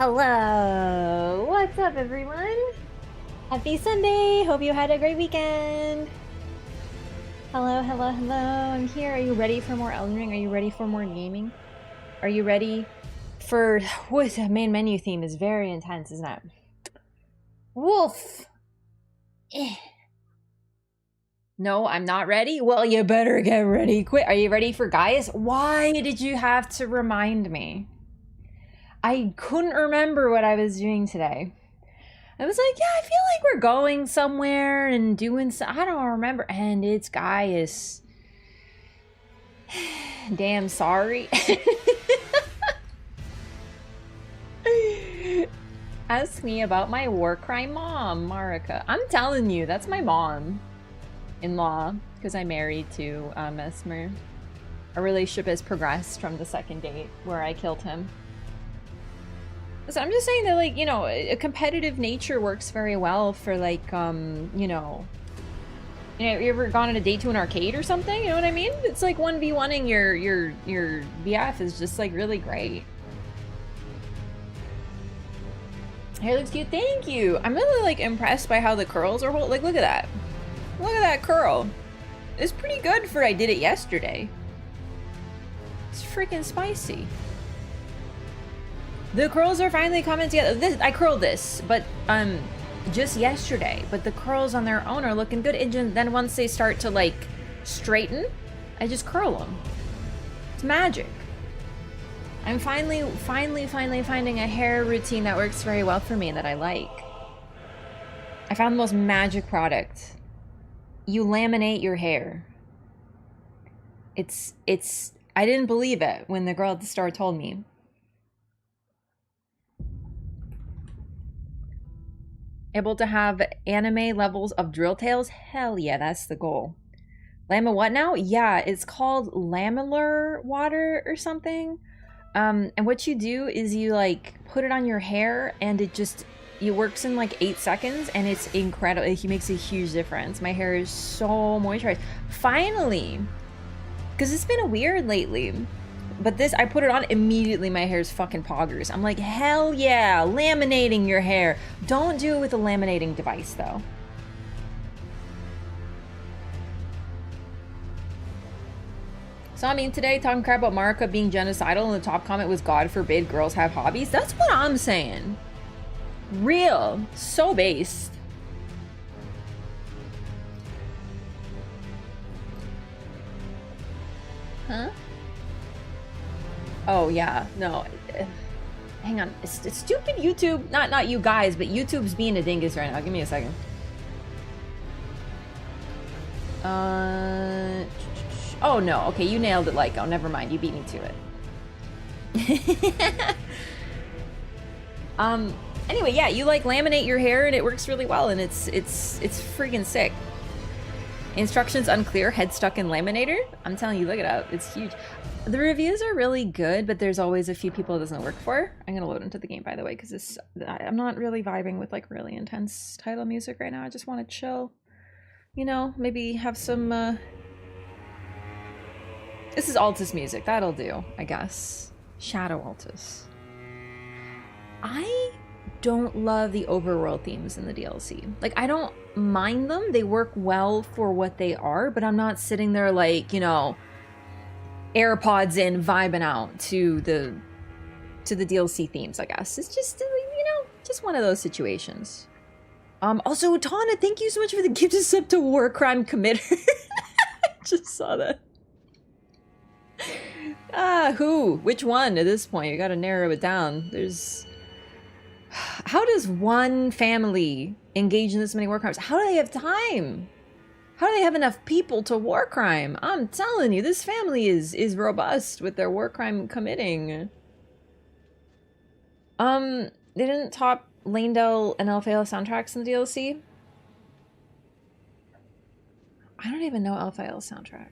Hello! What's up, everyone? Happy Sunday! Hope you had a great weekend! Hello, hello, hello. I'm here. Are you ready for more Elden Ring? Are you ready for more gaming? Are you ready for... What, the main menu theme is very intense, isn't it? Wolf! Eh. No, I'm not ready? Well, you better get ready quick. Are you ready for Gaius? Why did you have to remind me? I couldn't remember what I was doing today. I was like, yeah, I feel like we're going somewhere and doing so. I don't remember. And it's Gaius. Damn sorry. Ask me about my war crime mom, Marika. I'm telling you, that's my mom-in-law, because I'm married to Mesmer. Our relationship has progressed from the second date where I killed him. So I'm just saying that, like, you know, a competitive nature works very well for, like, you know, you ever gone on a date to an arcade or something? You know what I mean? It's like 1v1ing your BF is just, like, really great. Hair looks cute. Thank you. I'm really, like, impressed by how the curls are holding. Like, look at that. Look at that curl. It's pretty good for I did it yesterday. It's freaking spicy. The curls are finally coming together. I curled this, but just yesterday. But the curls on their own are looking good. And then once they start to like straighten, I just curl them. It's magic. I'm finally finding a hair routine that works very well for me that I like. I found the most magic product. You laminate your hair. It's. I didn't believe it when the girl at the store told me. Able to have anime levels of drill tails? Hell yeah, that's the goal. Lama what now? Yeah, it's called lamellar water or something. And what you do is you like put it on your hair and it works in like 8 seconds and it's incredible. It makes a huge difference. My hair is so moisturized. Finally! Because it's been weird lately. But this, I put it on immediately, my hair's fucking poggers. I'm like, hell yeah, laminating your hair. Don't do it with a laminating device, though. Saw me today talking crap about Marika being genocidal, and the top comment was, God forbid girls have hobbies. That's what I'm saying. Real. So based. Huh? Oh yeah, no. Hang on, it's stupid YouTube. Not you guys, but YouTube's being a dingus right now. Give me a second. Oh no. Okay, you nailed it, Lyco. Never mind. You beat me to it. Anyway, yeah, you like laminate your hair and it works really well, and it's freaking sick. Instructions unclear. Head stuck in laminator. I'm telling you, look it up. It's huge. The reviews are really good, but there's always a few people it doesn't work for. I'm gonna load into the game, by the way, because I'm not really vibing with like really intense title music right now. I just want to chill. You know, maybe have some. This is Altus music. That'll do, I guess. Shadow Altus. I don't love the overworld themes in the DLC. Like, I don't mind them. They work well for what they are, but I'm not sitting there like, you know, AirPods in, vibing out to the DLC themes, I guess. It's just, you know, just one of those situations. Also, Tana, thank you so much for the gift of sub to War Crime Committer. I just saw that. Who? Which one at this point? You gotta narrow it down. There's... How does one family engage in this many war crimes? How do they have time? How do they have enough people to war crime? I'm telling you, this family is robust with their war crime committing. They didn't top Lanedale and Elphael soundtracks in the DLC? I don't even know Elphael's soundtrack.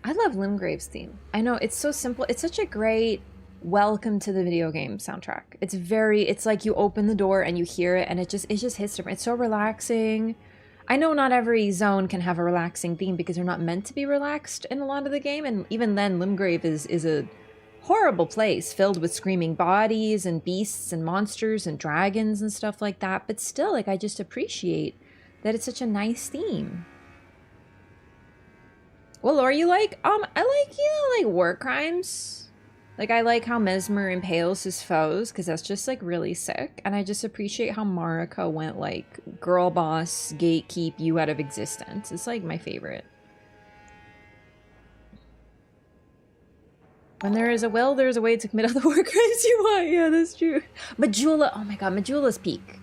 I love Limgrave's theme. I know, it's so simple. It's such a great welcome to the video game soundtrack. It's like you open the door and you hear it and it just hits different. It's so relaxing. I know not every zone can have a relaxing theme because they're not meant to be relaxed in a lot of the game, and even then Limgrave is a horrible place filled with screaming bodies and beasts and monsters and dragons and stuff like that. But still, like, I just appreciate that it's such a nice theme. What lore you like? I like, like war crimes. Like, I like how Mesmer impales his foes, because that's just, like, really sick. And I just appreciate how Marika went, like, girl boss, gatekeep you out of existence. It's, like, my favorite. When there is a will, there's a way to commit all the war crimes you want. Yeah, that's true. Majula, oh my god, Majula's peak.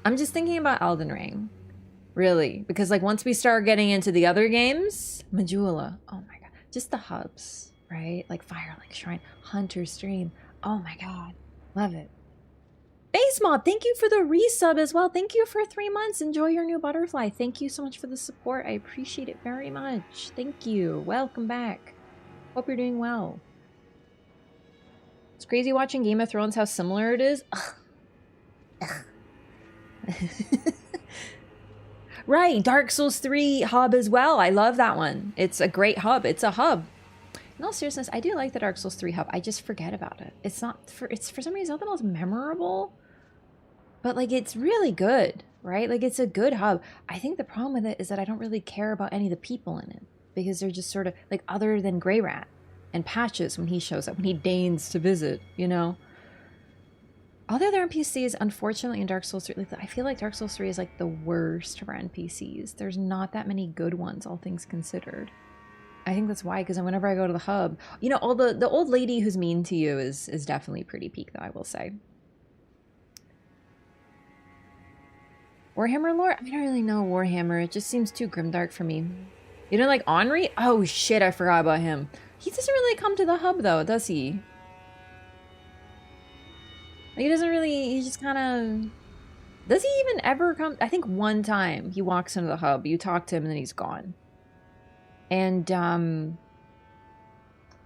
I'm just thinking about Elden Ring. Really. Because, like, once we start getting into the other games, Majula, oh my god. Just the hubs, right? Like Firelink Shrine, Hunter's Stream. Oh my god. Love it. Base Mob, thank you for the resub as well. Thank you for 3 months. Enjoy your new butterfly. Thank you so much for the support. I appreciate it very much. Thank you. Welcome back. Hope you're doing well. It's crazy watching Game of Thrones how similar it is. Right, Dark Souls 3 hub as well. I love that one. It's a great hub. It's a hub. In all seriousness, I do like the Dark Souls 3 hub. I just forget about it. It's for some reason not the most memorable, but like it's really good, right? Like it's a good hub. I think the problem with it is that I don't really care about any of the people in it because they're just sort of like other than Grey Rat and Patches when he shows up, when he deigns to visit, you know? All the other NPCs, unfortunately, in Dark Souls 3, like, I feel like Dark Souls 3 is like the worst for NPCs. There's not that many good ones, all things considered. I think that's why, because whenever I go to the hub, you know, all the old lady who's mean to you is definitely pretty peak, though, I will say. Warhammer lore? I don't really know Warhammer. It just seems too grimdark for me. You don't like Henri? Oh shit, I forgot about him. He doesn't really come to the hub, though, does he? Like, he doesn't really, he just kind of... Does he even ever come? I think one time he walks into the hub, you talk to him, and then he's gone. And,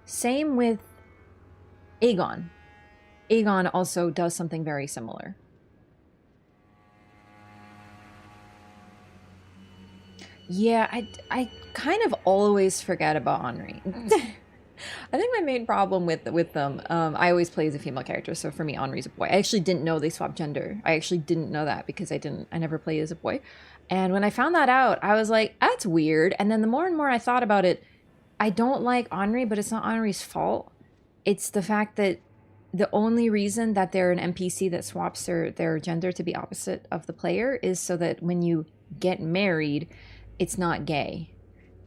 same with Aegon. Aegon also does something very similar. Yeah, I kind of always forget about Henri. I think my main problem with them, I always play as a female character, so for me, Henri's a boy. I actually didn't know they swapped gender. I actually didn't know that because I never played as a boy. And when I found that out, I was like, that's weird. And then the more and more I thought about it, I don't like Henri, but it's not Henri's fault. It's the fact that the only reason that they're an NPC that swaps their gender to be opposite of the player is so that when you get married, it's not gay.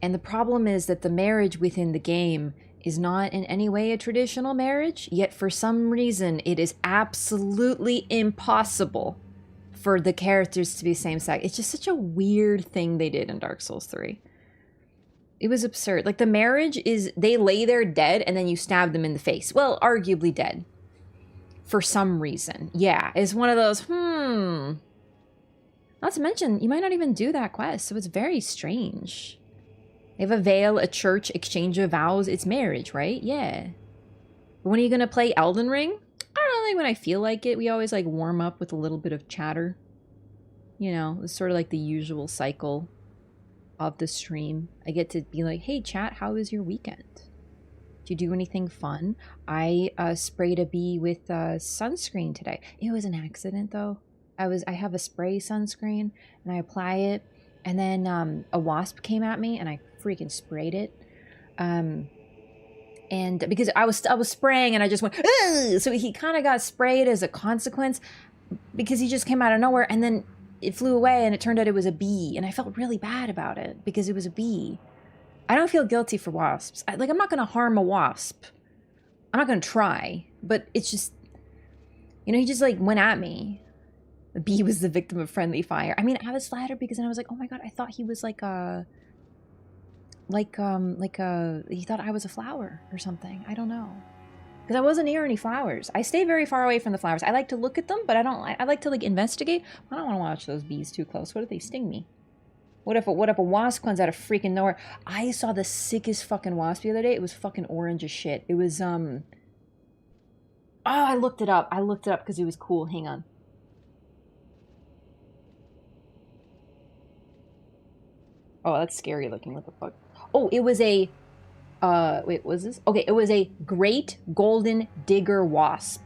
And the problem is that the marriage within the game is not in any way a traditional marriage, yet for some reason it is absolutely impossible for the characters to be same sex. It's just such a weird thing they did in Dark Souls 3. It was absurd. Like, the marriage is they lay there dead and then you stab them in the face. Well, arguably dead. For some reason. Yeah, it's one of those, Not to mention, you might not even do that quest, so it's very strange. They have a veil, a church, exchange of vows. It's marriage, right? Yeah. But when are you going to play Elden Ring? I don't know, like when I feel like it. We always like warm up with a little bit of chatter. You know, it's sort of like the usual cycle of the stream. I get to be like, hey chat, how was your weekend? Did you do anything fun? I sprayed a bee with sunscreen today. It was an accident though. I have a spray sunscreen and I apply it and then a wasp came at me and I freaking sprayed it. And because I was spraying and I just went, ugh! So he kind of got sprayed as a consequence because he just came out of nowhere and then it flew away and it turned out it was a bee and I felt really bad about it because it was a bee. I don't feel guilty for wasps. I'm not going to harm a wasp. I'm not going to try, but it's just, you know, he just like went at me. The bee was the victim of friendly fire. I mean, I was flattered because then I was like, oh my God, I thought he was he thought I was a flower or something. I don't know. Because I wasn't near any flowers. I stay very far away from the flowers. I like to look at them, but I like to like investigate. I don't want to watch those bees too close. What if they sting me? What if a wasp comes out of freaking nowhere? I saw the sickest fucking wasp the other day. It was fucking orange as shit. It was oh, I looked it up. Because it was cool. Hang on. Oh, that's scary looking. What the fuck? Oh, it was a Wait, was this? Okay, it was a great golden digger wasp.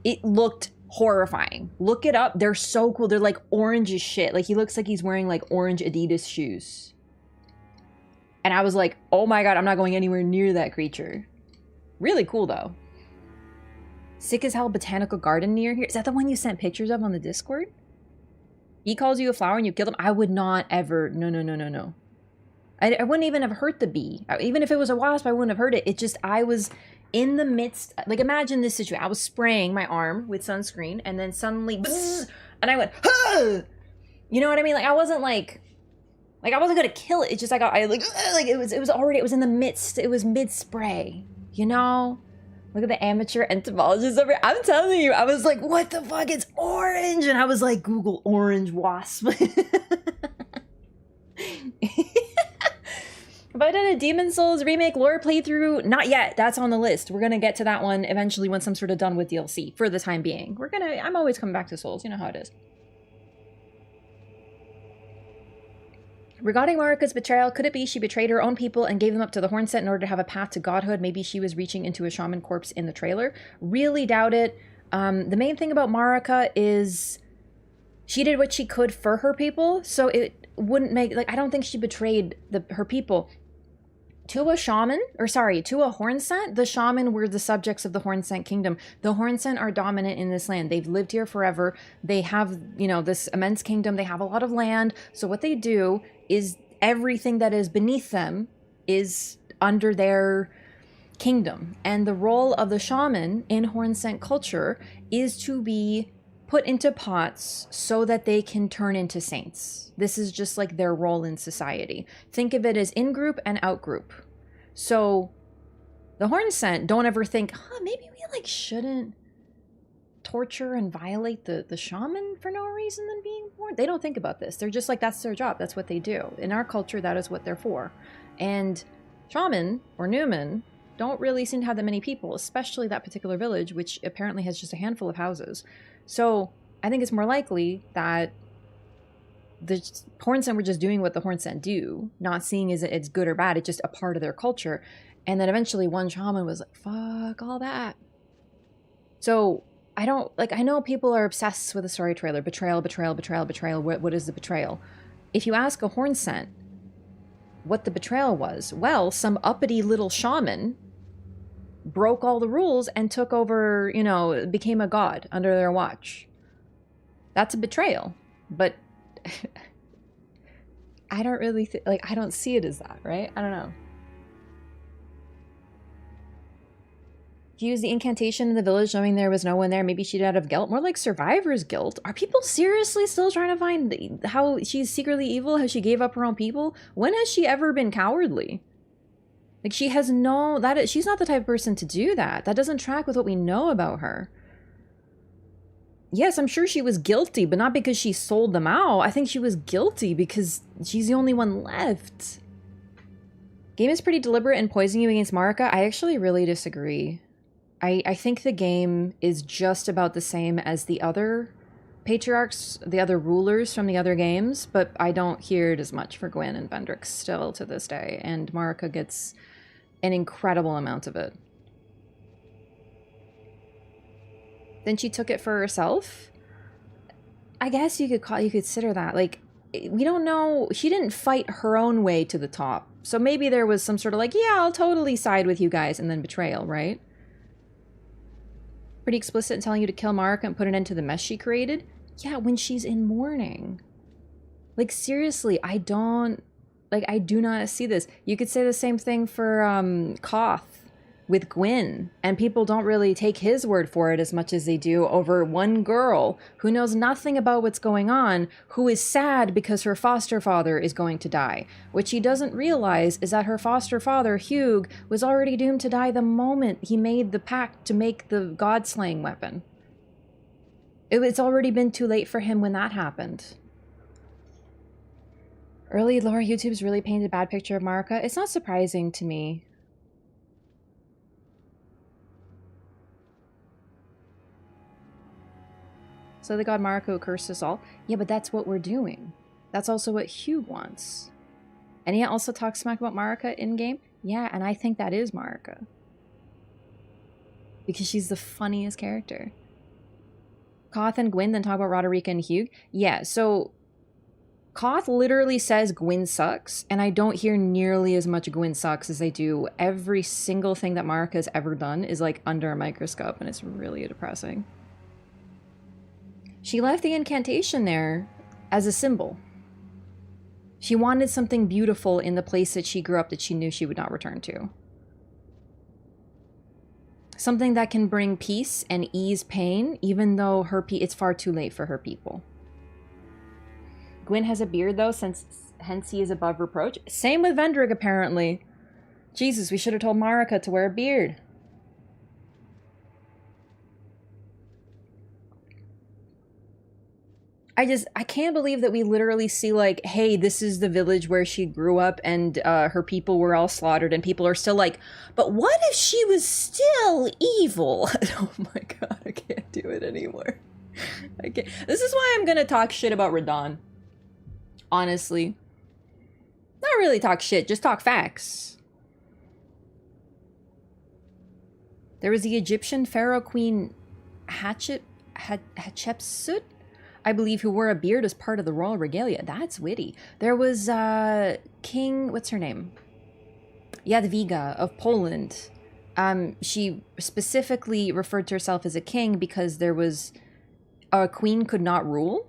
It looked horrifying. Look it up. They're so cool. They're like orange as shit. Like he looks like he's wearing like orange Adidas shoes. And I was like, oh my god, I'm not going anywhere near that creature. Really cool though. Sick as hell botanical garden near here. Is that the one you sent pictures of on the Discord? He calls you a flower and you killed him? I would not ever. No, no, no, no, no. I wouldn't even have hurt the bee. Even if it was a wasp, I wouldn't have hurt it. It just, I was in the midst, like imagine this situation. I was spraying my arm with sunscreen and then suddenly, bzzz, and I went, huh! You know what I mean? Like I wasn't like I wasn't gonna kill it. It's just like, it was in the midst, it was mid-spray, you know? Look at the amateur entomologist over here. I'm telling you, I was like, what the fuck? It's orange. And I was like, Google orange wasp. Have I done a Demon Souls remake lore playthrough? Not yet. That's on the list. We're gonna get to that one eventually once I'm sort of done with DLC for the time being. I'm always coming back to Souls. You know how it is. Regarding Marika's betrayal, could it be she betrayed her own people and gave them up to the Hornset in order to have a path to godhood? Maybe she was reaching into a shaman corpse in the trailer. Really doubt it. The main thing about Marika is she did what she could for her people, so it wouldn't make, like, I don't think she betrayed her people. To a Hornsent, the shaman were the subjects of the Hornsent kingdom. The Hornsent are dominant in this land. They've lived here forever. They have, you know, this immense kingdom. They have a lot of land. So what they do is everything that is beneath them is under their kingdom. And the role of the shaman in Hornsent culture is to be put into pots so that they can turn into saints. This is just like their role in society. Think of it as in-group and out-group. So the Hornsent don't ever think, maybe we like shouldn't torture and violate the shaman for no reason than being born. They don't think about this. They're just like, that's their job. That's what they do. In our culture, that is what they're for. And shaman or Newman don't really seem to have that many people, especially that particular village, which apparently has just a handful of houses. So I think it's more likely that the Hornsent were just doing what the Hornsent do, not seeing is it's good or bad. It's just a part of their culture. And then eventually one shaman was like, fuck all that. So I know people are obsessed with the story trailer. Betrayal, betrayal, betrayal, betrayal. What is the betrayal? If you ask a Hornsent what the betrayal was, well, some uppity little shaman broke all the rules and took over, you know, became a god under their watch. That's a betrayal. But I don't really I don't see it as that, right? I don't know. She used the incantation in the village knowing there was no one there. Maybe she did out of guilt. More like survivor's guilt. Are people seriously still trying to find how she's secretly evil? How she gave up her own people? When has she ever been cowardly? Like, she has she's not the type of person to do that. That doesn't track with what we know about her. Yes, I'm sure she was guilty, but not because she sold them out. I think she was guilty because she's the only one left. Game is pretty deliberate in poisoning you against Marika. I actually really disagree. I think the game is just about the same as the other patriarchs, the other rulers from the other games, but I don't hear it as much for Gwyn and Vendrick still to this day, and Marika gets an incredible amount of it. Then she took it for herself? I guess you could consider that. Like, we don't know. She didn't fight her own way to the top. So maybe there was some sort of like, yeah, I'll totally side with you guys, and then betrayal, right? Pretty explicit in telling you to kill Marika and put an end to the mess she created? Yeah, when she's in mourning. Like, seriously, I do not see this. You could say the same thing for Koth with Gwyn, and people don't really take his word for it as much as they do over one girl who knows nothing about what's going on, who is sad because her foster father is going to die. What she doesn't realize is that her foster father, Hugh, was already doomed to die the moment he made the pact to make the god-slaying weapon. It's already been too late for him when that happened. Early lore YouTube's really painted a bad picture of Marika. It's not surprising to me. So the god Marika cursed us all. Yeah, but that's what we're doing. That's also what Hugh wants. And he also talks smack about Marika in-game. Yeah, and I think that is Marika. Because she's the funniest character. Koth and Gwyn then talk about Roderica and Hugh. Yeah, so Koth literally says Gwyn sucks, and I don't hear nearly as much Gwyn sucks as I do. Every single thing that Marika's ever done is like under a microscope, and it's really depressing. She left the incantation there as a symbol. She wanted something beautiful in the place that she grew up that she knew she would not return to. Something that can bring peace and ease pain, even though it's far too late for her people. Gwyn has a beard, though, hence he is above reproach. Same with Vendrick, apparently. Jesus, we should have told Marika to wear a beard. I can't believe that we literally see, like, hey, this is the village where she grew up and her people were all slaughtered, and people are still like, but what if she was still evil? Oh my god, I can't do it anymore. I can't. This is why I'm gonna talk shit about Radahn. Honestly. Not really talk shit, just talk facts. There was the Egyptian pharaoh queen Hatshepsut, I believe, who wore a beard as part of the royal regalia. That's witty. There was King, what's her name? Jadwiga of Poland. She specifically referred to herself as a king because there was a queen could not rule.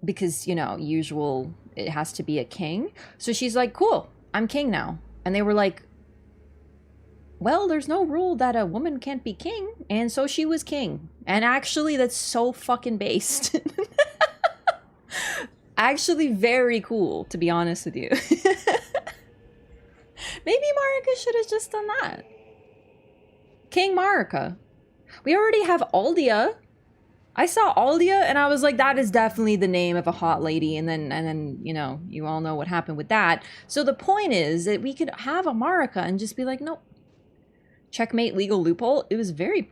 Because, you know, usual, it has to be a king. So she's like, cool, I'm king now. And they were like, well, there's no rule that a woman can't be king. And so she was king. And actually, that's so fucking based. Actually, very cool, to be honest with you. Maybe Marika should have just done that. King Marika. We already have Aldia. I saw Aldia and I was like, that is definitely the name of a hot lady. And then, you know, you all know what happened with that. So the point is that we could have a Marika and just be like, nope. Checkmate, legal loophole. It was very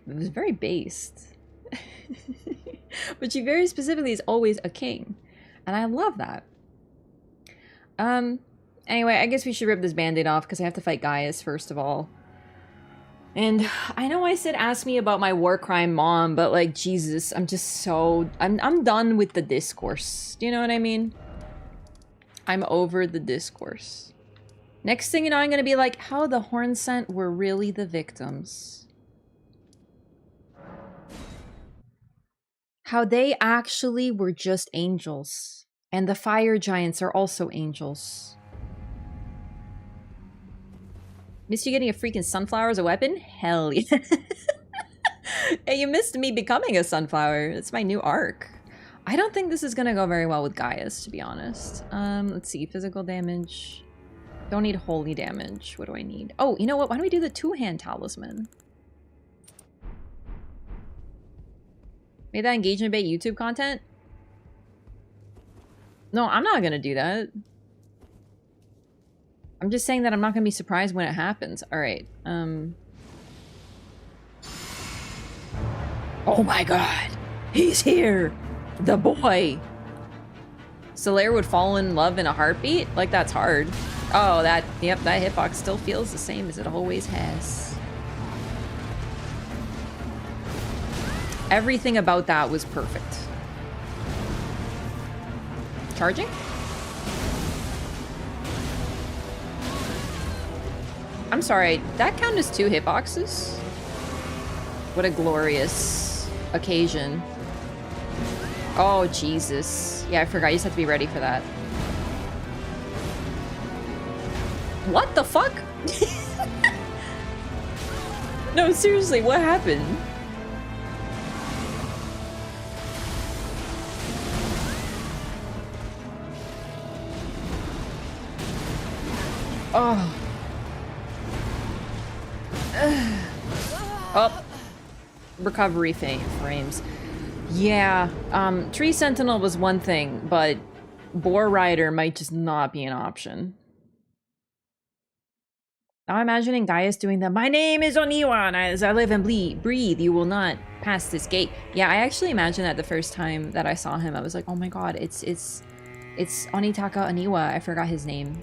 based. But she very specifically is always a king. And I love that. Anyway, I guess we should rip this band-aid off because I have to fight Gaius first of all. And I know I said ask me about my war crime mom, but like, Jesus, I'm just so... I'm done with the discourse. Do you know what I mean? I'm over the discourse. Next thing you know, I'm gonna be like, how the Hornsent were really the victims. How they actually were just angels. And the fire giants are also angels. Missed you getting a freaking sunflower as a weapon? Hell yeah. Hey, you missed me becoming a sunflower. It's my new arc. I don't think this is gonna go very well with Gaius, to be honest. Let's see, physical damage. Don't need holy damage. What do I need? Oh, you know what? Why don't we do the two-hand talisman? Made that engagement bait YouTube content? No, I'm not gonna do that. I'm just saying that I'm not gonna be surprised when it happens. Alright, oh my god! He's here! The boy! Solaire would fall in love in a heartbeat? Like, that's hard. Oh, yep, that hitbox still feels the same as it always has. Everything about that was perfect. Charging? I'm sorry, that count as 2 hitboxes? What a glorious occasion. Oh, Jesus. Yeah, I forgot. You just have to be ready for that. What the fuck? No, seriously, what happened? Oh. Oh. Recovery frames. Yeah, Tree Sentinel was one thing, but Boar Rider might just not be an option. Now I'm imagining Gaius doing the, my name is Oniwa, and as I live and breathe, you will not pass this gate. Yeah, I actually imagined that the first time that I saw him. I was like, oh my god, it's Onitaka Oniwa. I forgot his name.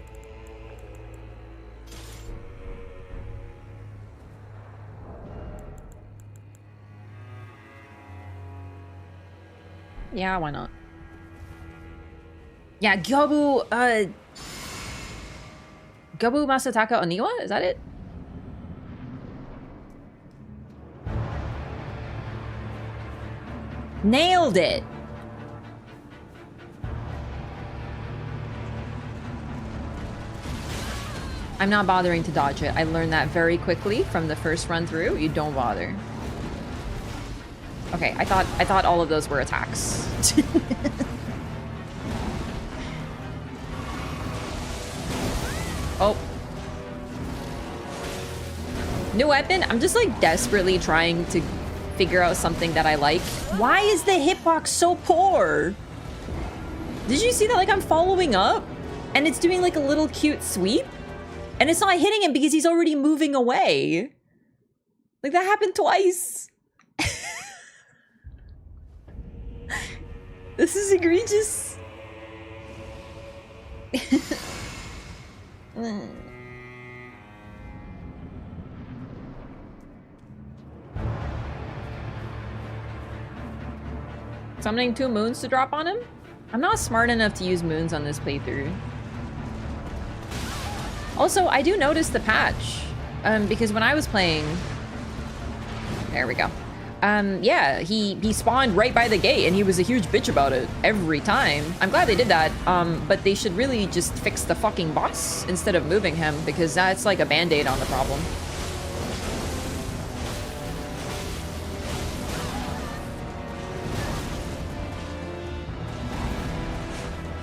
Yeah, why not? Yeah, Gyobu, Gyobu Masataka Oniwa? Is that it? Nailed it! I'm not bothering to dodge it. I learned that very quickly from the first run through. You don't bother. Okay, I thought all of those were attacks. Oh. New weapon? I'm just like desperately trying to figure out something that I like. Why is the hitbox so poor? Did you see that? Like, I'm following up and it's doing like a little cute sweep and it's not hitting him because he's already moving away. Like, that happened twice. This is egregious. Summoning 2 moons to drop on him? I'm not smart enough to use moons on this playthrough. Also, I do notice the patch. Because when I was playing... There we go. Yeah, he spawned right by the gate and he was a huge bitch about it every time. I'm glad they did that, but they should really just fix the fucking boss instead of moving him, because that's like a band-aid on the problem.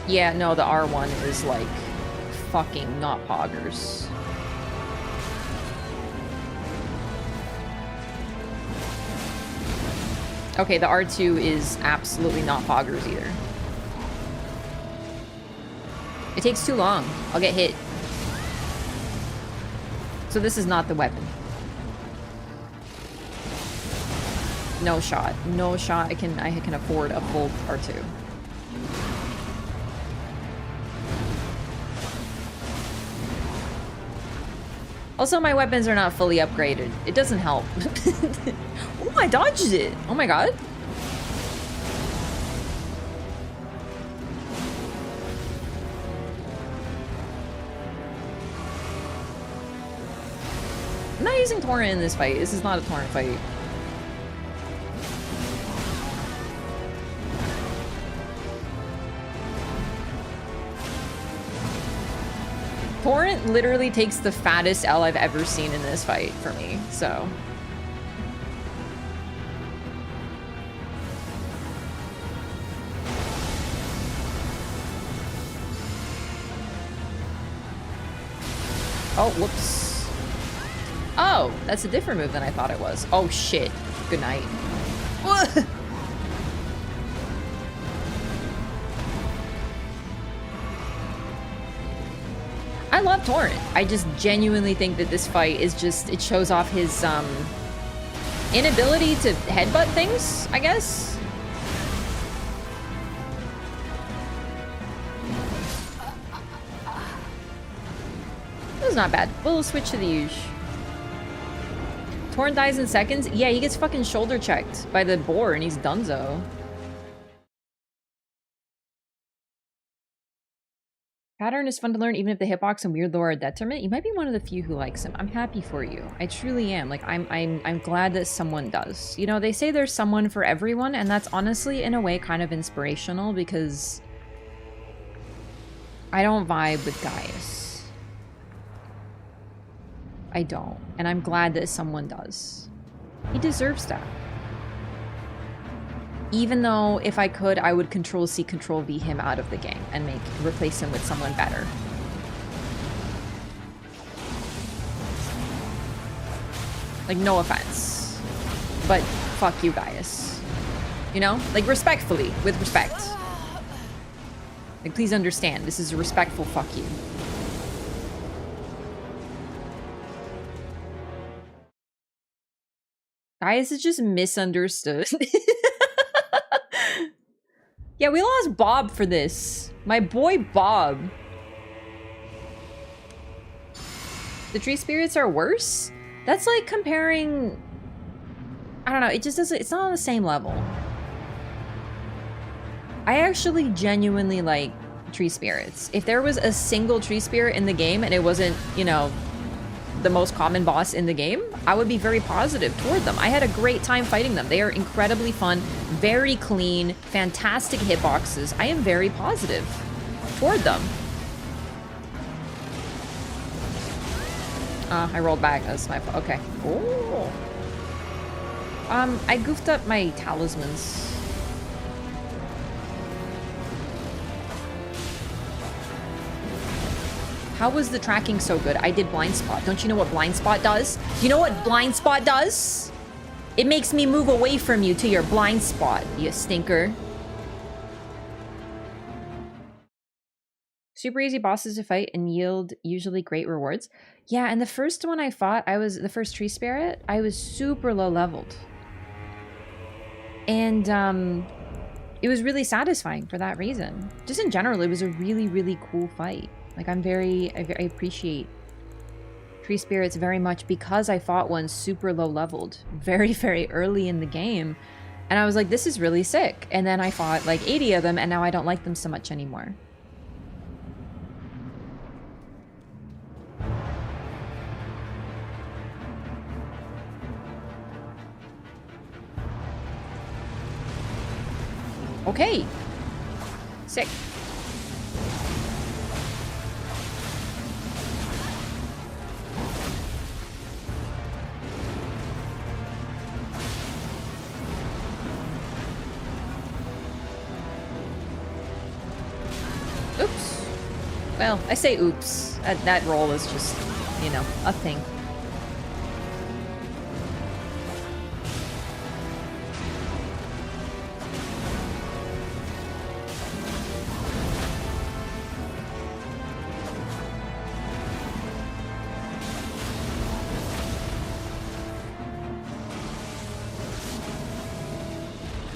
Yeah, no, the R1 is like fucking not poggers. Okay, the R2 is absolutely not poggers either. It takes too long. I'll get hit. So this is not the weapon. No shot. No shot. I can afford a full R2. Also, my weapons are not fully upgraded. It doesn't help. Oh, I dodged it. Oh my god. I'm not using Torrent in this fight. This is not a Torrent fight. Torrent literally takes the fattest L I've ever seen in this fight for me, so... Oh, whoops. Oh, that's a different move than I thought it was. Oh, shit. Good night. I love Torrent. I just genuinely think that this fight is just... It shows off his, inability to headbutt things, I guess? That was not bad. We'll switch to the Yuge. Torrent dies in seconds? Yeah, he gets fucking shoulder checked by the boar and he's donezo. Pattern is fun to learn even if the hitbox and weird lore are a detriment. You might be one of the few who likes him. I'm happy for you. I truly am. Like, I'm glad that someone does. You know, they say there's someone for everyone, and that's honestly, in a way, kind of inspirational because I don't vibe with Gaius. I don't. And I'm glad that someone does. He deserves that. Even though, if I could, I would Control-C, Control-V him out of the game and replace him with someone better. Like, no offense. But, fuck you, Gaius. You know? Like, respectfully. With respect. Like, please understand. This is a respectful fuck you. Gaius is just misunderstood. Yeah, we lost Bob for this. My boy Bob. The tree spirits are worse? That's like comparing... I don't know, it just doesn't... It's not on the same level. I actually genuinely like tree spirits. If there was a single tree spirit in the game and it wasn't, you know, the most common boss in the game, I would be very positive toward them. I had a great time fighting them. They are incredibly fun, very clean, fantastic hitboxes. I am very positive toward them. I rolled back. That's my fault. Okay. Oh. I goofed up my talismans. How was the tracking so good? I did blind spot. Don't you know what blind spot does? You know what blind spot does? It makes me move away from you to your blind spot, you stinker. Super easy bosses to fight and yield usually great rewards. Yeah, and the first one I fought, the first tree spirit, I was super low leveled. And it was really satisfying for that reason. Just in general, it was a really, really cool fight. Like, I appreciate tree spirits very much because I fought one super low leveled very, very early in the game. And I was like, this is really sick. And then I fought like 80 of them and now I don't like them so much anymore. Okay. Sick. Oops. Well, I say oops. That roll is just, you know, a thing.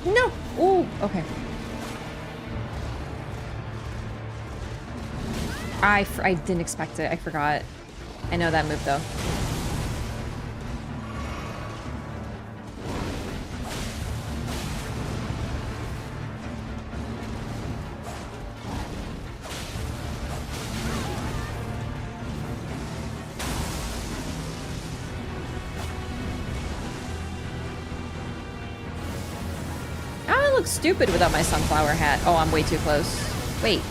No! Ooh, okay. I didn't expect it. I forgot. I know that move, though. I look stupid without my sunflower hat. Oh, I'm way too close. Wait.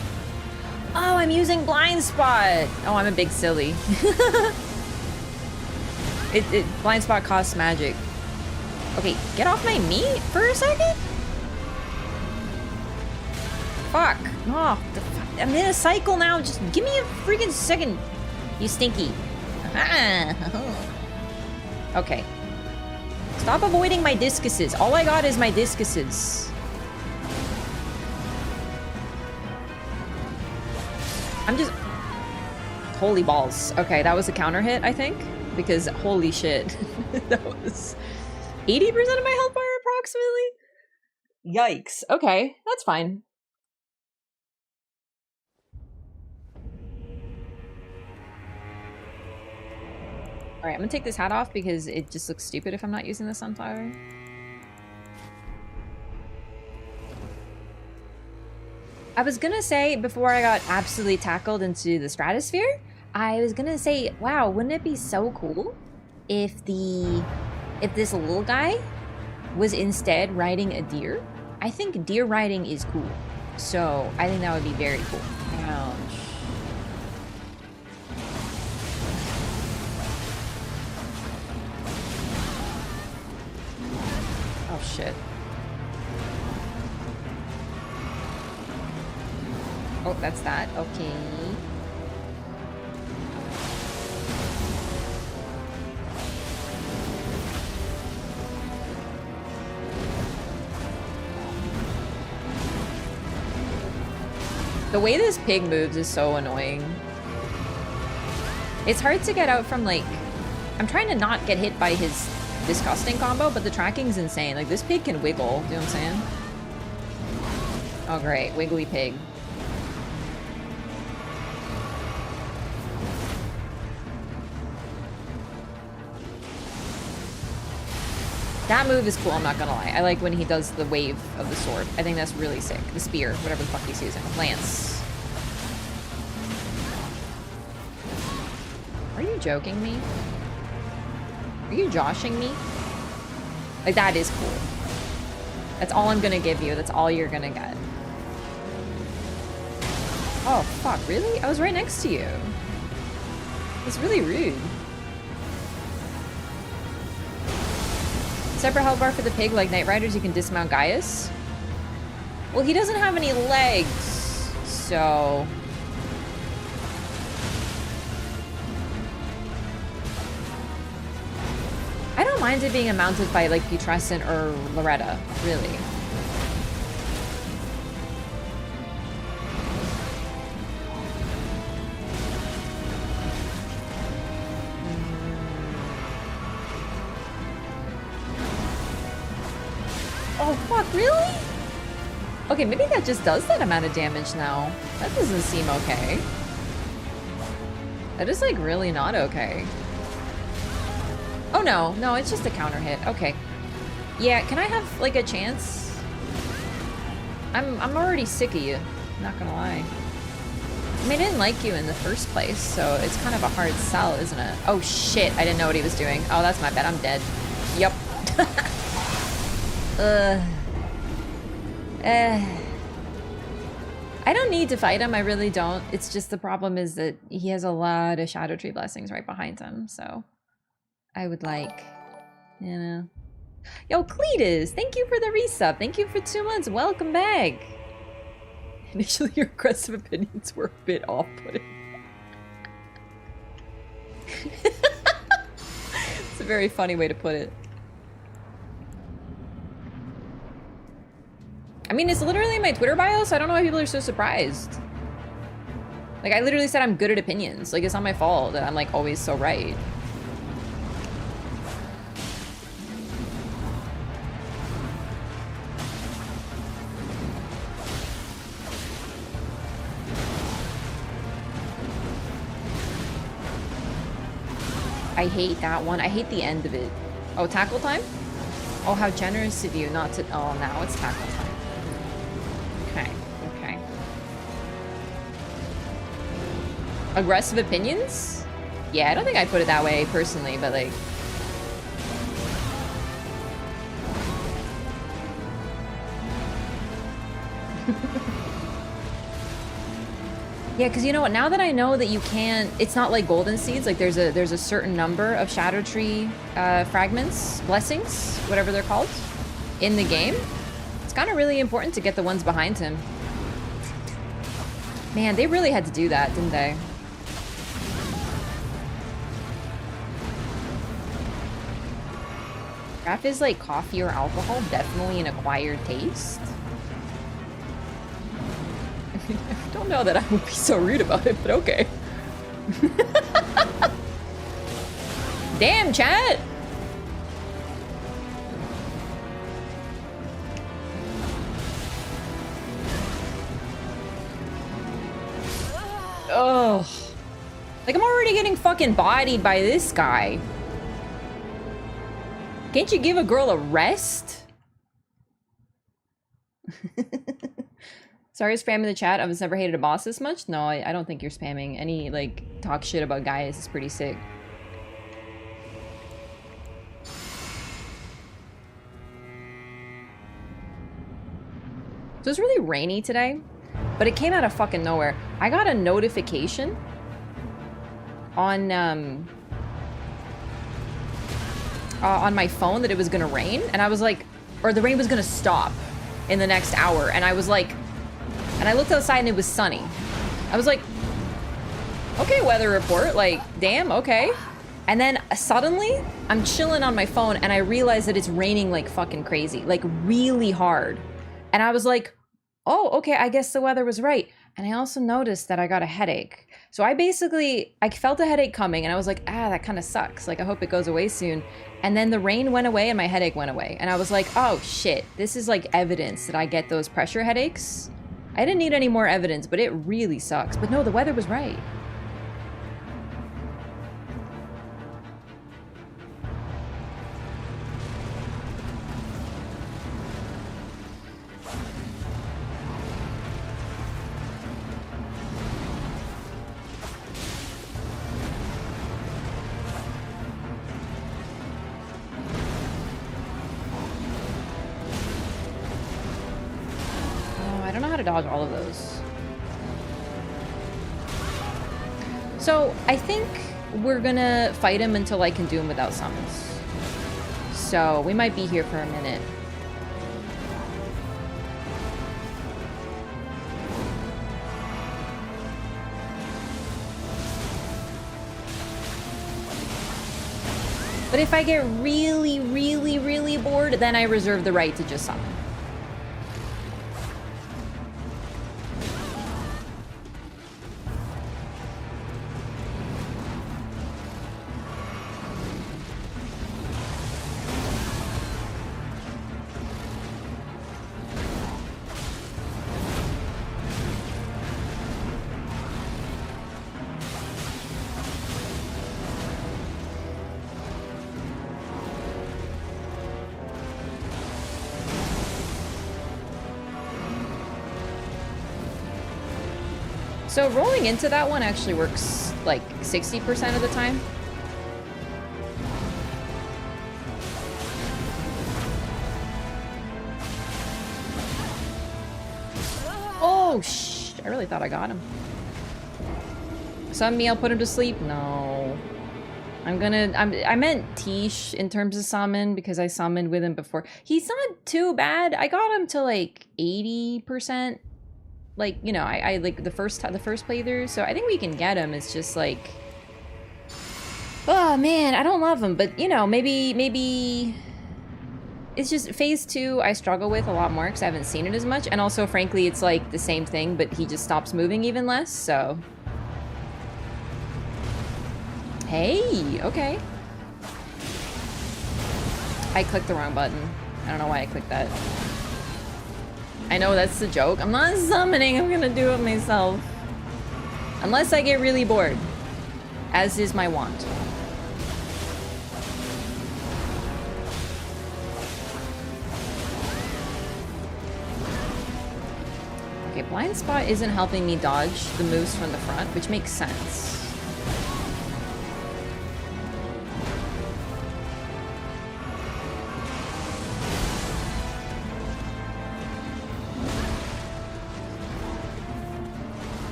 Oh, I'm using blind spot. Oh, I'm a big silly. Blind spot costs magic. Okay, get off my meat for a second. Fuck. Oh, I'm in a cycle now. Just give me a freaking second. You stinky. Okay. Stop avoiding my discuses. All I got is my discuses. I'm just... Holy balls. Okay, that was a counter hit, I think. Because holy shit. That was 80% of my health bar approximately? Yikes. Okay, that's fine. Alright, I'm gonna take this hat off because it just looks stupid if I'm not using the sunflower. I was gonna say, before I got absolutely tackled into the stratosphere, I was gonna say, wow, wouldn't it be so cool if this little guy was instead riding a deer? I think deer riding is cool. So, I think that would be very cool. Ouch. Oh, shit. Oh, that's that. Okay. The way this pig moves is so annoying. It's hard to get out from, like... I'm trying to not get hit by his disgusting combo, but the tracking's insane. Like, this pig can wiggle. Do you know what I'm saying? Oh, great. Wiggly pig. That move is cool, I'm not gonna lie. I like when he does the wave of the sword. I think that's really sick. The spear, whatever the fuck he's using. Lance. Are you joking me? Are you joshing me? Like, that is cool. That's all I'm gonna give you. That's all you're gonna get. Oh, fuck, really? I was right next to you. It's really rude. Separate health bar for the pig, like Knight Riders, you can dismount Gaius. Well, he doesn't have any legs, so... I don't mind it being mounted by, like, Putrescent or Loretta, really. Oh, fuck, really? Okay, maybe that just does that amount of damage now. That doesn't seem okay. That is, like, really not okay. Oh, no. No, it's just a counter hit. Okay. Yeah, can I have, like, a chance? I'm already sick of you. Not gonna lie. I mean, I didn't like you in the first place, so it's kind of a hard sell, isn't it? Oh, shit. I didn't know what he was doing. Oh, that's my bad. I'm dead. Yup. I don't need to fight him, I really don't. It's just the problem is that he has a lot of Shadow Tree blessings right behind him, so I would like, you know. Yo, Cletus, thank you for the resub. Thank you for 2 months. Welcome back. Initially, your aggressive opinions were a bit off-putting. It's a very funny way to put it. I mean, it's literally in my Twitter bio, so I don't know why people are so surprised. Like, I literally said I'm good at opinions. Like, it's not my fault that I'm, like, always so right. I hate that one. I hate the end of it. Oh, tackle time? Oh, how generous of you not to... Oh, now it's tackle time. Okay, okay. Aggressive opinions? Yeah, I don't think I put it that way personally, but like... Yeah, because you know what? Now that I know that you can't... It's not like golden seeds. Like, there's a certain number of Shadow Tree fragments, blessings, whatever they're called, in the game. It's kind of really important to get the ones behind him. Man, they really had to do that, didn't they? Craft is like coffee or alcohol, definitely an acquired taste. I don't know that I would be so rude about it, but okay. Damn, chat! Ugh. Like, I'm already getting fucking bodied by this guy. Can't you give a girl a rest? Sorry, spamming the chat. I've never hated a boss this much. No, I don't think you're spamming. Any, like, talk shit about Gaius is pretty sick. So it's really rainy today, but it came out of fucking nowhere. I got a notification on my phone that it was gonna rain, and I was like, or the rain was gonna stop in the next hour, and I was like, and I looked outside and it was sunny. I was like, okay, weather report, like, damn, okay. And then suddenly, I'm chilling on my phone and I realize that it's raining like fucking crazy, like really hard. And I was like, oh, okay, I guess the weather was right. And I also noticed that I got a headache. So I felt a headache coming and I was like, ah, that kind of sucks. Like, I hope it goes away soon. And then the rain went away and my headache went away. And I was like, oh shit, this is like evidence that I get those pressure headaches. I didn't need any more evidence, but it really sucks. But no, the weather was right. gotta dodge all of those. So, I think we're gonna fight him until I can do him without summons. So, we might be here for a minute. But if I get really, really, really bored, then I reserve the right to just summon. So rolling into that one actually works like 60% of the time. Oh, shh. I really thought I got him. Summon me, I'll put him to sleep? No. I meant Tish in terms of summon because I summoned with him before. He's not too bad. I got him to like 80%. Like, you know, I like the first playthrough, so I think we can get him. It's just like, oh man, I don't love him, but you know, maybe it's just phase 2 I struggle with a lot more because I haven't seen it as much, and also frankly it's like the same thing, but he just stops moving even less. So hey, okay, I clicked the wrong button. I don't know why I clicked that. I know that's the joke. I'm not summoning, I'm gonna do it myself. Unless I get really bored, as is my wont. Okay, blind spot isn't helping me dodge the moves from the front, which makes sense.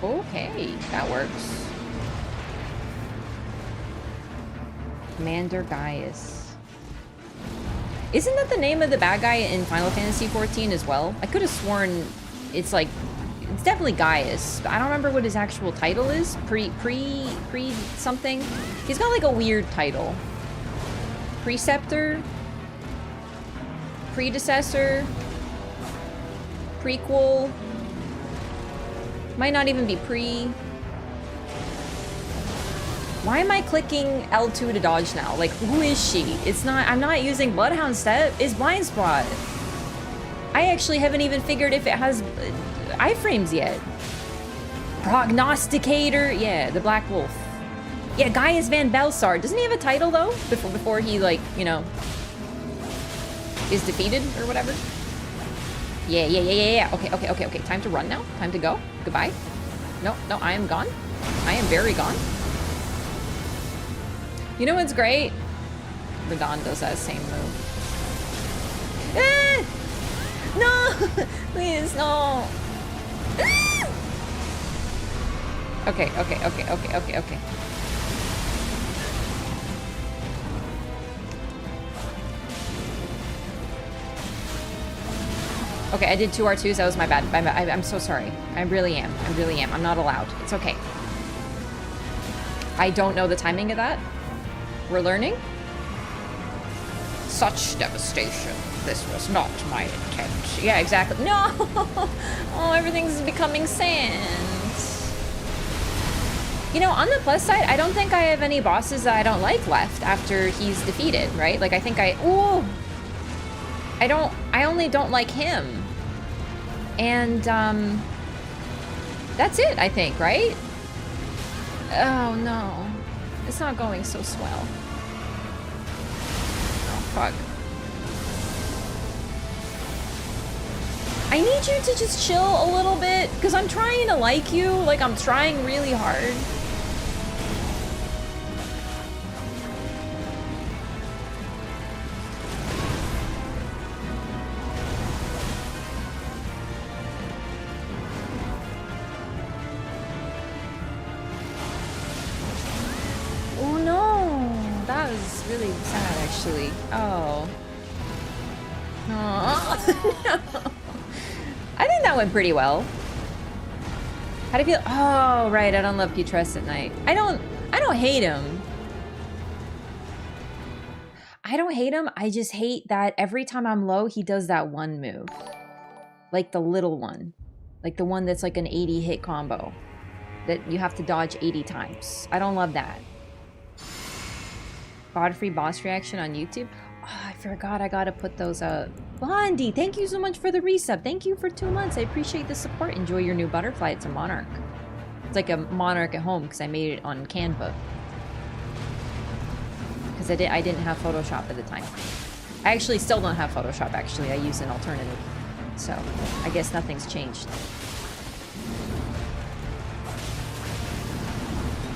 Okay, that works. Commander Gaius. Isn't that the name of the bad guy in Final Fantasy XIV as well? I could have sworn it's like, it's definitely Gaius, but I don't remember what his actual title is. Pre something. He's got like a weird title. Preceptor? Predecessor? Prequel? Might not even be pre. Why am I clicking L2 to dodge now? Like, who is she? It's not, I'm not using Bloodhound Step. It's Blind Spot. I actually haven't even figured if it has iframes yet. Prognosticator. Yeah, the Black Wolf. Yeah, Gaius Van Belsar. Doesn't he have a title though? Before he, like, you know, is defeated or whatever? Yeah. Okay. Time to run now. Time to go. Goodbye. No, I am gone. I am very gone. You know what's great? Radon does that same move. Ah! No! Please, no! Ah! Okay. Okay, I did 2 R2s. That was my bad. I'm so sorry. I really am. I'm not allowed. It's okay. I don't know the timing of that. We're learning. Such devastation. This was not my intent. Yeah, exactly. No! Oh, everything's becoming sand. You know, on the plus side, I don't think I have any bosses that I don't like left after he's defeated, right? Like, I think ooh! I only don't like him. And, that's it, I think, right? Oh, no. It's not going so swell. Oh, fuck. I need you to just chill a little bit, because I'm trying to like you. Like, I'm trying really hard. That was really sad, actually. Oh. Aww. No. I think that went pretty well. How do you feel? Oh, right. I don't love Putrescent Knight. I don't hate him. I don't hate him. I just hate that every time I'm low, he does that one move. Like the little one. Like the one that's like an 80 hit combo. That you have to dodge 80 times. I don't love that. Godfrey boss reaction on YouTube. Oh, I forgot I gotta put those up. Blondie, thank you so much for the resub. Thank you for 2 months. I appreciate the support. Enjoy your new butterfly. It's a monarch. It's like a monarch at home because I made it on Canva. Because I didn't have Photoshop at the time. I actually still don't have Photoshop, actually. I use an alternative. So, I guess nothing's changed.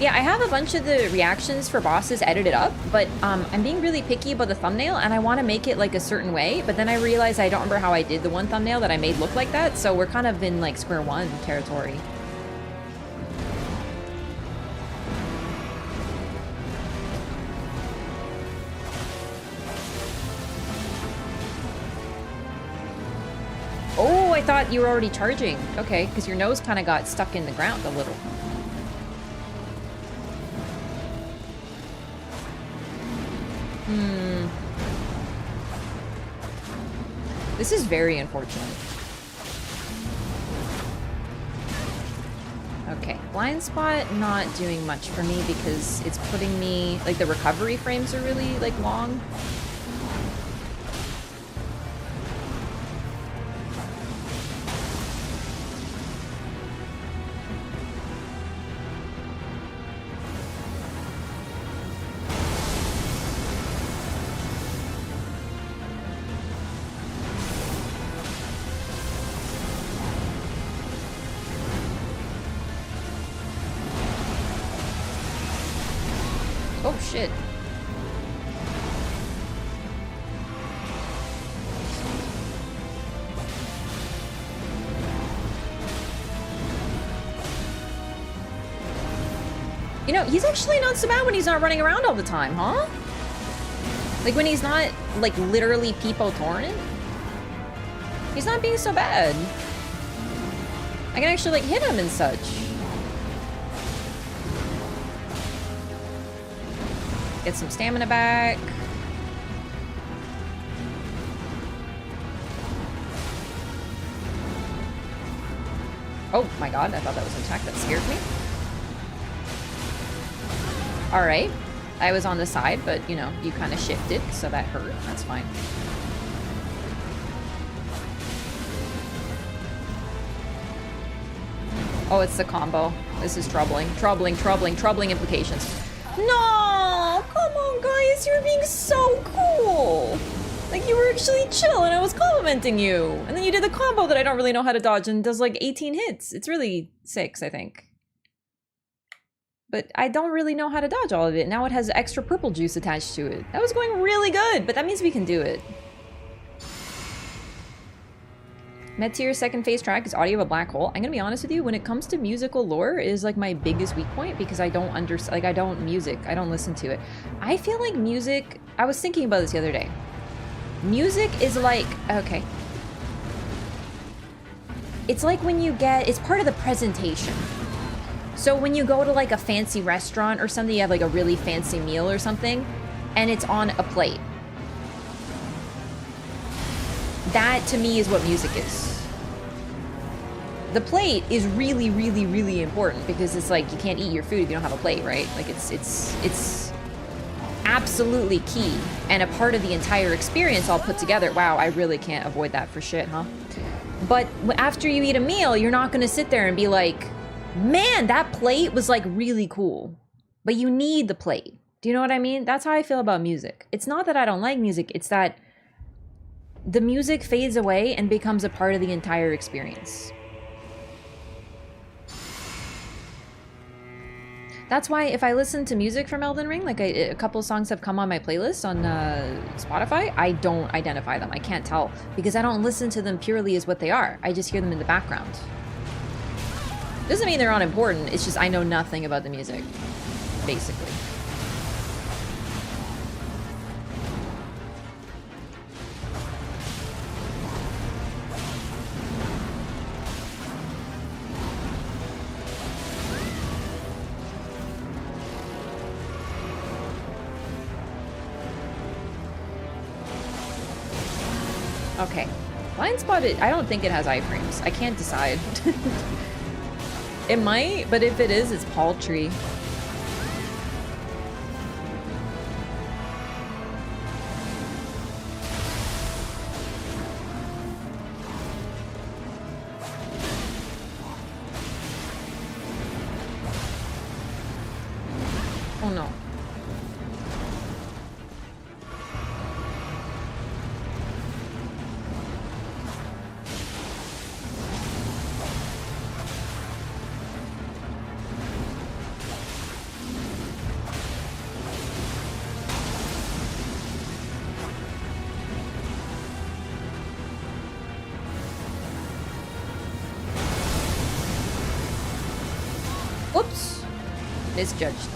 Yeah, I have a bunch of the reactions for bosses edited up, but I'm being really picky about the thumbnail, and I want to make it like a certain way, but then I realized I don't remember how I did the one thumbnail that I made look like that, so we're kind of in like square one territory. Oh, I thought you were already charging. Okay, because your nose kind of got stuck in the ground a little. This is very unfortunate. Okay, blind spot not doing much for me because it's putting me, like the recovery frames are really like long. Oh shit. You know, he's actually not so bad when he's not running around all the time, huh? Like when he's not, like, literally Peepo Torrent. He's not being so bad. I can actually, like, hit him and such. Get some stamina back. Oh my god, I thought that was an attack. That scared me. Alright. I was on the side, but, you know, you kind of shifted, so that hurt. That's fine. Oh, it's the combo. This is troubling. Troubling implications. No! Come on, guys! You're being so cool! Like, you were actually chill and I was complimenting you! And then you did the combo that I don't really know how to dodge and does like 18 hits. It's really 6, I think. But I don't really know how to dodge all of it. Now it has extra purple juice attached to it. That was going really good, but that means we can do it. Metyr's second phase track is Audio of a Black Hole. I'm gonna be honest with you, when it comes to musical lore, it is like my biggest weak point because I don't understand, like I don't listen to it. I feel like music, I was thinking about this the other day. Music is like, okay. It's like when you get, it's part of the presentation. So when you go to like a fancy restaurant or something, you have like a really fancy meal or something, and it's on a plate. That, to me, is what music is. The plate is really, really, really important because it's like you can't eat your food if you don't have a plate, right? Like it's absolutely key and a part of the entire experience all put together. Wow, I really can't avoid that for shit, huh? But after you eat a meal, you're not gonna sit there and be like, man, that plate was like really cool. But you need the plate. Do you know what I mean? That's how I feel about music. It's not that I don't like music, it's that the music fades away and becomes a part of the entire experience. That's why if I listen to music from Elden Ring, like a couple songs have come on my playlist on Spotify, I don't identify them. I can't tell because I don't listen to them purely as what they are. I just hear them in the background. Doesn't mean they're unimportant, it's just I know nothing about the music, basically. Okay. Blind spot, I don't think it has iframes. I can't decide. It might, but if it is, it's paltry. Oh no. Whoops. Misjudged.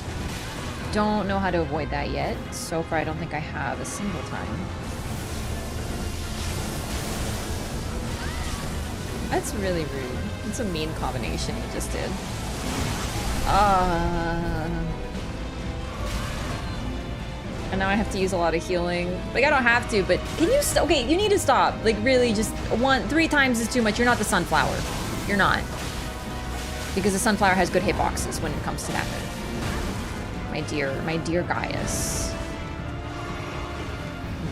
Don't know how to avoid that yet. So far, I don't think I have a single time. That's really rude. It's a mean combination you just did. And now I have to use a lot of healing. Like, I don't have to, but can you okay, you need to stop. Like, really, just 3 times is too much. You're not the sunflower. You're not. Because the sunflower has good hitboxes when it comes to damage. My dear Gaius.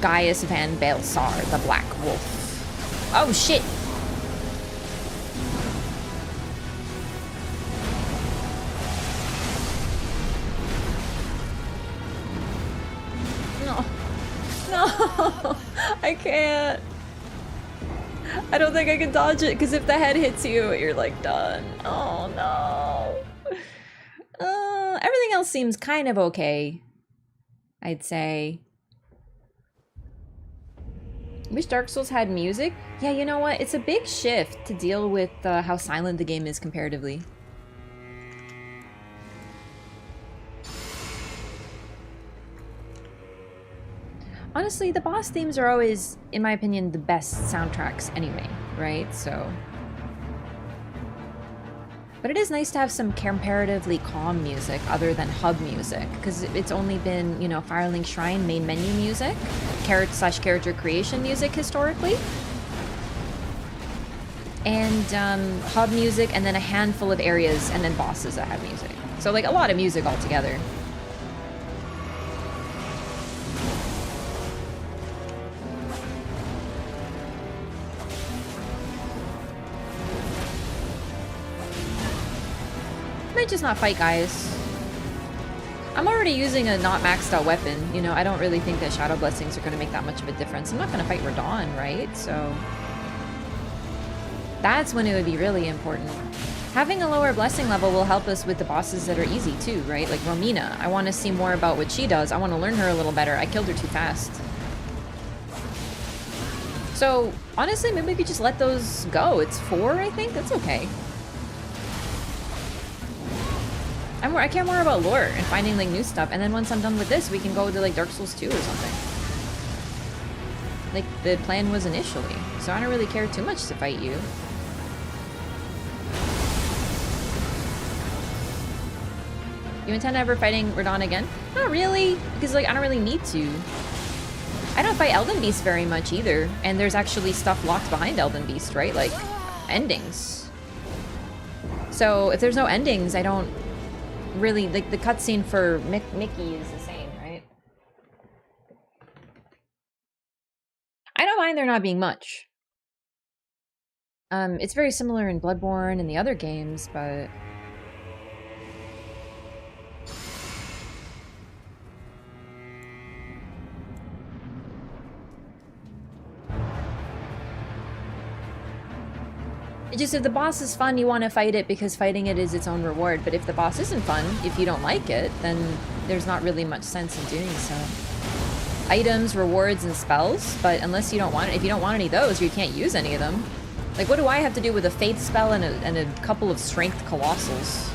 Gaius Van Baelsar, the Black Wolf. Oh, shit! No. No! I can't. I don't think I can dodge it, because if the head hits you, you're like done. Oh no. Everything else seems kind of okay, I'd say. Wish Dark Souls had music? Yeah, you know what? It's a big shift to deal with how silent the game is comparatively. Honestly, the boss themes are always, in my opinion, the best soundtracks anyway, right? So... But it is nice to have some comparatively calm music other than hub music, because it's only been, you know, Firelink Shrine main menu music, character creation music historically, and hub music, and then a handful of areas and then bosses that have music. So like a lot of music altogether. Might just not fight Gaius. I'm already using a not maxed out weapon. You know, I don't really think that Shadow Blessings are going to make that much of a difference. I'm not going to fight Radahn, right? So that's when it would be really important. Having a lower blessing level will help us with the bosses that are easy too, right? Like Romina. I want to see more about what she does. I want to learn her a little better. I killed her too fast. So honestly, maybe we could just let those go. It's 4, I think. That's okay. I care more about lore and finding like new stuff, and then once I'm done with this, we can go to like Dark Souls 2 or something. Like the plan was initially, so I don't really care too much to fight you. You intend ever fighting Radahn again? Not really, because like I don't really need to. I don't fight Elden Beast very much either, and there's actually stuff locked behind Elden Beast, right? Like endings. So if there's no endings, I don't really, like, the cutscene for Mickey is the same, right? I don't mind there not being much. It's very similar in Bloodborne and the other games, but... Just if the boss is fun, you want to fight it because fighting it is its own reward. But if the boss isn't fun, if you don't like it, then there's not really much sense in doing so. Items, rewards, and spells, but unless you don't want it, if you don't want any of those, you can't use any of them. Like, what do I have to do with a faith spell and a couple of strength colossals?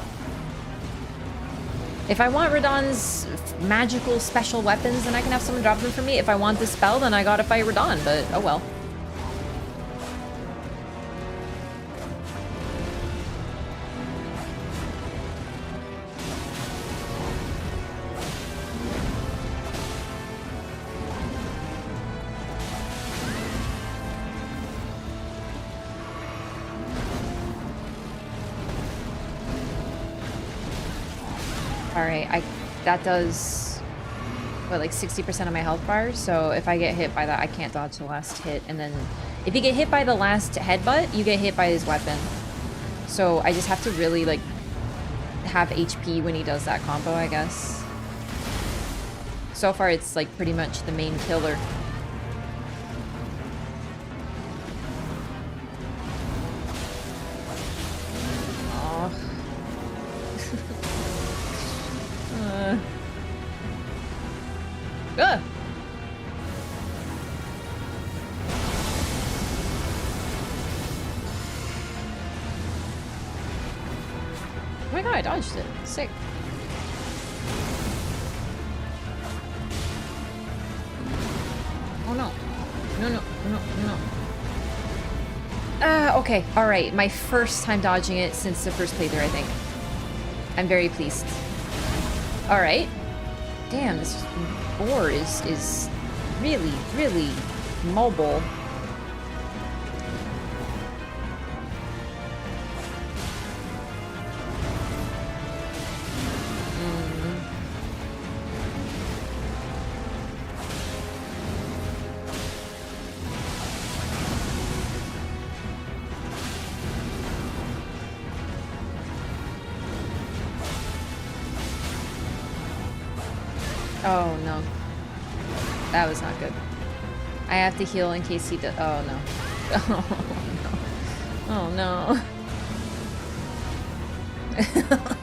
If I want Radahn's magical special weapons, then I can have someone drop them for me. If I want the spell, then I gotta fight Radahn, but oh well. Alright, that does, what, like 60% of my health bars? So if I get hit by that, I can't dodge the last hit. And then if you get hit by the last headbutt, you get hit by his weapon. So I just have to really, like, have HP when he does that combo, I guess. So far, it's, like, pretty much the main killer. Ugh. Oh my god, I dodged it. Sick. Oh no. No, no, no, no. Okay. Alright. My first time dodging it since the first playthrough, I think. I'm very pleased. Alright. Damn, this boar is really, really mobile. Oh no. That was not good. I have to heal in case he does. Oh no. Oh no. Oh no.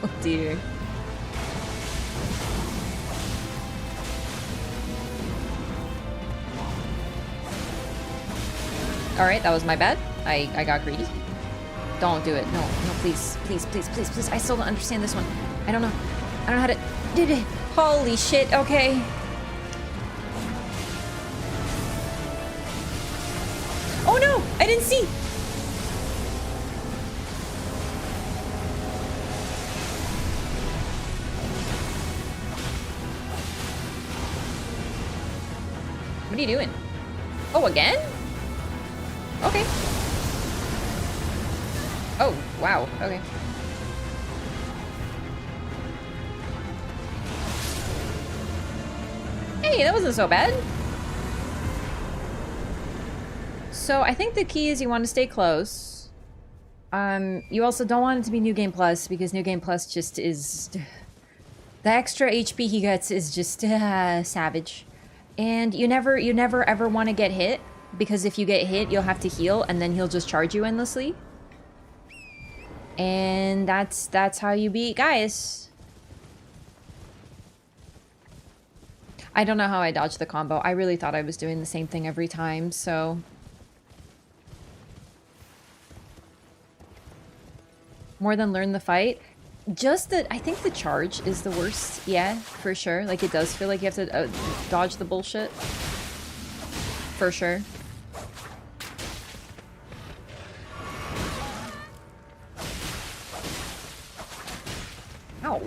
Oh dear. Alright, that was my bad. I got greedy. Don't do it. No, no, please. Please, please, please, please. I still don't understand this one. I don't know. I don't know how to... Did it? Holy shit, okay. Oh no! I didn't see! What are you doing? Oh, again? Okay. Oh, wow. Okay. Hey, that wasn't so bad. So I think the key is you want to stay close. You also don't want it to be New Game Plus because New Game Plus just is... The extra HP he gets is just savage. And you never ever want to get hit because if you get hit, you'll have to heal and then he'll just charge you endlessly. And that's how you beat Gaius. I don't know how I dodged the combo. I really thought I was doing the same thing every time, so... More than learn the fight. Just that, I think the charge is the worst. Yeah, for sure. Like, it does feel like you have to dodge the bullshit. For sure. Ow.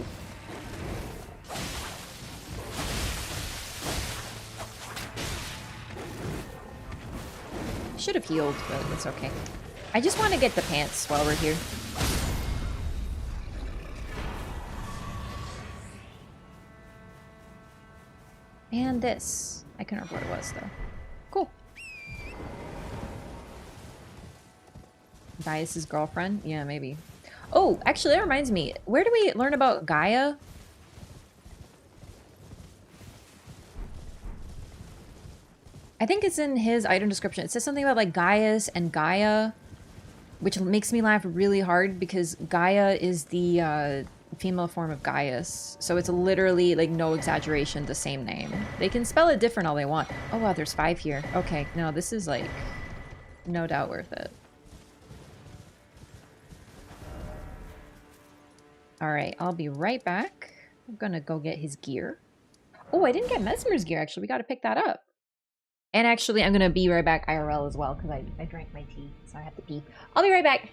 Should have healed, but it's okay. I just want to get the pants while we're here. And this. I can't remember what it was, though. Cool. Gaius' girlfriend? Yeah, maybe. Oh, actually, that reminds me. Where do we learn about Gaia? I think it's in his item description. It says something about like Gaius and Gaia, which makes me laugh really hard because Gaia is the female form of Gaius. So it's literally, like, no exaggeration, the same name. They can spell it different all they want. Oh wow, there's 5 here. Okay, no, this is like no doubt worth it. Alright, I'll be right back. I'm gonna go get his gear. Oh, I didn't get Mesmer's gear, actually. We gotta pick that up. And actually, I'm gonna be right back IRL as well, because I drank my tea, so I have to pee. I'll be right back!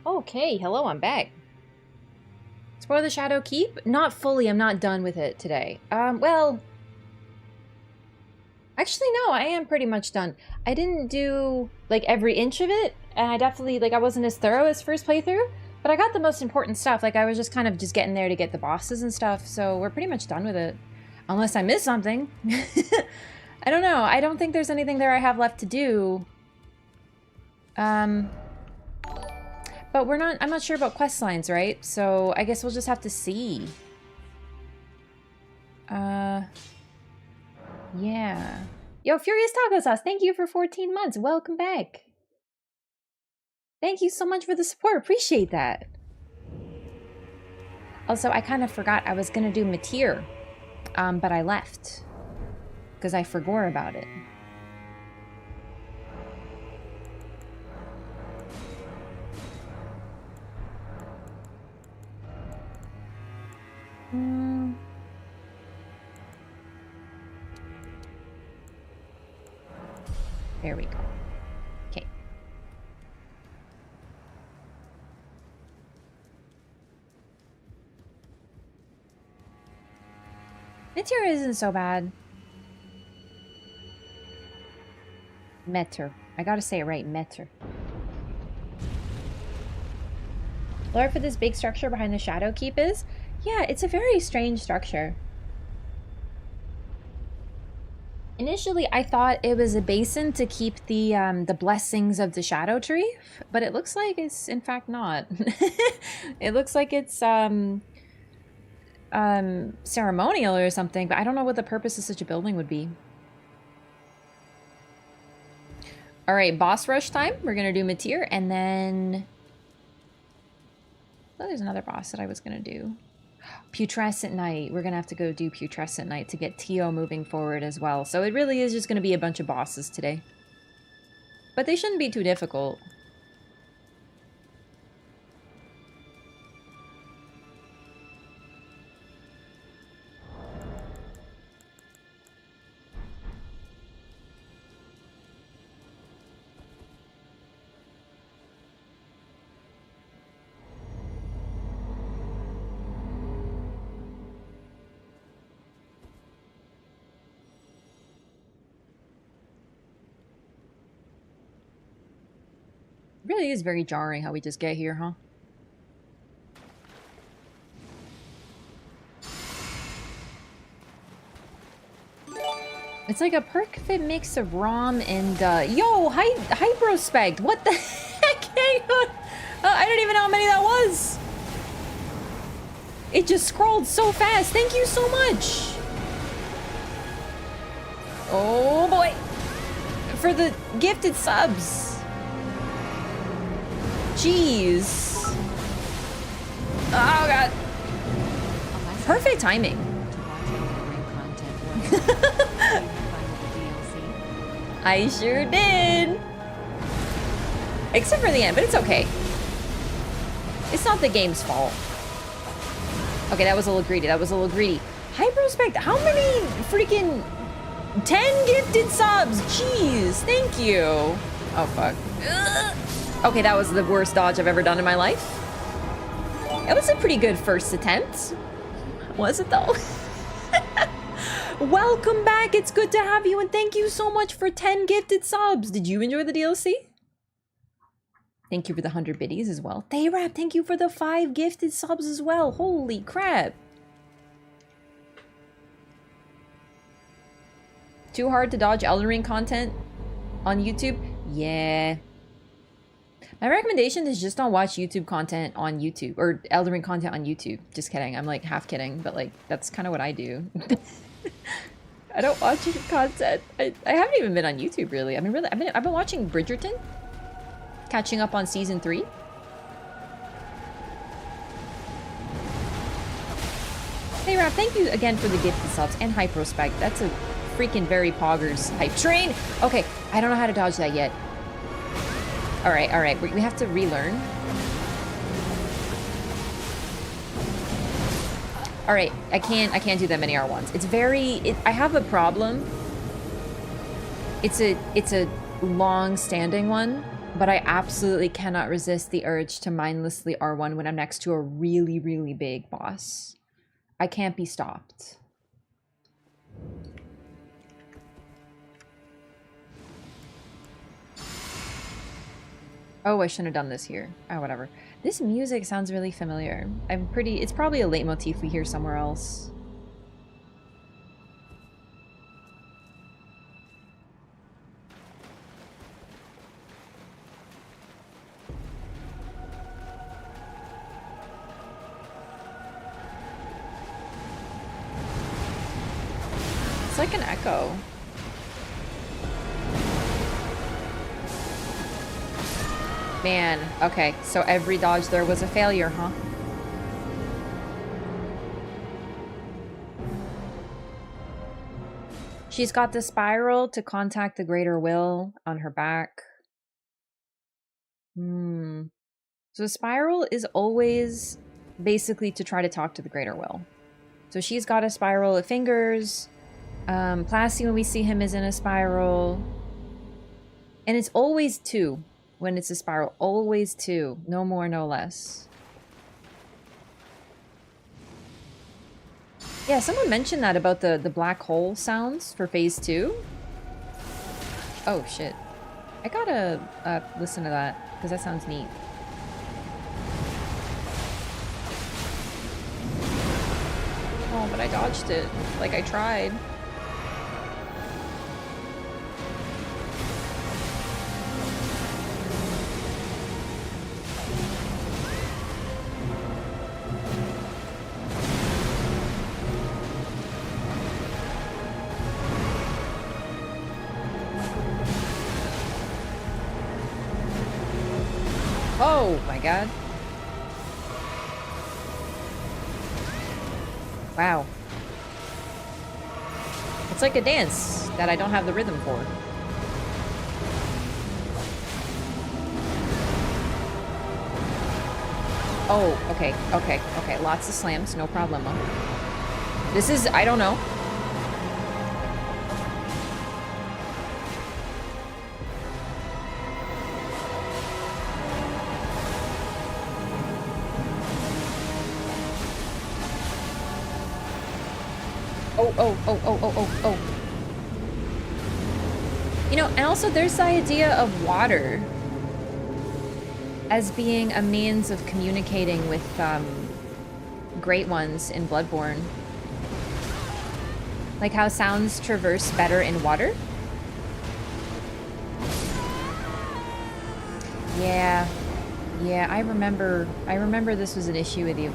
Okay, hello, I'm back. Explore the Shadow Keep? Not fully, I'm not done with it today. Well... Actually, no, I am pretty much done. I didn't do, like, every inch of it, and I definitely, like, I wasn't as thorough as first playthrough, but I got the most important stuff. Like, I was just kind of just getting there to get the bosses and stuff, so we're pretty much done with it. Unless I missed something. I don't know. I don't think there's anything there I have left to do. But we're not, I'm not sure about quest lines, right? So I guess we'll just have to see. Yeah. Yo, Furious Taco Sauce, thank you for 14 months. Welcome back. Thank you so much for the support. Appreciate that. Also, I kind of forgot I was gonna do Metyr, but I left because I forgot about it. There we go. Okay. Metyr isn't so bad. Metyr. I gotta say it right, Metyr. Lore for this big structure behind the Shadow Keep is? Yeah, it's a very strange structure. Initially, I thought it was a basin to keep the blessings of the Shadow Tree, but it looks like it's in fact not. It looks like it's ceremonial or something, but I don't know what the purpose of such a building would be. All right, boss rush time. We're gonna do Metyr, and then oh, there's another boss that I was gonna do. Putrescent Night. We're gonna have to go do Putrescent Night to get Tio moving forward as well. So it really is just gonna be a bunch of bosses today. But they shouldn't be too difficult. It really is very jarring how we just get here, huh? It's like a perfect mix of ROM and, yo, Hyprospect! What the heck? Hang on! I don't even know how many that was! It just scrolled so fast! Thank you so much! Oh boy! For the gifted subs! Jeez! Oh god! Perfect timing! I sure did! Except for the end, but it's okay. It's not the game's fault. Okay, that was a little greedy. That was a little greedy. Hyprospect, how many freaking 10 gifted subs? Jeez, thank you. Oh, fuck. Ugh. Okay, that was the worst dodge I've ever done in my life. It was a pretty good first attempt. Was it, though? Welcome back. It's good to have you, and thank you so much for 10 gifted subs. Did you enjoy the DLC? Thank you for the 100 biddies as well. Dayrap, thank you for the 5 gifted subs as well. Holy crap. Too hard to dodge Elden Ring content on YouTube? Yeah. My recommendation is just don't watch YouTube content on YouTube, or Elden Ring content on YouTube. Just kidding. I'm like half kidding, but like that's kind of what I do. I don't watch content. I haven't even been on YouTube really. I mean, really, I've been watching Bridgerton, catching up on season 3. Hey Rap, thank you again for the gifted subs and Hyprospect. That's a freaking very poggers hype train. Okay, I don't know how to dodge that yet. All right, we have to relearn. All right, I can't do that many R1s. It's very, I have a problem. It's a long-standing one. But I absolutely cannot resist the urge to mindlessly R1 when I'm next to a really, really big boss. I can't be stopped. Oh, I shouldn't have done this here. Oh, whatever. This music sounds really familiar. It's probably a leitmotif we hear somewhere else. It's like an echo. Man, okay, so every dodge there was a failure, huh? She's got the spiral to contact the greater will on her back. So spiral is always basically to try to talk to the greater will. So she's got a spiral of fingers. Plasty, when we see him, is in a spiral. And it's always 2 when it's a spiral. Always 2. No more, no less. Yeah, someone mentioned that about the black hole sounds for phase 2. Oh, shit. I gotta listen to that, because that sounds neat. Oh, but I dodged it. Like I tried. Oh my god. Wow. It's like a dance that I don't have the rhythm for. Oh, okay, okay, okay. Lots of slams, no problemo. This is, I don't know. Oh. You know, and also there's the idea of water as being a means of communicating with great ones in Bloodborne. Like how sounds traverse better in water. Yeah, I remember this was an issue with you.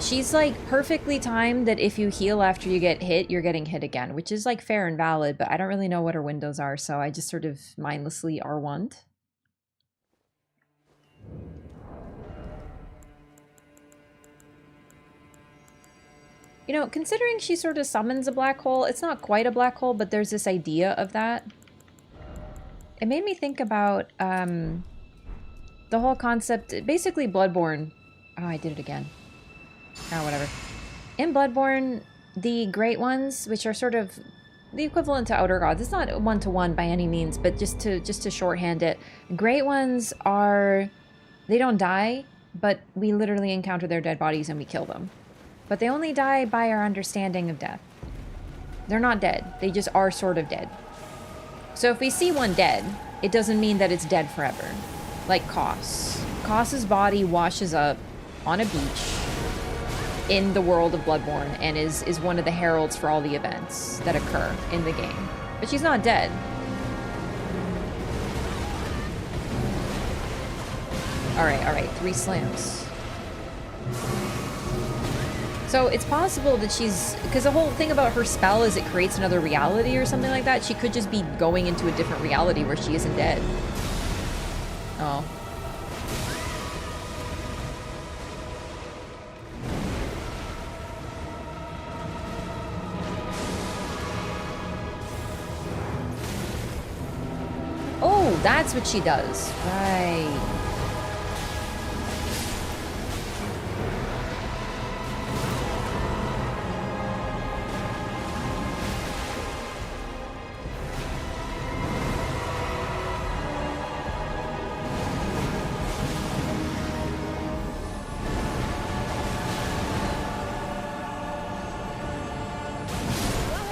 She's like perfectly timed that if you heal after you get hit, you're getting hit again, which is like fair and valid, but I don't really know what her windows are, so I just sort of mindlessly R1'd. You know, considering she sort of summons a black hole, it's not quite a black hole, but there's this idea of that. It made me think about the whole concept, basically Bloodborne. Oh, I did it again. Oh, whatever. In Bloodborne, the Great Ones, which are sort of the equivalent to Outer Gods, it's not one-to-one by any means, but just to shorthand it, Great Ones are, they don't die, but we literally encounter their dead bodies and we kill them. But they only die by our understanding of death. They're not dead, they just are sort of dead. So if we see one dead, it doesn't mean that it's dead forever. Like Kos. Kos's body washes up on a beach in the world of Bloodborne and is one of the heralds for all the events that occur in the game. But she's not dead. Alright, 3 slams. So it's possible that she's, because the whole thing about her spell is it creates another reality or something like that. She could just be going into a different reality where she isn't dead. Oh. Oh, that's what she does. Right.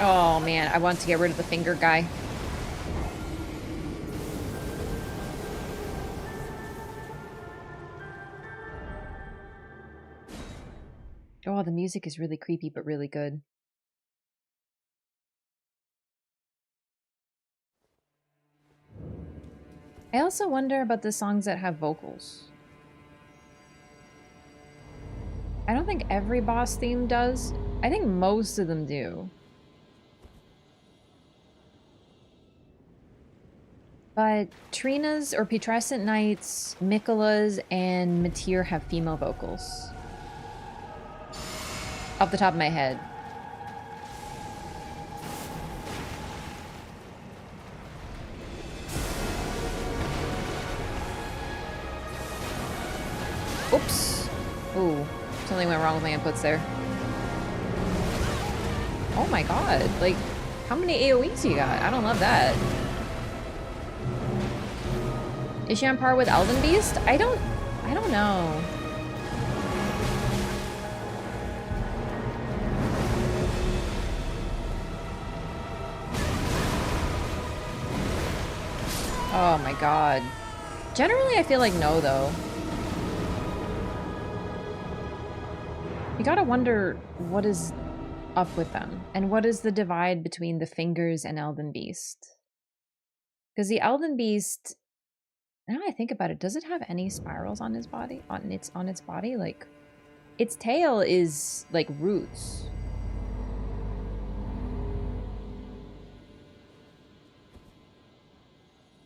Oh man, I want to get rid of the finger guy. Oh, the music is really creepy, but really good. I also wonder about the songs that have vocals. I don't think every boss theme does. I think most of them do. But Trina's or Putrescent Knight's, Miquella's, and Metyr have female vocals. Off the top of my head. Oops. Ooh. Something went wrong with my inputs there. Oh my god. Like, how many AoEs you got? I don't love that. Is she on par with Elden Beast? I don't know. Oh my god. Generally, I feel like no, though. You gotta wonder what is up with them, and what is the divide between the fingers and Elden Beast? Because the Elden Beast, now I think about it, does it have any spirals on his body? On its body? Like, its tail is like roots.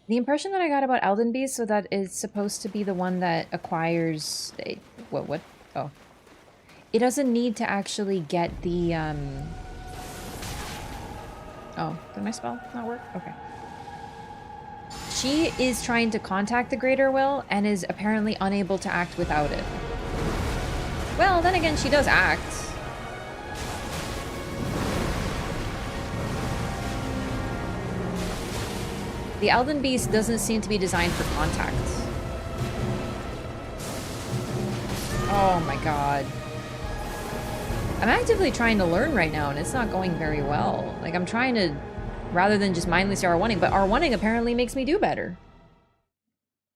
The impression that I got about Elden Beast, so that it's supposed to be the one that acquires a, what? Oh. It doesn't need to actually get the, Oh, did my spell not work? Okay. She is trying to contact the Greater Will and is apparently unable to act without it. Well, then again, she does act. The Elden Beast doesn't seem to be designed for contact. Oh my god. I'm actively trying to learn right now, and it's not going very well. Like, I'm trying to, rather than just mindlessly R1ing, but R1ing apparently makes me do better.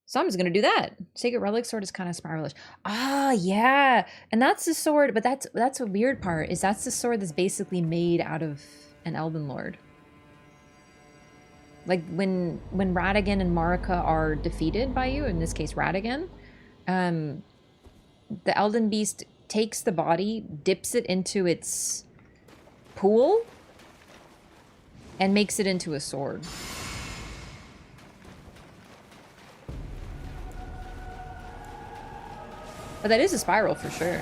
So I'm just gonna do that. Sacred Relic Sword is kind of spiralish. Ah, yeah. And that's the sword, but that's a weird part, is that's the sword that's basically made out of an Elden Lord. Like, when Radagon and Marika are defeated by you, in this case Radagon, the Elden Beast takes the body, dips it into its pool, and makes it into a sword. But that is a spiral for sure.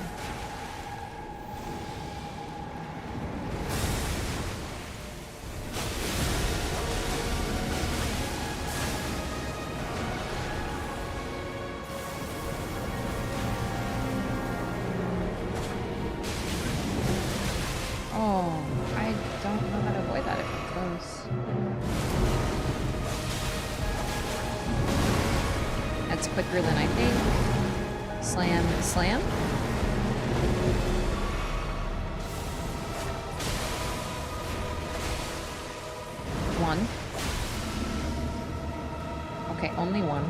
Oh, I don't know how to avoid that if I'm close. That's quicker than I think. Slam, slam. One. Okay, only one.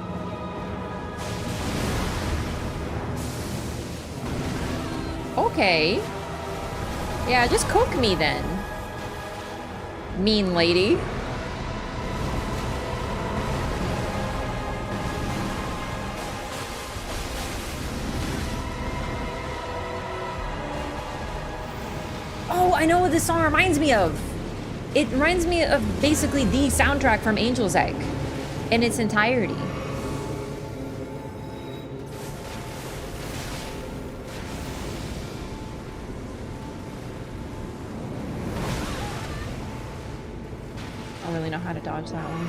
Okay. Yeah, just cook me then. Mean lady. Oh, I know what this song reminds me of. It reminds me of basically the soundtrack from Angel's Egg in its entirety. I don't really know how to dodge that one.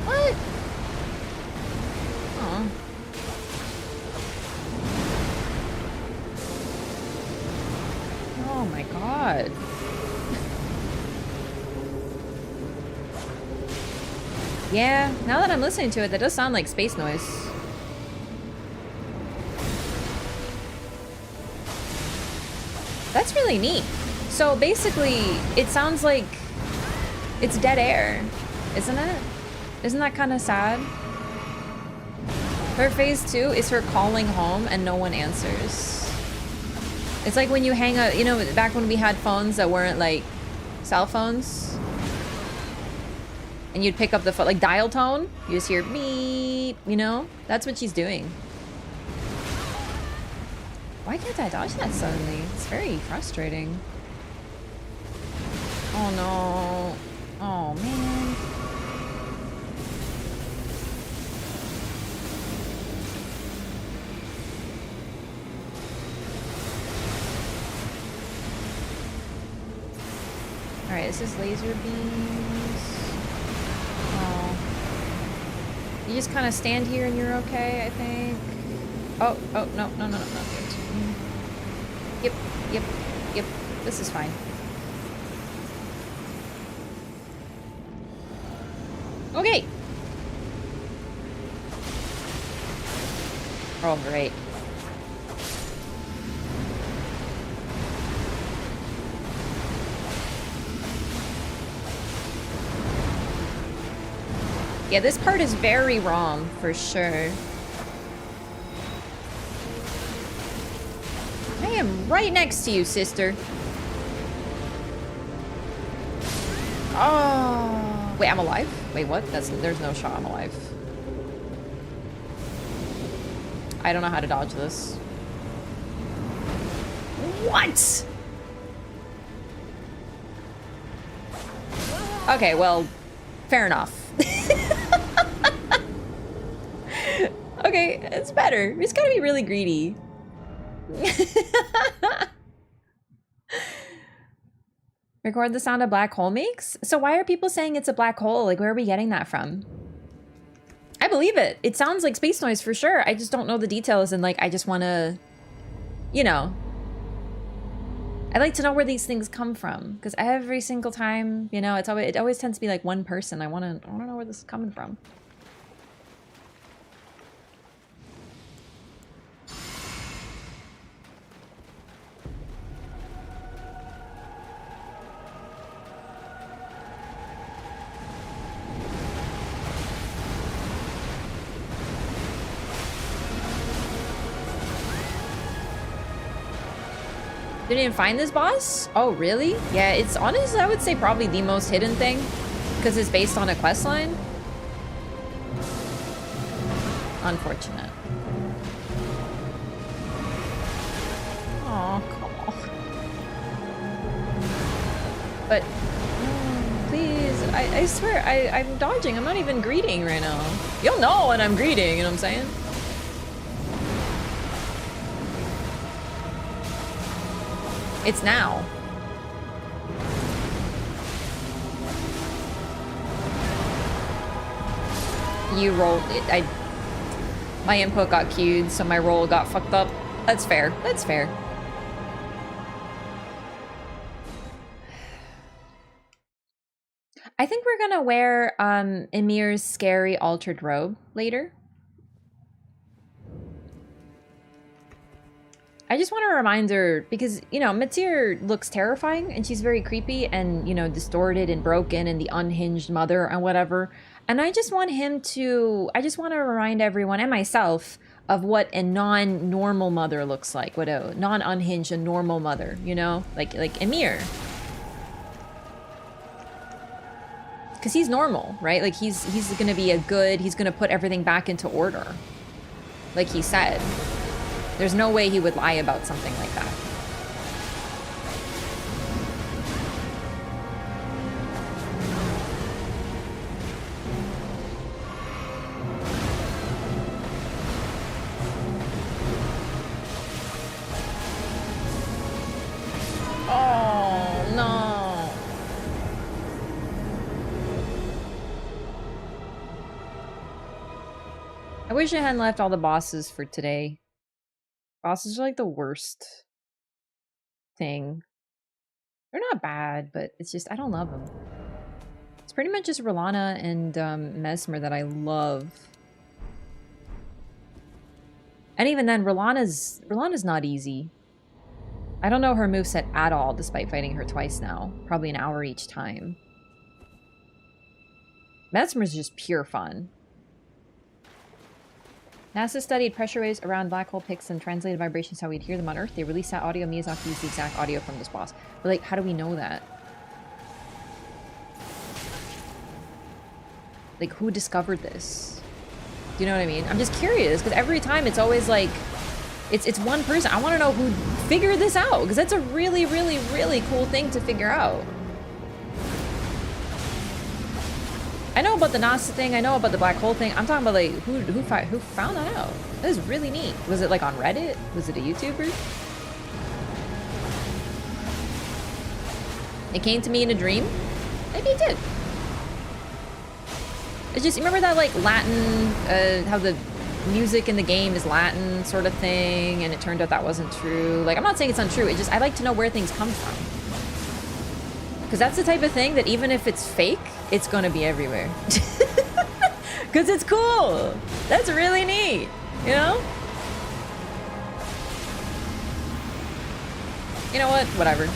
What? Aw. Oh my god. Yeah, now that I'm listening to it, that does sound like space noise. That's really neat. So basically, it sounds like it's dead air, isn't it? Isn't that kind of sad? Her phase 2 is her calling home and no one answers. It's like when you hang up, you know, back when we had phones that weren't like cell phones. And you'd pick up the phone, like dial tone. You just hear beep, you know? That's what she's doing. Why can't I dodge that suddenly? It's very frustrating. Oh no. Oh man. Alright, this is laser beams. Oh. You just kind of stand here and you're okay, I think. Oh, no, not good. Yep. This is fine. Okay. Oh, great. Yeah, this part is very wrong, for sure. I am right next to you, sister. Oh. Wait, I'm alive? Wait, what? There's no shot I'm alive. I don't know how to dodge this. What? Okay, well, fair enough. Okay, it's better. We just gotta be really greedy. Record the sound a black hole makes? So why are people saying it's a black hole? Like, where are we getting that from? I believe it. It sounds like space noise for sure. I just don't know the details and like, I just want to, you know. I like to know where these things come from because every single time, you know, it always tends to be like one person. I want to know where this is coming from. Didn't even find this boss? Oh, really? Yeah, it's honestly, I would say probably the most hidden thing because it's based on a questline. Unfortunate. Oh, come on. But, please, I swear, I'm dodging. I'm not even greeting right now. You'll know when I'm greeting, you know what I'm saying? It's now. You rolled it. My input got queued, so my roll got fucked up. That's fair. That's fair. I think we're gonna wear Ymir's scary altered robe later. I just want to remind her, because, you know, Metyr looks terrifying, and she's very creepy and, you know, distorted and broken and the unhinged mother and whatever. And I just want to remind everyone, and myself, of what a non-normal mother looks like. What a non-unhinged and normal mother, you know? Like Ymir. Because he's normal, right? Like, he's gonna be he's gonna put everything back into order. Like he said. There's no way he would lie about something like that. Oh, no. I wish I hadn't left all the bosses for today. Bosses are like the worst thing. They're not bad, but it's just, I don't love them. It's pretty much just Rolana and Mesmer that I love. And even then, Rolana's not easy. I don't know her moveset at all, despite fighting her twice now. Probably an hour each time. Mesmer's just pure fun. NASA studied pressure waves around black hole pits and translated vibrations how we'd hear them on Earth. They released that audio. Miyazaki used the exact audio from this boss. But, like, how do we know that? Like, who discovered this? Do you know what I mean? I'm just curious, because every time it's always, like, it's one person. I want to know who figured this out, because that's a really, really, really cool thing to figure out. I know about the NASA thing. I know about the black hole thing. I'm talking about, like, who found that out? That is really neat. Was it, like, on Reddit? Was it a YouTuber? It came to me in a dream? Maybe it did. It's just, remember that, like, Latin, how the music in the game is Latin sort of thing, and it turned out that wasn't true. Like, I'm not saying it's untrue. It just, I like to know where things come from. Because that's the type of thing that even if it's fake, it's gonna be everywhere. Because it's cool. That's really neat, you know? You know what? Whatever.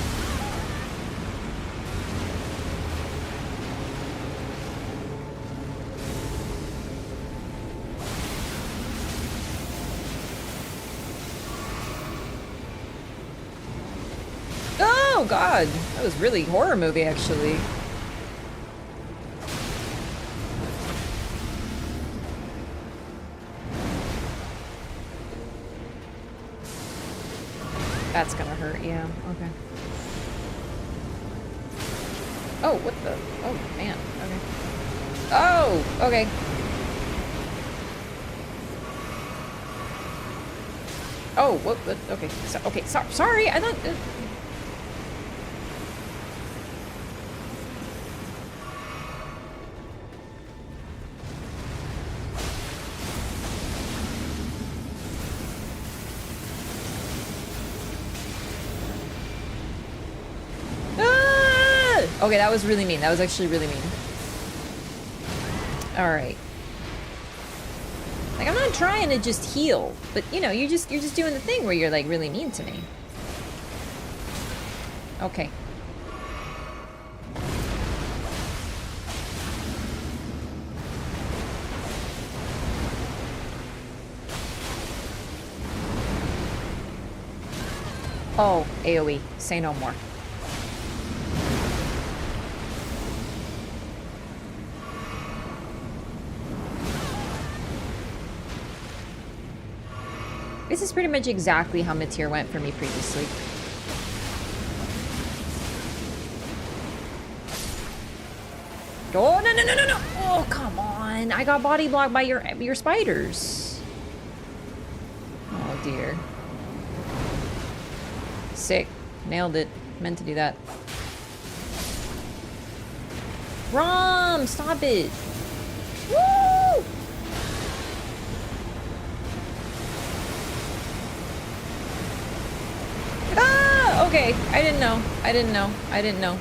Oh god, that was really horror movie actually. That's gonna hurt, yeah, okay. Oh, what the? Oh, man, okay. Oh, okay. Oh, what? Okay, so, okay, sorry, I thought... Okay, that was really mean. That was actually really mean. Alright. Like, I'm not trying to just heal, but, you know, you're just doing the thing where you're, like, really mean to me. Okay. Oh, AoE. Say no more. This is pretty much exactly how Metyr went for me previously. Oh, no. Oh, come on. I got body blocked by your spiders. Oh, dear. Sick. Nailed it. Meant to do that. Rom, stop it. Woo! Ah! Okay. I didn't know. I didn't know.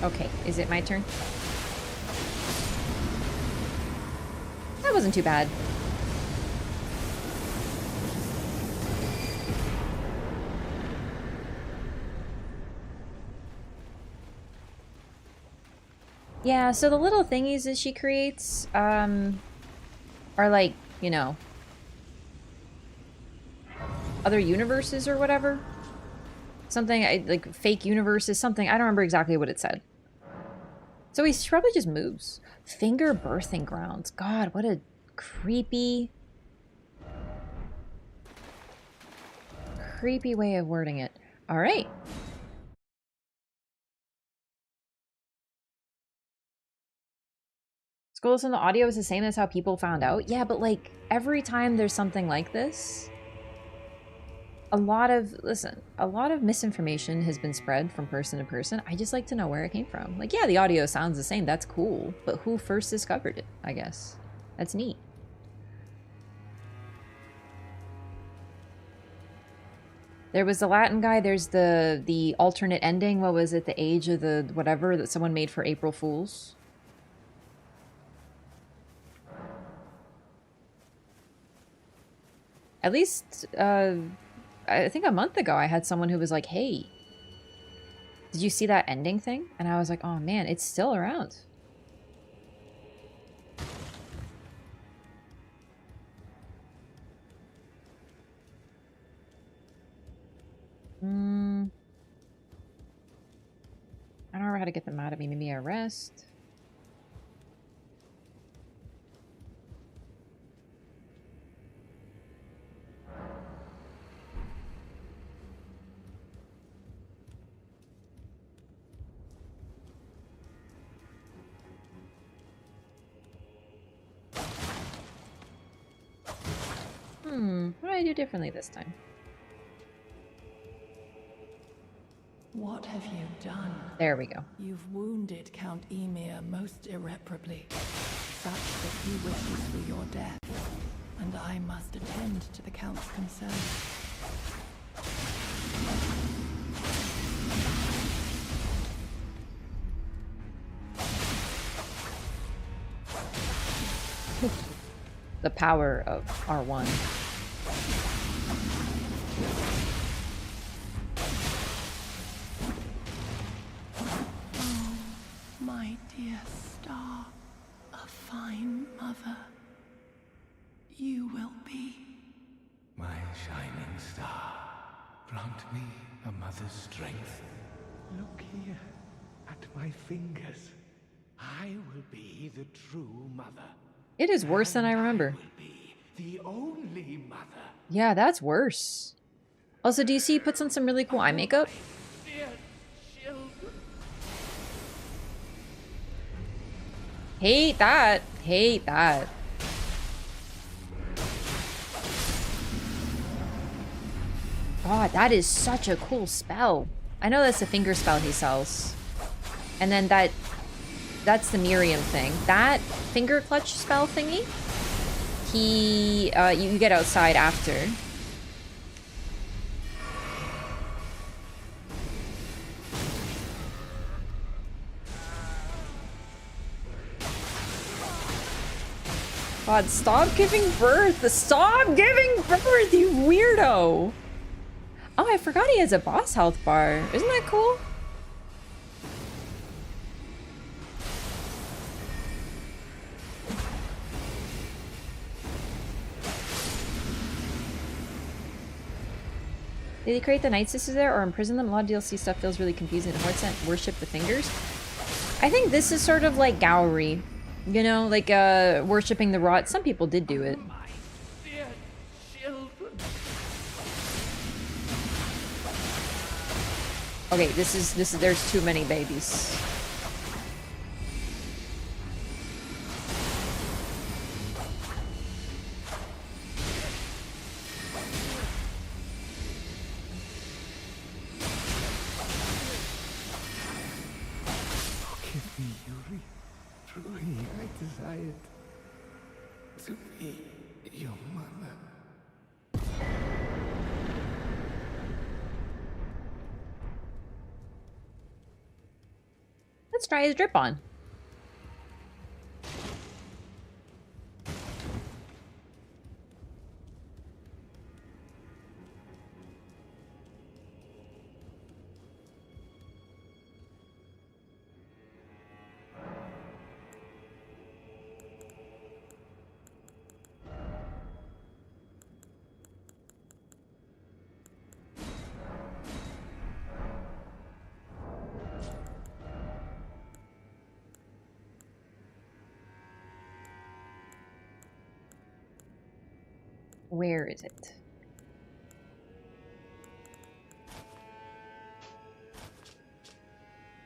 Okay, is it my turn? That wasn't too bad. Yeah, so the little thingies that she creates, are like, you know, other universes or whatever. Something, like, fake universes, something. I don't remember exactly what it said. So he probably just moves. Finger birthing grounds. God, what a creepy way of wording it. All right. Schools and the audio is the same as how people found out. Yeah, but like every time there's something like this, a lot of misinformation has been spread from person to person. I just like to know where it came from. Like, yeah, the audio sounds the same. That's cool. But who first discovered it, I guess. That's neat. There was the Latin guy. There's the alternate ending. What was it? The Age of the whatever that someone made for April Fools. At least, I think a month ago, I had someone who was like, "Hey, did you see that ending thing?" And I was like, "Oh man, it's still around." I don't know how to get them mad at me. Maybe arrest. What do I do differently this time? What have you done? There we go. You've wounded Count Ymir most irreparably, such that he wishes for your death, and I must attend to the Count's concerns. The power of R1. Oh, my dear star, a fine mother. You will be. My shining star, grant me a mother's strength. Look here, at my fingers. I will be the true mother. It is worse than I remember. I will be the only mother. Yeah, that's worse. Also, do you see he puts on some really cool eye makeup? Dear children. Hate that. Hate that. God, that is such a cool spell. I know that's the finger spell he sells. And then that's the Miriam thing. That finger clutch spell thingy, you get outside after. God, stop giving birth! Stop giving birth, you weirdo! Oh, I forgot he has a boss health bar. Isn't that cool? Did he create the Night Sisters there or imprison them? A lot of DLC stuff feels really confusing. The Hearts sent worship the fingers. I think this is sort of like Gowry. You know, like worshipping the rot. Some people did do it. My dear children. Okay, this is there's too many babies. Forgive me, Yuri. Truly, I desired to be your mother. Let's try his drip on. Where is it?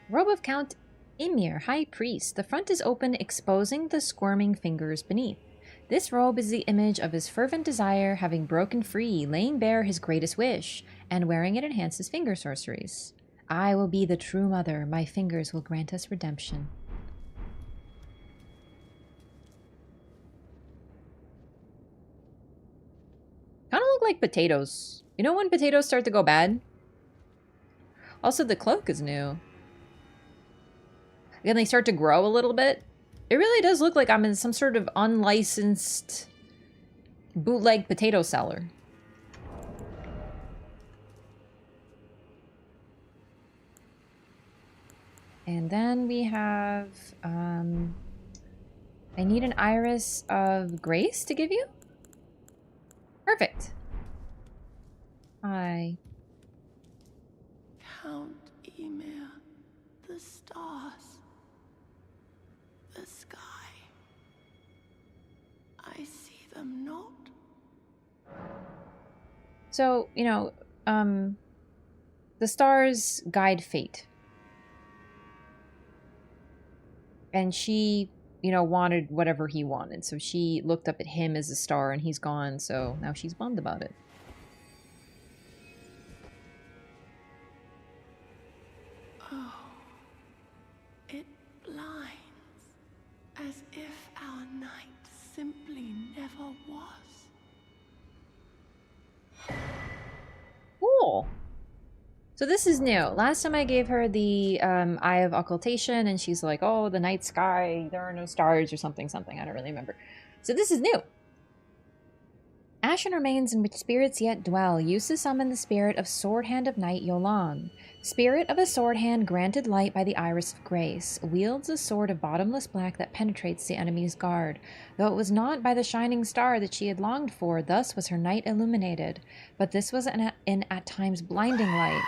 Robe of Count Ymir, High Priest. The front is open, exposing the squirming fingers beneath. This robe is the image of his fervent desire, having broken free, laying bare his greatest wish, and wearing it enhances finger sorceries. I will be the true mother. My fingers will grant us redemption. Kind of look like potatoes. You know when potatoes start to go bad? Also, the cloak is new. Again, they start to grow a little bit. It really does look like I'm in some sort of unlicensed bootleg potato seller. And then we have, I need an iris of grace to give you? Perfect. Hi. Count Ymir, the stars, the sky. I see them not. So, you know, the stars guide fate. And she, you know, wanted whatever he wanted. So she looked up at him as a star and he's gone. So now she's bummed about it. Oh, it blinds, as if our night simply never was. Cool. So this is new. Last time I gave her the Eye of Occultation and she's like, oh, the night sky, there are no stars or something. I don't really remember. So this is new. Ashen remains in which spirits yet dwell. Use to summon the spirit of Sword Hand of Night Yolan. Spirit of a sword hand granted light by the iris of grace. Wields a sword of bottomless black that penetrates the enemy's guard. Though it was not by the shining star that she had longed for, thus was her night illuminated. But this was in at times blinding light,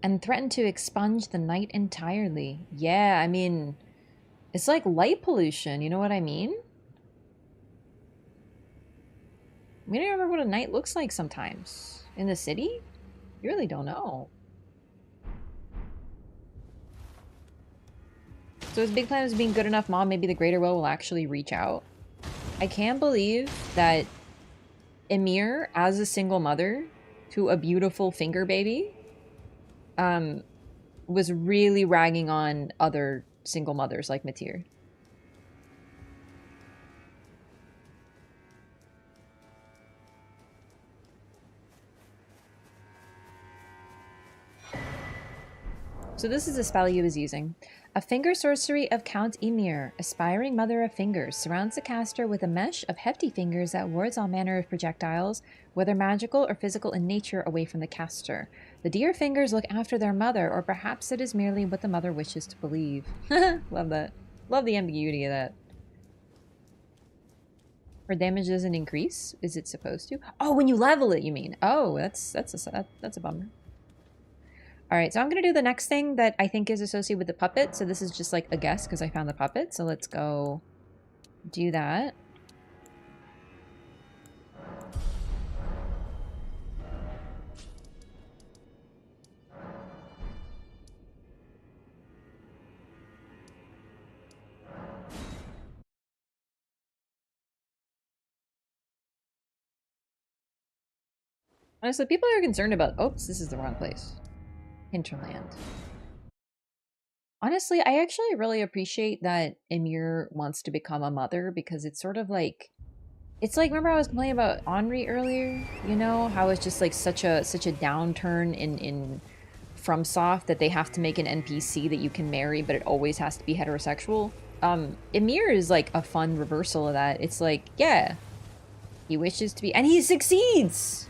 and threatened to expunge the night entirely. Yeah, I mean, it's like light pollution, you know what I mean? We don't remember what a night looks like sometimes. In the city? You really don't know. So his big plan is being good enough mom, maybe the greater will actually reach out. I can't believe that Ymir, as a single mother to a beautiful finger baby, was really ragging on other single mothers like Metyr. So this is a spell he was using. A finger sorcery of Count Ymir, aspiring mother of fingers, surrounds the caster with a mesh of hefty fingers that wards all manner of projectiles, whether magical or physical in nature, away from the caster. The dear fingers look after their mother, or perhaps it is merely what the mother wishes to believe. Love that. Love the ambiguity of that. Her damage doesn't increase? Is it supposed to? Oh, when you level it, you mean? Oh, that's a bummer. Alright, so I'm going to do the next thing that I think is associated with the puppet. So this is just like a guess because I found the puppet. So let's go do that. Honestly, people are concerned about... Oops, this is the wrong place. Hinterland. Honestly, I actually really appreciate that Ymir wants to become a mother because it's sort of like... It's like, remember I was complaining about Henri earlier? You know, how it's just like such a downturn in FromSoft that they have to make an NPC that you can marry, but it always has to be heterosexual. Ymir is like a fun reversal of that. It's like, yeah, he wishes to be... And he succeeds!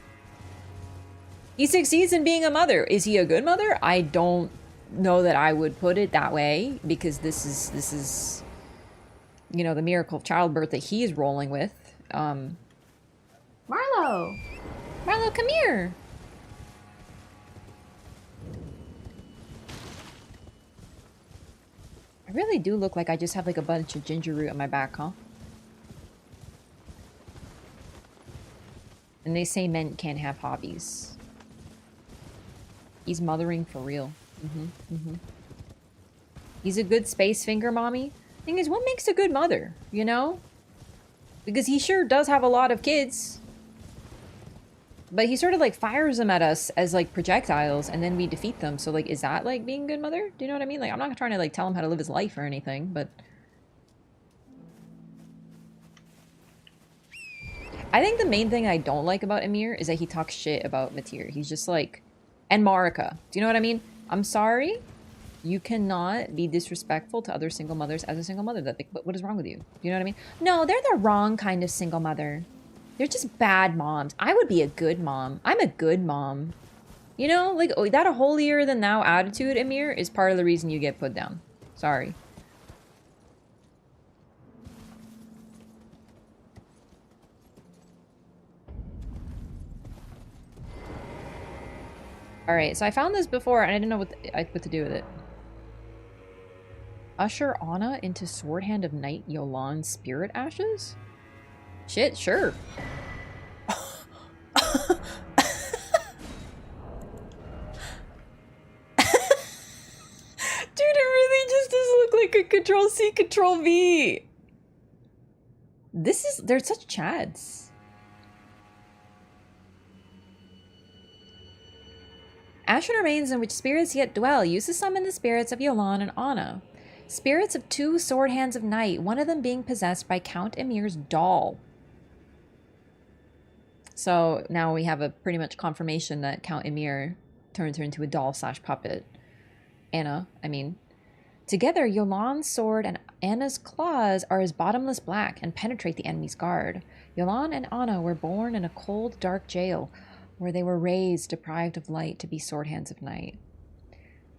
He succeeds in being a mother. Is he a good mother? I don't know that I would put it that way, because this is you know, the miracle of childbirth that he is rolling with. Marlo! Marlo, come here! I really do look like I just have like a bunch of ginger root on my back, huh? And they say men can't have hobbies. He's mothering for real. He's a good space finger mommy. Thing is, what makes a good mother, you know? Because he sure does have a lot of kids. But he sort of like fires them at us as like projectiles and then we defeat them. So like, is that like being a good mother? Do you know what I mean? Like, I'm not trying to like tell him how to live his life or anything, but... I think the main thing I don't like about Ymir is that he talks shit about Metyr. He's just like... And Marika. Do you know what I mean? I'm sorry. You cannot be disrespectful to other single mothers as a single mother. What is wrong with you? Do you know what I mean? No, they're the wrong kind of single mother. They're just bad moms. I would be a good mom. I'm a good mom. You know, like, oh, that holier-than-thou attitude, Ymir, is part of the reason you get put down. Sorry. Alright, so I found this before, and I didn't know what to do with it. Usher Anna into Sword Hand of Night Yolan's Spirit Ashes? Shit, sure. Dude, it really just does look like a Control-C, Control-V. They're such chads. Ashen remains in which spirits yet dwell. Use to summon the spirits of Yolan and Anna. Spirits of 2 Sword Hands of Night, one of them being possessed by Count Ymir's doll. So now we have a pretty much confirmation that Count Ymir turned her into a doll / puppet. Anna, I mean. Together, Yolan's sword and Anna's claws are as bottomless black and penetrate the enemy's guard. Yolan and Anna were born in a cold, dark jail, where they were raised, deprived of light, to be Sword Hands of Night.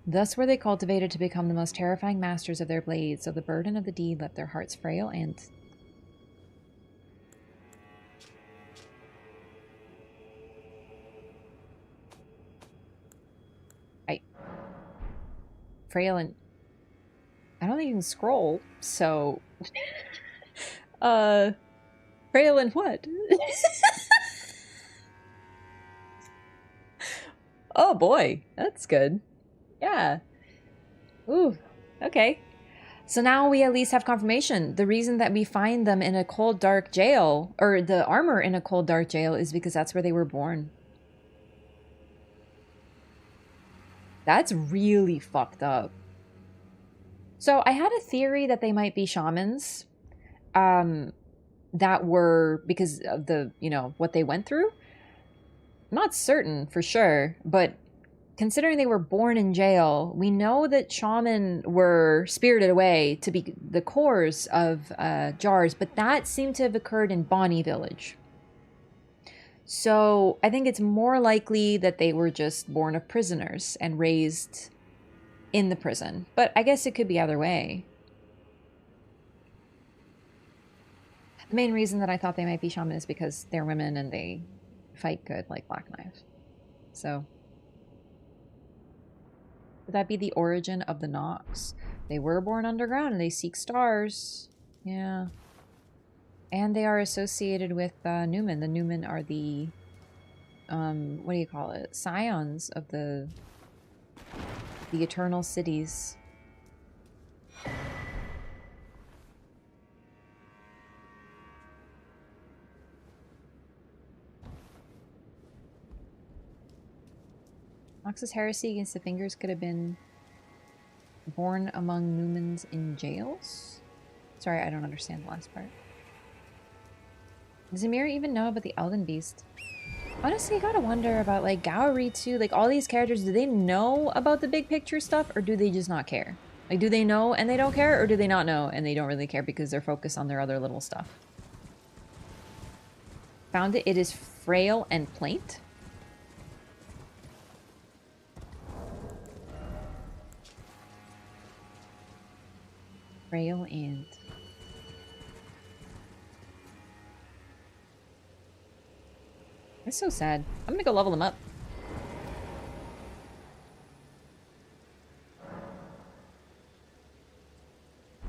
Thus were they cultivated to become the most terrifying masters of their blades, so the burden of the deed left their hearts frail and... frail and... I don't think you can scroll, so... frail and what? Oh boy, that's good. Yeah. Ooh, okay. So now we at least have confirmation. The reason that we find them in a cold, dark jail, or the armor in a cold, dark jail, is because that's where they were born. That's really fucked up. So I had a theory that they might be shamans. That were, because of the, you know, what they went through. Not certain for sure, but considering they were born in jail, we know that shaman were spirited away to be the cores of jars, but that seemed to have occurred in Bonnie Village. So I think it's more likely that they were just born of prisoners and raised in the prison. But I guess it could be either way. The main reason that I thought they might be shaman is because they're women and they fight good like Black Knives. So would that be the origin of the Nox? They were born underground and they seek stars. Yeah. And they are associated with Numen. The Numen are the, what do you call it? Scions of the Eternal Cities. Nox's heresy against the Fingers could have been born among Numens in jails? Sorry, I don't understand the last part. Does Ymir even know about the Elden Beast? Honestly, you gotta wonder about, like, Gowry too. Like, all these characters, do they know about the big picture stuff, or do they just not care? Like, do they know and they don't care, or do they not know and they don't really care because they're focused on their other little stuff? Found it. It is frail and plaint. Frail and... It's so sad. I'm gonna go level them up.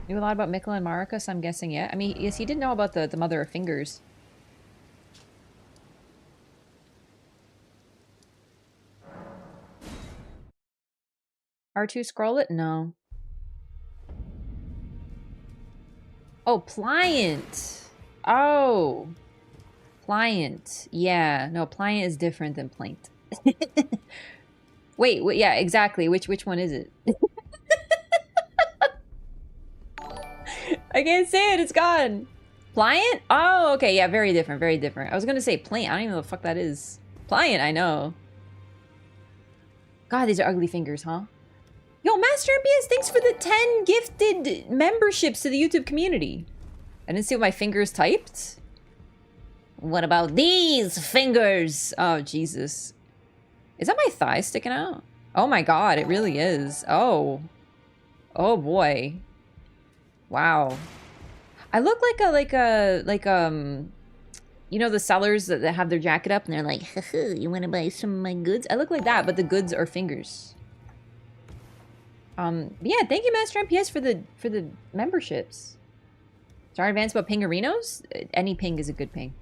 Knew a lot about Mikkel and Marika, so I'm guessing, yeah. I mean, yes, he did know about the Mother of Fingers. R2 scroll it? No. Oh, pliant. Oh. Pliant. Yeah. No, pliant is different than plaint. wait, yeah, exactly. Which one is it? I can't say it. It's gone. Pliant? Oh, okay, yeah, very different, very different. I was gonna say plaint. I don't even know what the fuck that is. Pliant, I know. God, these are ugly fingers, huh? Yo, Master MPS, thanks for the 10 gifted memberships to the YouTube community. I didn't see what my fingers typed. What about these fingers? Oh, Jesus. Is that my thigh sticking out? Oh my God, it really is. Oh. Oh boy. Wow. I look you know the sellers that have their jacket up and they're like, you want to buy some of my goods? I look like that, but the goods are fingers. But yeah, thank you, Master MPS, for the memberships. Sorry, advance about pingerinos? Any ping is a good ping.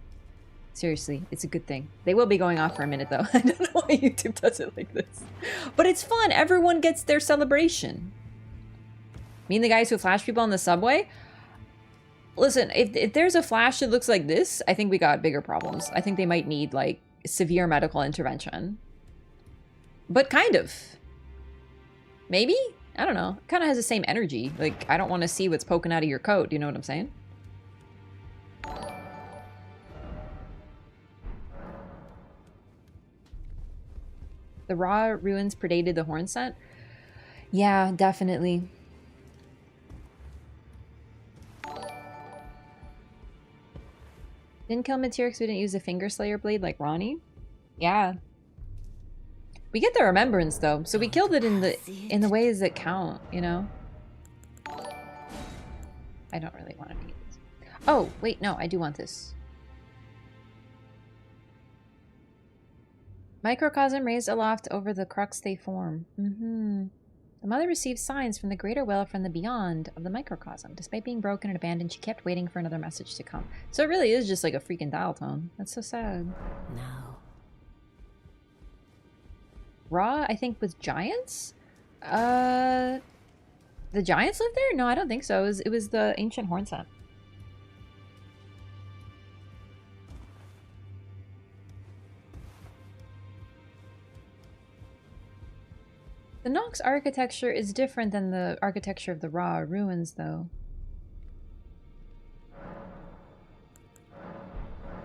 Seriously, it's a good thing. They will be going off for a minute though. I don't know why YouTube does it like this, but it's fun. Everyone gets their celebration. Me and the guys who flash people on the subway. Listen, if there's a flash that looks like this, I think we got bigger problems. I think they might need, like, severe medical intervention. But kind of. Maybe? I don't know. It kind of has the same energy. Like, I don't want to see what's poking out of your coat. Do you know what I'm saying? The raw ruins predated the horn scent? Yeah, definitely. Didn't kill Metyr because we didn't use a finger slayer blade like Ronnie? Yeah. We get the remembrance though, so we killed it in the ways that count, you know? I don't really want to need this. Oh, wait, no, I do want this. Microcosm raised aloft over the crux they form. The mother received signs from the greater will from the beyond of the microcosm. Despite being broken and abandoned, she kept waiting for another message to come. So it really is just like a freaking dial tone. That's so sad. Now. Ra, I think, with giants? The giants live there? No, I don't think so. It was the ancient horn set. The Nox architecture is different than the architecture of the Ra ruins, though.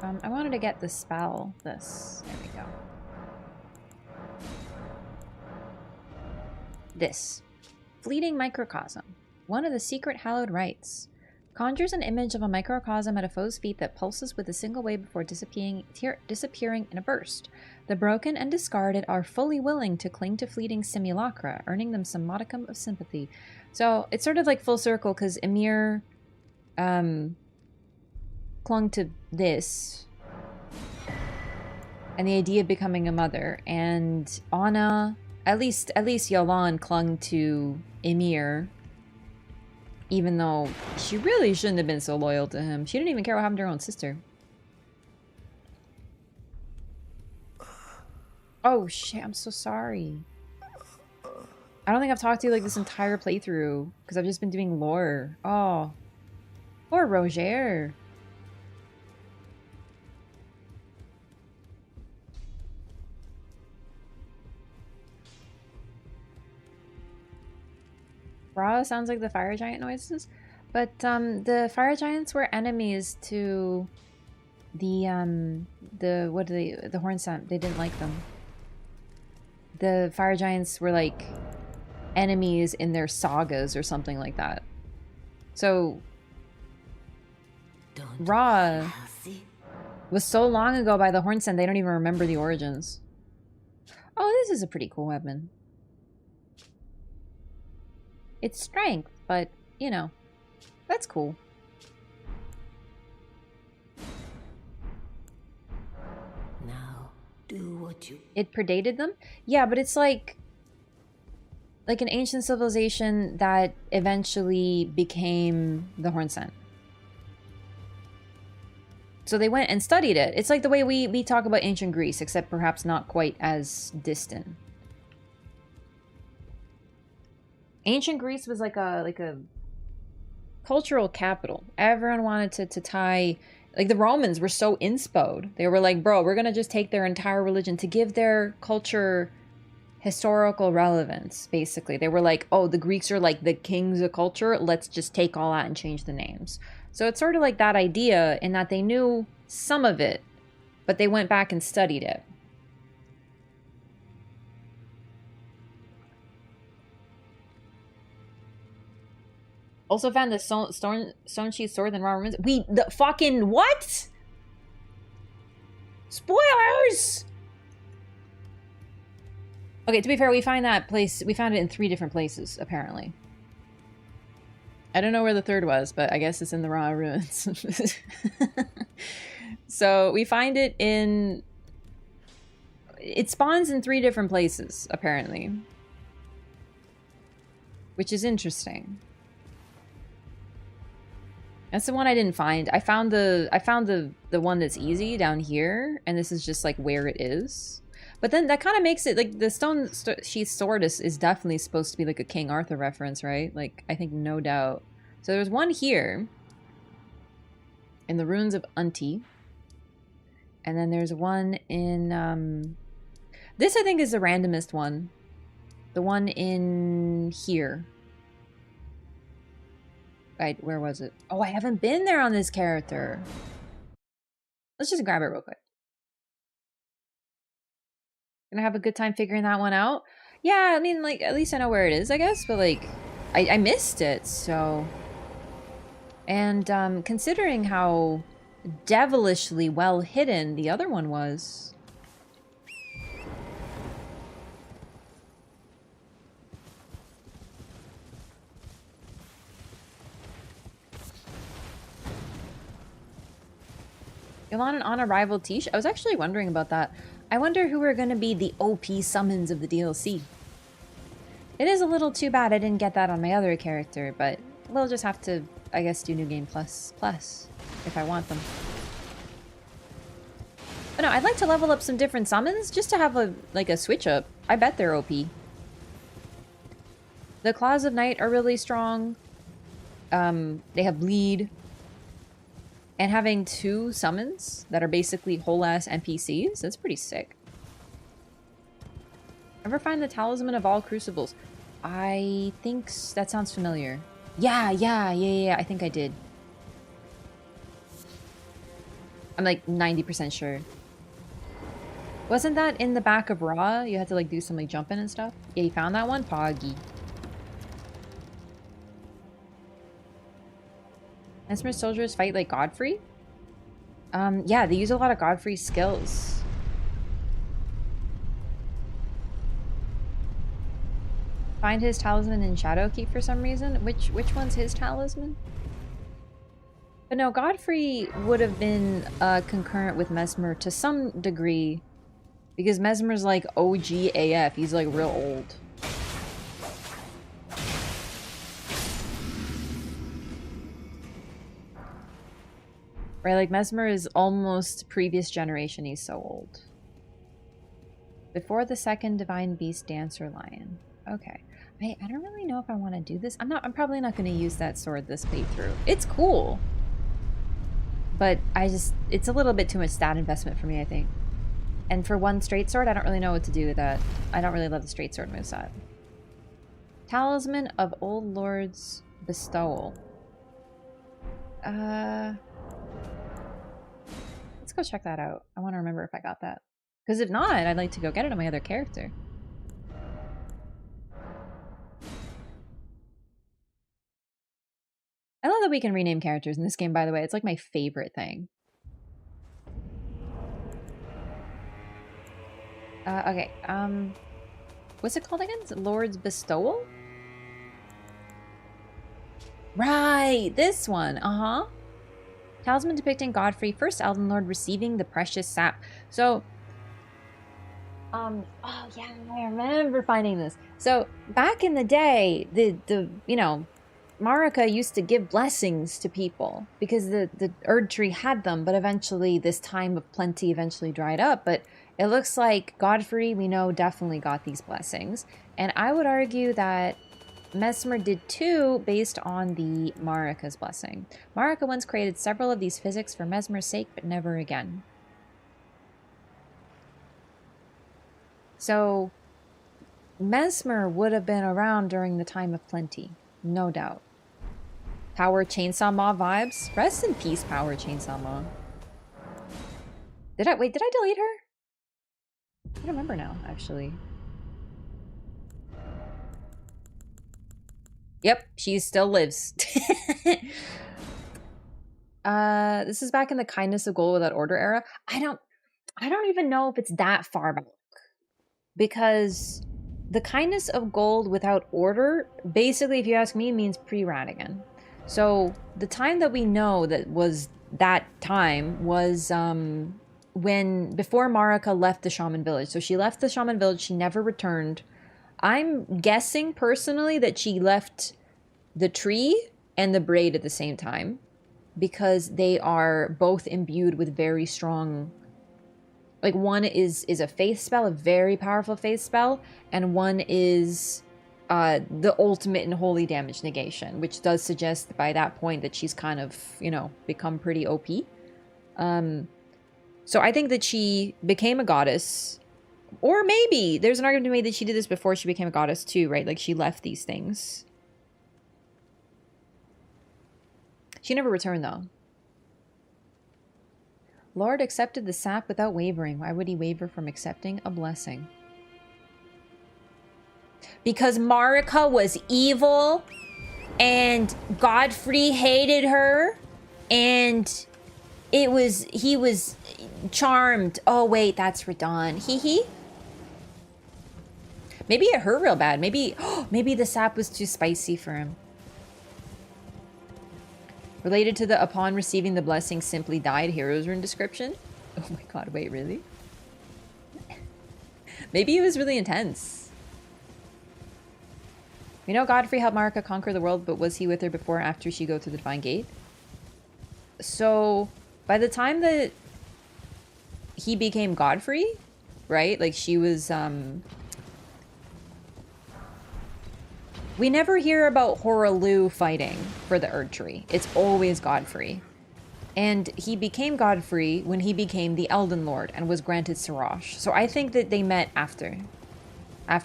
I wanted to get the spell. This. There we go. This. Fleeting microcosm. One of the secret hallowed rites. Conjures an image of a microcosm at a foe's feet that pulses with a single wave before disappearing in a burst. The broken and discarded are fully willing to cling to fleeting simulacra, earning them some modicum of sympathy. So it's sort of like full circle because Ymir clung to this and the idea of becoming a mother, and Anna, at least Yolan clung to Ymir. Even though she really shouldn't have been so loyal to him. She didn't even care what happened to her own sister. Oh shit, I'm so sorry. I don't think I've talked to you like this entire playthrough. Because I've just been doing lore. Oh. Poor Roger. Ra sounds like the fire giant noises, but the fire giants were enemies to the horn scent. They didn't like them. The fire giants were like enemies in their sagas or something like that. So Ra was so long ago by the horn scent they don't even remember the origins. Oh, this is a pretty cool weapon. It's strength, but, you know, that's cool. Now, do what you... It predated them? Yeah, but it's like an ancient civilization that eventually became the horn scent. So they went and studied it. It's like the way we talk about ancient Greece, except perhaps not quite as distant. Ancient Greece was like a cultural capital. Everyone wanted to tie, like the Romans were so inspoded. They were like, bro, we're gonna just take their entire religion to give their culture historical relevance, basically. They were like, oh, the Greeks are like the kings of culture. Let's just take all that and change the names. So it's sort of like that idea in that they knew some of it, but they went back and studied it. Also found the stone sheath sword and raw ruins. The fucking what? Spoilers! Okay, to be fair, we found it in 3 different places, apparently. I don't know where the third was, but I guess it's in the raw ruins. So we find it in... It spawns in 3 different places, apparently. Which is interesting. That's the one I didn't find. I found the one that's easy down here, and this is just like where it is. But then that kind of makes it like the stone sheath sword is definitely supposed to be like a King Arthur reference, right? Like I think no doubt. So there's one here in the ruins of Unti, and then there's one in this I think is the randomest one. The one in here. Right, where was it? Oh, I haven't been there on this character. Let's just grab it real quick. Gonna have a good time figuring that one out. Yeah, I mean, like, at least I know where it is, I guess. But, like, I missed it, so... And, considering how devilishly well hidden the other one was... Yolan on arrival Tish? I was actually wondering about that. I wonder who are going to be the OP summons of the DLC. It is a little too bad I didn't get that on my other character, but we'll just have to, I guess, do New Game Plus if I want them. But no, I'd like to level up some different summons just to have a switch up. I bet they're OP. The Claws of Night are really strong. They have Bleed. And having 2 summons that are basically whole-ass NPCs, that's pretty sick. Ever find the Talisman of all Crucibles? I think that sounds familiar. Yeah, I think I did. I'm like 90% sure. Wasn't that in the back of Raw? You had to like do some like jumping and stuff? Yeah, you found that one? Poggy. Mesmer soldiers fight like Godfrey? Yeah, they use a lot of Godfrey's skills. Find his talisman in Shadowkeep for some reason? Which one's his talisman? But no, Godfrey would have been concurrent with Mesmer to some degree. Because Mesmer's like OG AF. He's like real old. Right, like Mesmer is almost previous generation, he's so old. Before the second Divine Beast Dancer Lion. Okay. I don't really know if I want to do this. I'm probably not going to use that sword this playthrough. It's cool. But it's a little bit too much stat investment for me, I think. And for one straight sword, I don't really know what to do with that. I don't really love the straight sword moveset. Talisman of Old Lord's Bestowal. Let's go check that out. I want to remember if I got that. Because if not, I'd like to go get it on my other character. I love that we can rename characters in this game, by the way. It's like my favorite thing. Okay, what's it called again? Is it Lord's Bestowal? Right, this one. Uh-huh. Talisman depicting Godfrey, first Elden Lord, receiving the precious sap. So, oh yeah, I remember finding this. So, back in the day, the you know, Marika used to give blessings to people because the Erd Tree had them, but eventually this time of plenty eventually dried up. But it looks like Godfrey, we know, definitely got these blessings. And I would argue that Mesmer did too, based on the Marika's blessing. Marika once created several of these physics for Mesmer's sake, but never again. So, Mesmer would have been around during the time of plenty, no doubt. Power Chainsaw Maw vibes. Rest in peace, Power Chainsaw Maw. Did I delete her? I don't remember now, actually. Yep, she still lives. This is back in the Kindness of Gold Without Order era. I don't even know if it's that far back. Because the Kindness of Gold Without Order, basically, if you ask me, means pre-Radigan. So the time that we know that was that time was before Marika left the Shaman Village. So she left the Shaman Village, she never returned. I'm guessing personally that she left the tree and the braid at the same time, because they are both imbued with very strong, like, one is a faith spell, a very powerful faith spell, and one is the ultimate in holy damage negation, which does suggest by that point that she's kind of, you know, become pretty OP. So I think that she became a goddess, or maybe there's an argument to be made that she did this before she became a goddess too, right? Like, she left these things. She never returned, though. Lord accepted the sap without wavering. Why would he waver from accepting a blessing? Because Marika was evil, and Godfrey hated her, and he was charmed. Oh, wait, that's Radon. Hee. Maybe it hurt real bad. Maybe the sap was too spicy for him. Related to the upon receiving the blessing simply died hero's rune description? Oh my god, wait, really? Maybe it was really intense. We know Godfrey helped Marika conquer the world, but was he with her before or after she go through the Divine Gate? So, by the time that he became Godfrey, right? Like, she was, we never hear about Horalu fighting for the Erd Tree. It's always Godfrey. And he became Godfrey when he became the Elden Lord and was granted Siraj. So I think that they met after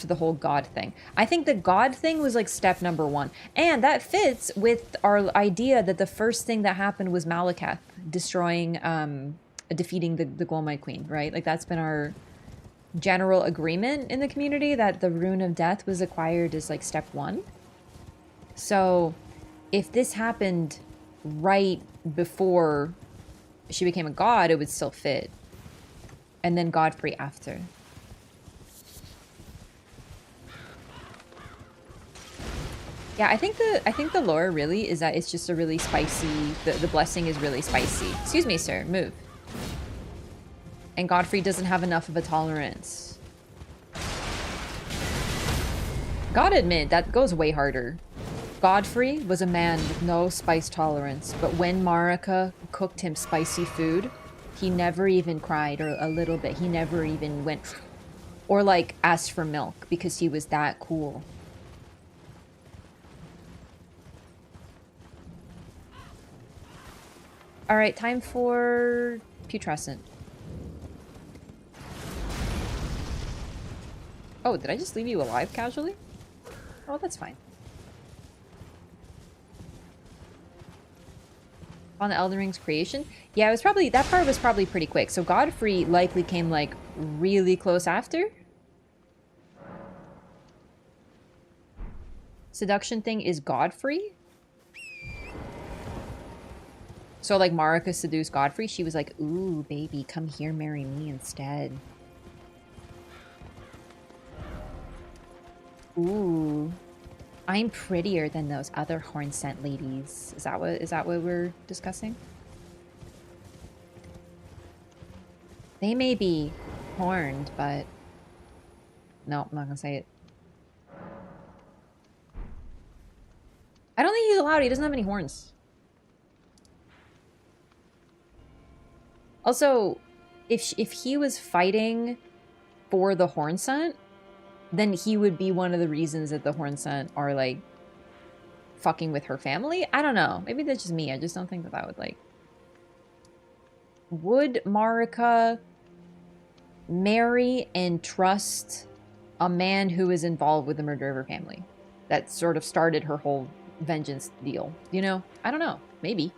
the whole God thing. I think the God thing was like step number one. And that fits with our idea that the first thing that happened was Malekith destroying, defeating the Glowmite Queen, right? Like, that's been our general agreement in the community, that the Rune of Death was acquired as like step one. So if this happened right before she became a god, it would still fit. And then Godfrey after. Yeah, I think the lore really is that it's just a really spicy, the blessing is really spicy. Excuse me, sir, move. And Godfrey doesn't have enough of a tolerance. Gotta admit, that goes way harder. Godfrey was a man with no spice tolerance, but when Marika cooked him spicy food, he never even cried, or a little bit. He never even went, or like asked for milk, because he was that cool. Alright, time for Putrescent. Oh, did I just leave you alive casually? Oh, that's fine. On the Elden Ring's creation? Yeah, it was probably, that part was probably pretty quick. So Godfrey likely came like really close after. Seduction thing is Godfrey. So like Marika seduced Godfrey. She was like, ooh, baby, come here, marry me instead. Ooh, I'm prettier than those other horn scent ladies. Is that what we're discussing? They may be horned, but no, I'm not gonna say it. I don't think he's allowed. He doesn't have any horns. Also, if he was fighting for the horn scent, then he would be one of the reasons that the horn scent are like fucking with her family. I don't know. Maybe that's just me. I just don't think that that would like. Would Marika marry and trust a man who is involved with the murder of her family? That sort of started her whole vengeance deal. You know? I don't know. Maybe.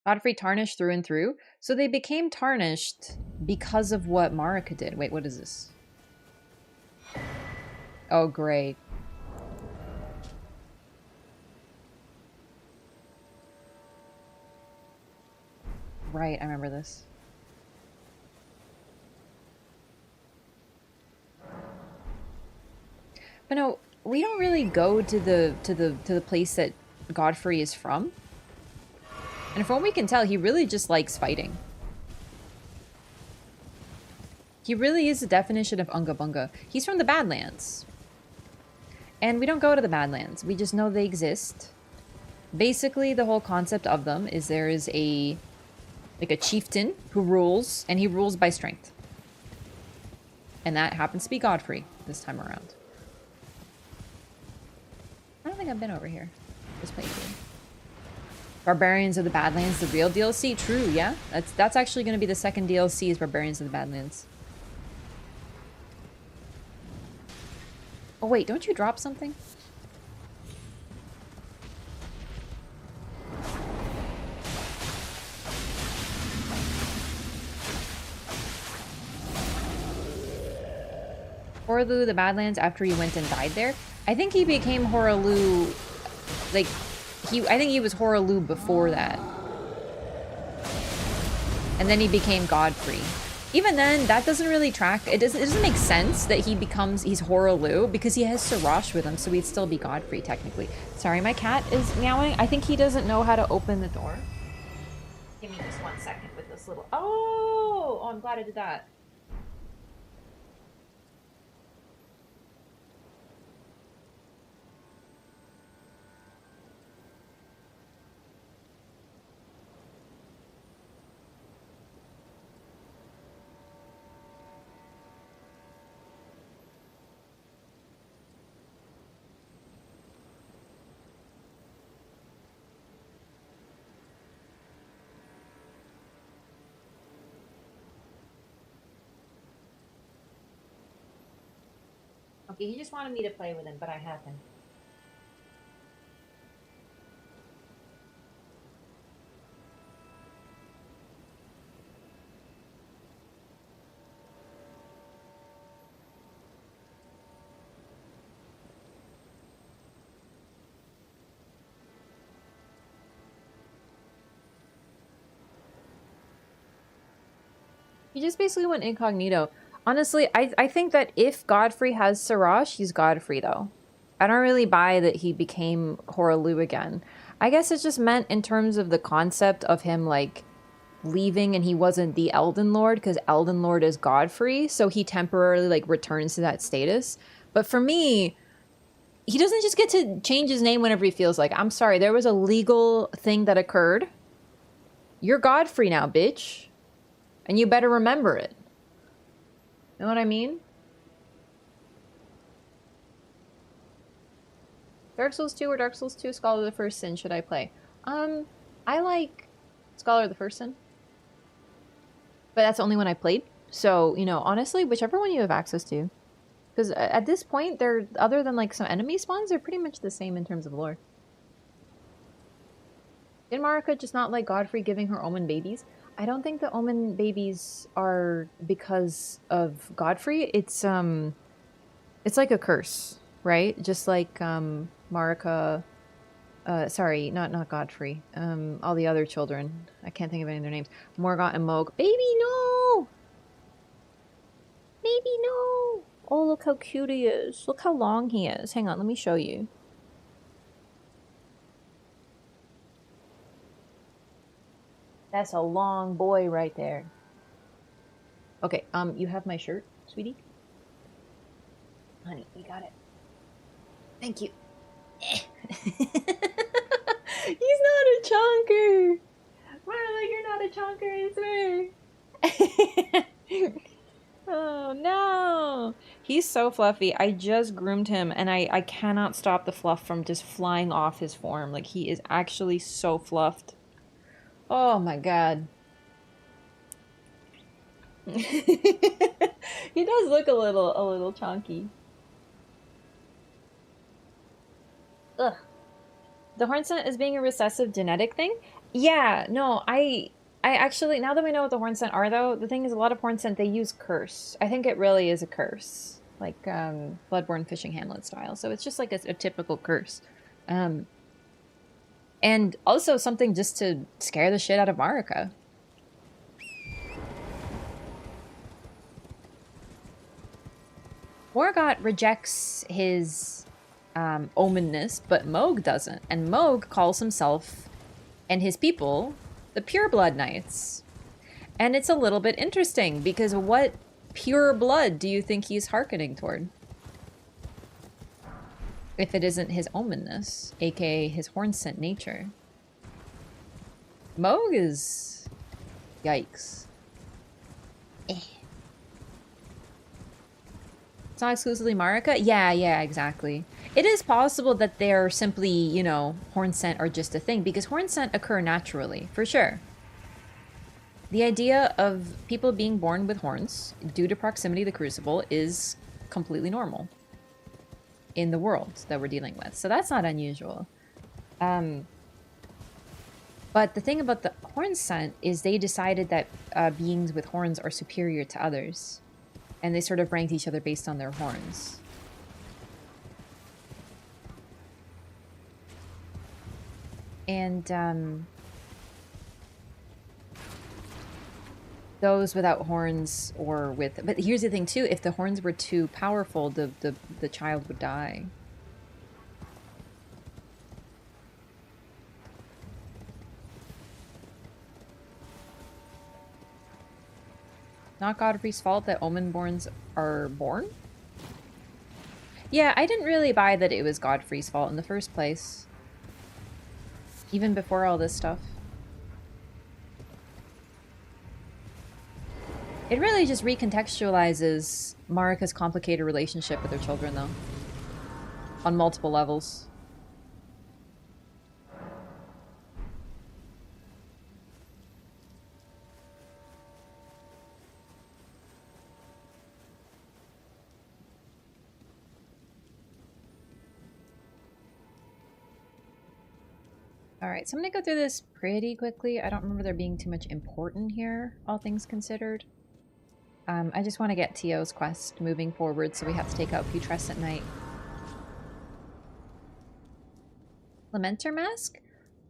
Godfrey tarnished through and through. So they became tarnished because of what Marika did. Wait, what is this? Oh, great. Right, I remember this. But no, we don't really go to the place that Godfrey is from. And from what we can tell, he really just likes fighting. He really is the definition of Unga Bunga. He's from the Badlands. And we don't go to the Badlands. We just know they exist. Basically, the whole concept of them is there is a chieftain who rules, and he rules by strength. And that happens to be Godfrey this time around. I don't think I've been over here. This playthrough. Barbarians of the Badlands, the real DLC? True, yeah. That's actually going to be the second DLC is Barbarians of the Badlands. Oh wait, don't you drop something? Horaloo, the Badlands, after he went and died there? I think he became Horaloo, like, I think he was Horaloo before that. And then he became Godfrey. Even then, that doesn't really track. It doesn't make sense that he's Horaloo, because he has Sirash with him, so he'd still be Godfrey, technically. Sorry, my cat is meowing. I think he doesn't know how to open the door. Give me just 1 second with this little... Oh, I'm glad I did that. Okay, he just wanted me to play with him, but I have him. He just basically went incognito. Honestly, I think that if Godfrey has Sirash, he's Godfrey, though. I don't really buy that he became Horaloo again. I guess it's just meant in terms of the concept of him, like, leaving and he wasn't the Elden Lord, because Elden Lord is Godfrey, so he temporarily, like, returns to that status. But for me, he doesn't just get to change his name whenever he feels like. I'm sorry, there was a legal thing that occurred. You're Godfrey now, bitch. And you better remember it. Know what I mean? Dark Souls 2 or Dark Souls 2 Scholar of the First Sin should I play? I like Scholar of the First Sin. But that's the only one I played. So, you know, honestly, whichever one you have access to. Because at this point, they're, other than like some enemy spawns, they're pretty much the same in terms of lore. Did Marika just not like Godfrey giving her Omen babies? I don't think the Omen babies are because of Godfrey. It's like a curse, right? Just like Marika, sorry, not Godfrey. All the other children. I can't think of any of their names. Morgott and Moog. Baby, no! Baby, no! Oh, look how cute he is. Look how long he is. Hang on, let me show you. That's a long boy right there. Okay, you have my shirt, sweetie? Honey, you got it. Thank you. He's not a chunker! Marla, you're not a chunker, I swear! Oh, no! He's so fluffy. I just groomed him, and I cannot stop the fluff from just flying off his form. Like, he is actually so fluffed. Oh my god. He's He does look a little chunky. Ugh. The Hornsent is being a recessive genetic thing? Yeah, no, I actually, now that we know what the Hornsent are though, the thing is a lot of Hornsent, they use curse. I think it really is a curse. Like, Bloodborne Fishing Hamlet style. So it's just like a typical curse. And also something just to scare the shit out of Marika. Morgott rejects his omenness, but Mohg doesn't. And Mohg calls himself and his people the Pureblood Knights. And it's a little bit interesting because what pure blood do you think he's hearkening toward? If it isn't his omenness, aka his horn-scent nature. Mohg is... yikes. It's not exclusively Marika? Yeah, exactly. It is possible that they're simply, you know, horn scent are just a thing, because horn scent occur naturally, for sure. The idea of people being born with horns due to proximity to the Crucible is completely normal in the world that we're dealing with. So that's not unusual. But the thing about the horn scent is they decided that beings with horns are superior to others. And they sort of ranked each other based on their horns. And those without horns or with... But here's the thing too, if the horns were too powerful, the child would die. Not Godfrey's fault that Omenborns are born? Yeah, I didn't really buy that it was Godfrey's fault in the first place. Even before all this stuff. It really just recontextualizes Marika's complicated relationship with her children, though. On multiple levels. Alright, so I'm gonna go through this pretty quickly. I don't remember there being too much important here, all things considered. I just want to get Tio's quest moving forward, so we have to take out Putrescent Knight. Lamenter Mask?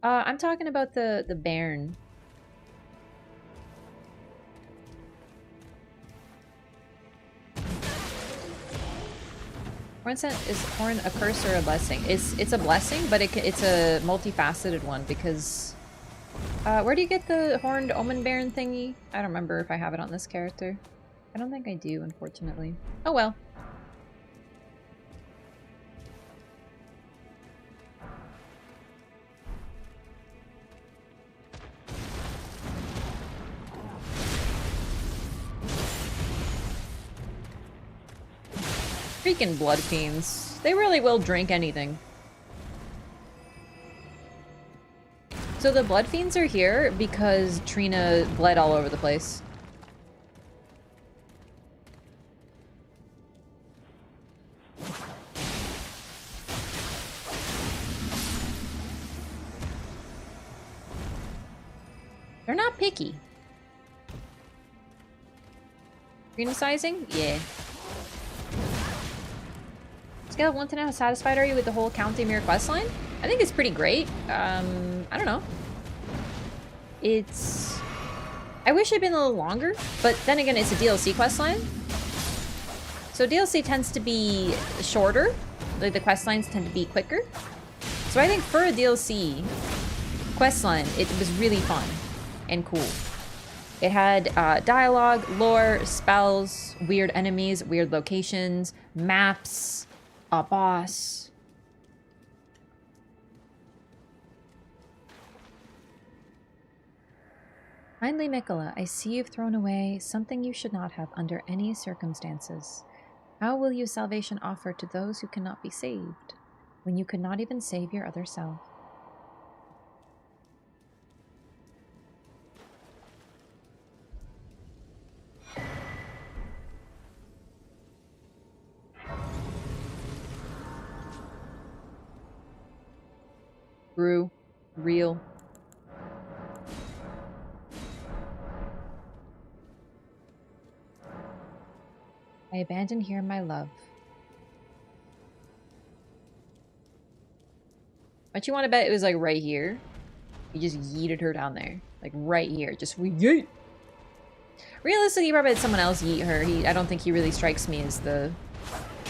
I'm talking about the Bairn. Is horn a curse or a blessing? It's a blessing, but it's a multifaceted one because... where do you get the horned omen baron thingy? I don't remember if I have it on this character. I don't think I do, unfortunately. Oh well. Freaking blood fiends. They really will drink anything. So the blood fiends are here because Trina bled all over the place. They're not picky. Trina sizing? Yeah. Scale of 1 to 9, how satisfied are you with the whole Count Ymir questline? I think it's pretty great. I don't know. It's... I wish it'd been a little longer, but then again, it's a DLC questline. So DLC tends to be shorter. Like, the questlines tend to be quicker. So I think for a DLC questline, it was really fun and cool. It had dialogue, lore, spells, weird enemies, weird locations, maps, a boss. Kindly Mikola, I see you've thrown away something you should not have under any circumstances. How will you salvation offer to those who cannot be saved, when you could not even save your other self? True. Real. I abandoned here my love. But you want to bet it was like right here? You just yeeted her down there. Like right here. Just yeet! Realistically, you probably had someone else yeet her. I don't think he really strikes me as the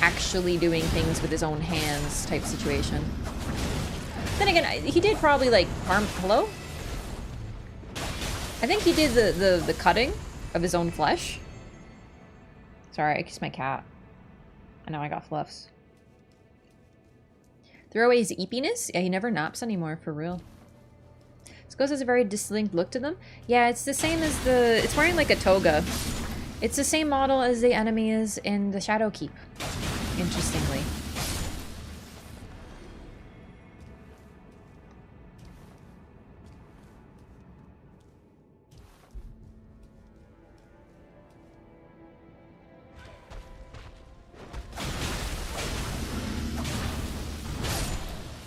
actually doing things with his own hands type situation. Then again, he did probably like harm. Hello? I think he did the cutting of his own flesh. Sorry, I kissed my cat. I know I got fluffs. Throw away his eepiness? Yeah, he never naps anymore, for real. This ghost has a very distinct look to them. Yeah, it's the same as the... It's wearing like a toga. It's the same model as the enemy is in the Shadow Keep. Interestingly.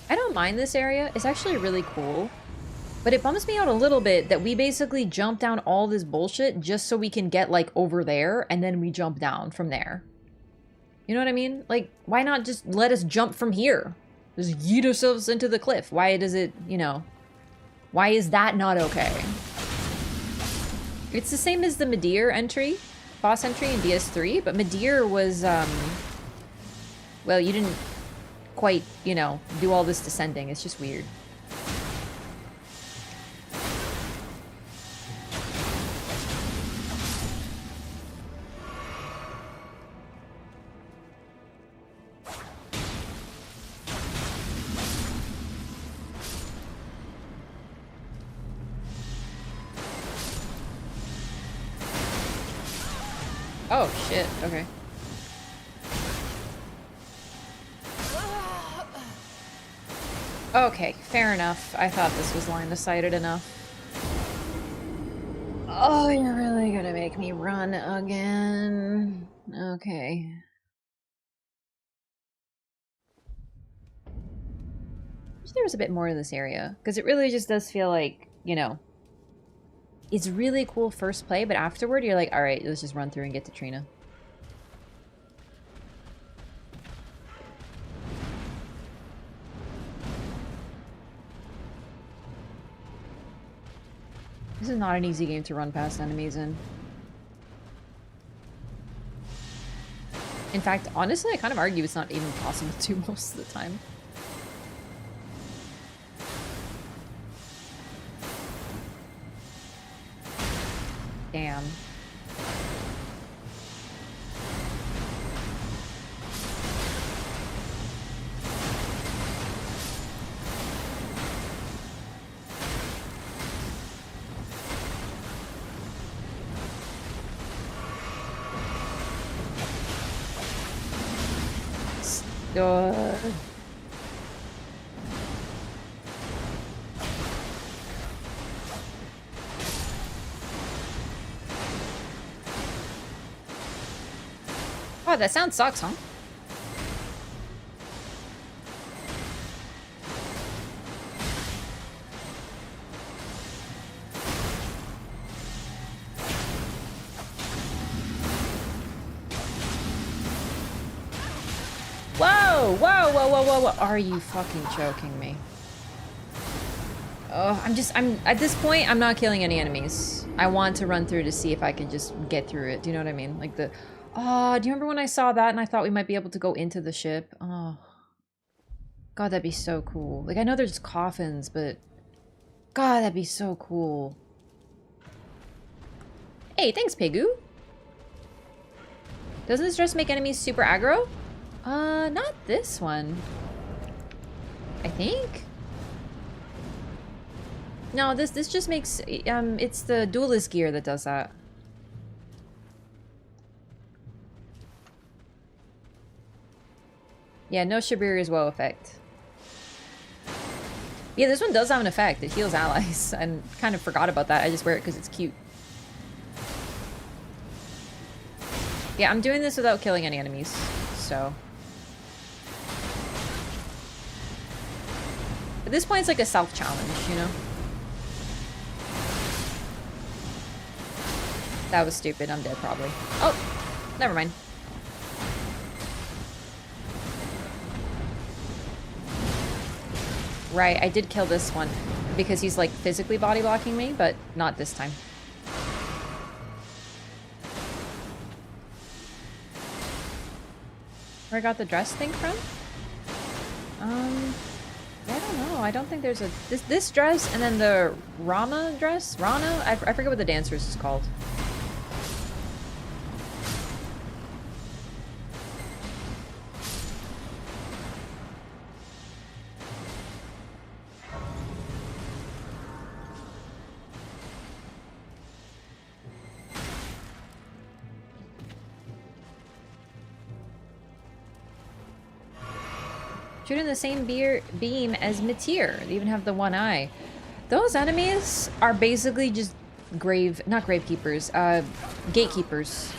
I don't mind this area. It's actually really cool. But it bums me out a little bit that we basically jump down all this bullshit just so we can get, like, over there, and then we jump down from there. You know what I mean? Like, why not just let us jump from here? Just yeet ourselves into the cliff. Why does it, you know... Why is that not okay? It's the same as the Metyr entry, boss entry in DS3, but Metyr was, well, you didn't quite, you know, do all this descending. It's just weird. Oh, shit. Okay. Okay, fair enough. I thought this was line-of-sighted enough. Oh, you're really gonna make me run again. Okay. Wish there was a bit more of this area, because it really just does feel like, you know, it's really cool first play, but afterward you're like, alright, let's just run through and get to Trina. This is not an easy game to run past enemies in. In fact, honestly, I kind of argue it's not even possible to most of the time. Damn. Oh, that sound sucks, huh? Whoa! Whoa, whoa, whoa, whoa, whoa. Are you fucking choking me? Oh, I'm at this point, I'm not killing any enemies. I want to run through to see if I can just get through it. Do you know what I mean? Like the... Oh, do you remember when I saw that and I thought we might be able to go into the ship? Oh. God, that'd be so cool. Like, I know there's coffins, but... God, that'd be so cool. Hey, thanks, Pegu. Doesn't this dress make enemies super aggro? Not this one. I think? No, this just makes... it's the duelist gear that does that. Yeah, no Shabir's woe effect. Yeah, this one does have an effect. It heals allies. I kind of forgot about that. I just wear it because it's cute. Yeah, I'm doing this without killing any enemies, so... At this point, it's like a self-challenge, you know? That was stupid. I'm dead, probably. Oh, never mind. Right, I did kill this one because he's like physically body blocking me, but not this time. Where I got the dress thing from? I don't know. I don't think there's a this dress and then the Rama dress? Rana? I forget what the dancer's is called. Shooting the same beam as Metyr. They even have the one eye. Those enemies are basically just not gravekeepers, gatekeepers.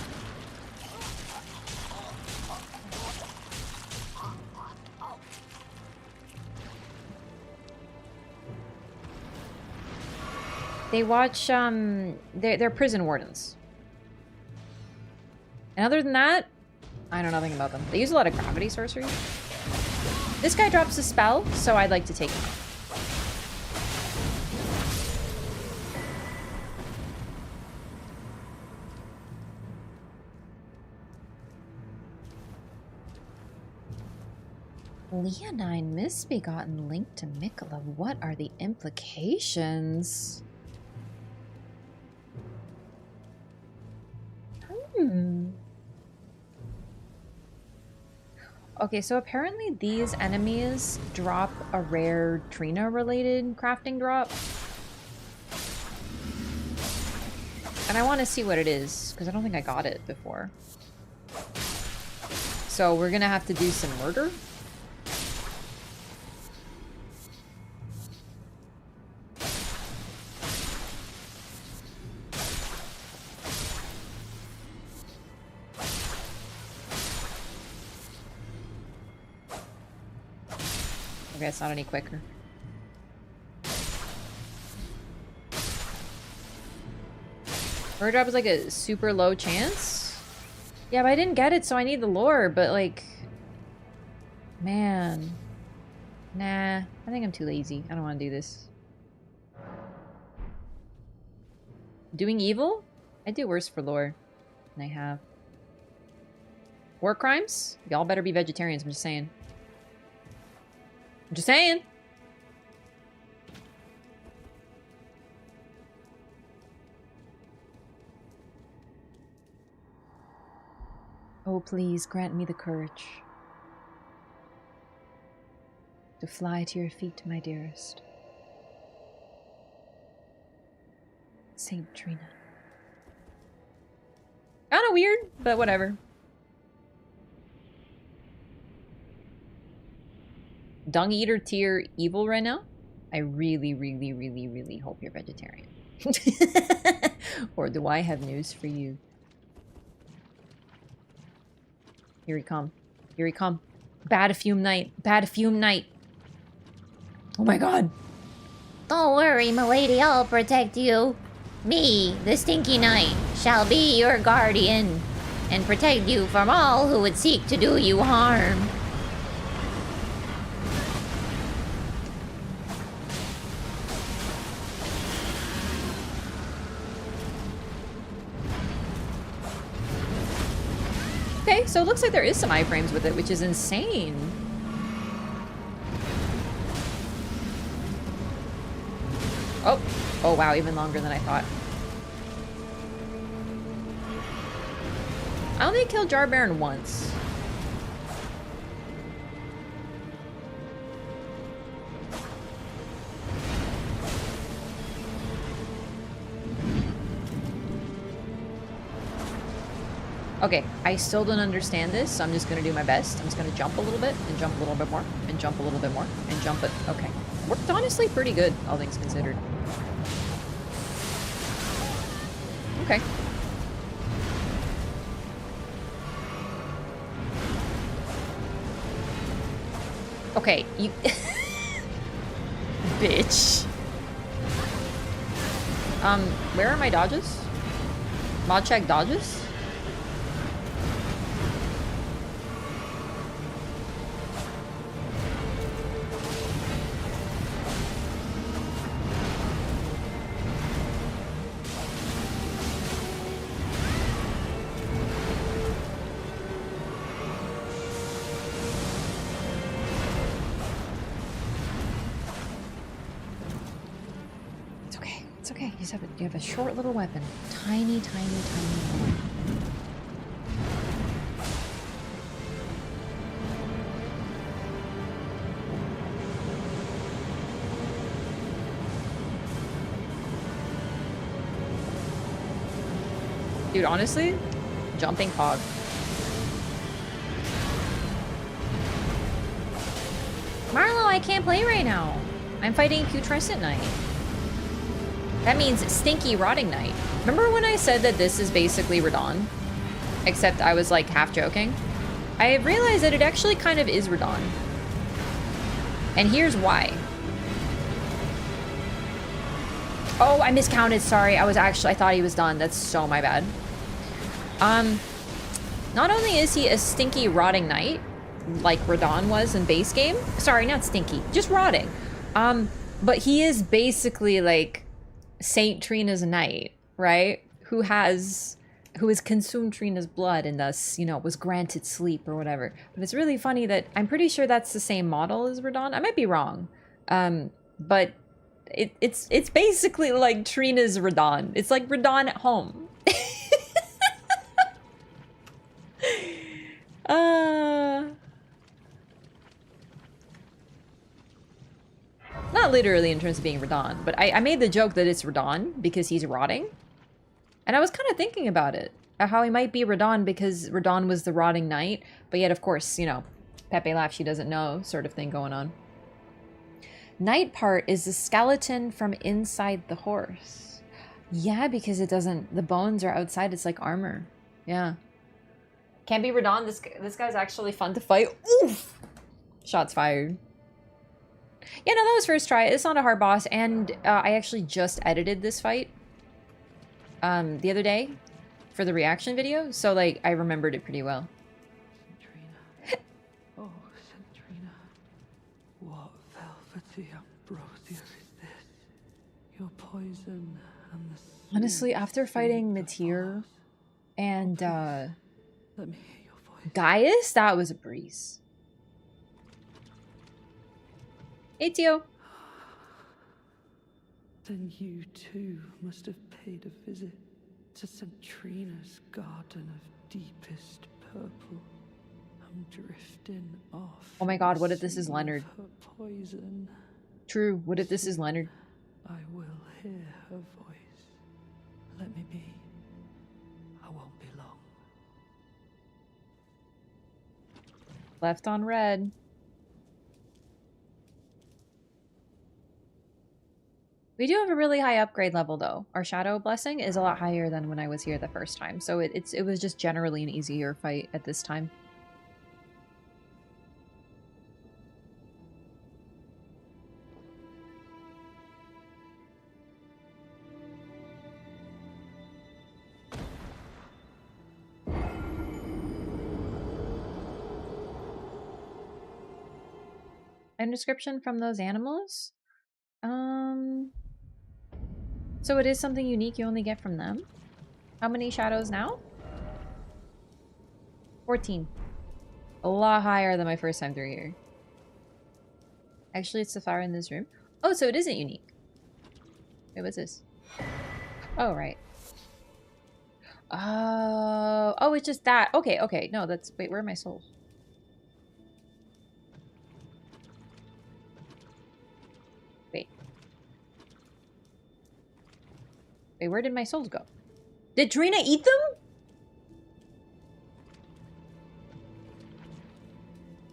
They watch, they're prison wardens. And other than that, I know nothing about them. They use a lot of gravity sorcery. This guy drops a spell, so I'd like to take him out. Leonine misbegotten linked to Mikola. What are the implications? Okay, so apparently these enemies drop a rare Trina-related crafting drop. And I want to see what it is, because I don't think I got it before. So we're gonna have to do some murder. Okay, it's not any quicker. Murder drop is like a super low chance? Yeah, but I didn't get it, so I need the lore, but like... Man. Nah, I think I'm too lazy. I don't want to do this. Doing evil? I do worse for lore than I have. War crimes? Y'all better be vegetarians, I'm just saying. I'm just saying. Oh, please grant me the courage to fly to your feet, my dearest. Saint Trina. Kinda weird, but whatever. Dung Eater tier evil right now? I really, really, really, really hope you're vegetarian. Or do I have news for you? Here he come. Here he come. Bad fume night. Bad fume night. Oh my god. Don't worry, milady, I'll protect you. Me, the Stinky Knight, shall be your guardian, and protect you from all who would seek to do you harm. Okay, so it looks like there is some iframes with it, which is insane. Oh. Oh, wow, even longer than I thought. I only killed Jar Baron once. Okay, I still don't understand this, so I'm just gonna do my best. I'm just gonna jump a little bit, and jump a little bit more, and jump a little bit more, and jump it. Okay. Worked honestly pretty good, all things considered. Okay. Okay, you... bitch. Where are my dodges? Mod check dodges? It's okay. You have a short little weapon. Tiny, tiny, tiny little weapon. Dude, honestly, jumping hog. Marlo, I can't play right now. I'm fighting Putrescent Knight. That means Stinky Rotting Knight. Remember when I said that this is basically Radon? Except I was like half joking. I realized that it actually kind of is Radon. And here's why. Oh, I miscounted, sorry. I thought he was done. That's so my bad. Not only is he a Stinky Rotting Knight, like Radon was in base game. Sorry, not Stinky, just Rotting. But he is basically like Saint Trina's knight, right? Who has consumed Trina's blood and thus, you know, was granted sleep or whatever. But it's really funny that I'm pretty sure that's the same model as Radon. I might be wrong. But it's basically like Trina's Radon. It's like Radon at home. Not literally in terms of being Radon, but I made the joke that it's Radon because he's rotting. And I was kind of thinking about it. How he might be Radon because Radon was the rotting knight. But yet, of course, you know, Pepe laughs, she doesn't know sort of thing going on. Knight part is the skeleton from inside the horse. Yeah, because it doesn't... The bones are outside. It's like armor. Yeah. Can't be Radon. This guy's actually fun to fight. Oof! Shots fired. Yeah, no, that was first try. It's not a hard boss, and I actually just edited this fight the other day for the reaction video, so like I remembered it pretty well. Trina. Oh, Trina. What velvety ambrosia is this? Your poison and the honestly, after fighting Metyr and let me hear your voice. Gaius, that was a breeze. Hey, Tio. Then you too must have paid a visit to St. Trina's garden of deepest purple. I'm drifting off. Oh my god, what if this is Leonard? Her poison. True, what if this is Leonard? I will hear her voice. Let me be. I won't be long. Left on red. We do have a really high upgrade level, though. Our Shadow Blessing is a lot higher than when I was here the first time, so it was just generally an easier fight at this time. And description from those animals? So it is something unique you only get from them? How many shadows now? 14. A lot higher than my first time through here. Actually, it's the fire in this room. Oh, so it isn't unique. Wait, what's this? Oh, right. Oh, it's just that. Okay, okay. No, that's... Wait, where are my souls? Wait. Wait, where did my souls go? Did Trina eat them?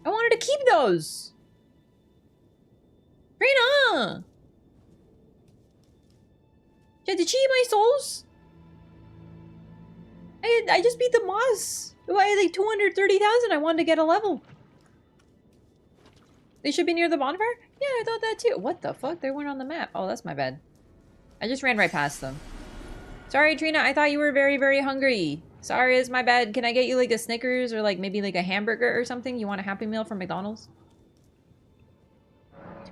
I wanted to keep those. Trina! Did she eat my souls? I just beat the boss. I had like 230,000. I wanted to get a level. They should be near the bonfire? Yeah, I thought that too. What the fuck? They weren't on the map. Oh, that's my bad. I just ran right past them. Sorry, Trina. I thought you were very, very hungry. Sorry, it's my bad. Can I get you like a Snickers or like maybe like a hamburger or something? You want a Happy Meal from McDonald's?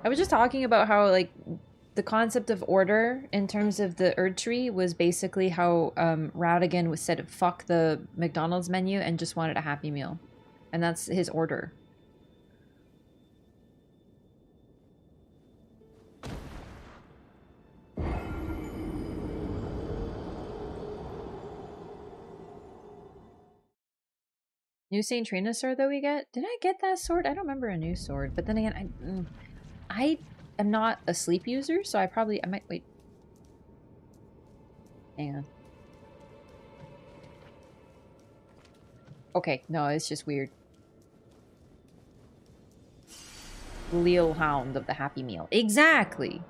I was just talking about how like the concept of order in terms of the Erd Tree was basically how Radigan was said fuck the McDonald's menu and just wanted a Happy Meal. And that's his order. New Saint Trina sword that we get? Did I get that sword? I don't remember a new sword. But then again, I am not a sleep user, so I might, wait. Hang on. Okay, no, it's just weird. Leal Hound of the Happy Meal. Exactly!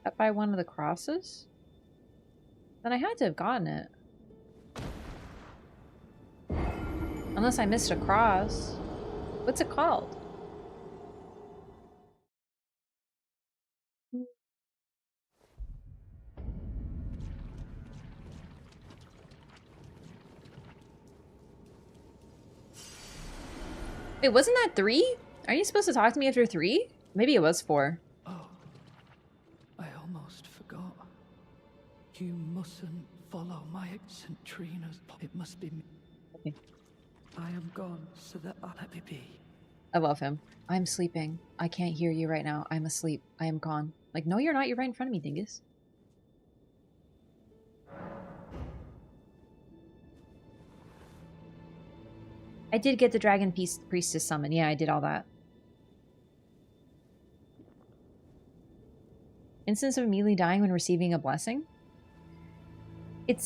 Up by one of the crosses? Then I had to have gotten it. Unless I missed a cross. What's it called? Wait, wasn't that 3? Are you supposed to talk to me after 3? Maybe it was 4. Oh, I almost forgot. You mustn't follow my St. Trina's. It must be me. Okay. I am gone, so that I'll let me be. I love him. I'm sleeping. I can't hear you right now. I'm asleep. I am gone. Like, no, you're not. You're right in front of me, dingus. I did get the Dragon Priestess summon. Yeah, I did all that. Instance of immediately dying when receiving a blessing? It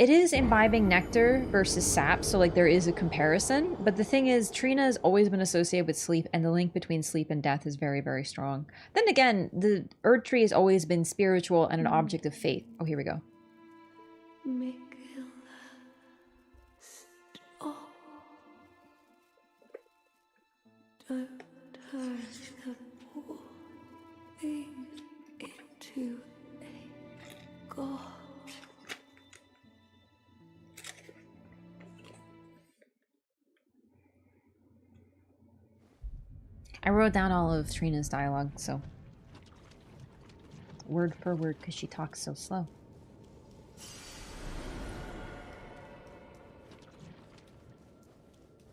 is imbibing nectar versus sap, so like there is a comparison. But the thing is, Trina has always been associated with sleep, and the link between sleep and death is very, very strong. Then again, the Erd Tree has always been spiritual and an object of faith. Oh, here we go. Stop. Don't turn the poor thing into a god. I wrote down all of Trina's dialogue, so word for word, because she talks so slow.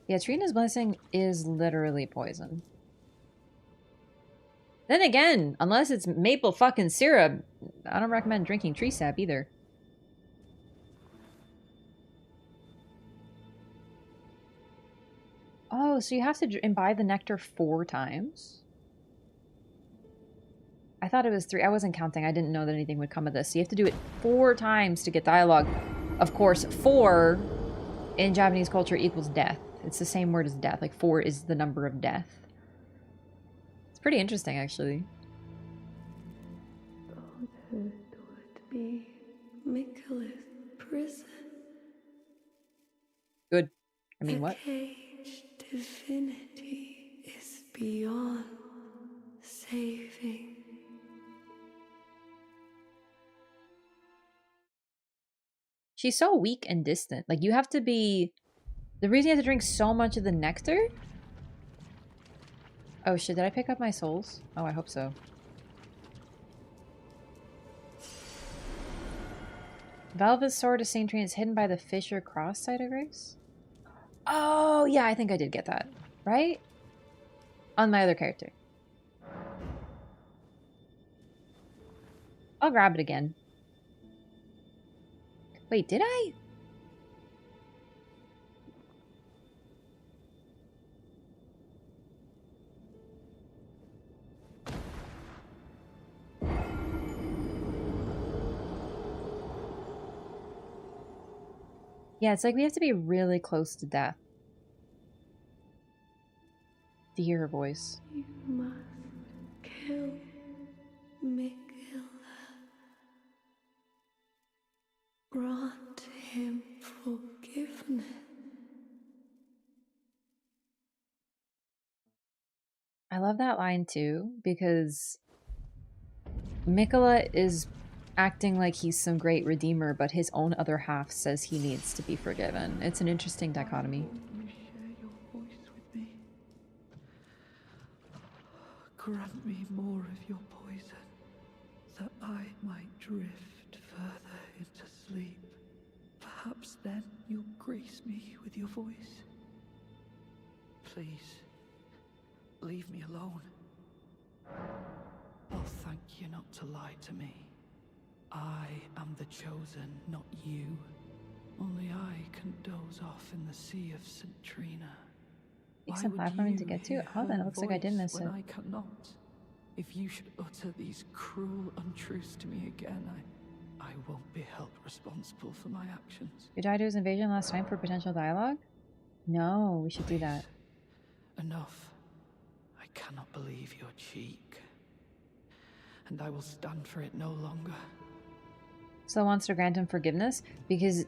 Yeah, Trina's blessing is literally poison. Then again, unless it's maple fucking syrup, I don't recommend drinking tree sap either. Oh, so you have to imbibe the nectar 4 times? I thought it was 3. I wasn't counting. I didn't know that anything would come of this. So you have to do it 4 times to get dialogue. Of course, 4 in Japanese culture equals death. It's the same word as death. Like 4 is the number of death. It's pretty interesting, actually. Godhood would be Michael's prison. Good. I mean, what? Caged divinity is beyond saving. She's so weak and distant. Like, you have to be... The reason you have to drink so much of the nectar... Oh shit, did I pick up my souls? Oh, I hope so. Valva's sword of Saint Trina is hidden by the Fisher Cross site of grace? Oh, yeah, I think I did get that. Right? On my other character. I'll grab it again. Wait, did I? Yeah, it's like we have to be really close to death to hear her voice. You must kill Michaela. Grant him forgiveness. I love that line too, because Mikola is acting like he's some great redeemer, but his own other half says he needs to be forgiven. It's an interesting dichotomy. You share your voice with me. Grant me more of your poison, that I might drift further into sleep. Perhaps then you'll grace me with your voice. Please, leave me alone. I'll thank you not to lie to me. I am the chosen, not you. Only I can doze off in the sea of St. Trina. Take some platforming to get to. Oh, then it looks like I did miss it. I cannot. If you should utter these cruel untruths to me again, I won't be held responsible for my actions. You died to his invasion last time for potential dialogue? No, we should do that. Enough. I cannot believe your cheek. And I will stand for it no longer. So wants to grant him forgiveness because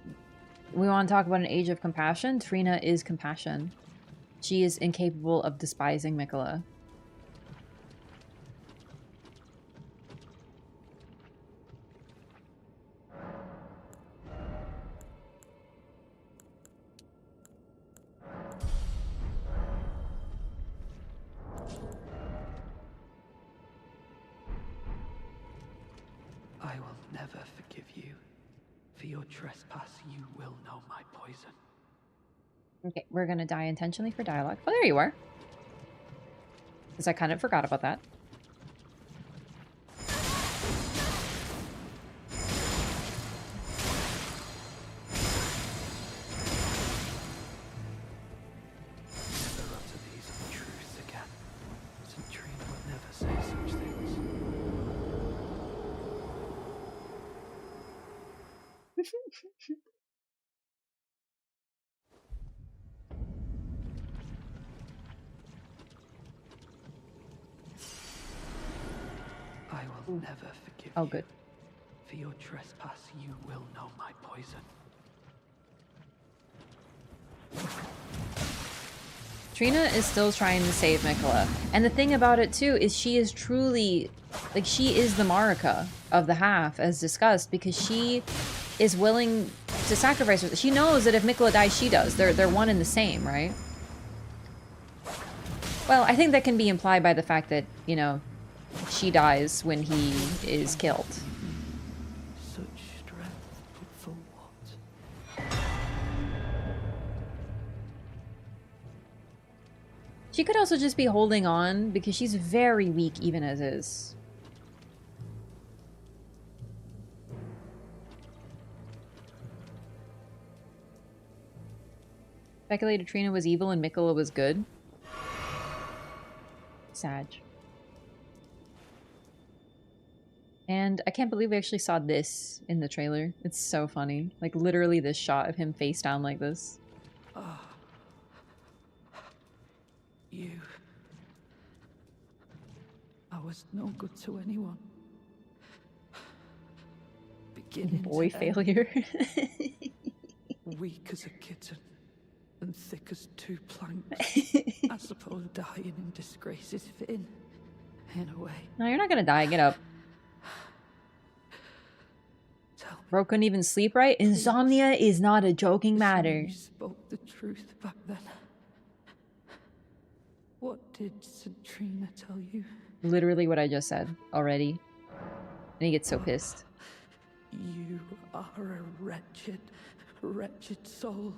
we want to talk about an age of compassion. Trina is compassion. She is incapable of despising Mikola. I will never forgive you. For your trespass, you will know my poison. Okay, we're gonna die intentionally for dialogue. Oh, there you are. Because I kind of forgot about that. Never utter these untruths again. St. Trina would never say such things. I will never forgive Oh, you. good. For your trespass, you will know my poison. Trina is still trying to save Mikola. And the thing about it, too, is she is truly... Like, she is the Marika of the half, as discussed, because she is willing to sacrifice her. She knows that if Mikola dies, she does. They're one and the same, right? Well, I think that can be implied by the fact that, you know, she dies when he is killed. Such strength, but for what? She could also just be holding on, because she's very weak even as is. Speculated Trina was evil and Mikola was good. Sad. And I can't believe we actually saw this in the trailer. It's so funny. Like, literally this shot of him face down like this. You. I was no good to anyone. Beginning Boy to end, failure. weak as a kitten and thick as two planks. I suppose dying in disgrace is fitting, in a way. No, you're not gonna die. Get up. Tell me, Bro couldn't even sleep right. Insomnia is not a joking matter. you spoke the truth back then. What did St. Trina tell you? Literally what I just said already. And he gets so pissed. You are a wretched, wretched soul.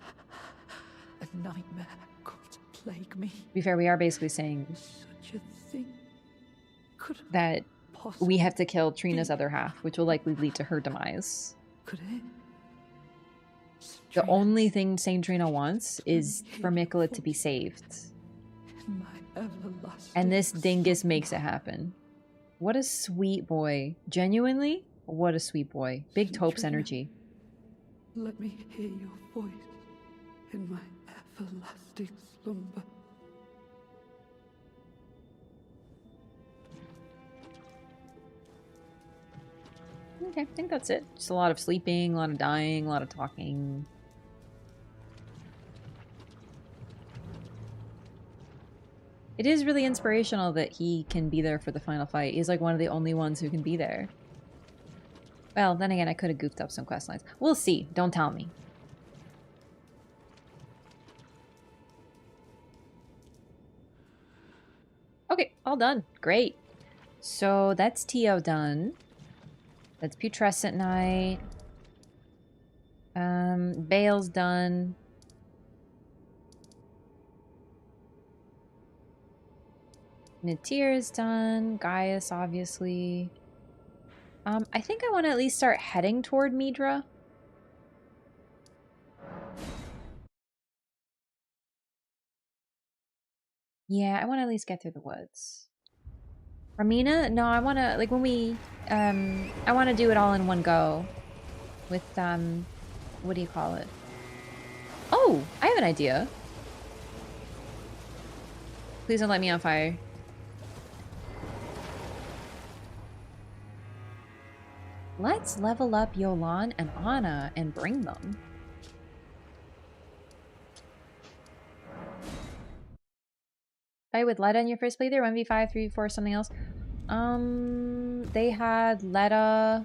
A nightmare come to plague me. To be fair, we are basically saying Such a thing could that possibly we have to kill Trina's other half, which will likely lead to her demise. could it? The only thing Saint Trina wants is for Mikola to be saved. My everlasting And this dingus makes it happen. What a sweet boy. Genuinely, what a sweet boy. Big Topes energy. Let me hear your voice in my everlasting slumber. Okay, I think that's it. Just a lot of sleeping, a lot of dying, a lot of talking. It is really inspirational that he can be there for the final fight. He's like one of the only ones who can be there. Well, then again, I could have goofed up some quest lines. We'll see. Don't tell me. Okay, all done. Great. So that's Tio done. That's Putrescent Night. Bale's done. Metyr is done. Gaius, obviously. I think I want to at least start heading toward Midra. Yeah, I want to at least get through the woods. Romina? No, I want to, like, when we, I want to do it all in one go. With, what do you call it? Oh, I have an idea. Please don't light me on fire. Let's level up Yolan and Anna and bring them. Fight with Letta in your first playthrough? 1v5, 3v4, something else? They had Letta.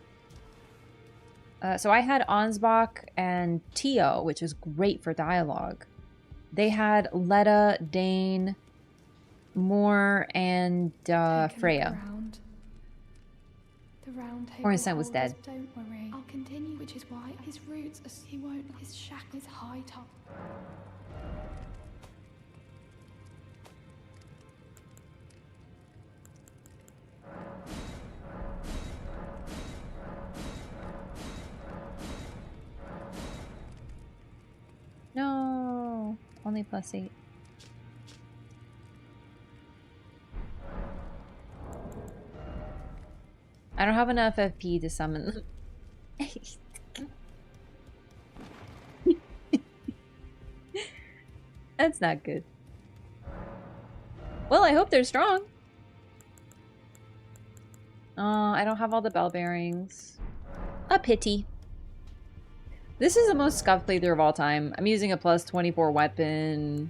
So I had Ansbach and Tio, which is great for dialogue. They had Letta, Dane, Moore, and Freya. Morrison was dead. Don't worry. I'll continue, which is why his roots are, he won't, his shackles high top. No, only +8. I don't have enough FP to summon them. That's not good. Well, I hope they're strong. I don't have all the bell bearings. A pity. This is the most scuffed playthrough of all time. I'm using a +24 weapon.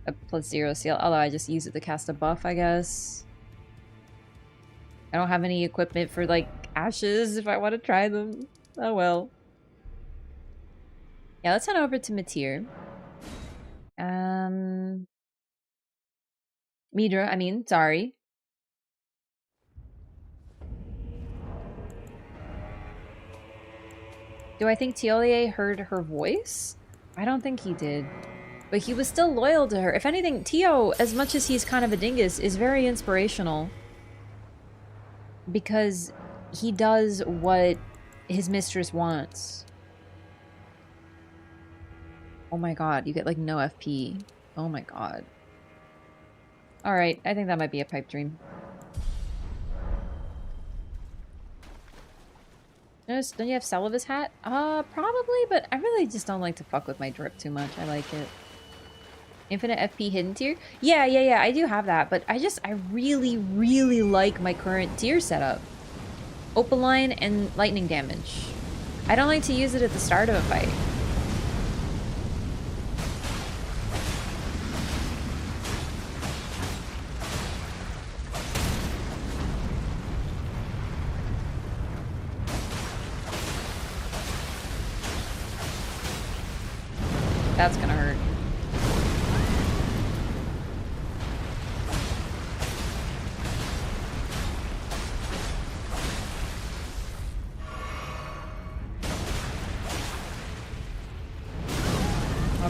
A +0 seal, although I just use it to cast a buff, I guess. I don't have any equipment for, like, ashes if I want to try them. Oh well. Yeah, let's head over to Metyr. Midra, I mean, sorry. Do I think Tiolier heard her voice? I don't think he did. But he was still loyal to her. If anything, Tio, as much as he's kind of a dingus, is very inspirational. Because he does what his mistress wants. Oh my god, you get like no FP. Oh my god. Alright, I think that might be a pipe dream. Notice, don't you have Celiba's hat? Probably, but I really just don't like to fuck with my drip too much. I like it. Infinite FP hidden tier? Yeah, I do have that, but I really, really like my current tier setup. Opaline and lightning damage. I don't like to use it at the start of a fight. That's gonna hurt.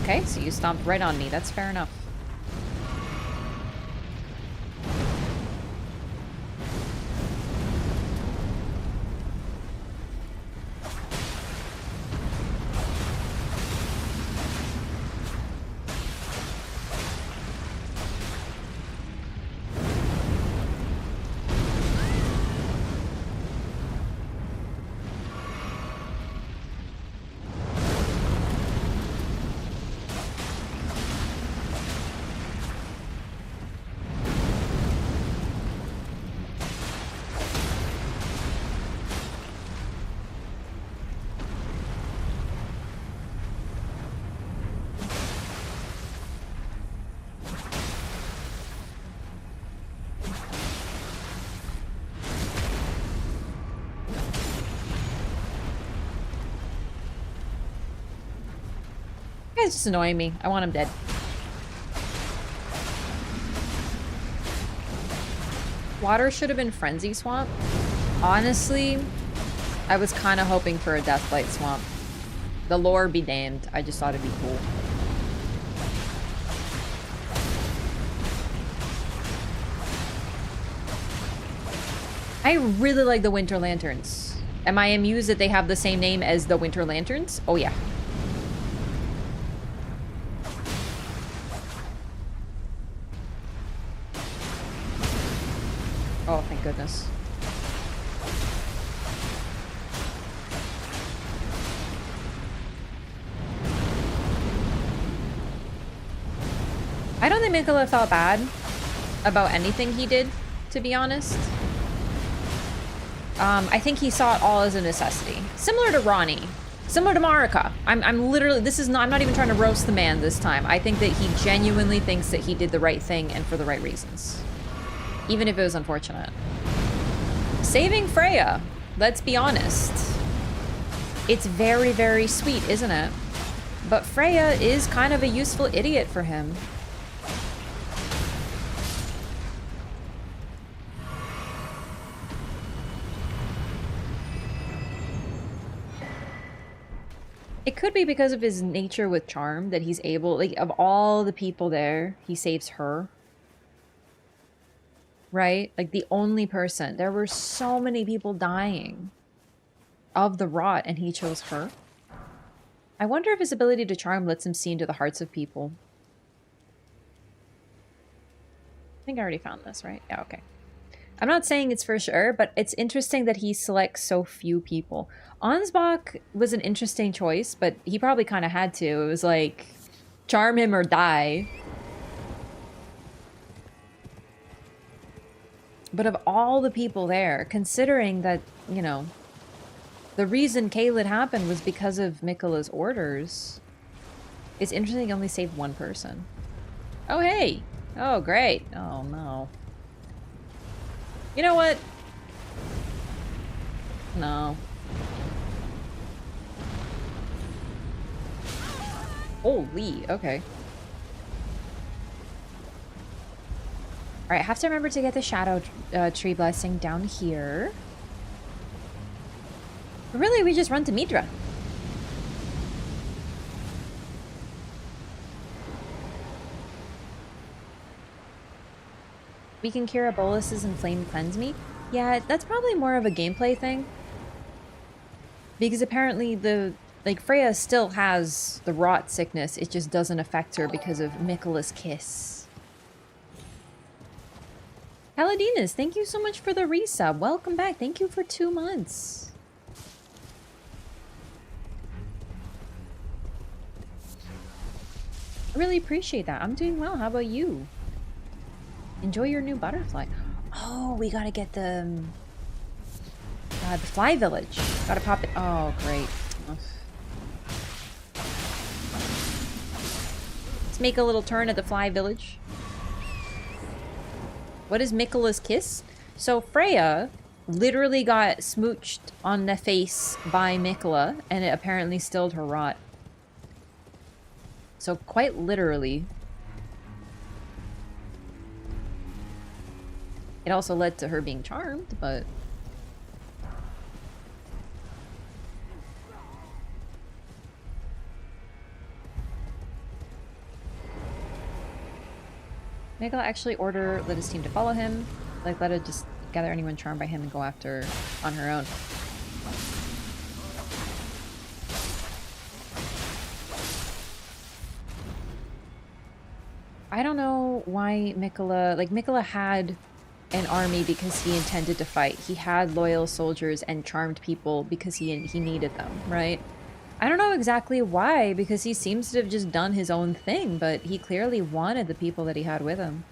Okay, so you stomped right on me. That's fair enough. guy's just annoying me. I want him dead. Water should have been Frenzy Swamp. Honestly, I was kind of hoping for a Deathlight Swamp. The lore be damned. I just thought it'd be cool. I really like the Winter Lanterns. Am I amused that they have the same name as the Winter Lanterns? Oh yeah. Oh, thank goodness. I don't think Mikola felt bad about anything he did, to be honest. I think he saw it all as a necessity. Similar to Ronnie. Similar to Marika. I'm literally, I'm not even trying to roast the man this time. I think that he genuinely thinks that he did the right thing and for the right reasons. Even if it was unfortunate. Saving Freya. Let's be honest. It's very, very sweet, isn't it? But Freya is kind of a useful idiot for him. It could be because of his nature with charm that he's able, like, of all the people there, he saves her. Right? Like, the only person. There were so many people dying of the rot, and he chose her. I wonder if his ability to charm lets him see into the hearts of people. I think I already found this, right? Yeah, okay. I'm not saying it's for sure, but it's interesting that he selects so few people. Ansbach was an interesting choice, but he probably kind of had to. It was like, charm him or die. But of all the people there, considering that, you know, the reason Caelid happened was because of Mikola's orders, it's interesting he only saved one person. Oh, hey! Oh, great. Oh, no. You know what? No. Holy, okay. Alright, I have to remember to get the Shadow Tree Blessing down here. But really, we just run to Midra. We can cure boluses and flame cleanse me. Yeah, that's probably more of a gameplay thing. Because apparently Freya still has the rot sickness. It just doesn't affect her because of Mikola's kiss. Paladinus, thank you so much for the resub. Welcome back. Thank you for 2 months. I really appreciate that. I'm doing well. How about you? Enjoy your new butterfly. Oh, we gotta get the fly village. Gotta pop it. Oh, great. Ugh. Let's make a little turn at the fly village. What is Mikola's kiss? So Freya literally got smooched on the face by Mikola, and it apparently stilled her rot. So quite literally. It also led to her being charmed, but... Maybe I'll actually order Lita's team to follow him. Like, let her just gather anyone charmed by him and go after on her own. I don't know why Mikola... Like, Mikola had an army because he intended to fight. He had loyal soldiers and charmed people because he needed them, right? I don't know exactly why, because he seems to have just done his own thing, but he clearly wanted the people that he had with him.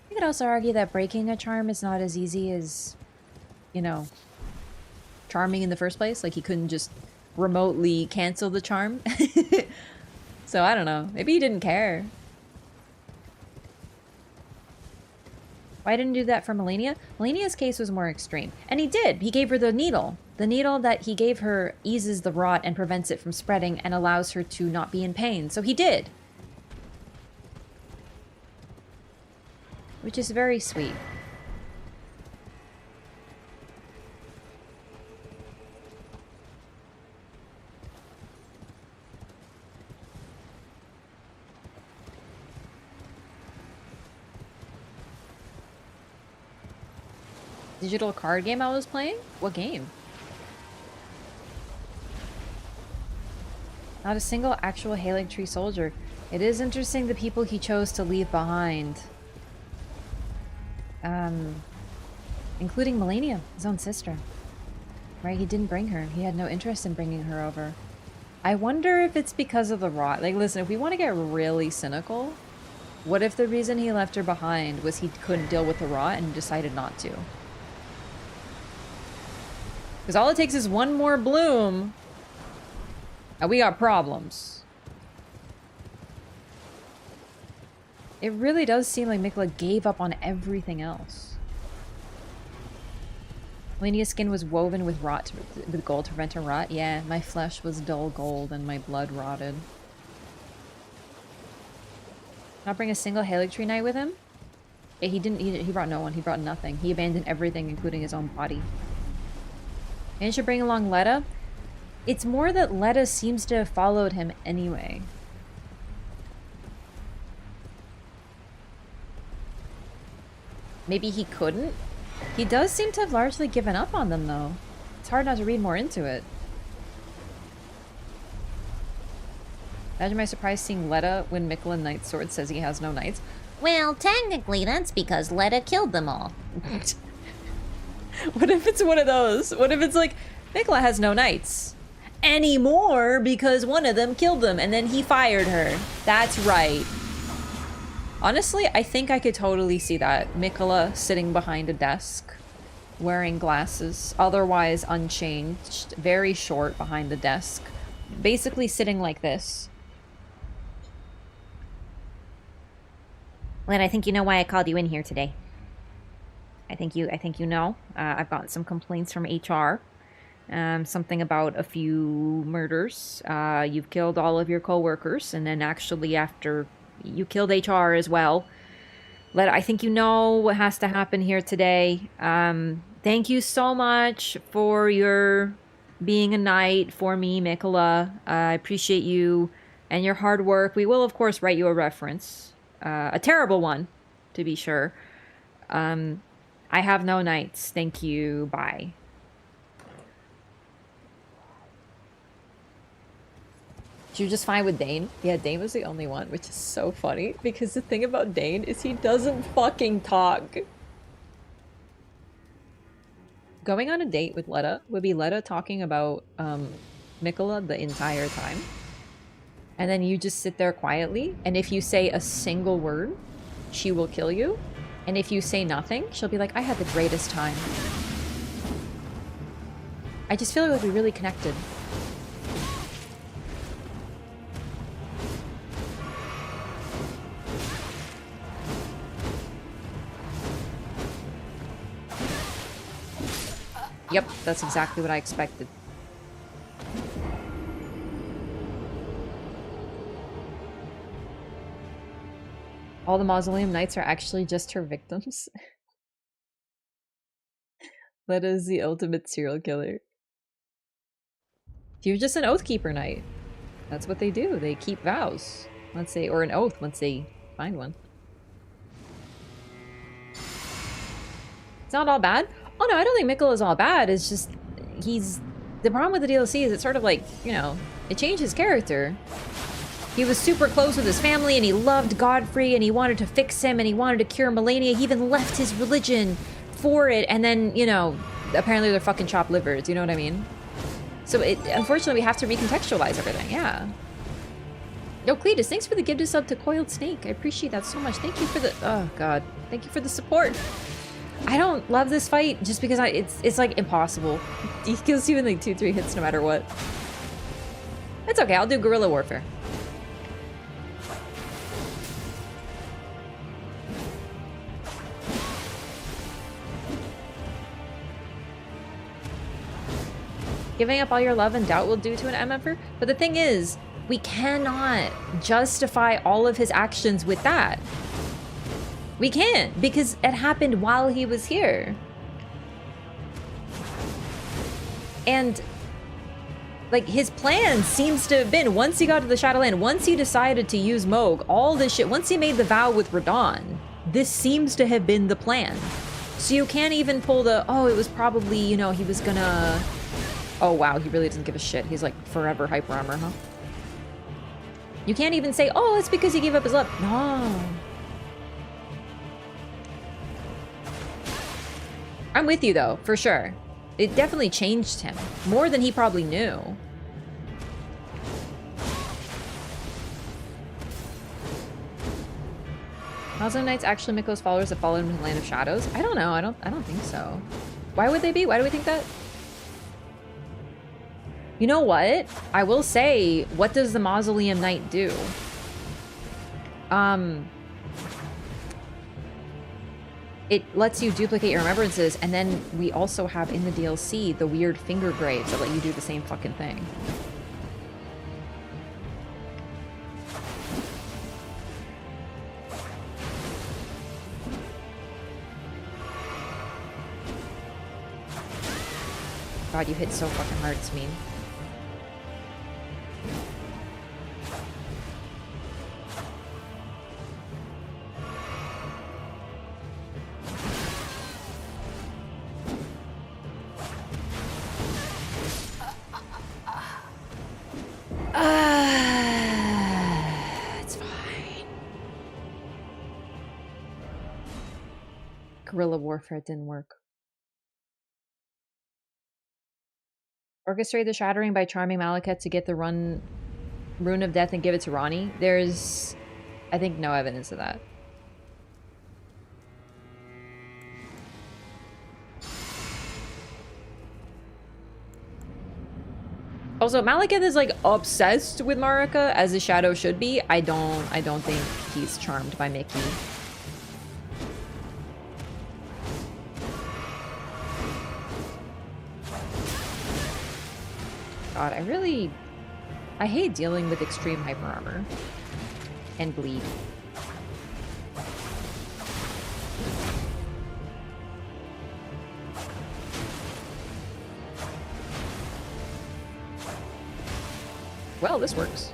You could also argue that breaking a charm is not as easy as, you know, charming in the first place. Like, he couldn't just remotely cancel the charm. So, I don't know. Maybe he didn't care. Why didn't he do that for Melania? Melania's case was more extreme. And he did. He gave her the needle. The needle that he gave her eases the rot and prevents it from spreading and allows her to not be in pain. So he did. Which is very sweet. Digital card game I was playing? What game? Not a single actual Halig Tree soldier. It is interesting the people he chose to leave behind. Including Melania, his own sister. Right, he didn't bring her. He had no interest in bringing her over. I wonder if it's because of the rot. Like, listen, if we want to get really cynical, what if the reason he left her behind was he couldn't deal with the rot and decided not to? Because all it takes is one more bloom, and we got problems. It really does seem like Mikla gave up on everything else. Melania's skin was woven with with gold to prevent her rot. Yeah, my flesh was dull gold and my blood rotted. Not bring a single Halig Tree Knight with him? Yeah, he brought no one. He brought nothing. He abandoned everything, including his own body. And should bring along Letta? It's more that Letta seems to have followed him anyway. Maybe he couldn't? He does seem to have largely given up on them, though. It's hard not to read more into it. Imagine my surprise seeing Letta when Mikla Knight's sword says he has no knights. Well, technically that's because Letta killed them all. What if it's one of those? What if it's like, Mikla has no knights anymore because one of them killed them and then he fired her. That's right. Honestly, I think I could totally see that. Mikla sitting behind a desk, wearing glasses, otherwise unchanged, very short behind the desk, basically sitting like this. Len, I think you know why I called you in here today. I think you know. I've got some complaints from HR. Something about a few murders. You've killed all of your co-workers, and then actually after you killed HR as well. I think you know what has to happen here today. Thank you so much for your being a knight for me, Mikla. I appreciate you and your hard work. We will, of course, write you a reference. A terrible one, to be sure. I have no knights. Thank you. Bye. You're just fine with Dane? Yeah, Dane was the only one, which is so funny. Because the thing about Dane is he doesn't fucking talk. Going on a date with Letta would be Letta talking about Mikla the entire time. And then you just sit there quietly. And if you say a single word, she will kill you. And if you say nothing, she'll be like, I had the greatest time. I just feel like we're really connected. Yep, that's exactly what I expected. All the Mausoleum Knights are actually just her victims. That is the ultimate serial killer. You're just an Oathkeeper Knight. That's what they do. They keep vows. Once they, or an oath once they find one. It's not all bad. Oh no, I don't think Mikla is all bad. It's just, the problem with the DLC is it's sort of like, you know, it changed his character. He was super close with his family and he loved Godfrey and he wanted to fix him and he wanted to cure Melania. He even left his religion for it, and then, you know, apparently they're fucking chopped livers, you know what I mean? So unfortunately we have to recontextualize everything, yeah. Yo, Cletus, thanks for the gifted sub to Coiled Snake. I appreciate that so much. Thank you for the, oh god. Thank you for the support. I don't love this fight just because it's like impossible. He kills you in like 2-3 hits no matter what. It's okay, I'll do guerrilla warfare. Giving up all your love and doubt will do to an MFer. But the thing is, we cannot justify all of his actions with that. We can't, because it happened while he was here. And, like, his plan seems to have been, once he got to the Shadowland, once he decided to use Moog, all this shit, once he made the vow with Radon, this seems to have been the plan. So you can't even pull the, oh, it was probably, you know, he was gonna... Oh, wow, he really doesn't give a shit. He's, like, forever hyper armor, huh? You can't even say, oh, it's because he gave up his love. No. I'm with you, though, for sure. It definitely changed him. More than he probably knew. Muslim Knights actually Mikko's followers that followed him to the Land of Shadows? I don't know. I don't think so. Why would they be? Why do we think that? You know what? I will say, what does the Mausoleum Knight do? It lets you duplicate your remembrances, and then we also have in the DLC the weird finger graves that let you do the same fucking thing. God, you hit so fucking hard, it's mean. It's fine. Guerrilla warfare didn't work. Orchestrate the shattering by charming Malekith to get the rune of death and give it to Ronnie. There's, I think, no evidence of that. Also, Malekith is like obsessed with Marika, as the Shadow should be. I don't think he's charmed by Mickey. God, I hate dealing with extreme hyper armor and bleed. Well, this works.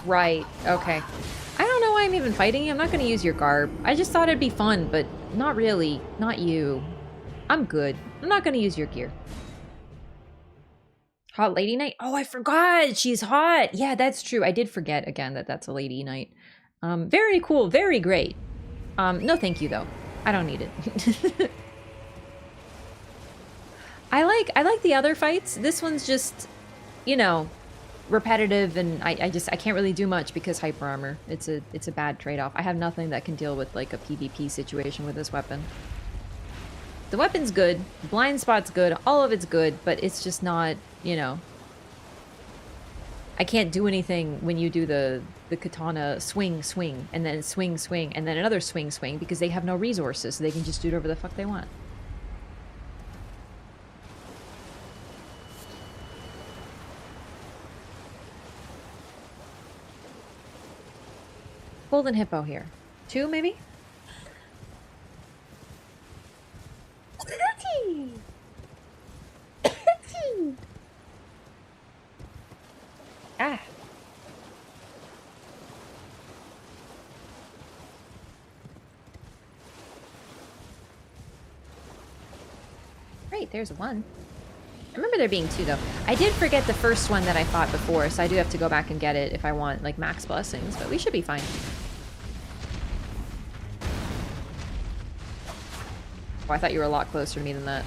Right, okay. I don't know why I'm even fighting you. I'm not gonna use your garb. I just thought it'd be fun, but not really. Not you. I'm good. I'm not gonna use your gear. Hot Lady Knight? Oh, I forgot! She's hot! Yeah, that's true. I did forget, again, that that's a Lady Knight. Very cool. Very great. No thank you, though. I don't need it. I like the other fights. This one's just, you know, repetitive, and I can't really do much because hyper armor. It's a bad trade-off. I have nothing that can deal with like a PvP situation with this weapon. The weapon's good, blind spot's good, all of it's good, but it's just not, you know. I can't do anything when you do the katana swing, and then swing, and then another swing, because they have no resources, so they can just do whatever the fuck they want. Golden Hippo here. 2, maybe? Ah. Great, there's 1. I remember there being 2, though. I did forget the first one that I fought before, so I do have to go back and get it if I want, like, max blessings, but we should be fine. Oh, I thought you were a lot closer to me than that.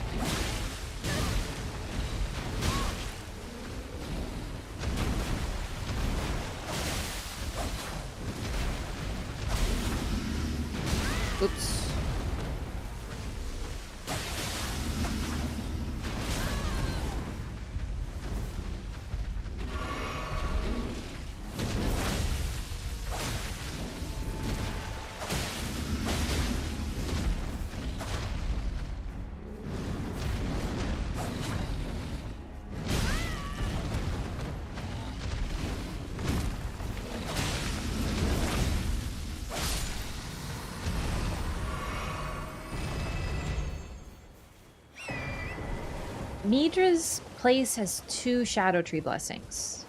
Midra's place has 2 Shadow Tree blessings.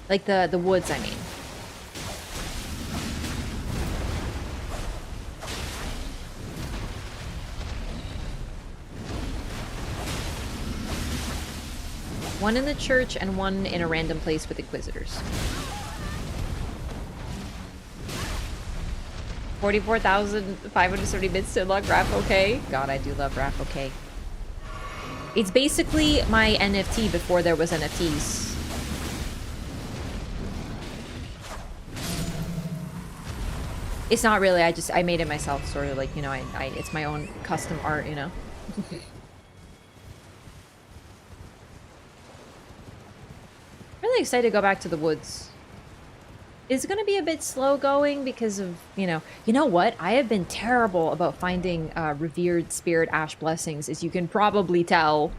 Like the woods, I mean. One in the church and one in a random place with Inquisitors. 44,570 bits to unlock Raph OK. God, I do love Raph OK. It's basically my NFT before there was NFTs. It's not really, I made it myself, sort of like, you know, it's my own custom art, you know? Really excited to go back to the woods. It's gonna be a bit slow going because of, you know what? I have been terrible about finding revered spirit ash blessings, as you can probably tell.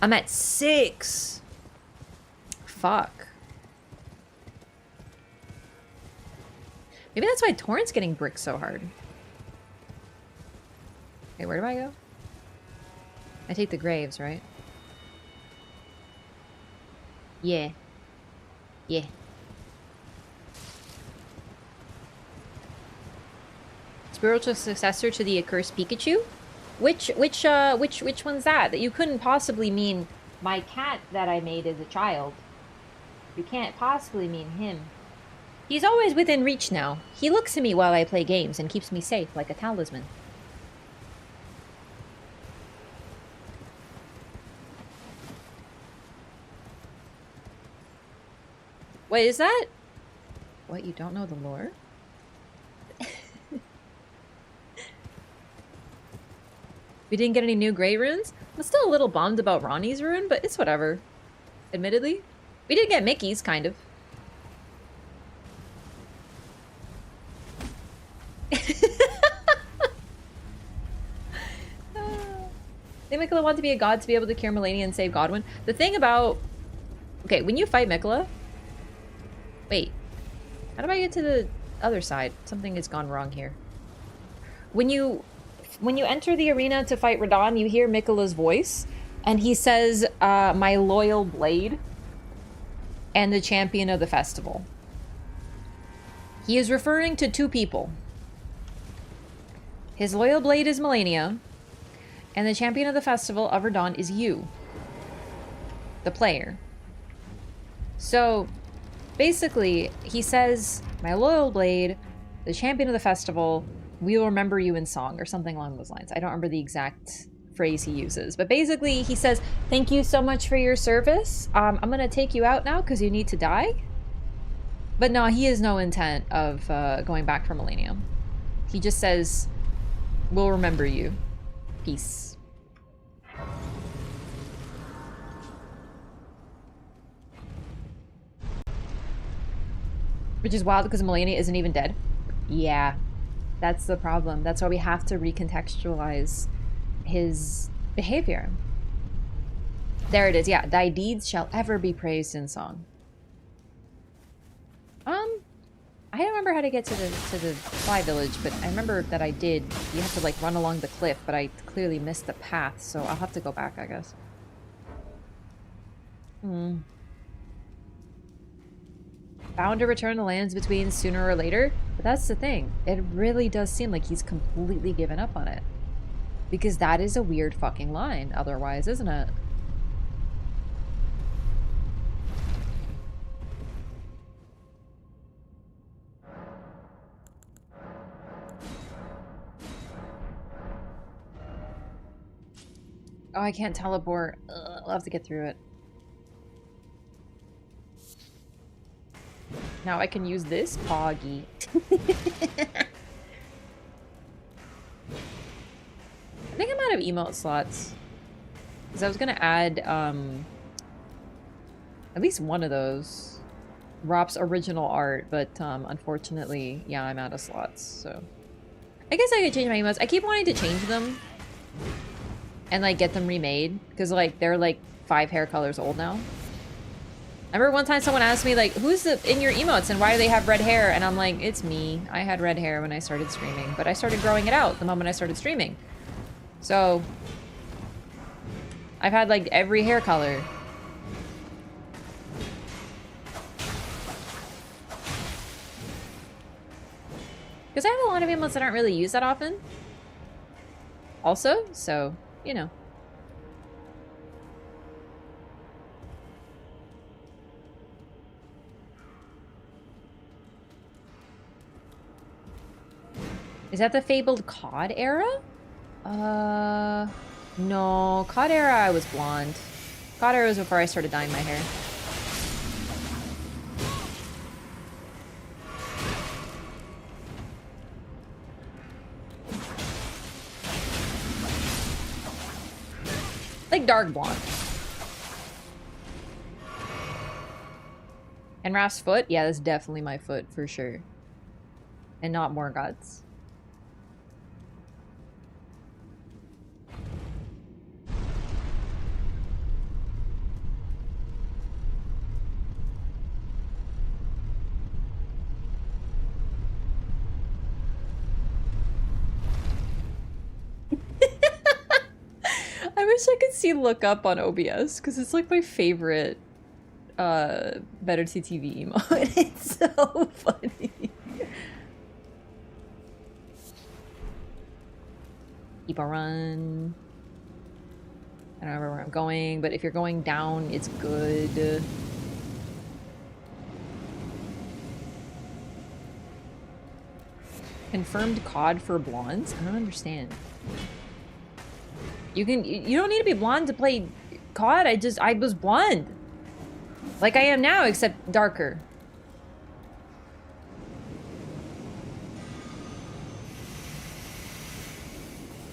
I'm at 6. Fuck. Maybe that's why Torrent's getting bricked so hard. Okay, where do I go? I take the graves, right? Yeah. Yeah. Spiritual successor to the accursed Pikachu? Which one's that? That you couldn't possibly mean my cat that I made as a child. You can't possibly mean him. He's always within reach now. He looks at me while I play games and keeps me safe like a talisman. Wait, is that? What, you don't know the lore? We didn't get any new Grey runes? I'm still a little bummed about Ronnie's rune, but it's whatever. Admittedly. We did get Mickey's, kind of. Think Miquella want to be a god to be able to cure Melania and save Godwin? The thing about... Okay, when you fight Miquella... Wait. How do I get to the other side? Something has gone wrong here. When you enter the arena to fight Radahn, you hear Miquella's voice, and he says, my loyal blade, and the champion of the festival. He is referring to 2 people. His loyal blade is Melania, and the champion of the festival of Radahn is you, the player. So, basically, he says, my loyal blade, the champion of the festival, we will remember you in song, or something along those lines. I don't remember the exact phrase he uses. But basically, he says, thank you so much for your service. I'm going to take you out now because you need to die. But no, he has no intent of going back for Millennium. He just says, we'll remember you. Peace. Which is wild because Melania isn't even dead. Yeah. That's the problem. That's why we have to recontextualize his behavior. There it is. Yeah. Thy deeds shall ever be praised in song. I don't remember how to get to the fly village, but I remember that I did. You have to like run along the cliff, but I clearly missed the path, so I'll have to go back, I guess. Bound to return the lands between sooner or later? But that's the thing. It really does seem like he's completely given up on it. Because that is a weird fucking line otherwise, isn't it? Oh, I can't teleport. Ugh, I'll have to get through it. Now I can use this Poggy. I think I'm out of emote slots. Because I was going to add at least one of those. Rop's original art, but unfortunately, yeah, I'm out of slots, so. I guess I could change my emotes. I keep wanting to change them. And like get them remade. Because like they're like 5 hair colors old now. I remember one time someone asked me like, who's in your emotes and why do they have red hair? And I'm like, it's me. I had red hair when I started streaming. But I started growing it out the moment I started streaming. So, I've had like every hair color. Because I have a lot of emotes that aren't really used that often. Also, so, you know. Is that the fabled COD era? No. COD era, I was blonde. COD era was before I started dyeing my hair. Like dark blonde. And Raph's foot? Yeah, that's definitely my foot for sure. And not Morgoth's. I wish I could see look up on OBS because it's like my favorite Better TTV emote. It's so funny. Keep a run. I don't remember where I'm going, but if you're going down, it's good. Confirmed COD for blondes? I don't understand. You don't need to be blonde to play COD. I was blonde. Like I am now, except darker.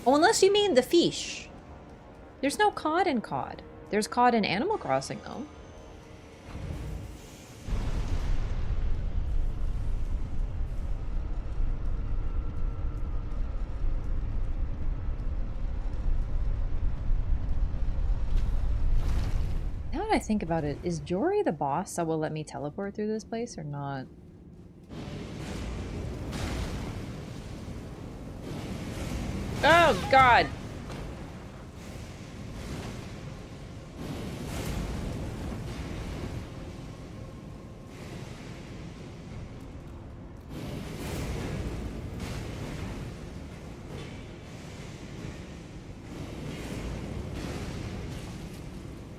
Oh, unless you mean the fish. There's no COD in COD. There's COD in Animal Crossing, though. Now that I think about it, is Jory the boss that will let me teleport through this place or not? Oh, God!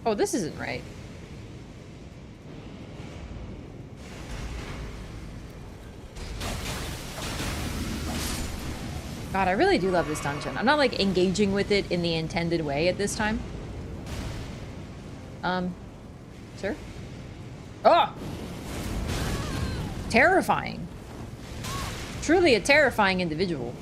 Oh, this isn't right. God, I really do love this dungeon. I'm not, like, engaging with it in the intended way at this time. Sir? Oh! Terrifying. Truly a terrifying individual.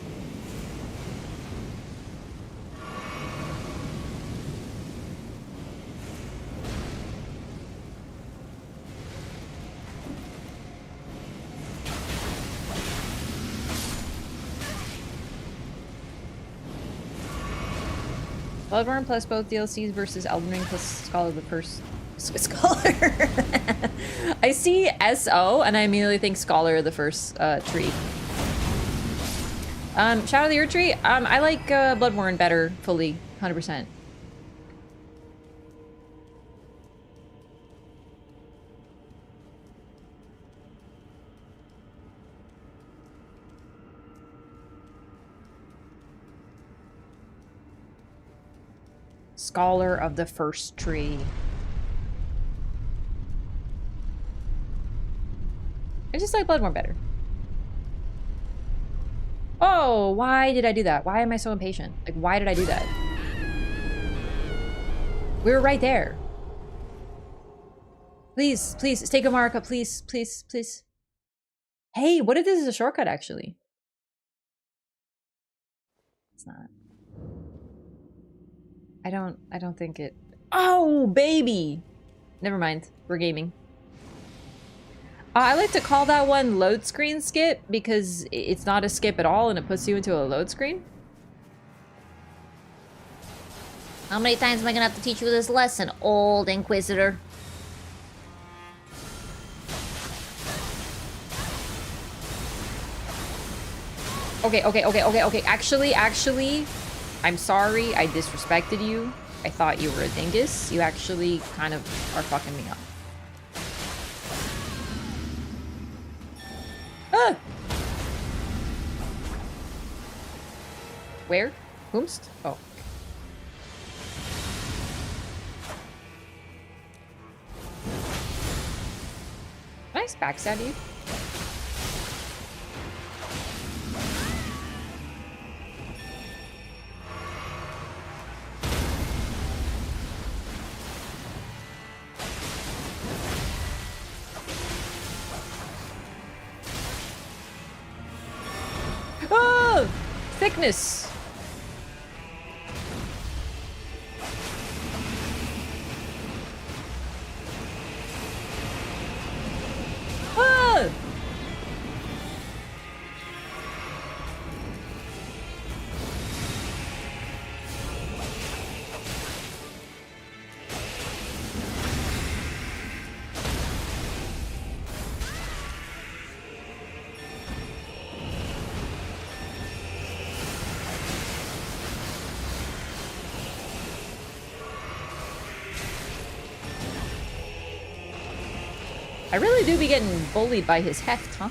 Bloodborne plus both DLCs versus Elden Ring plus Scholar of the First... Scholar! I see SO and I immediately think Scholar of the First tree. Shadow of the Earth Tree? I like Bloodborne better, fully, 100%. Scholar of the First Tree. I just like Bloodborne better. Oh, why did I do that? Why am I so impatient? Like, why did I do that? We were right there. Please, please, take a marker, please, please, please. Hey, what if this is a shortcut, actually? It's not. I don't think it... Oh, baby! Never mind. We're gaming. I like to call that one load screen skip because it's not a skip at all and it puts you into a load screen. How many times am I gonna have to teach you this lesson, old Inquisitor? Okay. Actually, I'm sorry I disrespected you. I thought you were a dingus. You actually kind of are fucking me up. Ah! Where? Whomst? Oh. Nice backstab you. Oh! Thickness! Ah! I really do be getting bullied by his heft, huh?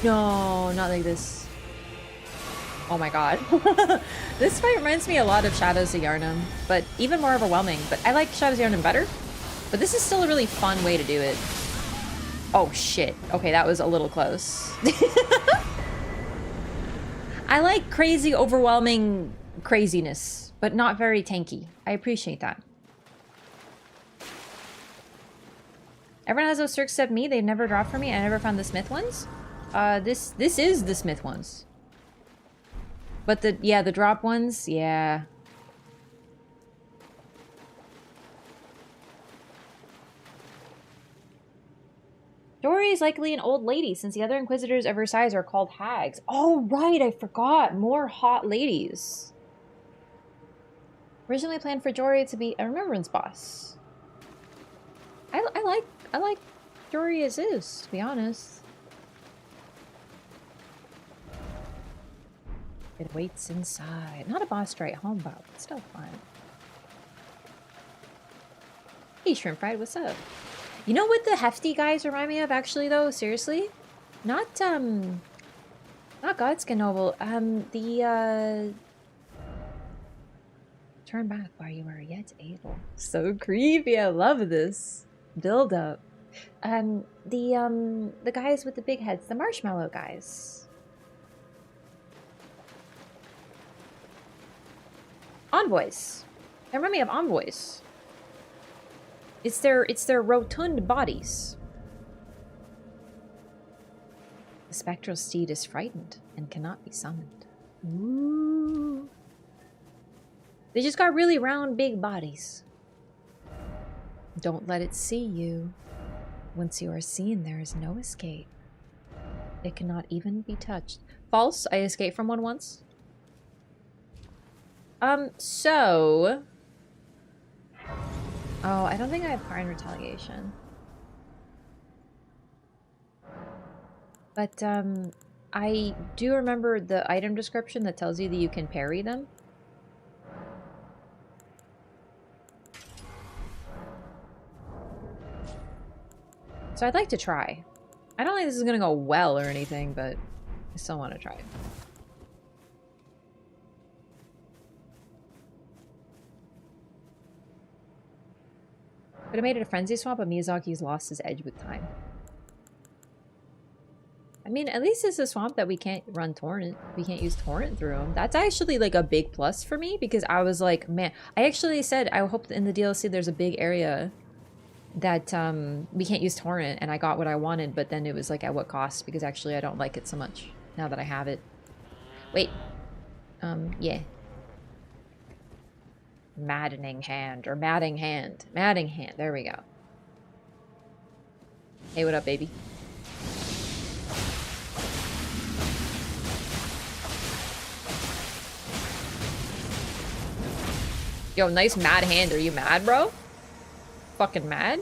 No, not like this. Oh my god. This fight reminds me a lot of Shadows of Yharnam, but even more overwhelming. But I like Shadows of Yharnam better. But this is still a really fun way to do it. Oh shit. Okay, that was a little close. I like crazy, overwhelming craziness, but not very tanky. I appreciate that. Everyone has those Cirques except me. They've never dropped for me. I never found the Smith ones. This is the Smith ones. But the drop ones, yeah. Dory is likely an old lady, since the other Inquisitors of Versailles are called hags. Oh, right, I forgot. More hot ladies. Originally planned for Jory to be a remembrance boss. I like Jory as is, to be honest. It waits inside. Not a boss straight home, but still fun. Hey, Shrimp Fried, what's up? You know what the hefty guys remind me of, actually, though? Seriously? Not Godskin Noble. Turn back while you are yet able. So creepy. I love this build up. The guys with the big heads, the marshmallow guys. Envoys. They remind me of envoys. It's their rotund bodies. The spectral steed is frightened and cannot be summoned. Ooh. They just got really round, big bodies. Don't let it see you. Once you are seen, there is no escape. It cannot even be touched. False. I escaped from one once. So... Oh, I don't think I have Pine Retaliation. But, I do remember the item description that tells you that you can parry them. So I'd like to try. I don't think this is gonna go well or anything, but I still want to try. But it made it a frenzy swamp, but Miyazaki's lost his edge with time. I mean, at least it's a swamp that we can't run Torrent. We can't use Torrent through them. That's actually like a big plus for me, because I was like, man, I actually said I hope that in the DLC there's a big area that we can't use Torrent, and I got what I wanted, but then it was like, at what cost? Because actually I don't like it so much now that I have it. Wait. Yeah. Maddening hand, or Madding hand. Madding hand, there we go. Hey, what up, baby? Yo, nice mad hand. Are you mad, bro? fucking mad?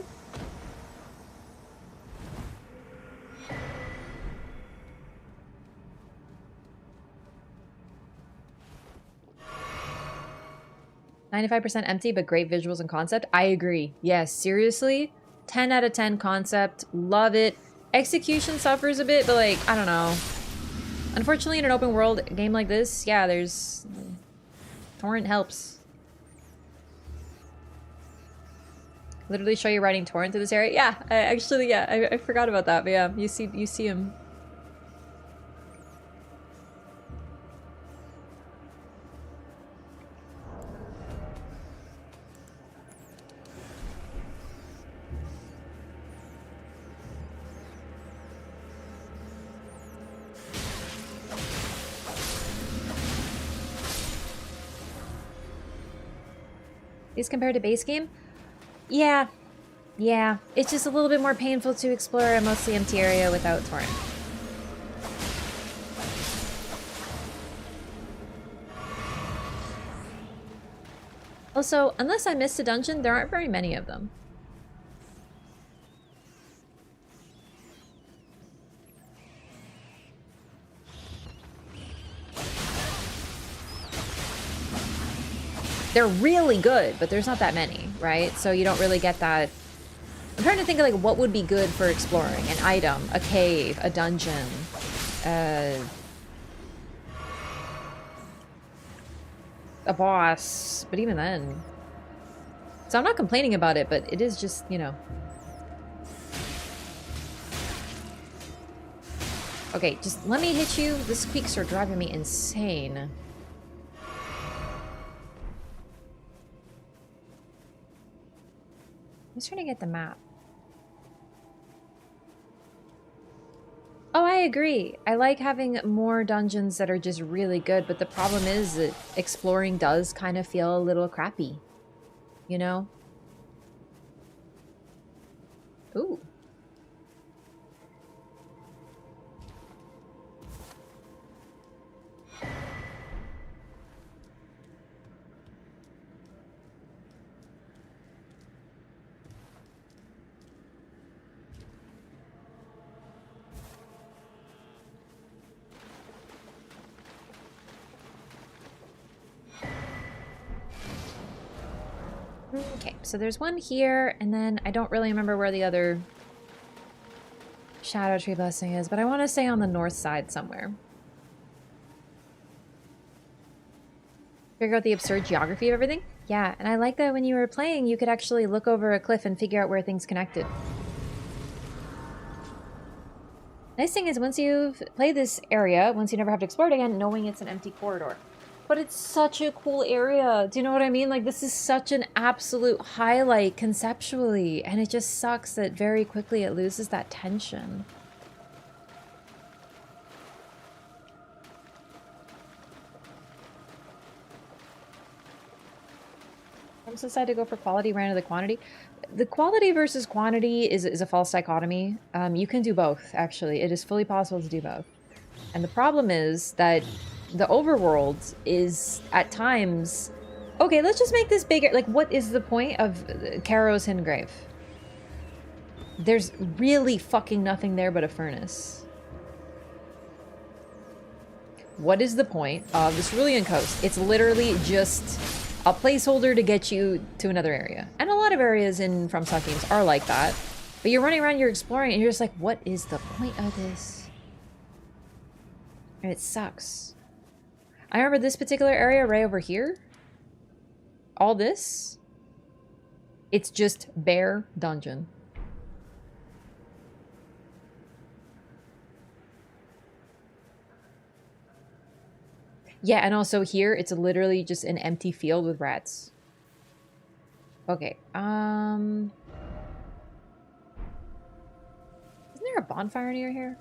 "95% empty, but great visuals and concept." I agree. Yes, seriously. 10 out of 10 concept. Love it. Execution suffers a bit, but like, I don't know. Unfortunately, in an open world game like this, yeah, there's... Torrent helps. Literally show you riding torrent through this area? Yeah, I forgot about that, but yeah, you see him. These compared to base game? Yeah. Yeah. It's just a little bit more painful to explore a mostly empty area without torrent. Also, unless I missed a dungeon, there aren't very many of them. They're really good, but there's not that many, right? So you don't really get that. I'm trying to think of like what would be good for exploring. An item, a cave, a dungeon, a boss, but even then. So I'm not complaining about it, but it is just, you know. Okay, just let me hit you. The squeaks are driving me insane. I'm just trying to get the map. Oh, I agree. I like having more dungeons that are just really good, but the problem is that exploring does kind of feel a little crappy. You know? Ooh. Okay, so there's one here, and then I don't really remember where the other Shadow Tree Blessing is, but I want to say on the north side somewhere. Figure out the absurd geography of everything? Yeah, and I like that when you were playing, you could actually look over a cliff and figure out where things connected. Nice thing is, once you've played this area, once you never have to explore it again, knowing it's an empty corridor. But it's such a cool area. Do you know what I mean? Like, this is such an absolute highlight conceptually. And it just sucks that very quickly it loses that tension. I'm so decided to go for quality rather than quantity. The quality versus quantity is a false dichotomy. You can do both, actually. It is fully possible to do both. And the problem is that the overworld is at times, okay, let's just make this bigger. Like, what is the point of Caro's Hidden Grave? There's really fucking nothing there but a furnace. What is the point of the Cerulean Coast? It's literally just a placeholder to get you to another area. And a lot of areas in FromSoft games are like that. But you're running around, you're exploring, and you're just like, what is the point of this? And it sucks. I remember this particular area right over here. All this. It's just bare dungeon. Yeah, and also here, it's literally just an empty field with rats. Okay, Isn't there a bonfire near here?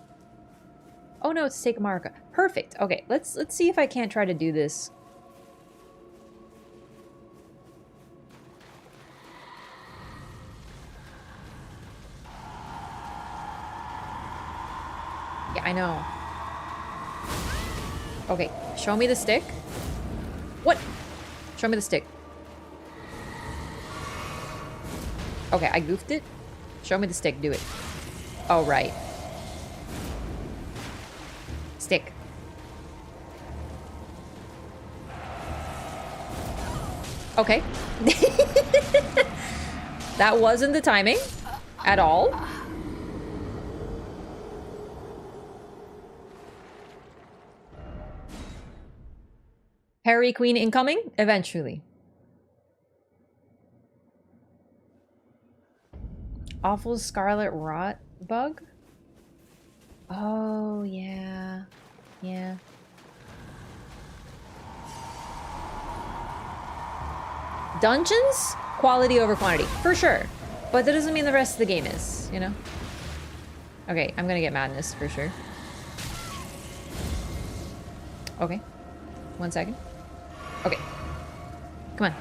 Oh no, it's Take Marca. Perfect. Okay, let's see if I can't try to do this. Yeah, I know. Okay, show me the stick. What? Show me the stick. Okay, I goofed it. Show me the stick. Do it. Oh, right. Stick. Okay. That wasn't the timing at all. Harry Queen incoming? Eventually. Awful Scarlet Rot bug? Oh, yeah. Yeah. Dungeons? Quality over quantity. For sure. But that doesn't mean the rest of the game is, you know? Okay, I'm gonna get madness for sure. Okay. 1 second. Okay. Come on.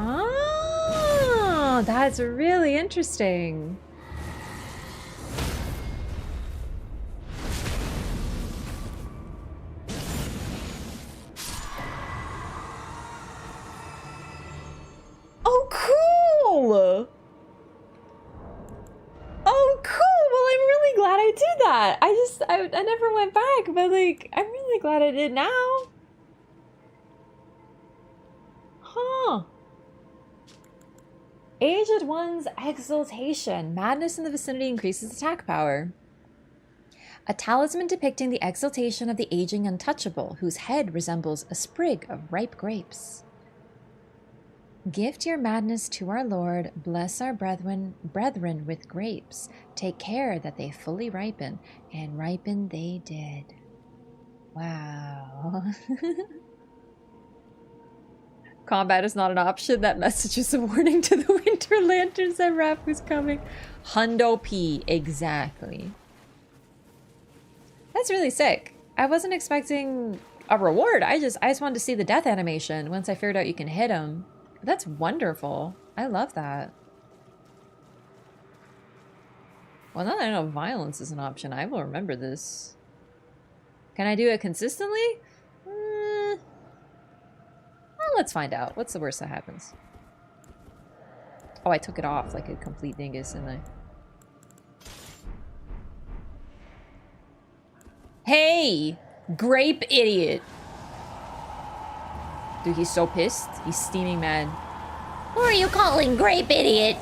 Oh, that's really interesting. Oh, cool! Oh, cool! Well, I'm really glad I did that. I never went back, but like, I'm really glad I did now. Huh. Aged One's Exaltation. Madness in the vicinity increases attack power. A talisman depicting the exaltation of the aging untouchable, whose head resembles a sprig of ripe grapes. Gift your madness to our Lord, bless our brethren with grapes. Take care that they fully ripen, and ripen they did. Wow. Combat is not an option. That message is a warning to the Winter Lanterns that Raph was coming. Hundo P, exactly. That's really sick. I wasn't expecting a reward. I just wanted to see the death animation once I figured out you can hit him. That's wonderful. I love that. Well, now that I know violence is an option, I will remember this. Can I do it consistently? Well, let's find out. What's the worst that happens? Oh, I took it off like a complete dingus, didn't I? Hey! Grape idiot! Dude, he's so pissed. He's steaming mad. Who are you calling grape idiot?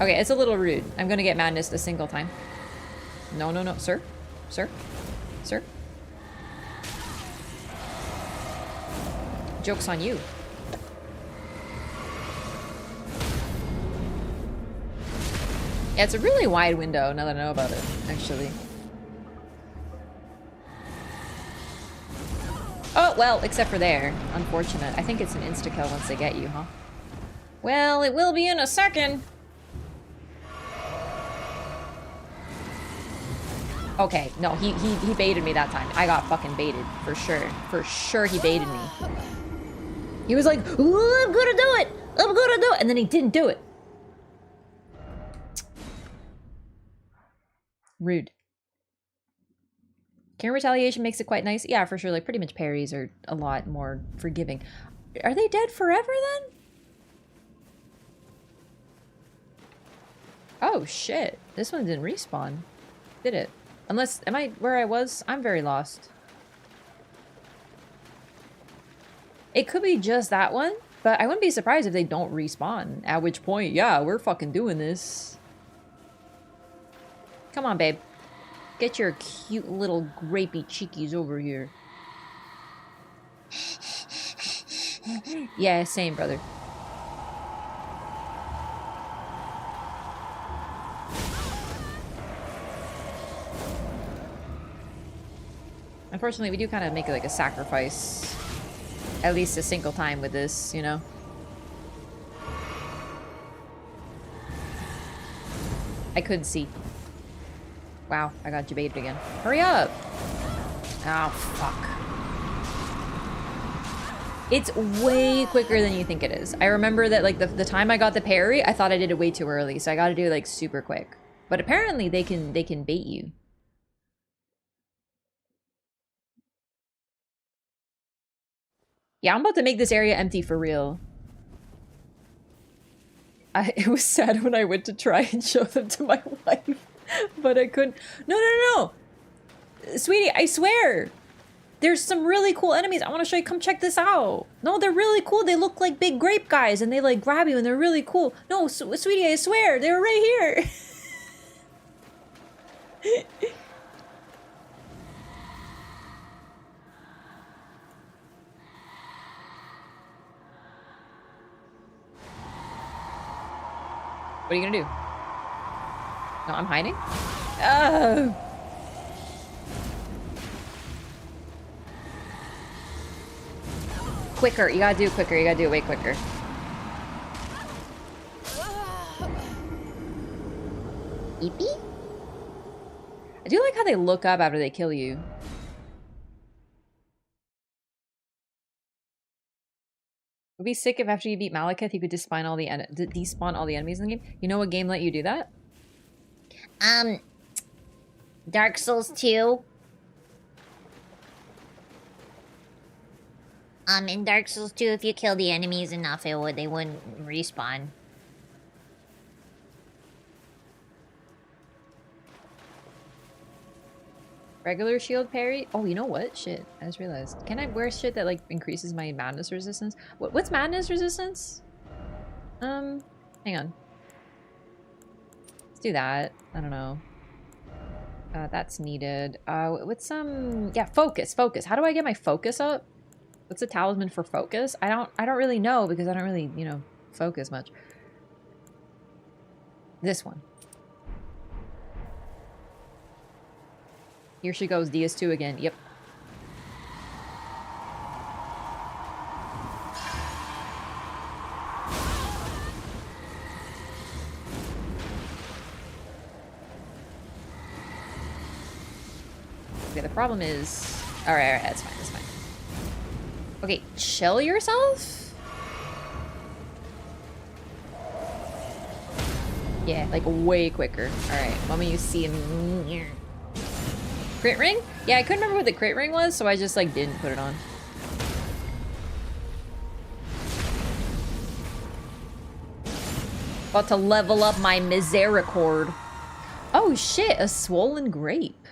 Okay, it's a little rude. I'm gonna get madness a single time. No, no, no. Sir? Sir? Sir? Joke's on you. Yeah, it's a really wide window now that I know about it, actually. Oh, well, except for there. Unfortunate. I think it's an insta-kill once they get you, huh? Well, it will be in a second. Okay, no, he baited me that time. I got fucking baited, for sure. For sure he baited me. He was like, "Ooh, I'm gonna do it! I'm gonna do it!" And then he didn't do it. Rude. Can retaliation makes it quite nice? Yeah, for sure. Like, pretty much parries are a lot more forgiving. Are they dead forever, then? Oh, shit. This one didn't respawn. Did it? Unless, am I where I was? I'm very lost. It could be just that one, but I wouldn't be surprised if they don't respawn. At which point, yeah, we're fucking doing this. Come on, babe. Get your cute little grapey cheekies over here. Yeah, same, brother. Unfortunately, we do kind of make it like a sacrifice. At least a single time with this, you know? I couldn't see. Wow, I got debated again. Hurry up! Oh, fuck. It's way quicker than you think it is. I remember that, like, the time I got the parry, I thought I did it way too early, so I gotta do it, like, super quick. But apparently they can bait you. Yeah, I'm about to make this area empty for real. It was sad when I went to try and show them to my wife, but I couldn't. No, no, no, no! Sweetie, I swear! There's some really cool enemies. I want to show you. Come check this out. No, they're really cool. They look like big grape guys, and they like grab you, and they're really cool. No, sweetie, I swear, they were right here. What are you gonna do? No, I'm hiding? Oh! Quicker, you gotta do it quicker, you gotta do it way quicker. Eepee? I do like how they look up after they kill you. It would be sick if after you beat Malekith, you could despawn all the enemies in the game. You know what game let you do that? Dark Souls 2. In Dark Souls 2, if you kill the enemies enough, they wouldn't respawn. Regular shield parry? Oh, you know what? Shit, I just realized. Can I wear shit that like increases my madness resistance? What's madness resistance? Hang on. Let's do that. I don't know. That's needed. What's some? Yeah, focus. How do I get my focus up? What's a talisman for focus? I don't really know because I don't really, you know, focus much. This one. Here she goes, DS2 again. Yep. Okay, the problem is... Alright, that's fine, that's fine. Okay, chill yourself? Yeah, like way quicker. Alright, moment you see him... Crit ring? Yeah, I couldn't remember what the crit ring was, so I just like didn't put it on. About to level up my misericord. Oh shit, a swollen grape.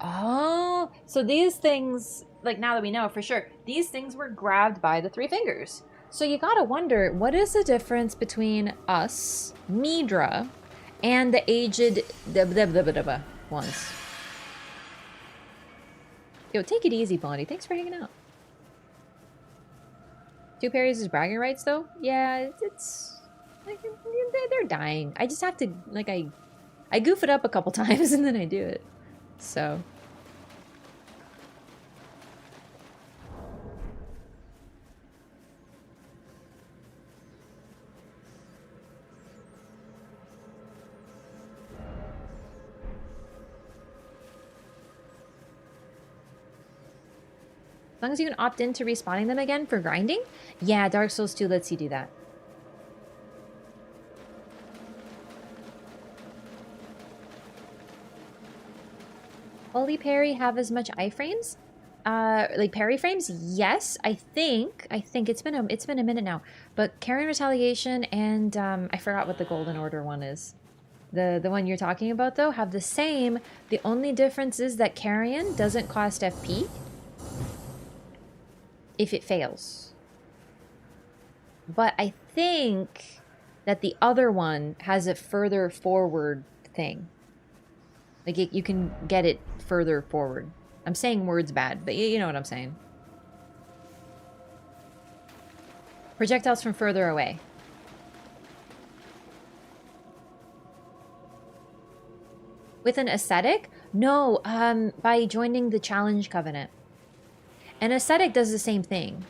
Oh, so these things, like now that we know for sure, these things were grabbed by the three fingers. So you gotta wonder, what is the difference between us, Midra, and the aged ones? Yo, take it easy, Blondie. Thanks for hanging out. 2 parries is bragging rights, though? Yeah, it's like, they're dying. I just have to, like, I goof it up a couple times and then I do it. So... As long as you can opt into respawning them again for grinding? Yeah, Dark Souls 2 lets you do that. Holy Parry have as much iframes? Like parry frames? Yes, I think it's been a minute now. But Carrion Retaliation and I forgot what the Golden Order one is. The one you're talking about though have the same. The only difference is that Carrion doesn't cost FP. If it fails. But I think that the other one has a further forward thing. Like you can get it further forward. I'm saying words bad, but you know what I'm saying. Projectiles from further away. With an ascetic? No, by joining the Challenge Covenant. An ascetic does the same thing.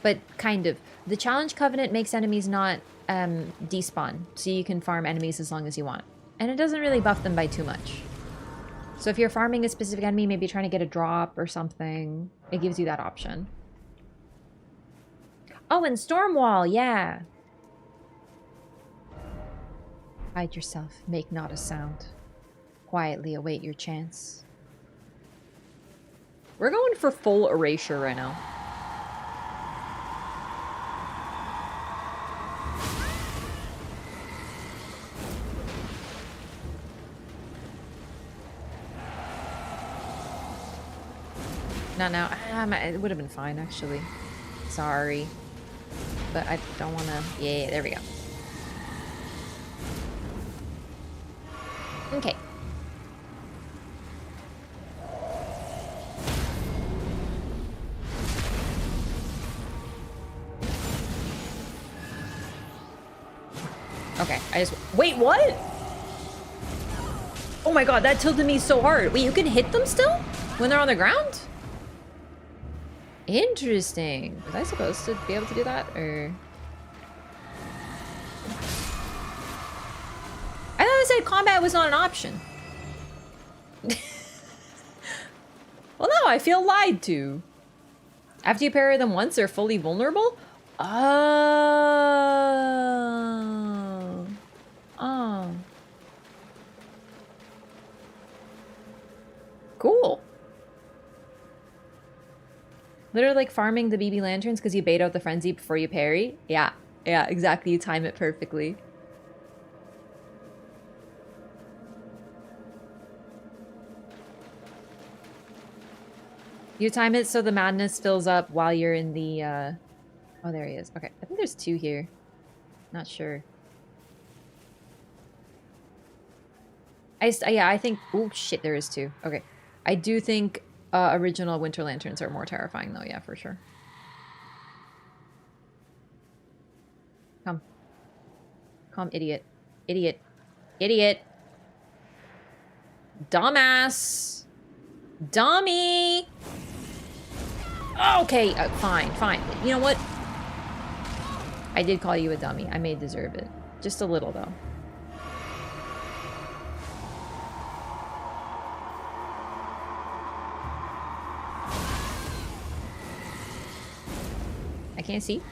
But kind of. The Challenge Covenant makes enemies not despawn. So you can farm enemies as long as you want. And it doesn't really buff them by too much. So if you're farming a specific enemy, maybe trying to get a drop or something, it gives you that option. Oh, and Stormwall, yeah. Hide yourself. Make not a sound. Quietly await your chance. We're going for full erasure right now. Not now. It would have been fine, actually. Sorry. But I don't want to... Yeah, there we go. Okay. Okay, I just... Wait, what? Oh my god, that tilted me so hard. Wait, you can hit them still? When they're on the ground? Interesting. Was I supposed to be able to do that, or... I thought it said combat was not an option. Well, no, I feel lied to. After you parry them once, they're fully vulnerable? Oh. Oh. Cool. Literally like farming the BB lanterns because you bait out the frenzy before you parry. Yeah, yeah, exactly. You time it perfectly. You time it so the madness fills up while you're in the, Oh, there he is. Okay, I think there's two here. Not sure. Yeah, I think... Oh, shit, there is two. Okay. I do think original Winter Lanterns are more terrifying, though. Yeah, for sure. Come. Come, idiot. Idiot. Idiot. Dumbass. Dummy. Okay, fine, fine. You know what? I did call you a dummy. I may deserve it. Just a little, though. I can't see.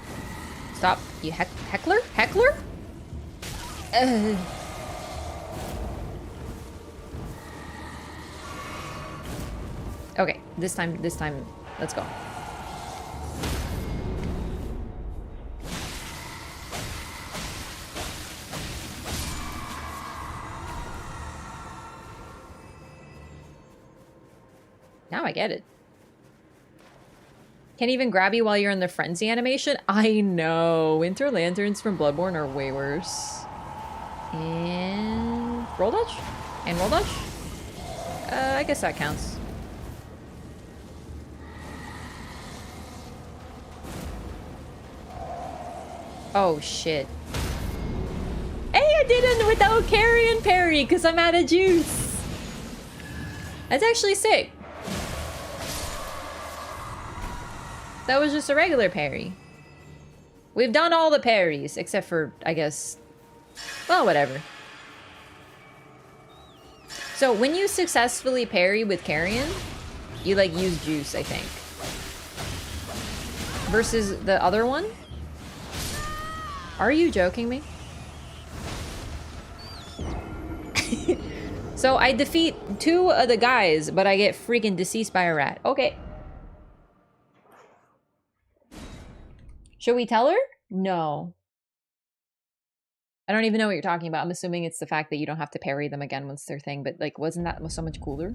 Stop. You heckler? Heckler? Okay, this time, let's go. Now I get it. Can't even grab you while you're in the frenzy animation? I know. Winter Lanterns from Bloodborne are way worse. And... roll dodge? And roll dodge? I guess that counts. Oh, shit. Hey, I did it without carry and parry because I'm out of juice. That's actually sick. That was just a regular parry. We've done all the parries, except for, I guess... well, whatever. So, when you successfully parry with carrion, you, like, use juice, I think. Versus the other one? Are you joking me? So, I defeat two of the guys, but I get freaking deceased by a rat. Okay. Should we tell her? No. I don't even know what you're talking about. I'm assuming it's the fact that you don't have to parry them again once they're thing, but like, wasn't that so much cooler?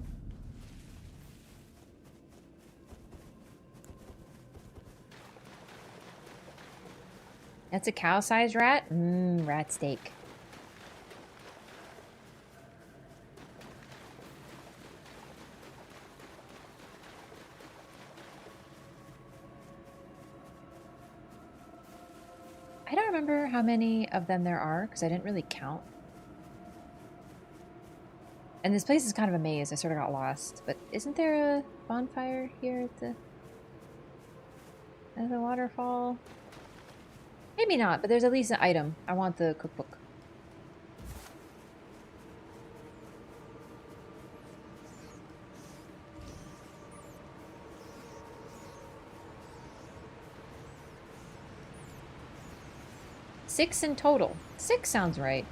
That's a cow-sized rat? Mmm, rat steak. I don't remember how many of them there are, because I didn't really count. And this place is kind of a maze. I sort of got lost. But isn't there a bonfire here at the waterfall? Maybe not, but there's at least an item. I want the cookbook. Six in total. 6 sounds right.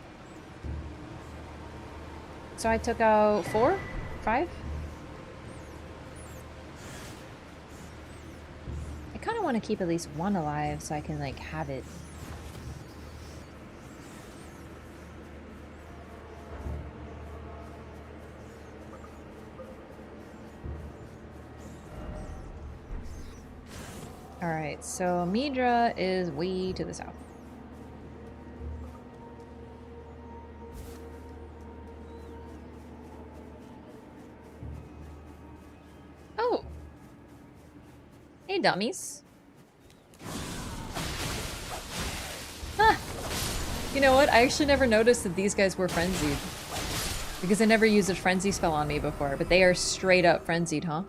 So I took out 4? 5? kind of want to keep at least one alive so I can, like, have it. Alright, so Midra is way to the south. Oh! Hey, dummies. Ah! You know what? I actually never noticed that these guys were frenzied. Because I never used a frenzy spell on me before, but they are straight up frenzied, huh?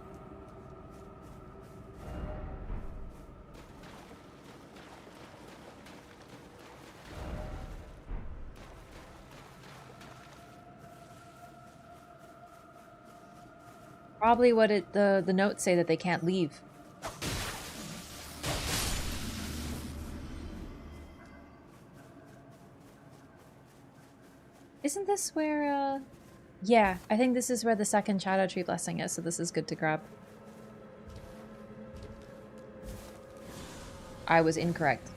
Probably what the notes say, that they can't leave. Isn't this where, yeah, I think this is where the second Shadow Tree Blessing is, so this is good to grab. I was incorrect.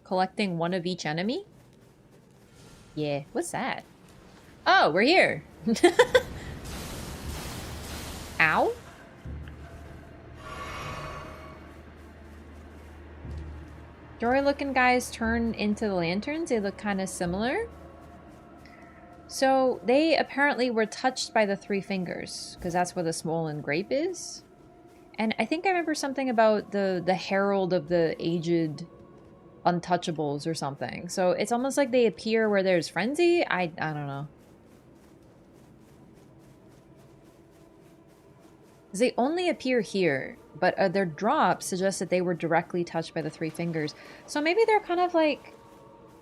Collecting one of each enemy? Yeah, what's that? Oh, we're here! Ow? Jory looking guys turn into the lanterns. They look kind of similar. So they apparently were touched by the three fingers, because that's where the swollen grape is. And I think I remember something about the herald of the aged Untouchables or something. So it's almost like they appear where there's frenzy. I don't know. They only appear here, but their drop suggests that they were directly touched by the three fingers. So maybe they're kind of like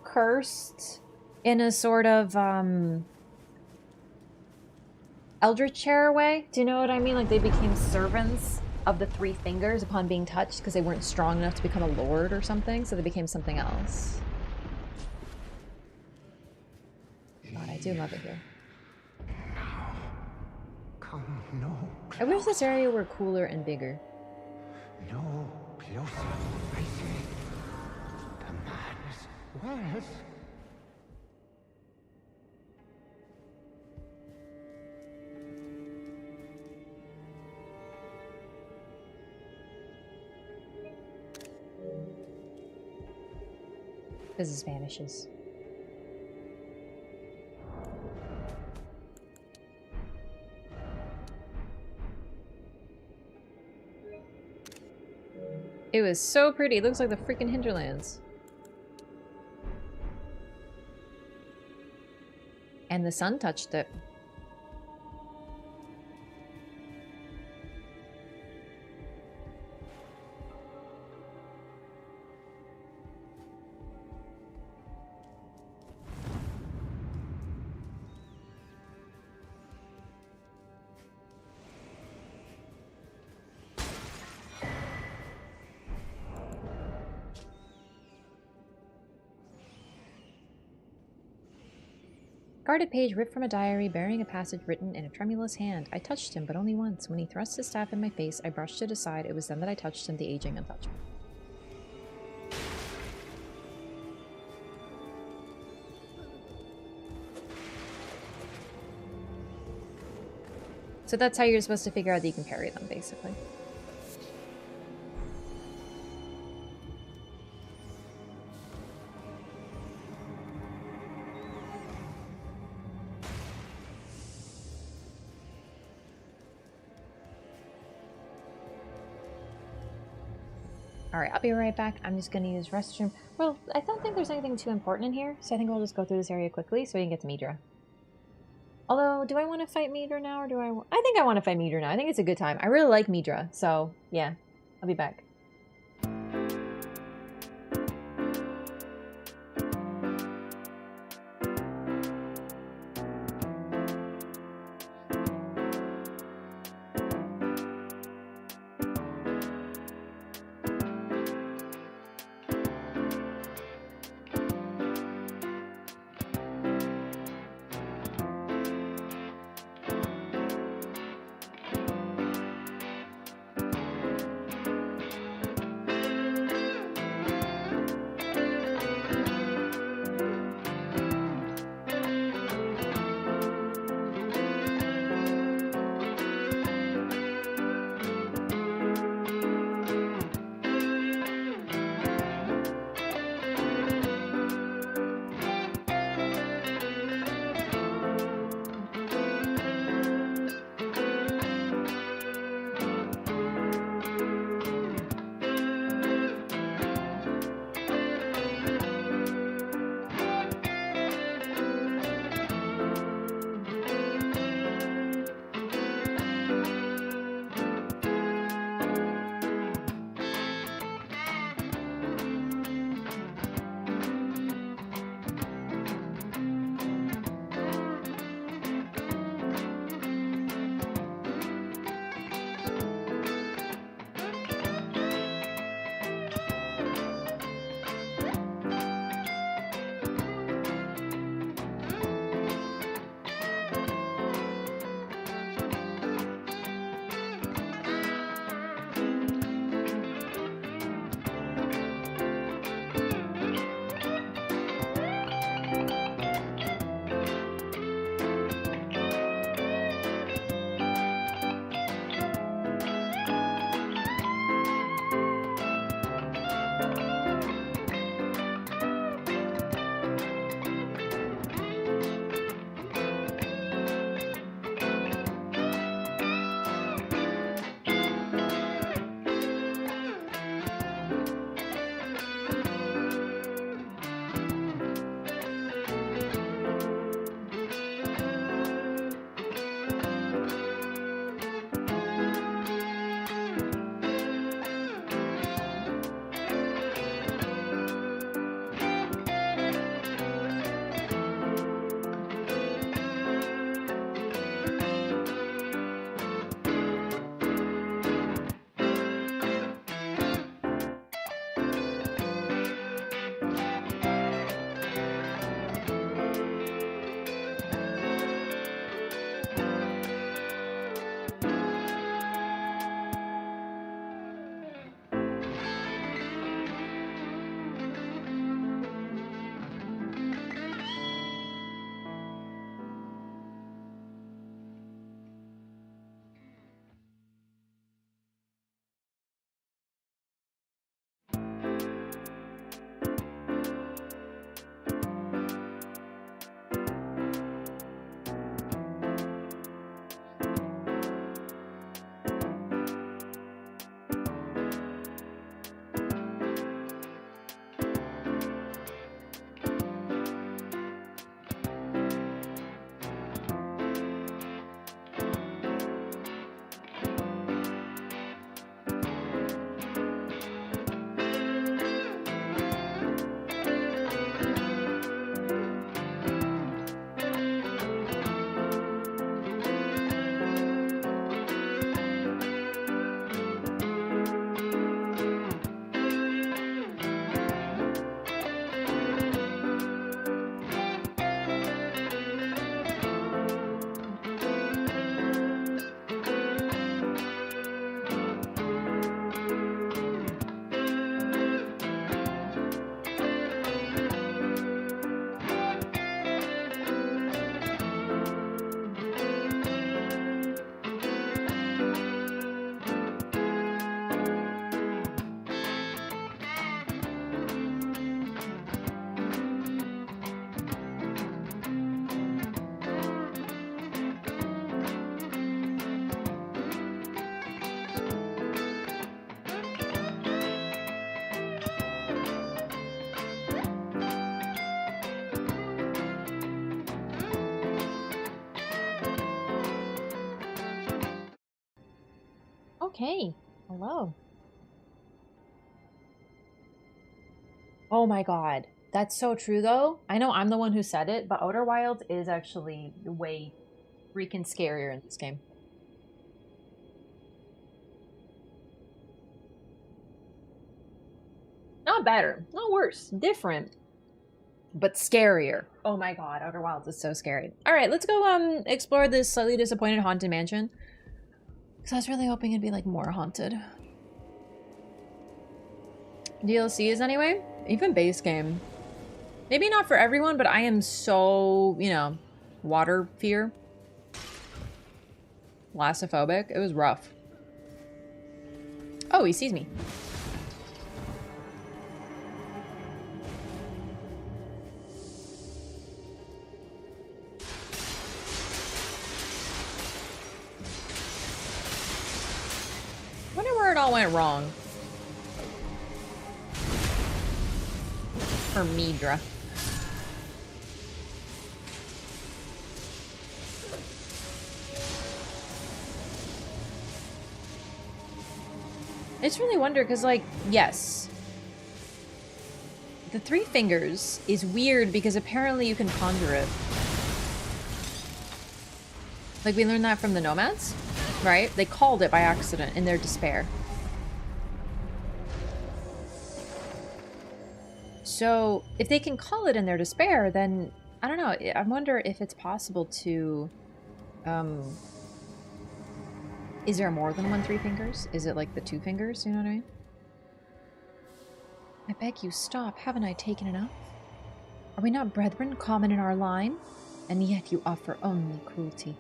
cursed in a sort of Eldritch Chair way. Do you know what I mean? Like they became servants of the three fingers upon being touched because they weren't strong enough to become a lord or something, so they became something else. God, I do love it here. Now, come no closer. I wish this area were cooler and bigger. No closer, I say. The man's wealth. Because it vanishes. It was so pretty. It looks like the freaking hinterlands. And the sun touched it. Guarded page ripped from a diary bearing a passage written in a tremulous hand. I touched him, but only once. When he thrust his staff in my face, I brushed it aside. It was then that I touched him, the aging untouchable. So that's how you're supposed to figure out that you can parry them, basically. Alright, I'll be right back. I'm just gonna use restroom. Well, I don't think there's anything too important in here, so I think we'll just go through this area quickly so we can get to Midra. Although, do I want to fight Midra now, or do I think I want to fight Midra now. I think it's a good time. I really like Midra, so yeah. I'll be back. okay. Hello. Oh my god. That's so true, though. I know I'm the one who said it, but Outer Wilds is actually way freaking scarier in this game. Not better. Not worse. Different. But scarier. Oh my god, Outer Wilds is so scary. Alright, let's go explore this slightly disappointed haunted mansion. Because I was really hoping it'd be like more haunted. DLCs anyway? Even base game. Maybe not for everyone, but I am so, you know, water fear. Lassophobic. It was rough. Oh, he sees me. Wonder where it all went wrong. For Midra. I just really wonder, because, like, yes. The 3 fingers is weird because apparently you can conjure it. Like, we learned that from the nomads, right? They called it by accident in their despair. So, if they can call it in their despair, then, I don't know, I wonder if it's possible to, is there more than 1 3 fingers? Is it like the 2 fingers, you know what I mean? I beg you, stop, haven't I taken enough? Are we not brethren common in our line? And yet you offer only cruelty.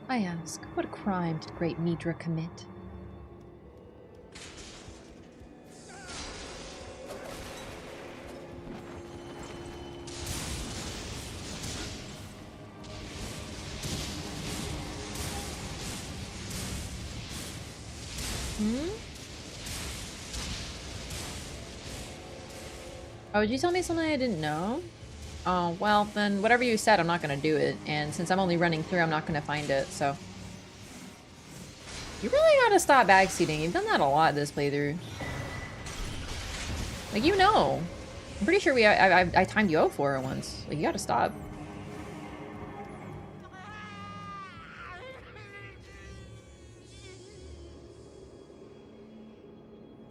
I ask, what crime did great Midra commit? Oh, did you tell me something I didn't know? Oh, well, then whatever you said, I'm not going to do it. And since I'm only running through, I'm not going to find it, so. You really got to stop backseating. You've done that a lot this playthrough. Like, you know. I'm pretty sure I timed you out for it once. Like, you got to stop.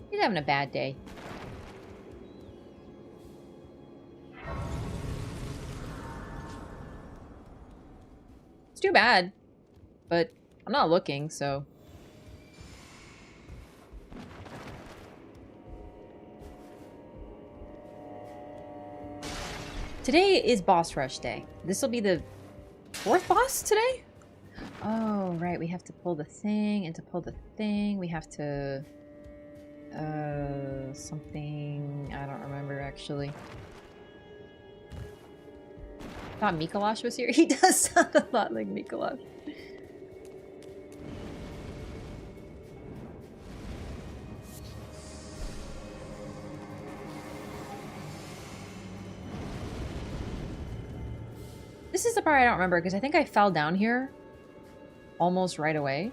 He's having a bad day. It's too bad, but I'm not looking, so. Today is boss rush day. This will be the 4th boss today? Oh, right, we have to pull the thing, and to pull the thing, we have to... something... I don't remember, actually. I thought Mikolash was here. He does sound a lot like Mikolash. This is the part I don't remember, because I think I fell down here almost right away.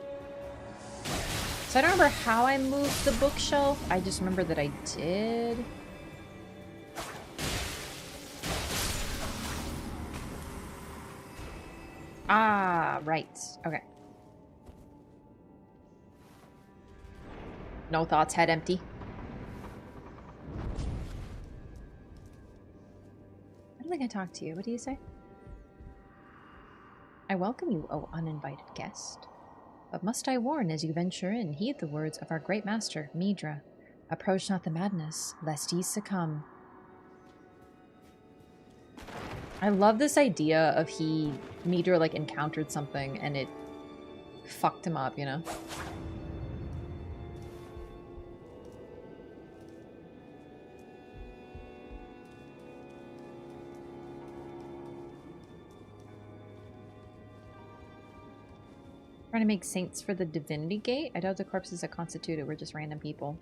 So I don't remember how I moved the bookshelf. I just remember that I did. Ah, right. Okay. No thoughts, head empty. I don't think I talked to you. What do you say? I welcome you, O uninvited guest. But must I warn as you venture in, heed the words of our great master, Midra. Approach not the madness, lest ye succumb. I love this idea of Midra, like, encountered something and it fucked him up, you know? Trying to make saints for the Divinity Gate? I doubt the corpses that constitute it were just random people.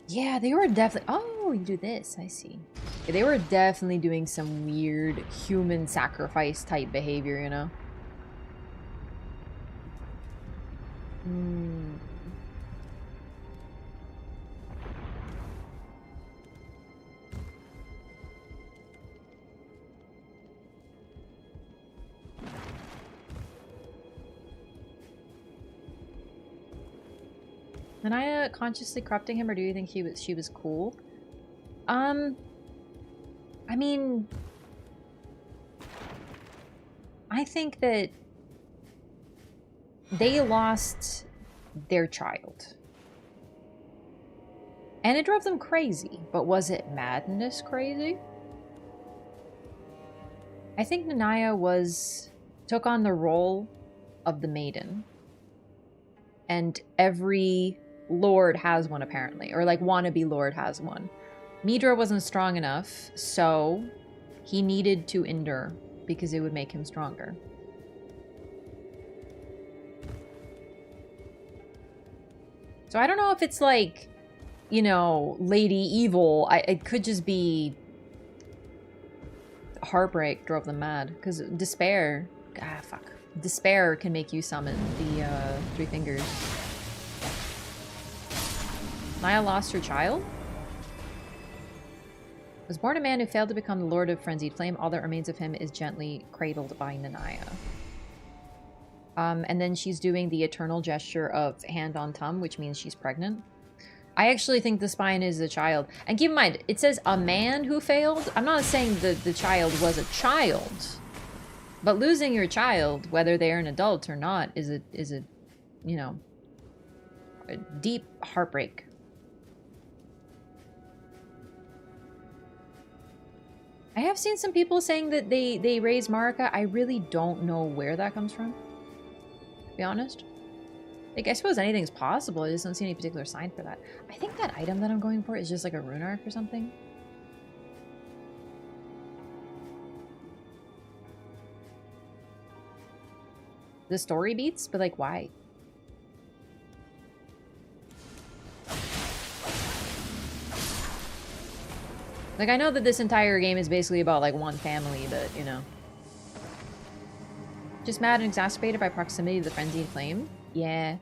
Yeah, they were definitely... Oh, you do this. I see. Yeah, they were definitely doing some weird human sacrifice type behavior, you know? Nanaya consciously corrupting him, or do you think she was cool? I mean, I think that they lost their child. And it drove them crazy, but was it madness crazy? I think Nanaya took on the role of the maiden. And every lord has one, apparently. Or, like, wannabe lord has one. Midra wasn't strong enough, so he needed to endure, because it would make him stronger. So I don't know if it's, like, you know, Lady Evil. It could just be heartbreak drove them mad. Because despair... Ah, fuck. Despair can make you summon the three fingers. Naya lost her child? Was born a man who failed to become the Lord of Frenzied Flame. All that remains of him is gently cradled by Nanaya. And then she's doing the eternal gesture of hand on tum, which means she's pregnant. I actually think the spine is a child. And keep in mind, it says a man who failed. I'm not saying that the child was a child. But losing your child, whether they're an adult or not, is a you know, a deep heartbreak. I have seen some people saying that they raise Marika. I really don't know where that comes from, to be honest. Like, I suppose anything's possible. I just don't see any particular sign for that. I think that item that I'm going for is just like a rune arc or something. The story beats, but like, why? Like, I know that this entire game is basically about, like, one family, but, you know. Just mad and exacerbated by proximity to the Frenzied Flame? Yeah.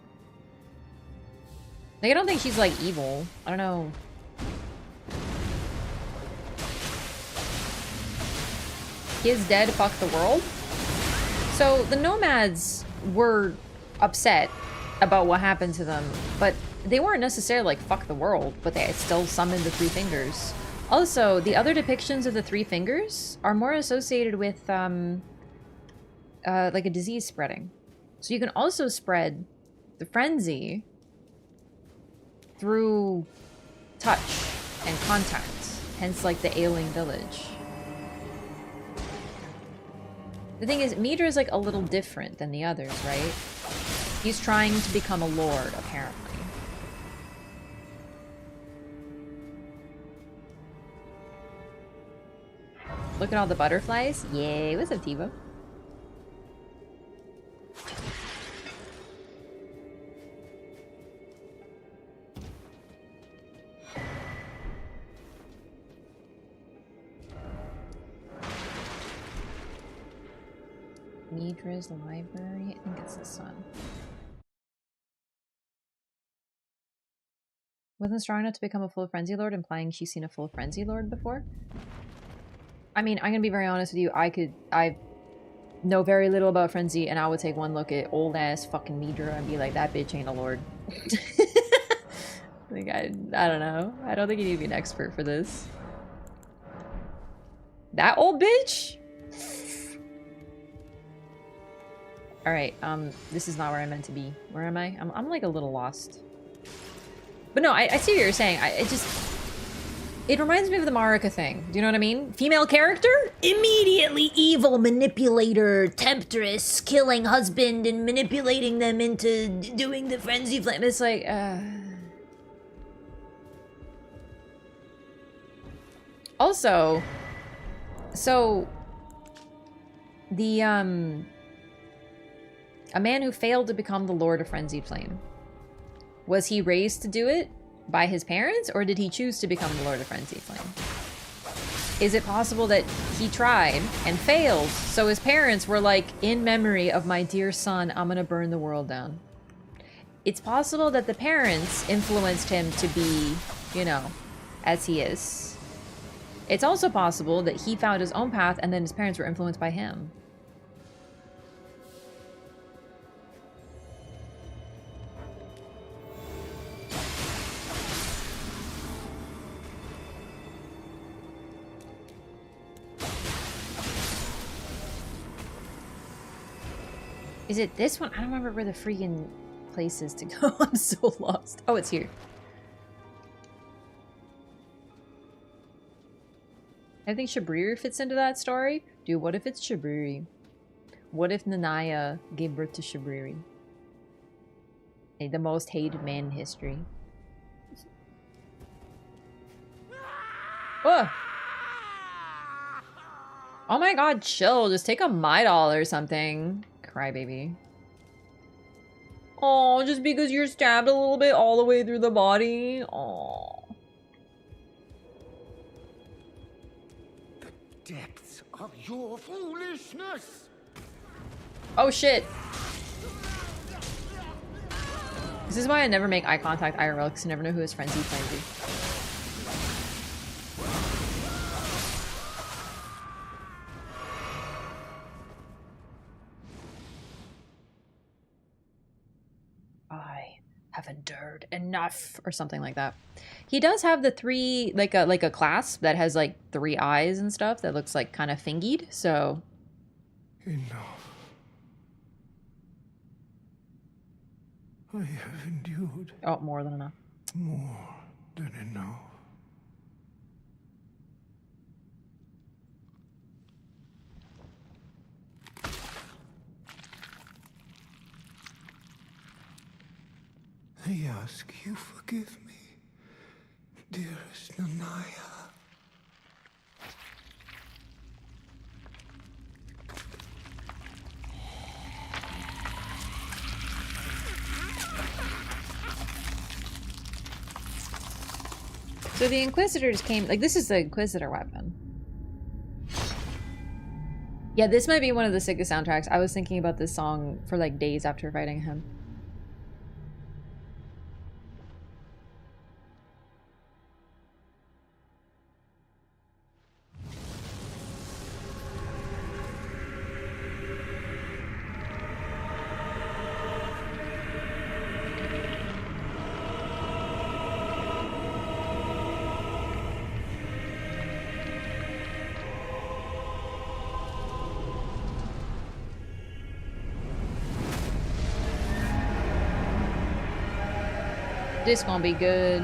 Like, I don't think she's, like, evil. I don't know. Kids dead, fuck the world? So, the Nomads were upset about what happened to them, but they weren't necessarily like, fuck the world, but they still summoned the three fingers. Also, the other depictions of the three fingers are more associated with, like a disease spreading. So you can also spread the frenzy through touch and contact, hence like the ailing village. The thing is, Midra is like a little different than the others, right? He's trying to become a lord, apparently. Look at all the butterflies. Yay, what's up, Tivo? Midra's library. I think it's this one. Wasn't strong enough to become a full frenzy lord, implying she's seen a full frenzy lord before. I mean, I'm gonna be very honest with you. I know very little about frenzy, and I would take one look at old ass fucking Midra and be like, that bitch ain't a lord. Like, I don't know. I don't think you need to be an expert for this. That old bitch? Alright, this is not where I meant to be. Where am I? I'm like a little lost. But no, I see what you're saying. It reminds me of the Marika thing. Do you know what I mean? Female character? Immediately evil manipulator, temptress, killing husband and manipulating them into doing the frenzy flame. It's like, Also, so the a man who failed to become the Lord of Frenzied Flame. Was he raised to do it by his parents, or did he choose to become the Lord of Frenzied Flame? Is it possible that he tried and failed, so his parents were like, in memory of my dear son, I'm gonna burn the world down? It's possible that the parents influenced him to be, you know, as he is. It's also possible that he found his own path and then his parents were influenced by him. Is it this one? I don't remember where the freaking place is to go. I'm so lost. Oh, it's here. I think Shabriri fits into that story. Dude, what if it's Shabriri? What if Nanaya gave birth to Shabriri? The most hated man in history. Oh! Oh my god, chill. Just take a Midol or something. Crybaby. Oh, just because you're stabbed a little bit all the way through the body? Oh. The depths of your foolishness! Oh shit. This is why I never make eye contact IRL, because you never know who his friends he's playing to. I have endured enough, or something like that. He does have the three, like a clasp that has like 3 eyes and stuff that looks like kind of fingied, so. Enough. I have endured. Oh, more than enough. More than enough. I ask you forgive me, dearest Nanaya. So the Inquisitors came, like this is the Inquisitor weapon. Yeah, this might be one of the sickest soundtracks. I was thinking about this song for like days after fighting him. This gonna be good.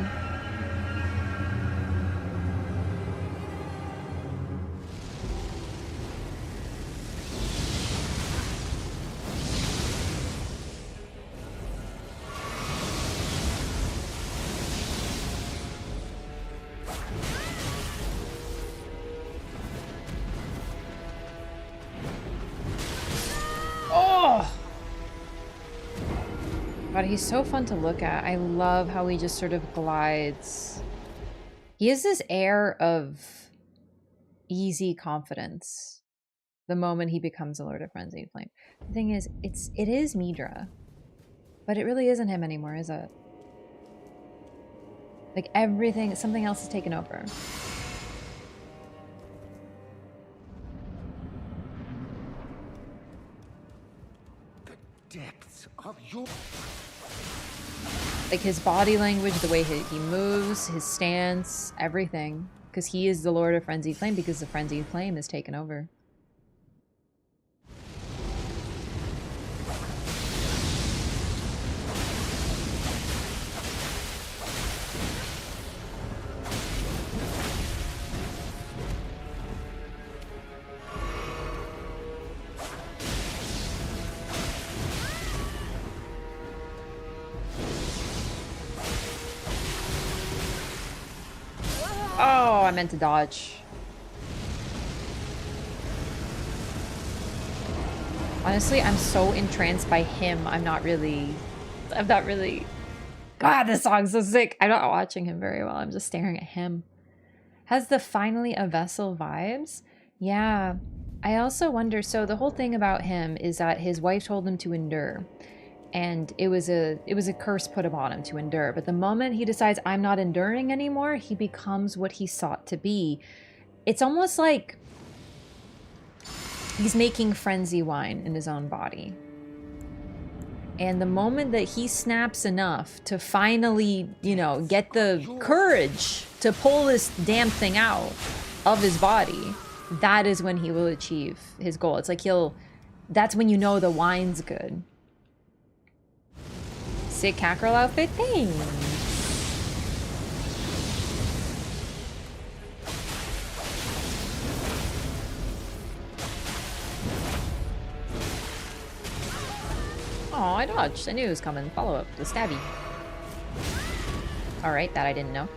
God, he's so fun to look at. I love how he just sort of glides. He has this air of easy confidence the moment he becomes a Lord of Frenzied Flame. The thing is, it is Midra, but it really isn't him anymore, is it? Like everything, something else has taken over. The depths of your... Like his body language, the way he moves, his stance, everything. Because he is the Lord of Frenzied Flame, because the Frenzied Flame has taken over. Oh, I meant to dodge. Honestly, I'm so entranced by him. I'm not really... God, this song's so sick. I'm not watching him very well. I'm just staring at him. Has the finally a vessel vibes? Yeah. I also wonder, so the whole thing about him is that his wife told him to endure. And it was a curse put upon him to endure. But the moment he decides, I'm not enduring anymore, he becomes what he sought to be. It's almost like he's making frenzy wine in his own body. And the moment that he snaps enough to finally, you know, get the courage to pull this damn thing out of his body, that is when he will achieve his goal. It's like he'll That's when you know the wine's good. Sick cackerel outfit, thanks. Oh, I dodged. I knew it was coming. Follow up. The stabby. Alright, that I didn't know.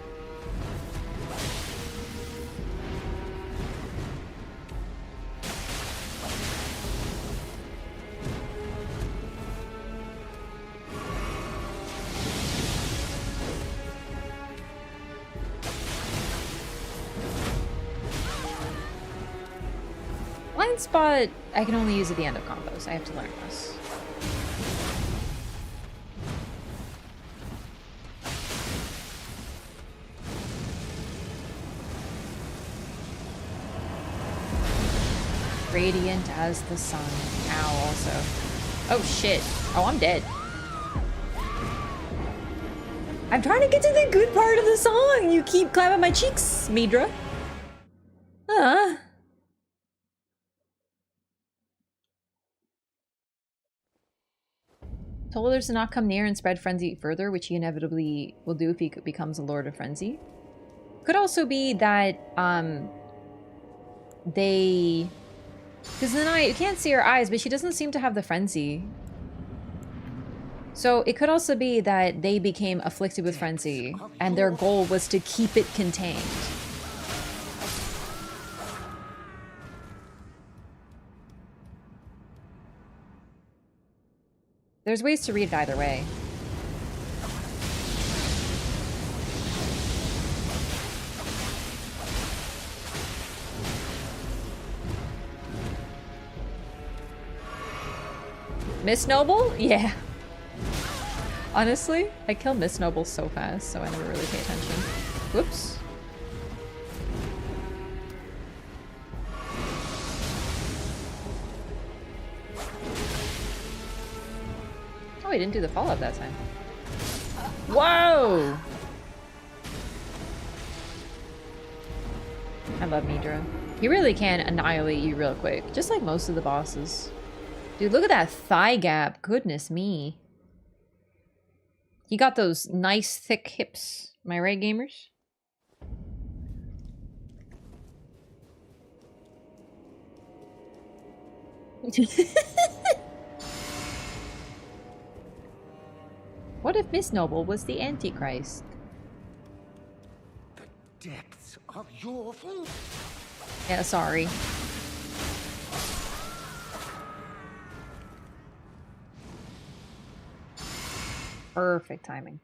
Blind spot, I can only use at the end of combos. I have to learn this. Radiant as the sun. Ow, also. Oh, shit. Oh, I'm dead. I'm trying to get to the good part of the song. You keep clapping my cheeks, Midra. Told others to not come near and spread frenzy further, which he inevitably will do if he becomes a Lord of Frenzy. Could also be that, they... Because in the night, you can't see her eyes, but she doesn't seem to have the frenzy. So it could also be that they became afflicted with frenzy, and their goal was to keep it contained. There's ways to read it either way. Miss Noble? Yeah. Honestly, I kill Miss Noble so fast, so I never really pay attention. Whoops. Oh, he didn't do the follow-up that time. Whoa! I love Midra. He really can annihilate you real quick, just like most of the bosses. Dude, look at that thigh gap. Goodness me. He got those nice thick hips. Am I right, gamers? What if Miss Noble was the Antichrist? The depths of your fault. Yeah, sorry. Perfect timing.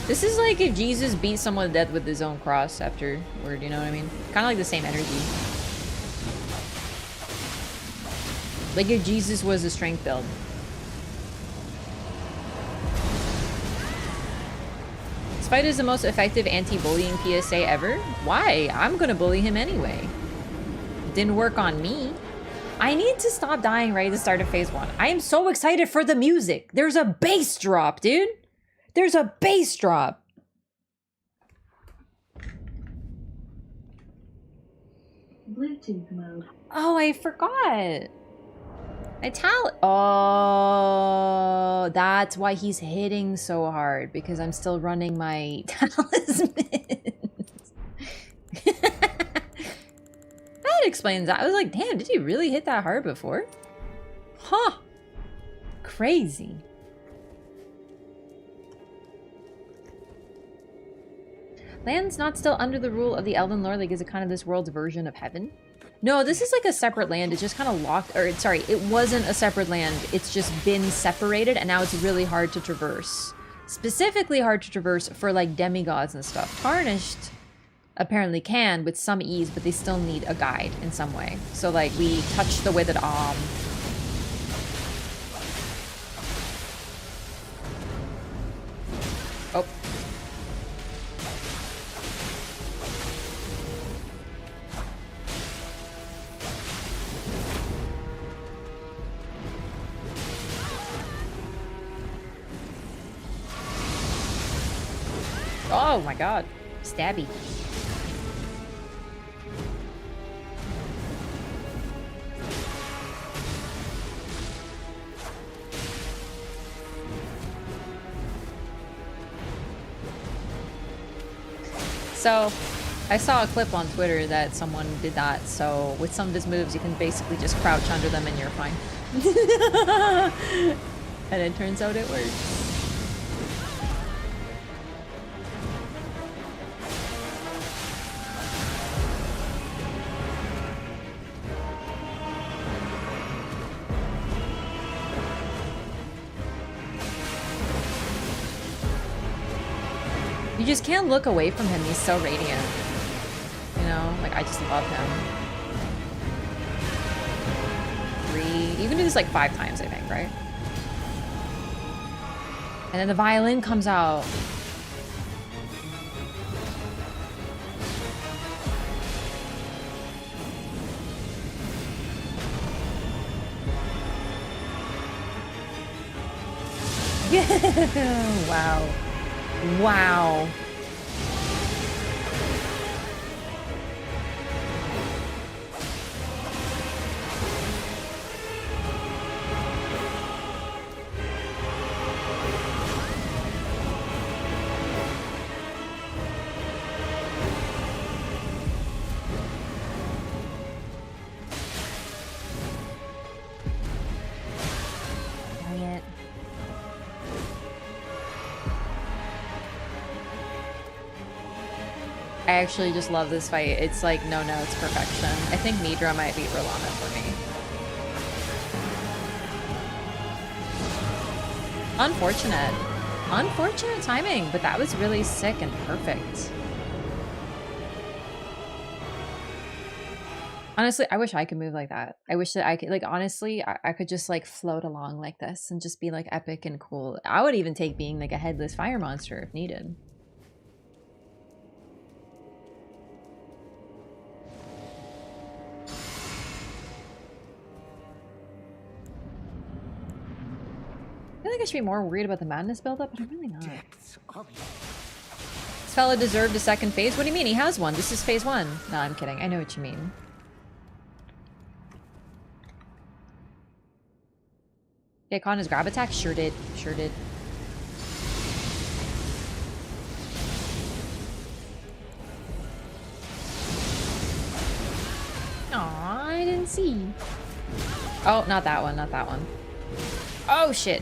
This is like if Jesus beat someone to death with his own cross afterward, you know what I mean? Kind of like the same energy. Like if Jesus was a strength build. This fight is the most effective anti-bullying PSA ever? Why? I'm gonna bully him anyway. Didn't work on me. I need to stop dying right at the start of phase 1. I am so excited for the music. There's a bass drop, dude. There's a bass drop. Bluetooth mode. Oh, I forgot. Oh, that's why he's hitting so hard, because I'm still running my talismans. That explains that. I was like, damn, did he really hit that hard before? Huh. Crazy. Land's not still under the rule of the Elden Lord, like is it kind of this world's version of heaven? No, this is like a separate land. It's just kind of locked, or sorry, it wasn't a separate land. It's just been separated and now it's really hard to traverse. specifically hard to traverse for like demigods and stuff. Tarnished apparently can with some ease, but they still need a guide in some way. So like we touch the withered arm. Oh. Oh my god. Stabby. So, I saw a clip on Twitter that someone did that, so with some of his moves you can basically just crouch under them and you're fine. And it turns out it works. You just can't look away from him, he's so radiant. You know, like I just love him. 3, you can do this like 5 times I think, right? And then the violin comes out. Yeah, wow. Wow. Brilliant. I actually just love this fight. It's like, no, it's perfection. I think Midra might beat Rolana for me. Unfortunate. Unfortunate timing, but that was really sick and perfect. Honestly, I wish I could move like that. I wish that I could, like, honestly, I could just, like, float along like this and just be, like, epic and cool. I would even take being, like, a headless fire monster if needed. I feel like I should be more worried about the madness buildup, but I'm really not. This fella deserved a second phase? What do you mean? He has one. This is phase 1. No, I'm kidding. I know what you mean. Yeah, caught his grab attack? Sure did. Sure did. Aw, I didn't see. Oh, not that one. Not that one. Oh, shit.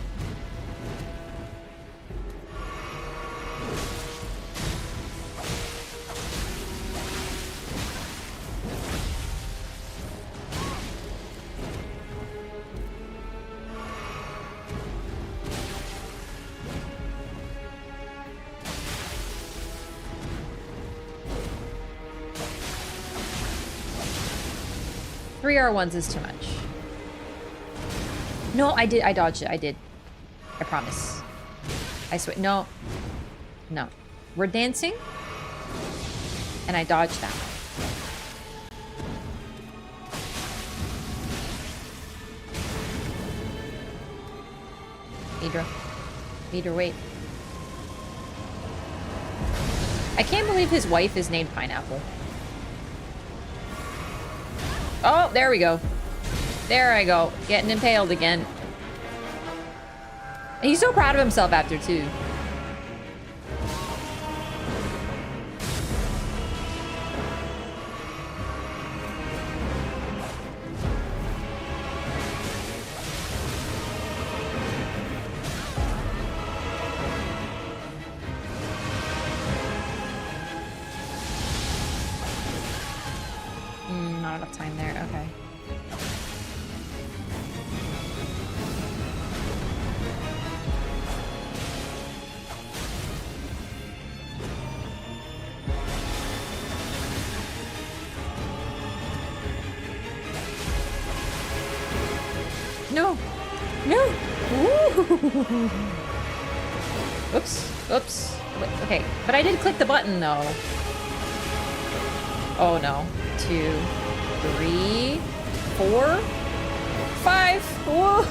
Three R1s is too much. No, I did. I dodged it. I did. I promise. I swear. No. No. We're dancing. And I dodged that. Midra. Midra, wait. I can't believe his wife is named Pineapple. Oh, there we go. There I go. Getting impaled again. He's so proud of himself after, too. Not enough time there. Okay. No! No! Ooh. Oops. Oops. Wait, okay, but I did click the button, though. Oh, no. 2, 3, 4, 5. Whoa!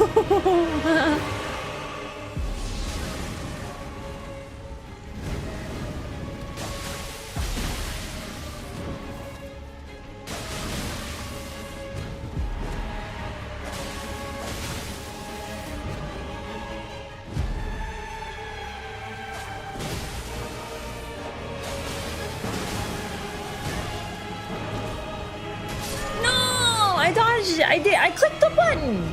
I clicked the button.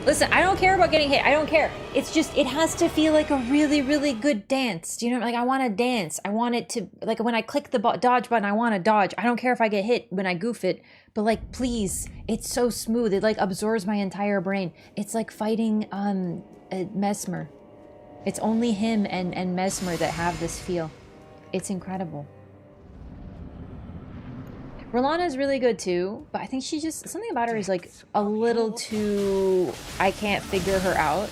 Listen, I don't care about getting hit. I don't care. It's just, it has to feel like a really, really good dance. Do you know, like I want to dance. I want it to, like when I click the dodge button, I want to dodge. I don't care if I get hit when I goof it, but like, please, it's so smooth. It like absorbs my entire brain. It's like fighting Mesmer. It's only him and Mesmer that have this feel. It's incredible. Rolana is really good too, but I think she just, something about her is like a little too, I can't figure her out.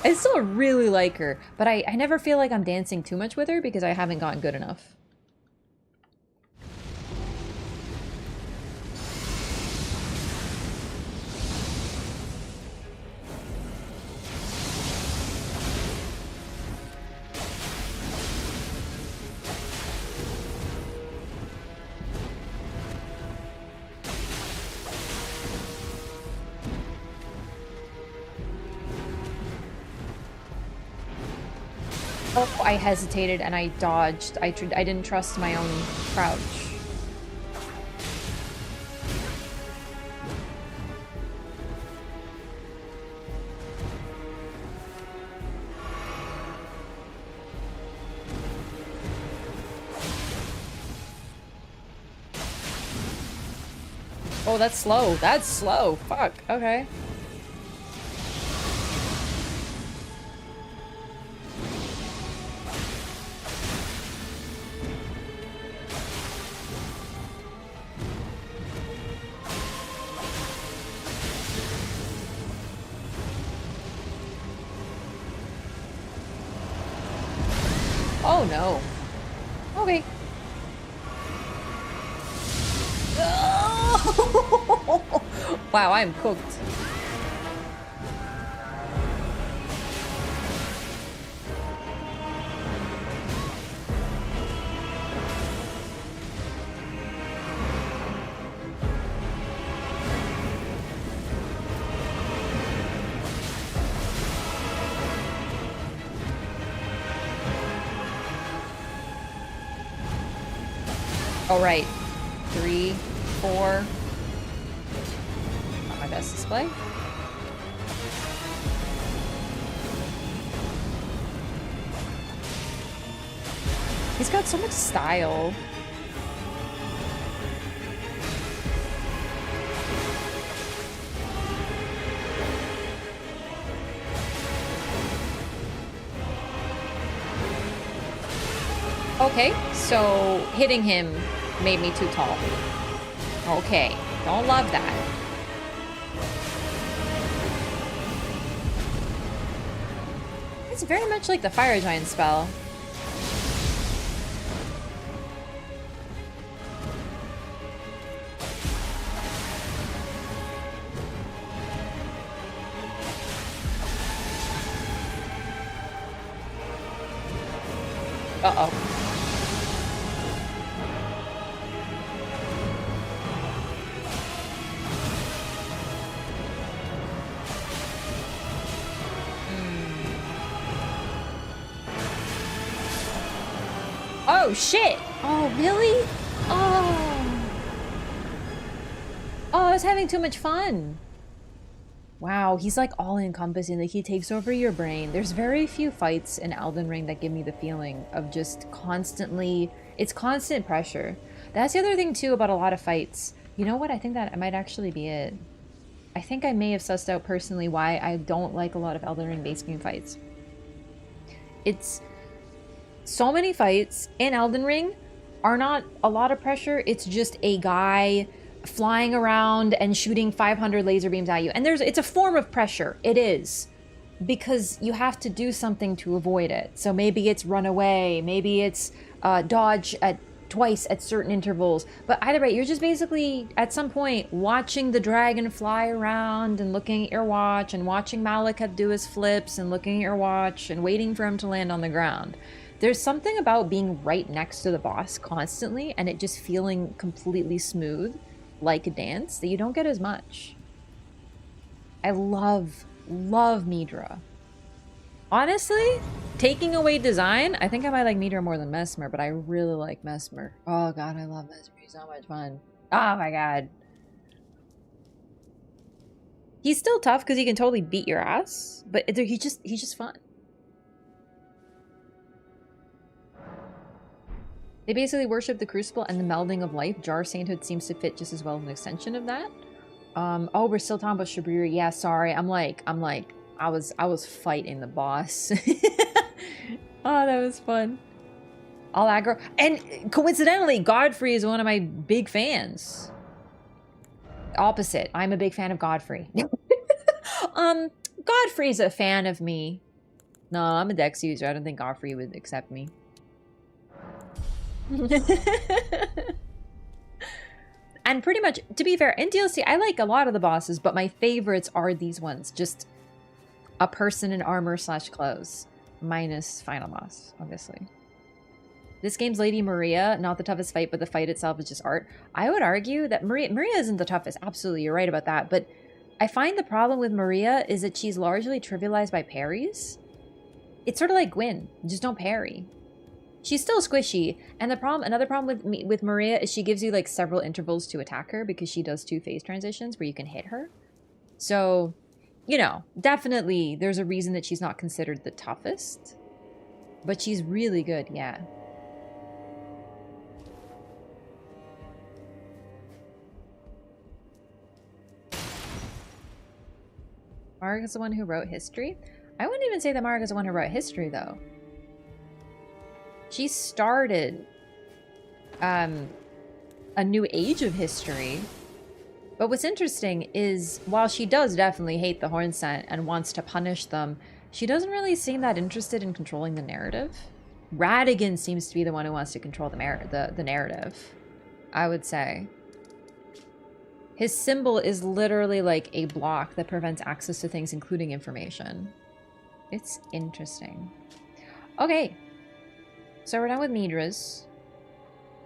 I still really like her, but I never feel like I'm dancing too much with her because I haven't gotten good enough. Oh, I hesitated and I dodged. I didn't trust my own crouch. Oh, that's slow. That's slow. Fuck. Okay. Oh no. Okay. Wow, I'm cooked. All right. 3, 4. Not my best display. He's got so much style. Okay, so hitting him made me too tall. Okay, don't love that. It's very much like the Fire Giant spell. Uh-oh. Oh, shit! Oh, really? Oh. Oh, I was having too much fun. Wow, he's like all-encompassing. Like, he takes over your brain. There's very few fights in Elden Ring that give me the feeling of just constantly... It's constant pressure. That's the other thing, too, about a lot of fights. You know what? I think that might actually be it. I think I may have sussed out personally why I don't like a lot of Elden Ring base game fights. It's... So many fights in Elden Ring are not a lot of pressure. It's just a guy flying around and shooting 500 laser beams at you. And it's a form of pressure. It is. Because you have to do something to avoid it. So maybe it's run away. Maybe it's dodge twice at certain intervals. But either way, you're just basically, at some point, watching the dragon fly around and looking at your watch and watching Malekith do his flips and looking at your watch and waiting for him to land on the ground. There's something about being right next to the boss constantly and it just feeling completely smooth, like a dance, that you don't get as much. I love Midra. Honestly, taking away design, I think I might like Midra more than Mesmer, but I really like Mesmer. Oh god, I love Mesmer. He's so much fun. Oh my god. He's still tough because he can totally beat your ass, but he's just fun. They basically worship the Crucible and the melding of life. Jar Sainthood seems to fit just as well as an extension of that. Oh, we're still talking about Shabriri. Yeah, sorry. I was fighting the boss. Oh, that was fun. All aggro. And coincidentally, Godfrey is one of my big fans. Opposite. I'm a big fan of Godfrey. Godfrey's a fan of me. No, I'm a Dex user. I don't think Godfrey would accept me. And pretty much, to be fair, in DLC, I like a lot of the bosses, but my favorites are these ones. Just a person in armor / clothes. Minus final boss, obviously. This game's Lady Maria, not the toughest fight, but the fight itself is just art. I would argue that Maria isn't the toughest. Absolutely, you're right about that. But I find the problem with Maria is that she's largely trivialized by parries. It's sort of like Gwyn. Just don't parry. She's still squishy, and another problem with Maria is she gives you like several intervals to attack her because she does 2 phase transitions where you can hit her. So, you know, definitely there's a reason that she's not considered the toughest, but she's really good, yeah. Margaret's the one who wrote history? I wouldn't even say that Margaret's the one who wrote history, though. She started a new age of history. But what's interesting is, while she does definitely hate the Hornsent and wants to punish them, she doesn't really seem that interested in controlling the narrative. Radigan seems to be the one who wants to control the narrative, I would say. His symbol is literally like a block that prevents access to things, including information. It's interesting. Okay. So we're done with Midra's.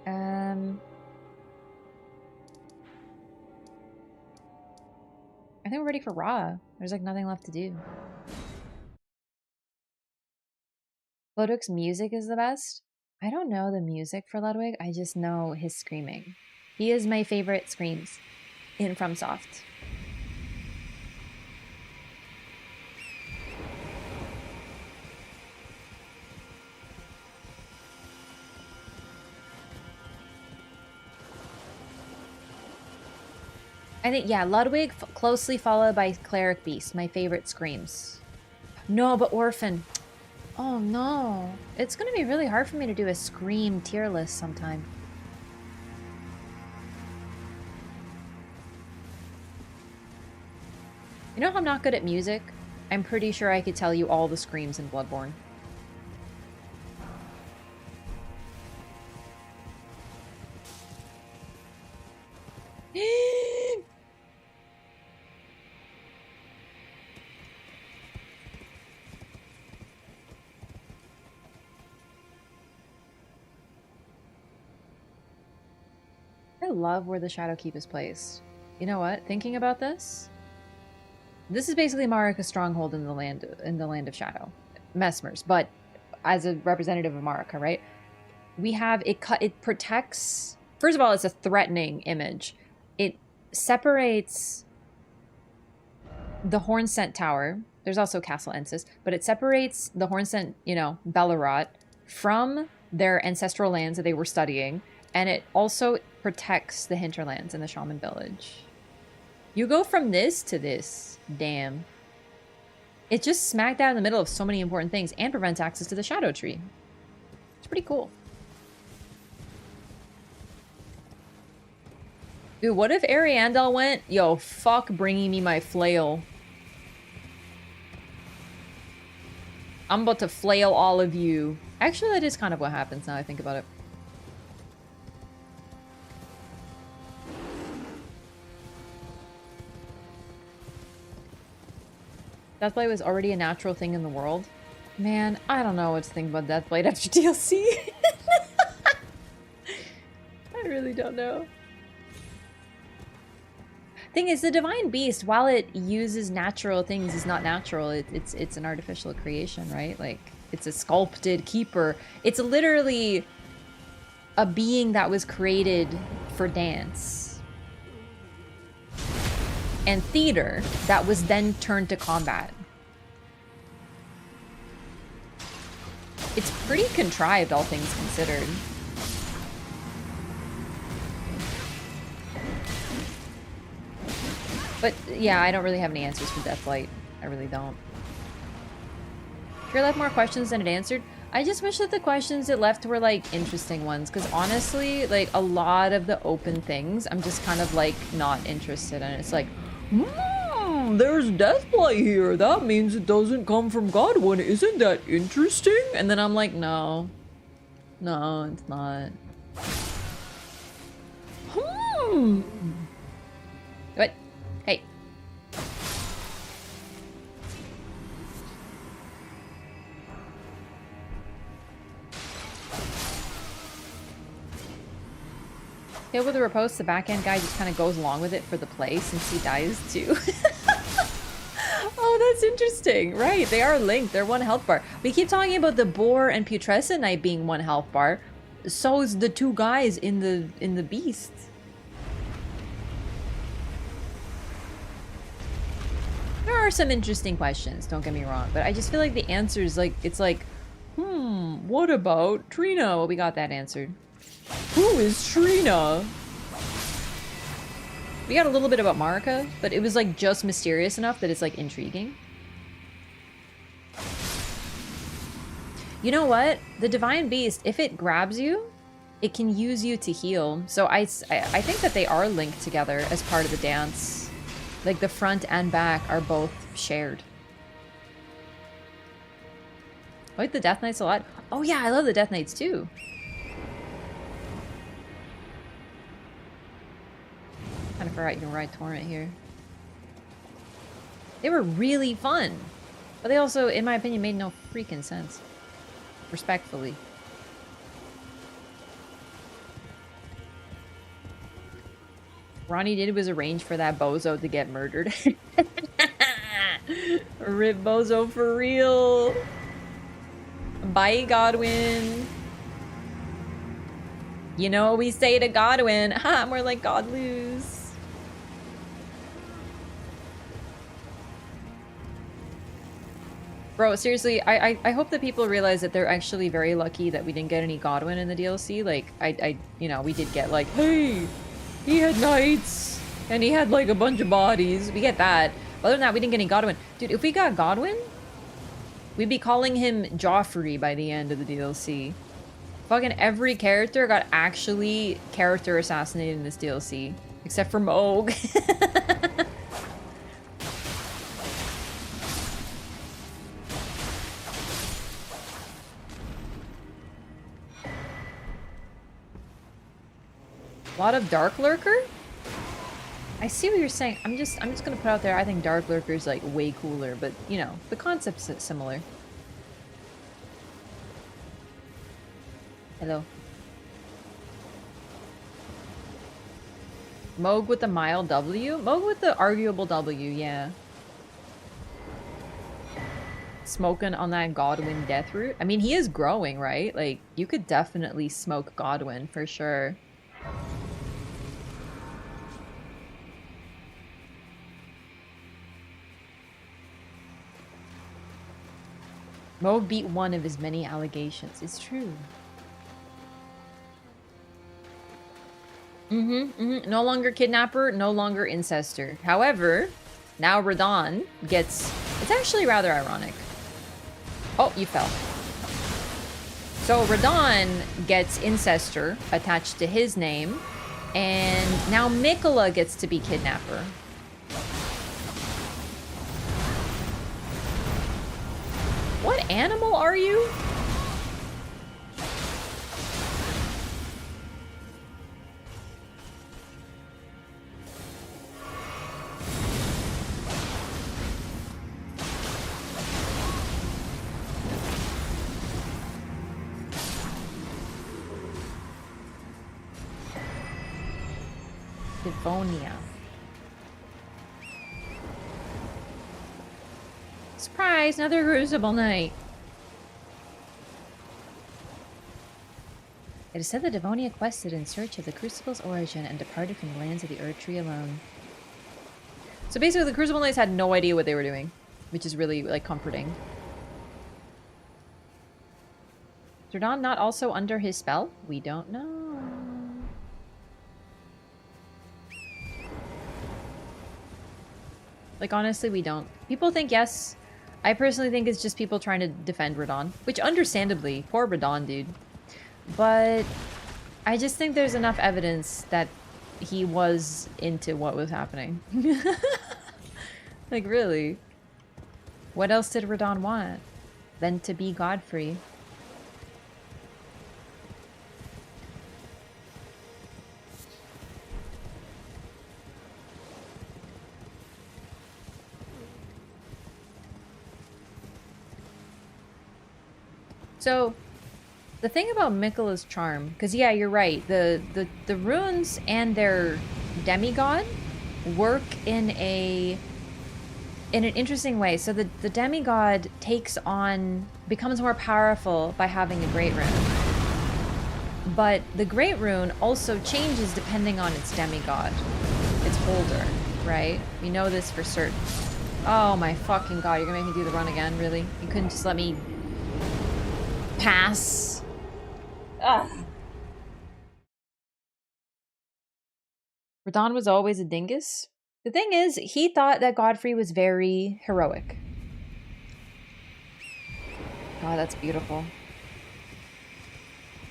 I think we're ready for Ra. There's like nothing left to do. Ludwig's music is the best. I don't know the music for Ludwig. I just know his screaming. He is my favorite screams in FromSoft. I think, yeah, Ludwig, closely followed by Cleric Beast, my favorite screams. No, but Orphan. Oh no. It's gonna be really hard for me to do a Scream tier list sometime. You know how I'm not good at music? I'm pretty sure I could tell you all the screams in Bloodborne. I love where the Shadow Keep is placed. You know what? Thinking about this, this is basically Marika's stronghold in the land of Shadow, Mesmer's, but as a representative of Marika, right? We have it protects. First of all, it's a threatening image. It separates the Hornsent Tower. There's also Castle Ensis, but it separates the Hornsent, you know, Bellerot from their ancestral lands that they were studying, and it also protects the hinterlands and the Shaman village. You go from this to this. Damn. It just smack dab in the middle of so many important things and prevents access to the Shadow Tree. It's pretty cool. Dude, what if Ariandel went, yo, fuck bringing me my flail. I'm about to flail all of you. Actually, that is kind of what happens now I think about it. Deathblade was already a natural thing in the world. Man, I don't know what to think about Deathblade after DLC. I really don't know. Thing is, the Divine Beast, while it uses natural things, is not natural. It's an artificial creation, right? Like, it's a sculpted keeper. It's literally a being that was created for dance and theater that was then turned to combat. It's pretty contrived, all things considered. But yeah, I don't really have any answers for Deathlight. I really don't. Sure left more questions than it answered. I just wish that the questions it left were like interesting ones, because honestly, like a lot of the open things, I'm just kind of like not interested in. It's like, there's Deathblight here. That means it doesn't come from Godwin. Isn't that interesting? And then I'm like, no. No, it's not. What? Hey. Yeah, with the repose, the backhand guy just kind of goes along with it for the play since he dies too. Oh, that's interesting. Right, they are linked. They're one health bar. We keep talking about the Boar and Putrescent Knight being one health bar. So is the two guys in the Beast. There are some interesting questions, don't get me wrong, but I just feel like the answers, like, it's like, what about Trina? Well, we got that answered. Who is Trina? We got a little bit about Marika, but it was like just mysterious enough that it's like intriguing. You know what? The Divine Beast, if it grabs you, it can use you to heal. So I think that they are linked together as part of the dance. Like the front and back are both shared. I like the Death Knights a lot. Oh yeah, I love the Death Knights too. Kind of forgot you can ride Torrent here. They were really fun. But they also, in my opinion, made no freaking sense. Respectfully. Ronnie did was arrange for that bozo to get murdered. Rip bozo for real. Bye, Godwin. You know what we say to Godwin? Ha, more like God lose. Bro, seriously, I hope that people realize that they're actually very lucky that we didn't get any Godwin in the DLC. Like, you know, we did get like, hey, he had knights, and he had like a bunch of bodies. We get that. But other than that, we didn't get any Godwin. Dude, if we got Godwin, we'd be calling him Joffrey by the end of the DLC. Fucking every character got actually character assassinated in this DLC. Except for Moog. A lot of Dark Lurker? I see what you're saying. I'm just gonna put out there, I think Dark Lurker is like way cooler, but you know, the concept's similar. Hello. Moog with the mild W? Moog with the arguable W, yeah. Smoking on that Godwin death route. I mean, he is growing, right? Like, you could definitely smoke Godwin for sure. Moog beat one of his many allegations. It's true. No longer kidnapper, no longer incester. However, now Radon gets... It's actually rather ironic. Oh, you fell. So Radon gets incester attached to his name, And now Mikola gets to be kidnapper. What animal are you? Devonia. Surprise! Another Crucible night. It is said that Devonia quested in search of the Crucible's origin and departed from the lands of the Earth Tree alone. So basically, the Crucible Knights had no idea what they were doing, which is really, like, comforting. Is Radahn not also under his spell? We don't know. Like, honestly, we don't. People think yes. I personally think it's just people trying to defend Radahn. Which, understandably, poor Radahn, dude. But I just think there's enough evidence that he was into what was happening. Like, really. What else did Radahn want than to be Godfrey? So, the thing about Mikola's charm, because yeah, you're right, the runes and their demigod work in an interesting way. So the demigod becomes more powerful by having a great rune. But the great rune also changes depending on its demigod, its holder, right? We know this for certain. Oh my fucking god, you're gonna make me do the run again, really? You couldn't just let me pass? Ugh. Radahn was always a dingus? The thing is, he thought that Godfrey was very heroic. God, that's beautiful.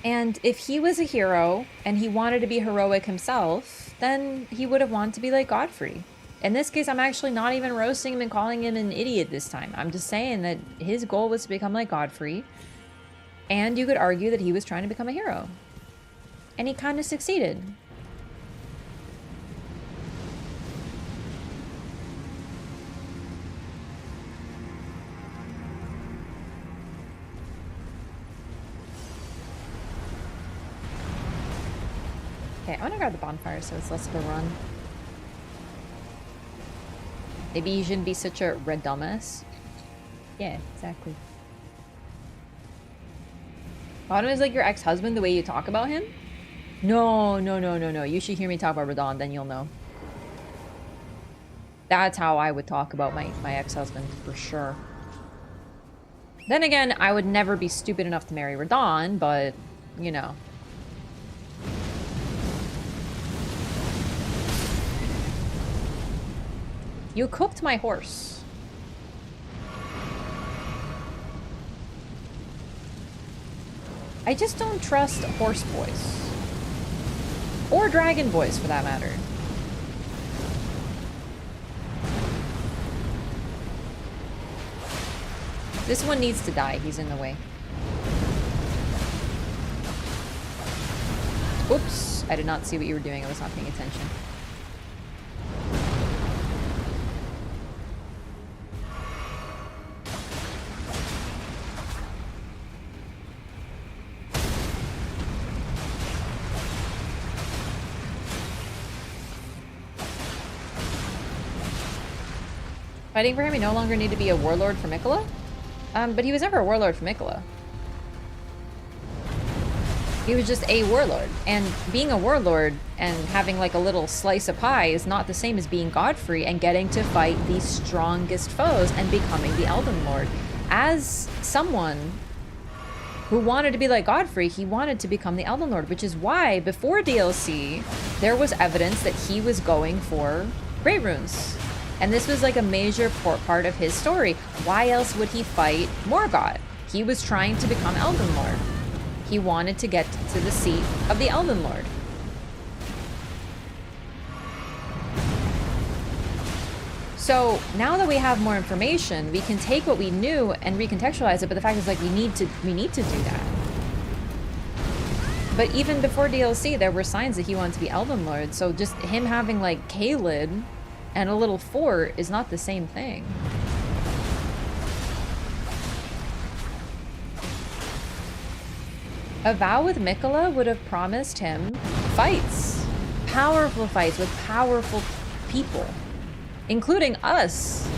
And if he was a hero, and he wanted to be heroic himself, then he would have wanted to be like Godfrey. In this case, I'm actually not even roasting him and calling him an idiot this time. I'm just saying that his goal was to become like Godfrey. And you could argue that he was trying to become a hero. And he kind of succeeded. Okay, I want to grab the bonfire so it's less of a run. Maybe you shouldn't be such a red dumbass. Yeah, exactly. Radahn is like your ex-husband, the way you talk about him? No. You should hear me talk about Radahn, then you'll know. That's how I would talk about my ex-husband, for sure. Then again, I would never be stupid enough to marry Radahn, but, you know. You cooked my horse. I just don't trust horse boys. Or dragon boys, for that matter. This one needs to die. He's in the way. Oops. I did not see what you were doing. I was not paying attention. Fighting for him, he no longer need to be a warlord for Mikola? But he was never a warlord for Mikola. He was just a warlord. And being a warlord and having like a little slice of pie is not the same as being Godfrey and getting to fight the strongest foes and becoming the Elden Lord. As someone who wanted to be like Godfrey, he wanted to become the Elden Lord, which is why before DLC, there was evidence that he was going for Great Runes. And this was like a major part of his story. Why else would he fight Morgoth? He was trying to become Elden Lord. He wanted to get to the seat of the Elden Lord. So now that we have more information, we can take what we knew and recontextualize it, but the fact is, like, we need to do that. But even before DLC, there were signs that he wanted to be Elden Lord, so just him having, like, Caelid and a little fort is not the same thing. A vow with Miquella would have promised him fights. Powerful fights with powerful people. Including us.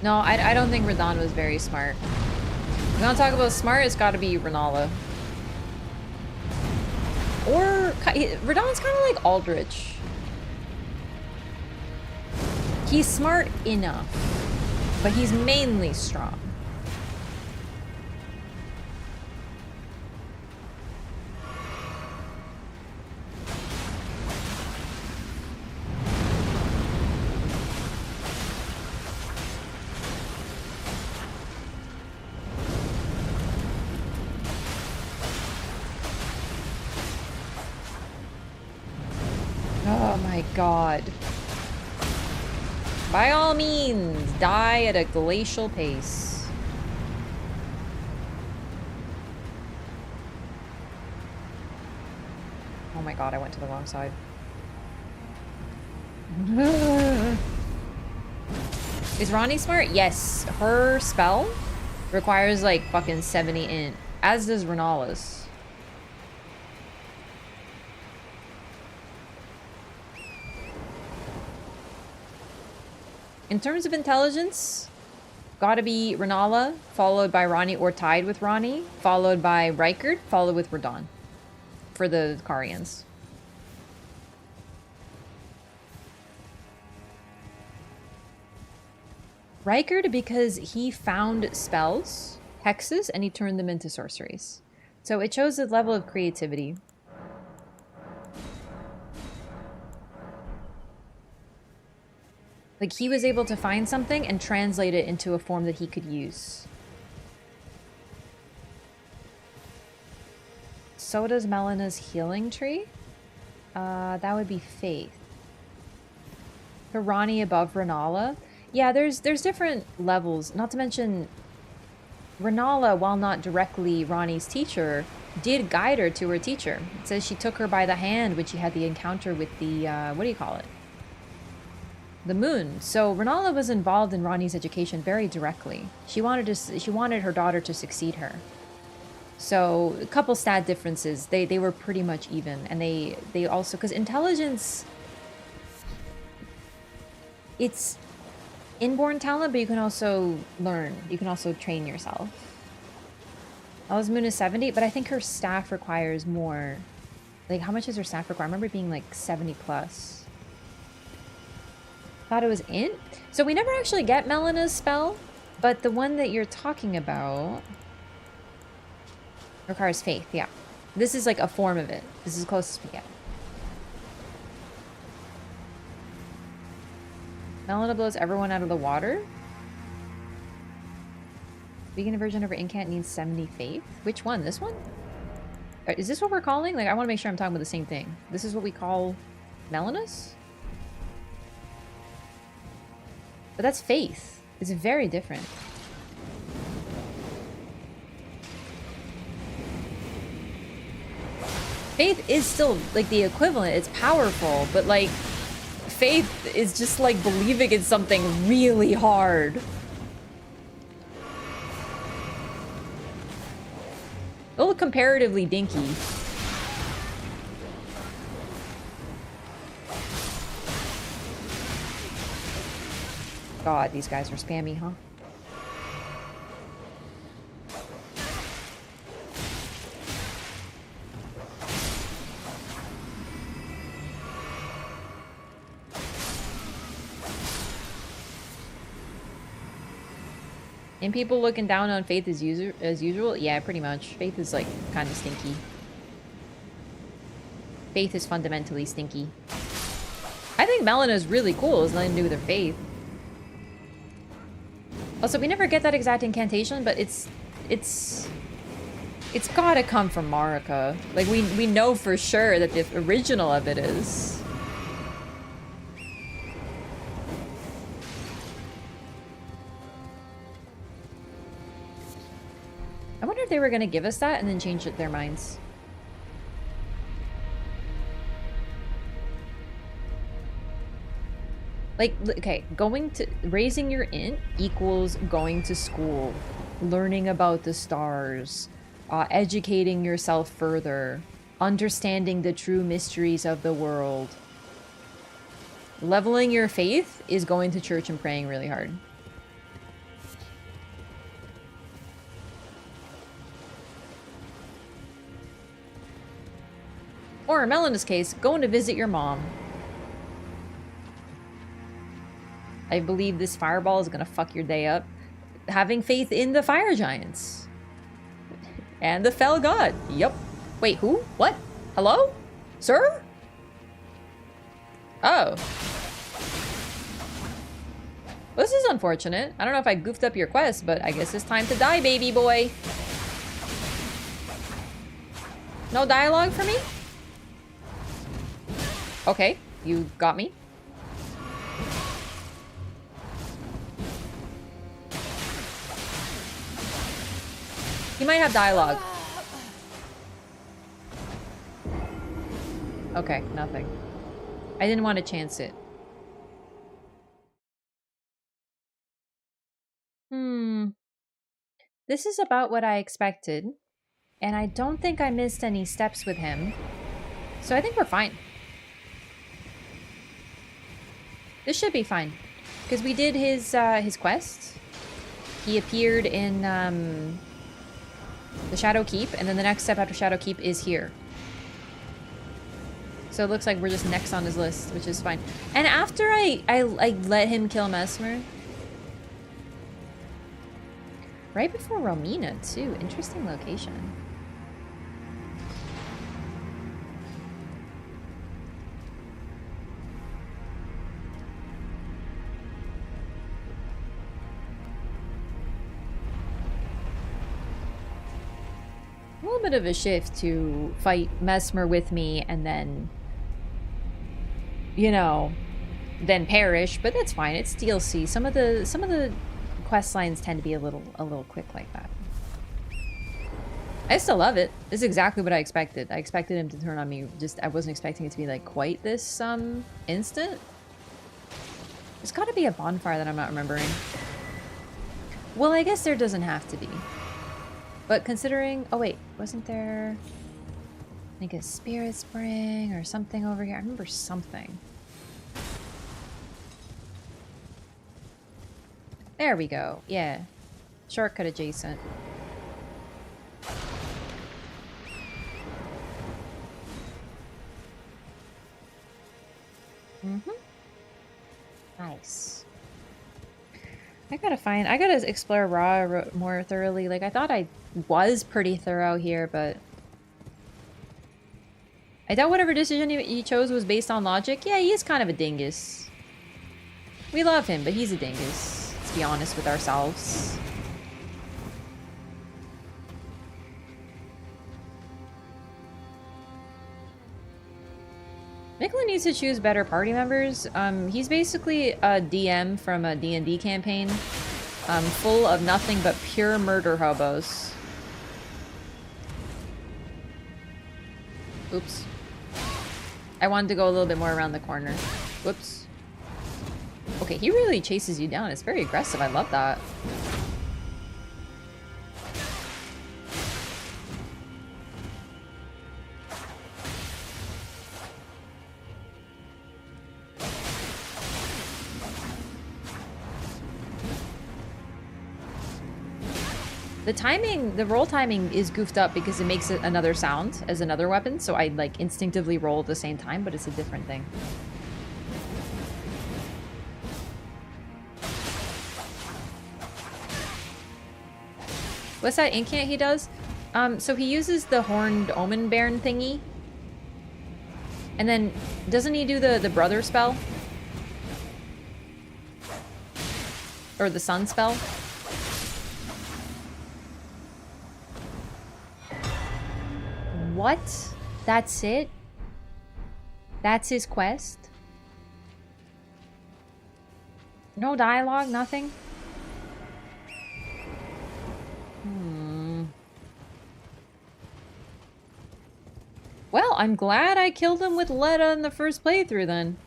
No, I don't think Radahn was very smart. If we want to talk about smart, it's got to be Renala. Or Radahn's kind of like Aldrich. He's smart enough, but he's mainly strong. God. By all means, die at a glacial pace. Oh my god, I went to the wrong side. Is Ranni smart? Yes. Her spell requires like fucking 70 int, as does Renala's. In terms of intelligence, gotta be Renala, followed by Ranni or tied with Ranni, followed by Rykard, followed with Radahn for the Carians. Rykard because he found spells, hexes, and he turned them into sorceries. So it shows the level of creativity. Like, he was able to find something and translate it into a form that he could use. So does Melina's healing tree. That would be Faith. For Ranni above Renala. Yeah, there's different levels. Not to mention, Renala, while not directly Ranni's teacher, did guide her to her teacher. It says she took her by the hand when she had the encounter with the, what do you call it? The moon. So Renala was involved in Ranni's education very directly. She wanted her daughter to succeed her. So a couple stat differences. They were pretty much even, and they also, because intelligence, it's inborn talent, but you can also learn. You can also train yourself. Ella's moon is 70, but I think her staff requires more. Like, how much does her staff require? I remember it being like 70 plus. Thought it was int. So we never actually get Melina's spell, but the one that you're talking about requires Faith. Yeah, this is like a form of it. This is the closest we get. Melina blows everyone out of the water. Vegan version of her incant needs 70 Faith. Which one? This one? Is this what we're calling? Like, I want to make sure I'm talking about the same thing. This is what we call Melina's? But that's Faith. It's very different. Faith is still, like, the equivalent. It's powerful, but, like, Faith is just, like, believing in something really hard. They'll look comparatively dinky. God, these guys are spammy, huh? And people looking down on Faith as usual? Yeah, pretty much. Faith is, like, kind of stinky. Faith is fundamentally stinky. I think Melina is really cool. It's nothing to do with her faith. Also, we never get that exact incantation, but it's gotta come from Marika. Like, we know for sure that the original of it is. I wonder if they were gonna give us that and then change their minds. Like, okay, raising your int equals going to school, learning about the stars, educating yourself further, understanding the true mysteries of the world. Leveling your faith is going to church and praying really hard. Or in Melina's case, going to visit your mom. I believe this fireball is gonna fuck your day up. Having faith in the fire giants. And the fell god. Yup. Wait, who? What? Hello? Sir? Oh. Well, this is unfortunate. I don't know if I goofed up your quest, but I guess it's time to die, baby boy. No dialogue for me? Okay, you got me. He might have dialogue. Okay, nothing. I didn't want to chance it. This is about what I expected. And I don't think I missed any steps with him. So I think we're fine. This should be fine. Because we did his quest. He appeared in the Shadow Keep, and then the next step after Shadow Keep is here. So it looks like we're just next on his list, which is fine. And after I let him kill Mesmer. Right before Romina, too. Interesting location. A little bit of a shift to fight Mesmer with me and then, you know, then perish, but that's fine. It's DLC. Some of the quest lines tend to be a little quick like that. I still love it. This is exactly what I expected. I expected him to turn on me. Just I wasn't expecting it to be like quite this instant. There's got to be a bonfire that I'm not remembering. Well, I guess there doesn't have to be. But considering... Oh, wait. Wasn't there... I think a spirit spring or something over here? I remember something. There we go. Yeah. Shortcut adjacent. Nice. I gotta explore Ra more thoroughly. Like, I thought I was pretty thorough here, but... I doubt whatever decision he chose was based on logic. Yeah, he is kind of a dingus. We love him, but he's a dingus. Let's be honest with ourselves. Mikla needs to choose better party members. He's basically a DM from a D&D campaign. Full of nothing but pure murder hobos. Oops. I wanted to go a little bit more around the corner. Whoops. Okay, he really chases you down. It's very aggressive. I love that. The timing, the roll timing is goofed up because it makes it another sound as another weapon, so I like instinctively roll at the same time, but it's a different thing. What's that incant he does? So he uses the horned omen bairn thingy. And then, doesn't he do the brother spell? Or the sun spell? What? That's it? That's his quest? No dialogue, nothing? Well, I'm glad I killed him with Letta in the first playthrough then.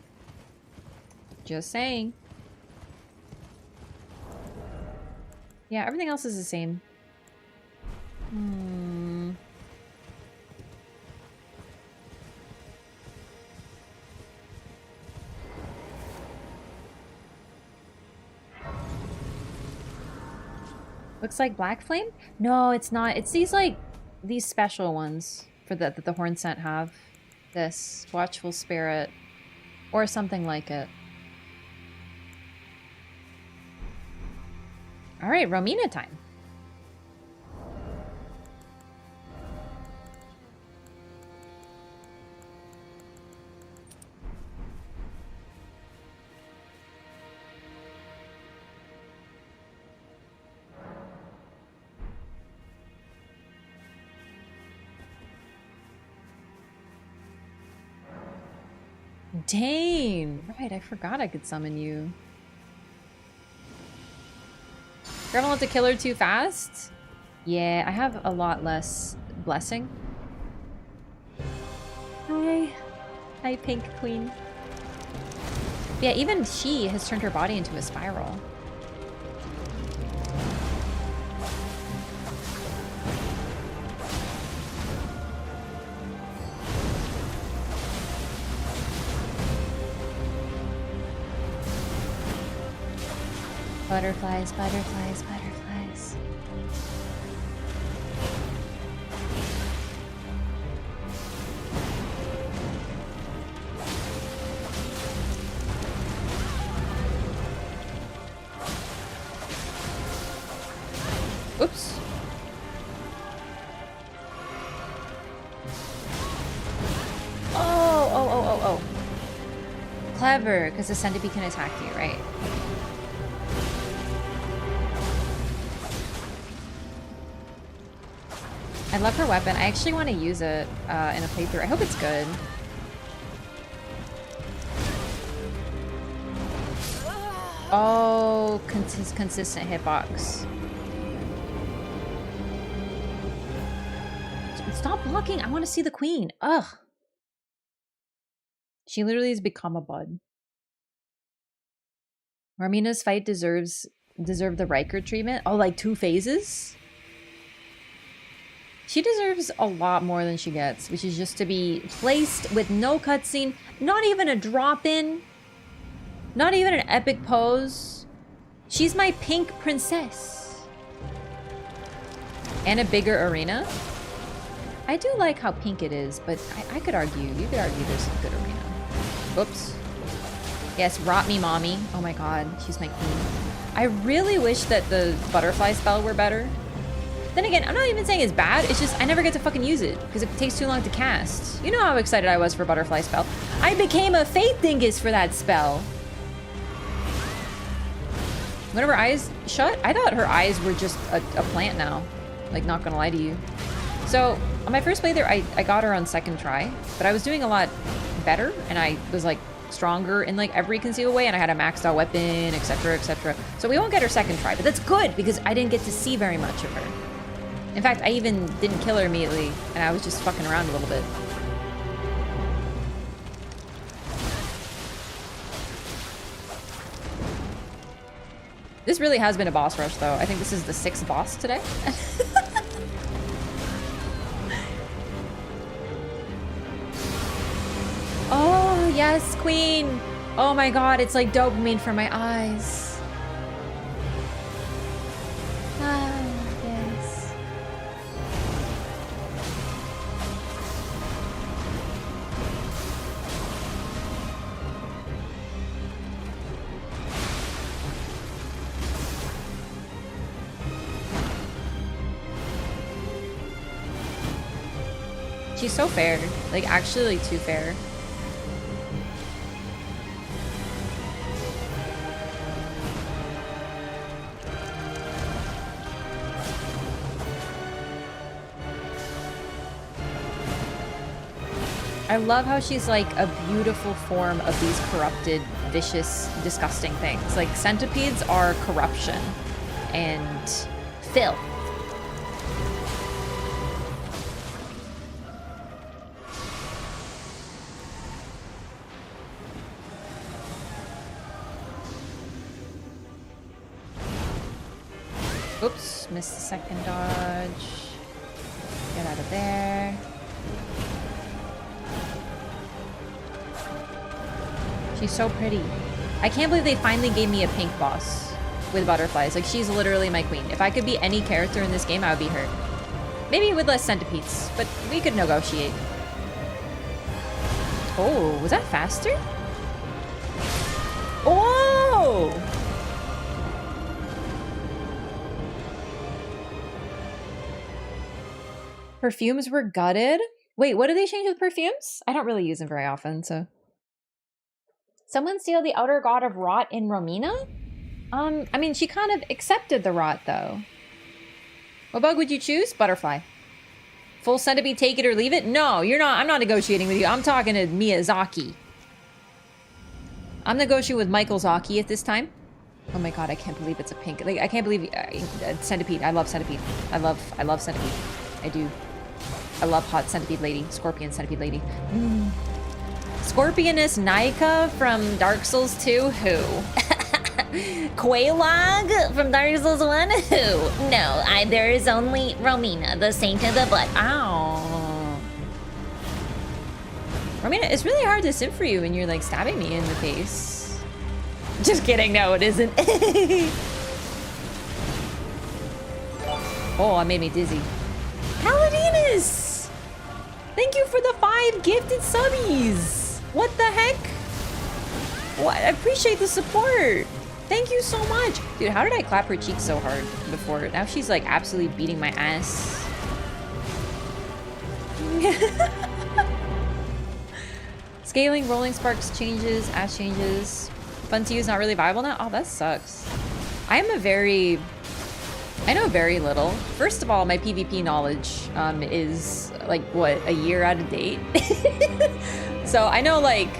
Just saying. Yeah, everything else is the same. Looks like Black Flame? No, it's not. It's these, like, these special ones for that the Horn Scent have. This. Watchful Spirit. Or something like it. Alright, Romina time. Dane! Right, I forgot I could summon you. Careful not to kill her too fast? Yeah, I have a lot less blessing. Hi. Hi, Pink Queen. Yeah, even she has turned her body into a spiral. Butterflies, butterflies, butterflies. Oops. Oh. Clever, because the centipede can attack you, right? I love her weapon. I actually want to use it in a playthrough. I hope it's good. Oh, consistent hitbox. Stop blocking. I want to see the queen. Ugh. She literally has become a bud. Romina's fight deserved the Riker treatment. Oh, like 2 phases? She deserves a lot more than she gets, which is just to be placed with no cutscene, not even a drop-in, not even an epic pose. She's my pink princess. And a bigger arena. I do like how pink it is, but I could argue, you could argue there's a good arena. Oops. Yes, rot me, mommy. Oh my god, she's my queen. I really wish that the butterfly spell were better. Then again, I'm not even saying it's bad, it's just I never get to fucking use it because it takes too long to cast. You know how excited I was for butterfly spell. I became a faith dingus for that spell. One of her eyes shut? I thought her eyes were just a plant now. Like, not gonna lie to you. So, on my first playthrough, I got her on second try, but I was doing a lot better, and I was, like, stronger in, like, every conceivable way, and I had a maxed out weapon, etc., etc. So we won't get her second try, but that's good, because I didn't get to see very much of her. In fact, I even didn't kill her immediately, and I was just fucking around a little bit. This really has been a boss rush, though. I think this is the 6th boss today. Oh, yes, queen. Oh my god, it's like dopamine for my eyes. Ah, yes. She's so fair. Like, actually too fair. I love how she's like a beautiful form of these corrupted, vicious, disgusting things. Like, centipedes are corruption and filth. Oops, missed the second dodge. Get out of there. She's so pretty. I can't believe they finally gave me a pink boss with butterflies. Like, she's literally my queen. If I could be any character in this game, I would be her. Maybe with less centipedes, but we could negotiate. Oh, was that faster? Oh! Perfumes were gutted? Wait, what do they change with perfumes? I don't really use them very often, so... Someone steal the outer god of rot in Romina? I mean, she kind of accepted the rot, though. What bug would you choose? Butterfly. Full centipede, take it or leave it? No, you're not. I'm not negotiating with you. I'm talking to Miyazaki. I'm negotiating with Michael Zaki at this time. Oh my god, I can't believe it's a pink. Like, I can't believe centipede. I love centipede. I love centipede. I do. I love hot centipede lady. Scorpion centipede lady. Scorpioness Naika from Dark Souls 2? Who? Quaylog from Dark Souls 1? Who? No, there is only Romina, the Saint of the Blood. Ow. Romina, it's really hard to sim for you when you're like stabbing me in the face. Just kidding, no it isn't. Oh, that made me dizzy. Paladinus! Thank you for the 5 gifted subbies! What the heck? What? I appreciate the support. Thank you so much. Dude, how did I clap her cheek so hard before? Now she's like absolutely beating my ass. Scaling, rolling sparks changes, ash changes. Fun to use, not really viable now? Oh, that sucks. I know very little. First of all, my PvP knowledge is like, what, a year out of date? So I know like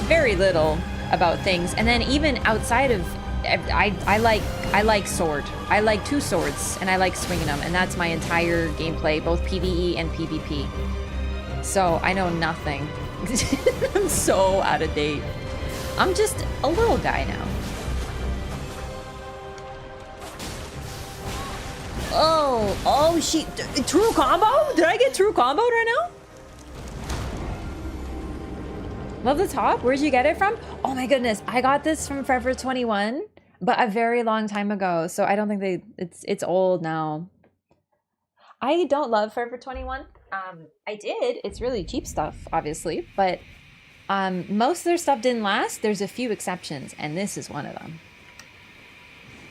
very little about things. And then even outside of, I like sword. I like 2 swords and I like swinging them. And that's my entire gameplay, both PvE and PvP. So I know nothing. I'm so out of date. I'm just a little guy now. Oh, she, true combo? Did I get true comboed right now? Love the top. Where'd you get it from? Oh my goodness. I got this from Forever 21, but a very long time ago. So I don't think it's old now. I don't love Forever 21. I did. It's really cheap stuff, obviously, but most of their stuff didn't last. There's a few exceptions, and this is one of them.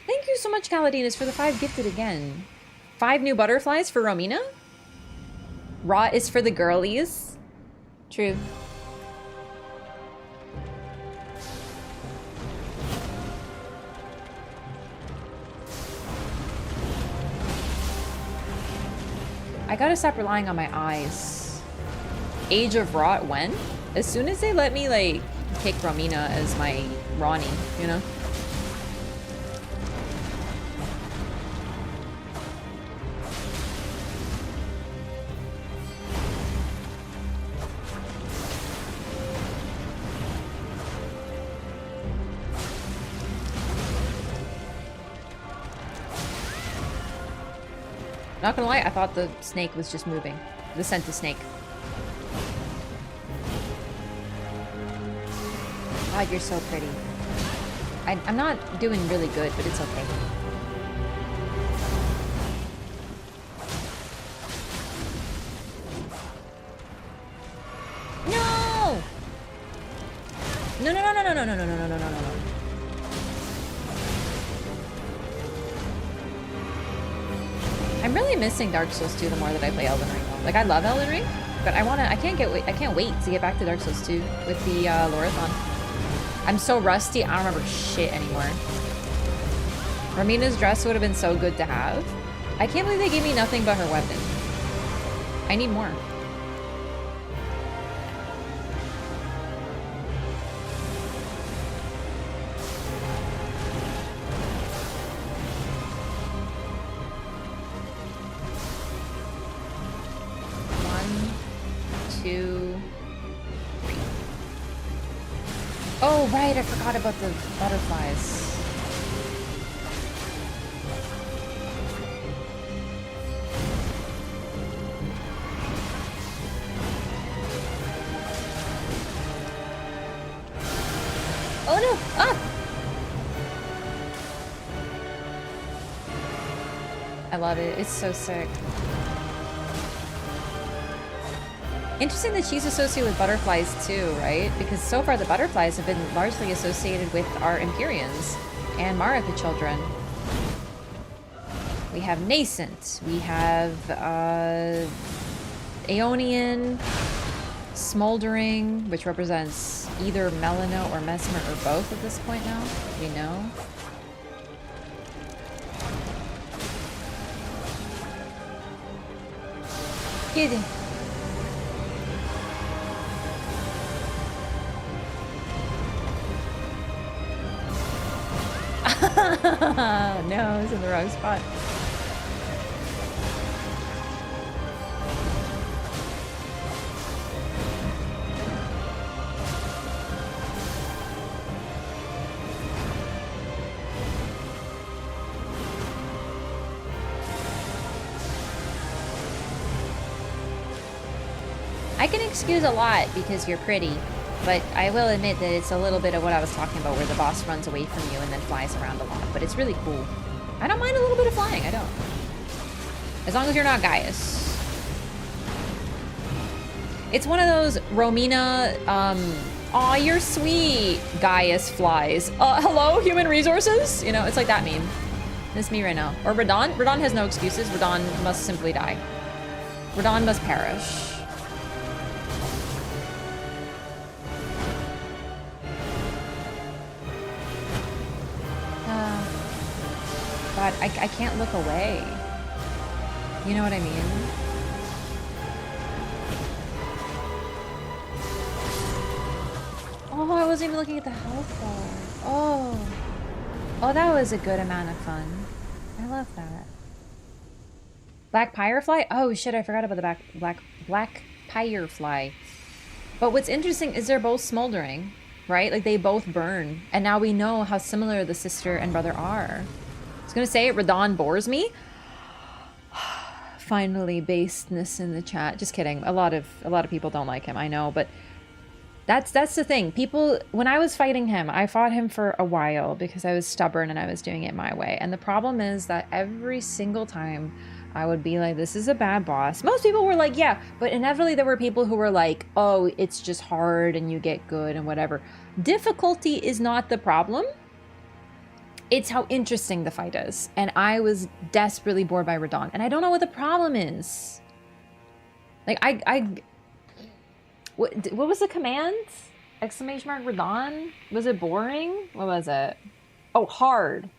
Thank you so much, Kaladinus, for the 5 gifted again. 5 new butterflies for Romina? Rot is for the girlies. True. I gotta stop relying on my eyes. Age of Rot when? As soon as they let me, like, pick Romina as my Ronnie, you know? Not gonna lie, I thought the snake was just moving. The scent of snake. God, you're so pretty. I'm not doing really good, but it's okay. No! No, no, no, no, no, no, no, no, no, no, no, no, no. I'm really missing Dark Souls 2 the more that I play Elden Ring. Like, I love Elden Ring, But I can't wait to get back to Dark Souls 2 with the Lorathon. I'm so rusty, I don't remember shit anymore. Romina's dress would have been so good to have. I can't believe they gave me nothing but her weapon. I need more. Oh, right, I forgot about the butterflies. Oh no! Ah! I love it. It's so sick. Interesting that she's associated with butterflies too, right? Because so far the butterflies have been largely associated with our Empyreans and Marika children. We have Nascent, we have Aeonian, Smoldering, which represents either Melina or Mesmer or both at this point now, we know. Kidding. No, it's in the wrong spot. I can excuse a lot because you're pretty, but I will admit that it's a little bit of what I was talking about where the boss runs away from you and then flies around a lot, but it's really cool. I don't mind a little bit of flying, I don't. As long as you're not Gaius. It's one of those Romina, aw, you're sweet, Gaius flies. Hello, human resources? You know, it's like that meme. This me right now. Or Radon. Radon has no excuses. Radon must simply die. Radon must perish. God, I can't look away. You know what I mean? Oh, I wasn't even looking at the health bar. Oh. Oh, that was a good amount of fun. I love that. Black Pyrefly? Oh shit, I forgot about the Black Pyrefly. But what's interesting is they're both smoldering, right? Like they both burn. And now we know how similar the sister and brother are. I was gonna say, Radon bores me. Finally, basedness in the chat. Just kidding. A lot of people don't like him, I know, but that's the thing. People, when I was fighting him, I fought him for a while because I was stubborn and I was doing it my way. And the problem is that every single time I would be like, this is a bad boss. Most people were like, yeah, but inevitably there were people who were like, oh, it's just hard and you get good and whatever. Difficulty is not the problem. It's how interesting the fight is. And I was desperately bored by Radon. And I don't know what the problem is. Like, what was the command? Exclamation mark Radon? Was it boring? What was it? Oh, hard.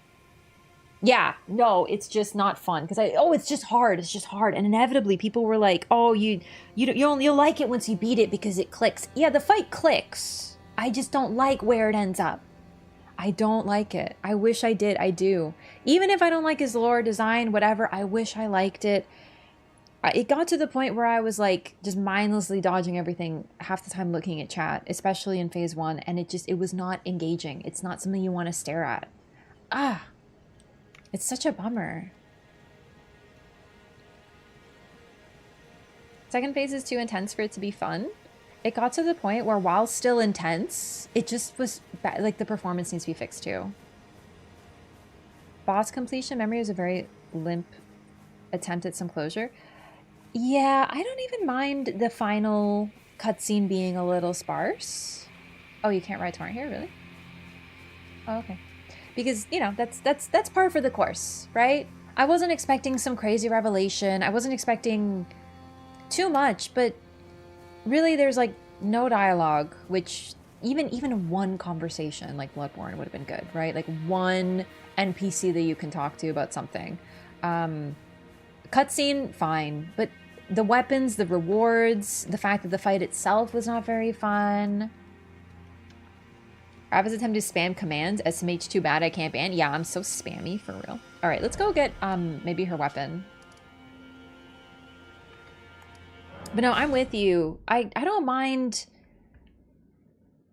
Yeah, no, it's just not fun. Because it's just hard. It's just hard. And inevitably people were like, oh, you'll like it once you beat it because it clicks. Yeah, the fight clicks. I just don't like where it ends up. I don't like it. I wish I did. I do. Even if I don't like his lore design, whatever, I wish I liked it. It got to the point where I was like just mindlessly dodging everything half the time looking at chat, especially in phase 1, and it was not engaging. It's not something you want to stare at. It's such a bummer. Second phase is too intense for it to be fun. It got to the point where while still intense, it just was bad. Like the performance needs to be fixed too. Boss completion memory was a very limp attempt at some closure. Yeah, I don't even mind the final cutscene being a little sparse. Oh, you can't ride torrent here, really? Oh, okay. Because, you know, that's par for the course, right? I wasn't expecting some crazy revelation. I wasn't expecting too much, but really, there's like no dialogue, which even one conversation like Bloodborne would have been good, right? Like one NPC that you can talk to about something. Cutscene, fine, but the weapons, the rewards, the fact that the fight itself was not very fun. Rav is attempting to spam commands. SMH too bad I can't ban. Yeah, I'm so spammy for real. All right, let's go get maybe her weapon. But no, I'm with you. I don't mind.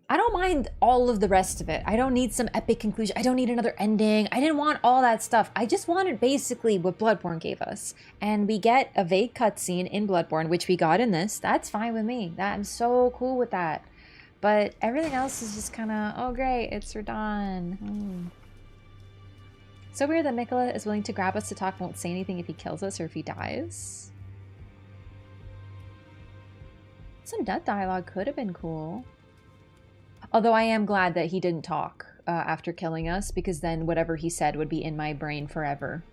I don't mind all of the rest of it. I don't need some epic conclusion. I don't need another ending. I didn't want all that stuff. I just wanted basically what Bloodborne gave us. And we get a vague cutscene in Bloodborne, which we got in this. That's fine with me. I'm so cool with that. But everything else is just kind of, oh great, it's Radahn. So weird that Miquella is willing to grab us to talk, won't say anything if he kills us or if he dies. Some death dialogue could have been cool. Although I am glad that he didn't talk after killing us, because then whatever he said would be in my brain forever.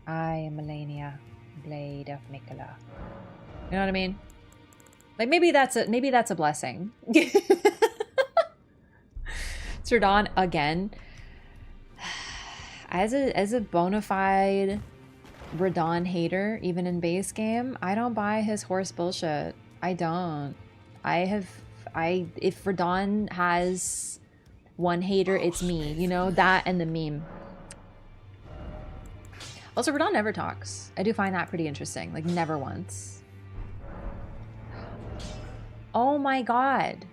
I am Melania, Blade of Miquella. You know what I mean? Like maybe that's a blessing. Radahn again. As a bona fide Radahn hater, even in base game, I don't buy his horse bullshit. I don't. If Radahn has one hater, it's me. You know, that and the meme. Also, Radahn never talks. I do find that pretty interesting. Like, never once. Oh my god.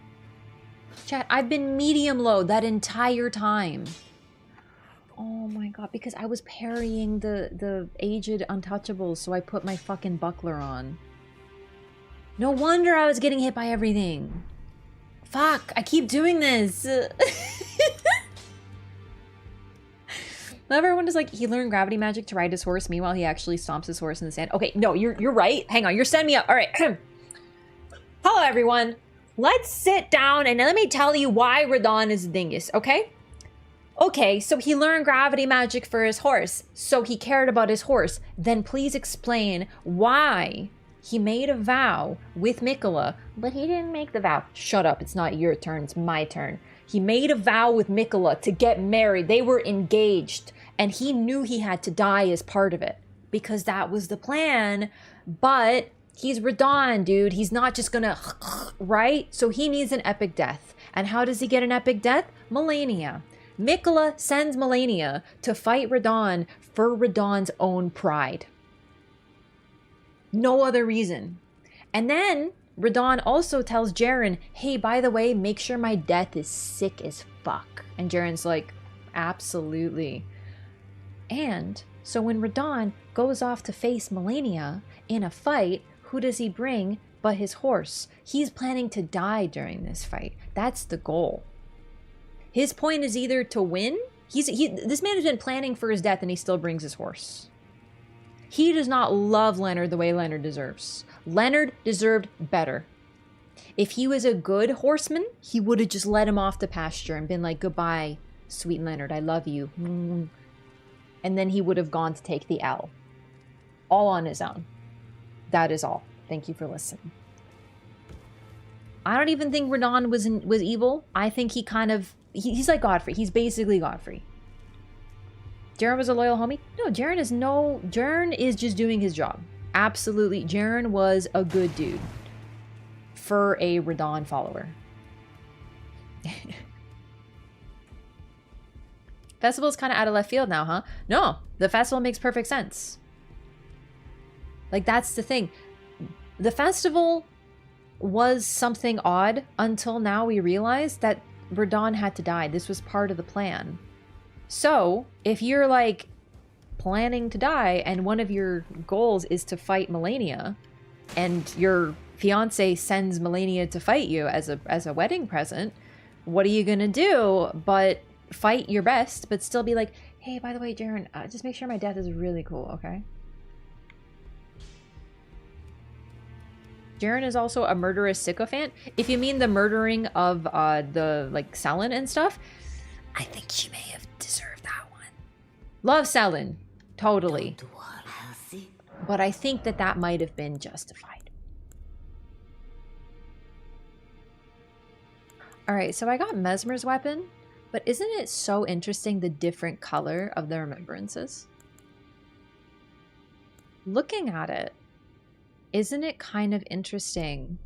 Chat, I've been medium low that entire time. Oh my god, because I was parrying the aged Untouchables, so I put my fucking buckler on. No wonder I was getting hit by everything. Fuck, I keep doing this. Everyone is like, he learned gravity magic to ride his horse, meanwhile he actually stomps his horse in the sand. Okay, no, you're right. Hang on, you're setting me up. All right. Hello, everyone. Let's sit down and let me tell you why Radahn is a dingus, okay? Okay, so he learned gravity magic for his horse, so he cared about his horse. Then please explain why he made a vow with Miquella, but he didn't make the vow. Shut up, it's not your turn, it's my turn. He made a vow with Miquella to get married. They were engaged, and he knew he had to die as part of it, because that was the plan, but he's Radahn, dude. He's not just gonna, right? So he needs an epic death. And how does he get an epic death? Melania. Miquella sends Melania to fight Radahn for Radahn's own pride. No other reason. And then Radahn also tells Jaren, hey, by the way, make sure my death is sick as fuck. And Jaren's like, absolutely. And so when Radahn goes off to face Melania in a fight, who does he bring but his horse? He's planning to die during this fight. That's the goal. His point is either to win. This man has been planning for his death and he still brings his horse. He does not love Leonard the way Leonard deserves. Leonard deserved better. If he was a good horseman, he would have just let him off the pasture and been like, goodbye, sweet Leonard, I love you. And then he would have gone to take the L. All on his own. That is all. Thank you for listening. I don't even think Radahn was evil. I think he kind of... He's like Godfrey. He's basically Godfrey. Jaren was a loyal homie? No, Jaren is just doing his job. Absolutely. Jaren was a good dude. For a Radahn follower. Festival's kind of out of left field now, huh? No, the festival makes perfect sense. Like, that's the thing. The festival was something odd until now we realized that Radahn had to die. This was part of the plan. So, if you're, like, planning to die and one of your goals is to fight Melania, and your fiance sends Melania to fight you as a wedding present, what are you gonna do but fight your best, but still be like, hey, by the way, Jaren, just make sure my death is really cool, okay? Jaren is also a murderous sycophant. If you mean the murdering of the, like, Selin and stuff, I think she may have deserved that one. Love Selin. Totally. But I think that that might have been justified. Alright, so I got Mesmer's weapon, but isn't it so interesting the different color of the remembrances? Looking at it, isn't it kind of interesting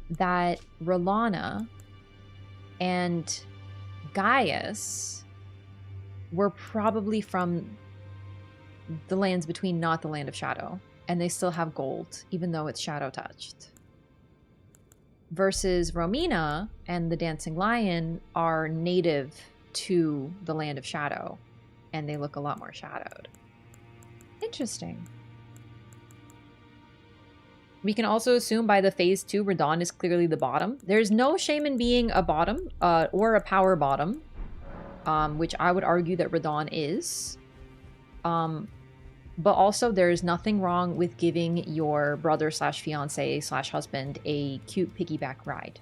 that Rolana and Gaius were probably from the lands between, not the Land of Shadow, and they still have gold, even though it's shadow touched. Versus Romina and the Dancing Lion are native to the Land of Shadow, and they look a lot more shadowed. Interesting. We can also assume by the phase 2, Radahn is clearly the bottom. There's no shame in being a bottom, or a power bottom, which I would argue that Radahn is. But also there's nothing wrong with giving your brother slash fiance slash husband a cute piggyback ride.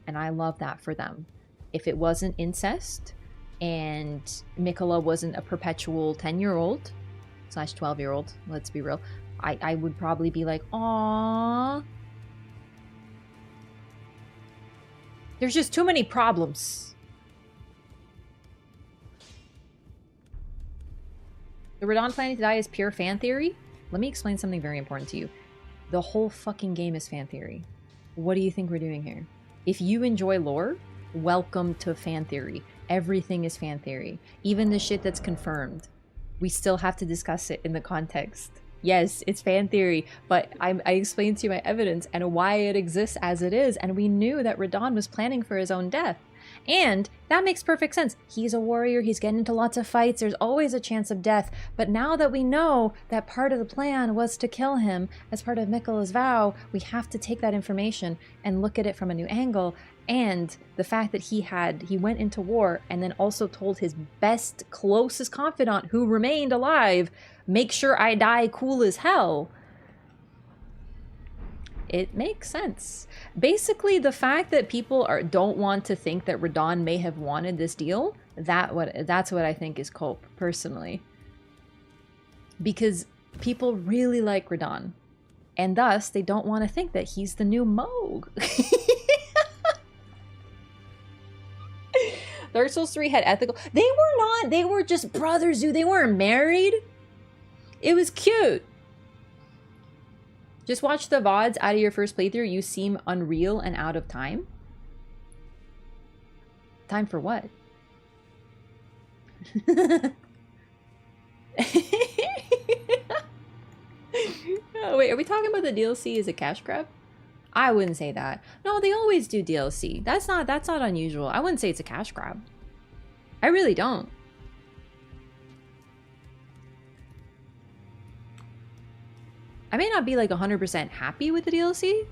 And I love that for them. If it wasn't incest and Miquella wasn't a perpetual 10-year-old slash 12-year-old, let's be real, I would probably be like, aww. There's just too many problems. The Radahn planning to die is pure fan theory? Let me explain something very important to you. The whole fucking game is fan theory. What do you think we're doing here? If you enjoy lore, welcome to fan theory. Everything is fan theory. Even the shit that's confirmed. We still have to discuss it in the context. Yes, it's fan theory, but I explained to you my evidence and why it exists as it is, and we knew that Radahn was planning for his own death. And that makes perfect sense. He's a warrior, he's getting into lots of fights, there's always a chance of death. But now that we know that part of the plan was to kill him as part of Miquella's vow, we have to take that information and look at it from a new angle. And the fact that he went into war and then also told his best, closest confidant who remained alive, make sure I die cool as hell. It makes sense. Basically, the fact that people don't want to think that Radahn may have wanted this deal, that's what I think is cope, personally. Because people really like Radahn. And thus, they don't want to think that he's the new Moog. Dark Souls 3 had ethical... They were not. They were just brothers, dude. They weren't married. It was cute. Just watch the VODs out of your first playthrough. You seem unreal and out of time. Time for what? Oh, wait, are we talking about the DLC as a cash grab? I wouldn't say that. No, they always do DLC. That's not unusual. I wouldn't say it's a cash grab. I really don't. I may not be like 100% happy with the DLC,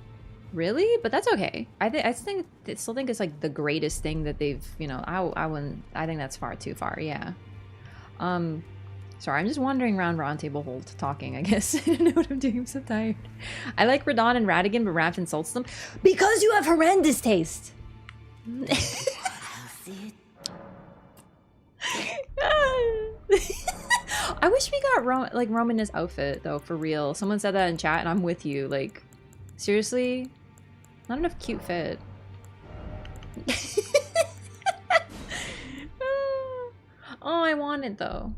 really, but that's okay. I still think it's like the greatest thing that they've, you know, I think that's far too far, yeah. Sorry, I'm just wandering around Roundtable Hold talking, I guess. I don't know what I'm doing, I'm so tired. I like Radahn and Radigan, but Raph insults them. Because you have horrendous taste! I wish we got Romina's outfit, though, for real. Someone said that in chat, and I'm with you. Like, seriously? Not enough cute fit. Oh, I want it, though.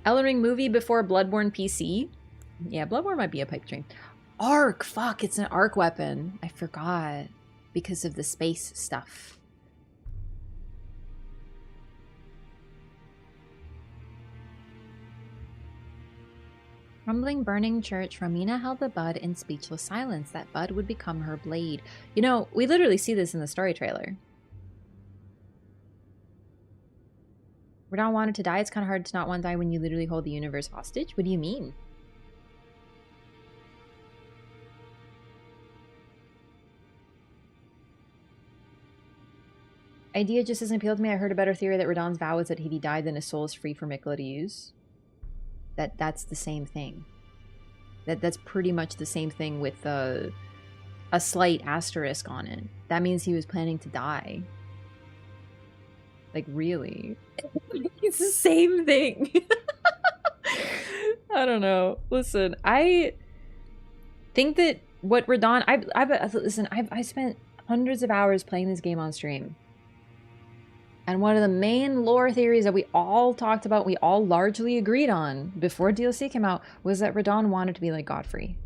Elden Ring movie before Bloodborne PC? Yeah, Bloodborne might be a pipe dream. Arc! Fuck, it's an arc weapon. I forgot. Because of the space stuff. Rumbling, burning church, Romina held the bud in speechless silence. That bud would become her blade. You know, we literally see this in the story trailer. Radahn wanted to die. It's kind of hard to not want to die when you literally hold the universe hostage. What do you mean? Idea just doesn't appeal to me. I heard a better theory that Radahn's vow is that if he died, then his soul is free for Miquella to use. That's the same thing. That's pretty much the same thing with a slight asterisk on it. That means he was planning to die. Like, really? It's the same thing. I don't know. Listen, I think that what Radon... I spent hundreds of hours playing this game on stream. And one of the main lore theories that we all talked about, we all largely agreed on before DLC came out, was that Radon wanted to be like Godfrey.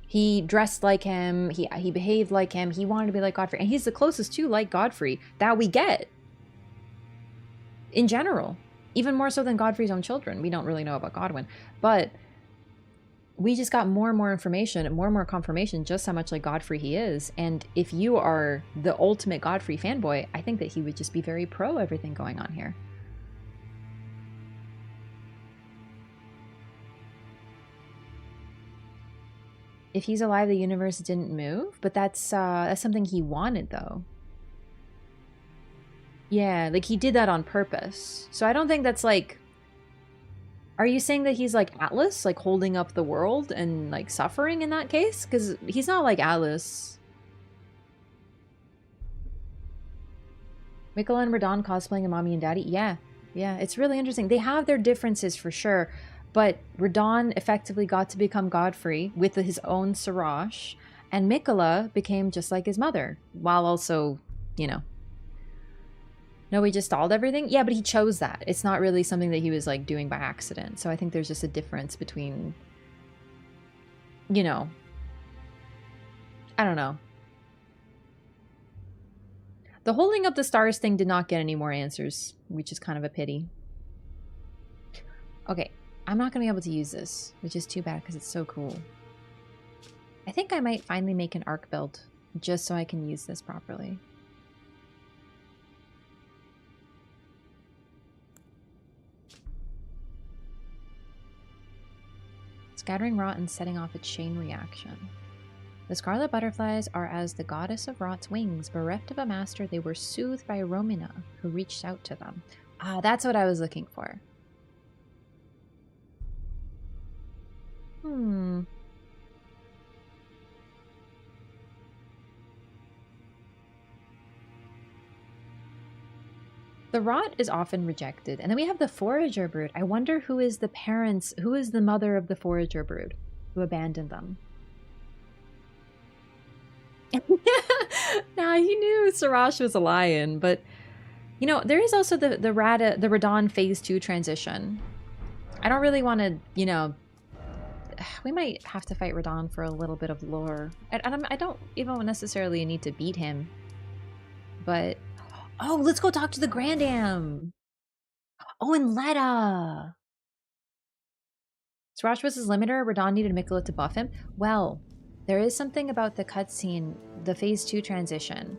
He dressed like him, he behaved like him, he wanted to be like Godfrey. And he's the closest to like Godfrey that we get. In general. Even more so than Godfrey's own children. We don't really know about Godwyn. But we just got more and more information and more confirmation just how much like Godfrey he is. And if you are the ultimate Godfrey fanboy, I think that he would just be very pro everything going on here. If he's alive, the universe didn't move, but that's something he wanted though. Yeah, like he did that on purpose. So I don't think that's like... Are you saying that he's like Atlas, like holding up the world and like suffering in that case? Because he's not like Atlas. Miquella and Radon cosplaying a mommy and daddy? Yeah, it's really interesting. They have their differences for sure, but Radon effectively got to become Godfrey with his own Siraj, and Miquella became just like his mother, while also, you know... No, he just stalled everything? Yeah, but he chose that. It's not really something that he was, like, doing by accident. So I think there's just a difference between, you know... I don't know. The holding up the stars thing did not get any more answers, which is kind of a pity. Okay, I'm not going to be able to use this, which is too bad because it's so cool. I think I might finally make an arc build, just so I can use this properly. Scattering rot and setting off a chain reaction. The scarlet butterflies are as the goddess of rot's wings. Bereft of a master, they were soothed by Romina, who reached out to them. Ah, that's what I was looking for. The rot is often rejected. And then we have the forager brood. I wonder who is the parents, who is the mother of the forager brood who abandoned them. Nah, he knew Siraj was a lion, but you know, there is also the Radon phase 2 transition. I don't really want to, you know, we might have to fight Radon for a little bit of lore. I don't even necessarily need to beat him, but oh, let's go talk to the Grandam. Oh, and Letta. Siraj was his limiter. Radon needed Miquella to buff him. Well, there is something about the cutscene, the phase 2 transition.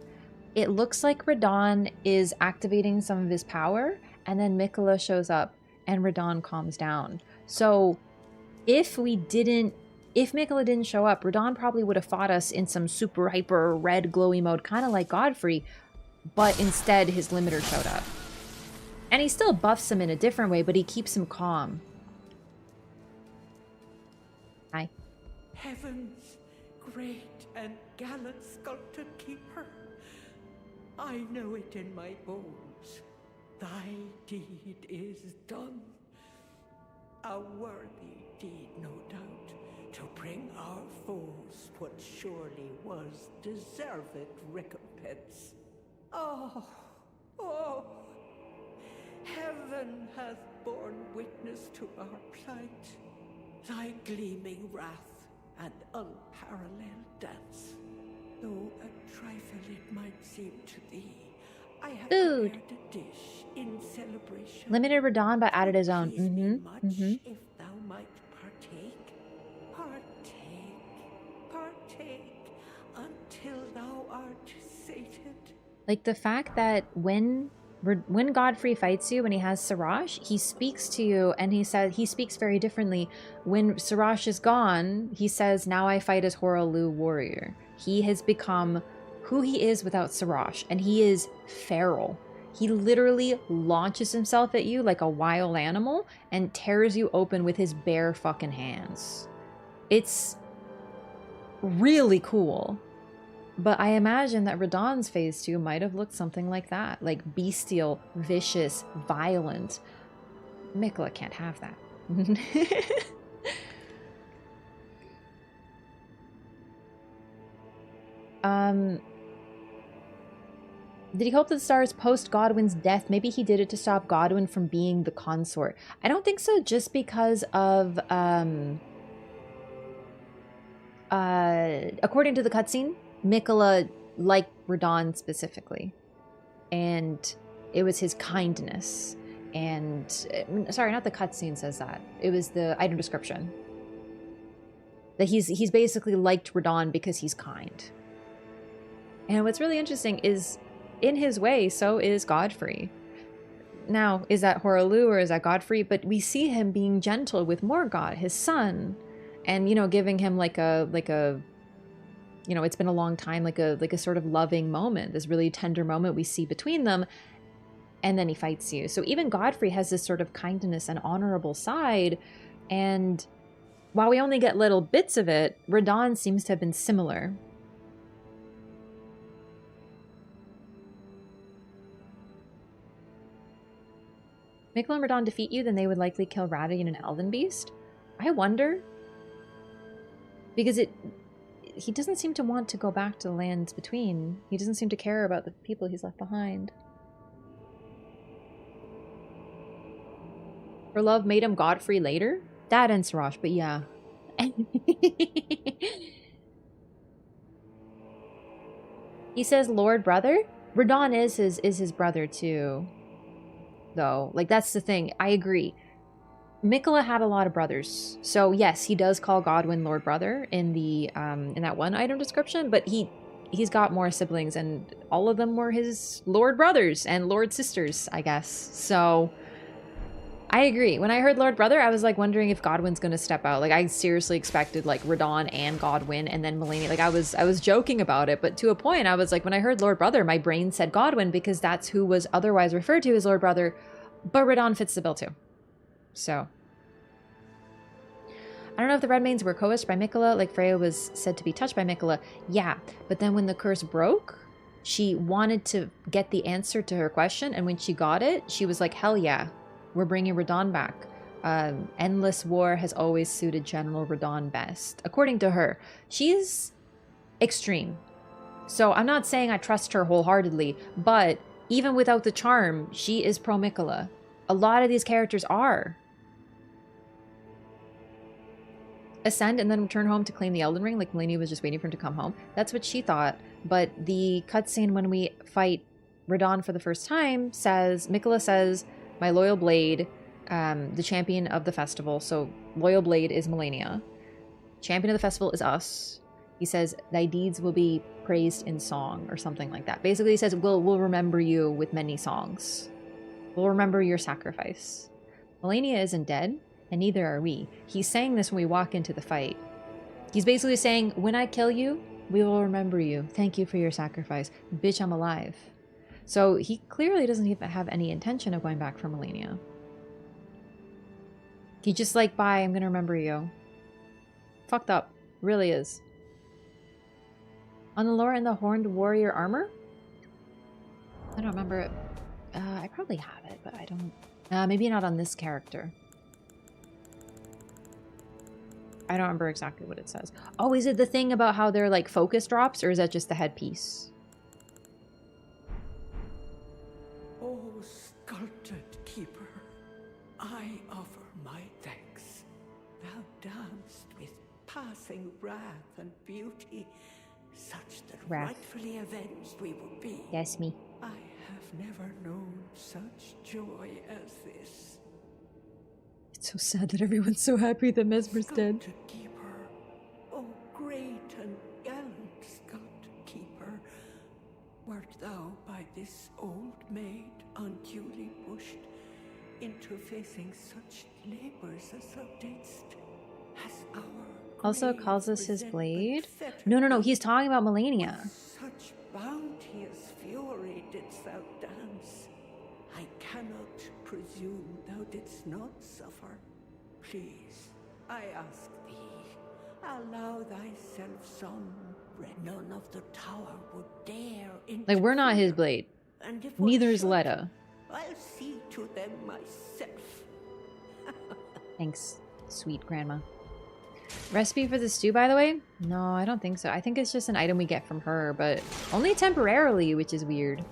It looks like Radon is activating some of his power, and then Miquella shows up, and Radon calms down. So, if Miquella didn't show up, Radon probably would have fought us in some super hyper red glowy mode, kind of like Godfrey, but instead his limiter showed up. And he still buffs him in a different way, but he keeps him calm. Hi. Heaven's great and gallant sculptor keeper, I know it in my bones. Thy deed is done. A worthy deed, no doubt, to bring our foes what surely was deserved recompense. Oh, heaven hath borne witness to our plight. Thy gleaming wrath and unparalleled dance. Though a trifle it might seem to thee, I have Food. prepared a dish in celebration. Limited Radon, but added his own. If thou might partake, until thou art sated. Like the fact that when Godfrey fights you, when he has Siraj, he speaks to you and he speaks very differently. When Siraj is gone, he says, now I fight as Horalu warrior. He has become who he is without Siraj, and he is feral. He literally launches himself at you like a wild animal and tears you open with his bare fucking hands. It's really cool. But I imagine that Radahn's phase 2 might have looked something like that. Like bestial, vicious, violent. Miquella can't have that. Did he hope that the stars post Godwyn's death? Maybe he did it to stop Godwyn from being the consort. I don't think so, just because of according to the cutscene, Miquella liked Radahn specifically. And it was his kindness. And sorry, not the cutscene says that. It was the item description. That he's basically liked Radahn because he's kind. And what's really interesting is, in his way, so is Godfrey. Now, is that Horalu or is that Godfrey? But we see him being gentle with Morgott, his son, and, you know, giving him like a, you know, it's been a long time, like a sort of loving moment, this really tender moment we see between them, and then he fights you. So even Godfrey has this sort of kindness and honorable side, and while we only get little bits of it, Radahn seems to have been similar. Miquella and Radahn defeat you, then they would likely kill Radian and Elden Beast? I wonder. Because he doesn't seem to want to go back to the lands between. He doesn't seem to care about the people he's left behind. Her love made him Godfrey later? That and Siraj, but yeah. He says Lord Brother? Radahn is his brother too. Though, like, that's the thing. I agree. Miquella had a lot of brothers, so yes, he does call Godwyn Lord Brother in the in that one item description, but he's got more siblings, and all of them were his Lord Brothers and Lord Sisters, I guess. So I agree. When I heard Lord Brother, I was like wondering if Godwyn's gonna step out. Like, I seriously expected like Radahn and Godwyn and then Malenia. Like, I was joking about it, but to a point I was like, when I heard Lord Brother, my brain said Godwyn because that's who was otherwise referred to as Lord Brother, but Radahn fits the bill too. So I don't know if the Redmanes were coerced by Miquella, like Freya was said to be touched by Miquella. Yeah, but then when the curse broke, she wanted to get the answer to her question, and when she got it, she was like, hell yeah. We're bringing Radahn back. Endless war has always suited General Radahn best. According to her, she's extreme. So I'm not saying I trust her wholeheartedly, but even without the charm, she is pro Miquella. A lot of these characters are. Ascend and then return home to claim the Elden Ring, like Malenia was just waiting for him to come home. That's what she thought. But the cutscene when we fight Radahn for the first time says, Miquella says, my loyal blade, the champion of the festival. So loyal blade is Malenia. Champion of the festival is us. He says, thy deeds will be praised in song, or something like that. Basically, he says, we'll remember you with many songs. We'll remember your sacrifice. Malenia isn't dead, and neither are we. He's saying this when we walk into the fight. He's basically saying, when I kill you, we will remember you. Thank you for your sacrifice. Bitch, I'm alive. So he clearly doesn't even have any intention of going back for Malenia. He just like, bye, I'm gonna remember you. Fucked up. Really is. On the lore in the Horned Warrior armor? I don't remember it. I probably have it, but I don't... maybe not on this character. I don't remember exactly what it says. Oh, is it the thing about how they're like focus drops, or is that just the headpiece? Oh, sculpted keeper, I offer my thanks. Thou danced with passing wrath and beauty, such that rightfully avenged we would be. Yes, me. I have never known such joy as this. It's so sad that everyone's so happy that Mesmer's dead. Sculpted keeper, oh great and gallant sculpted keeper, wert thou by this old maid unduly pushed into facing such labors as thou didst? Has our Also calls us his blade? No, he's talking about Malenia. Such bounteous fury didst thou dance. I cannot presume thou didst not suffer. Please, I ask thee, allow thyself some None of the tower would dare Like, we're not his interfere. blade. And if one Neither is should, Letta. I'll see to them myself. Thanks, sweet grandma. Recipe for the stew, by the way? No, I don't think so. I think it's just an item we get from her, but only temporarily, which is weird.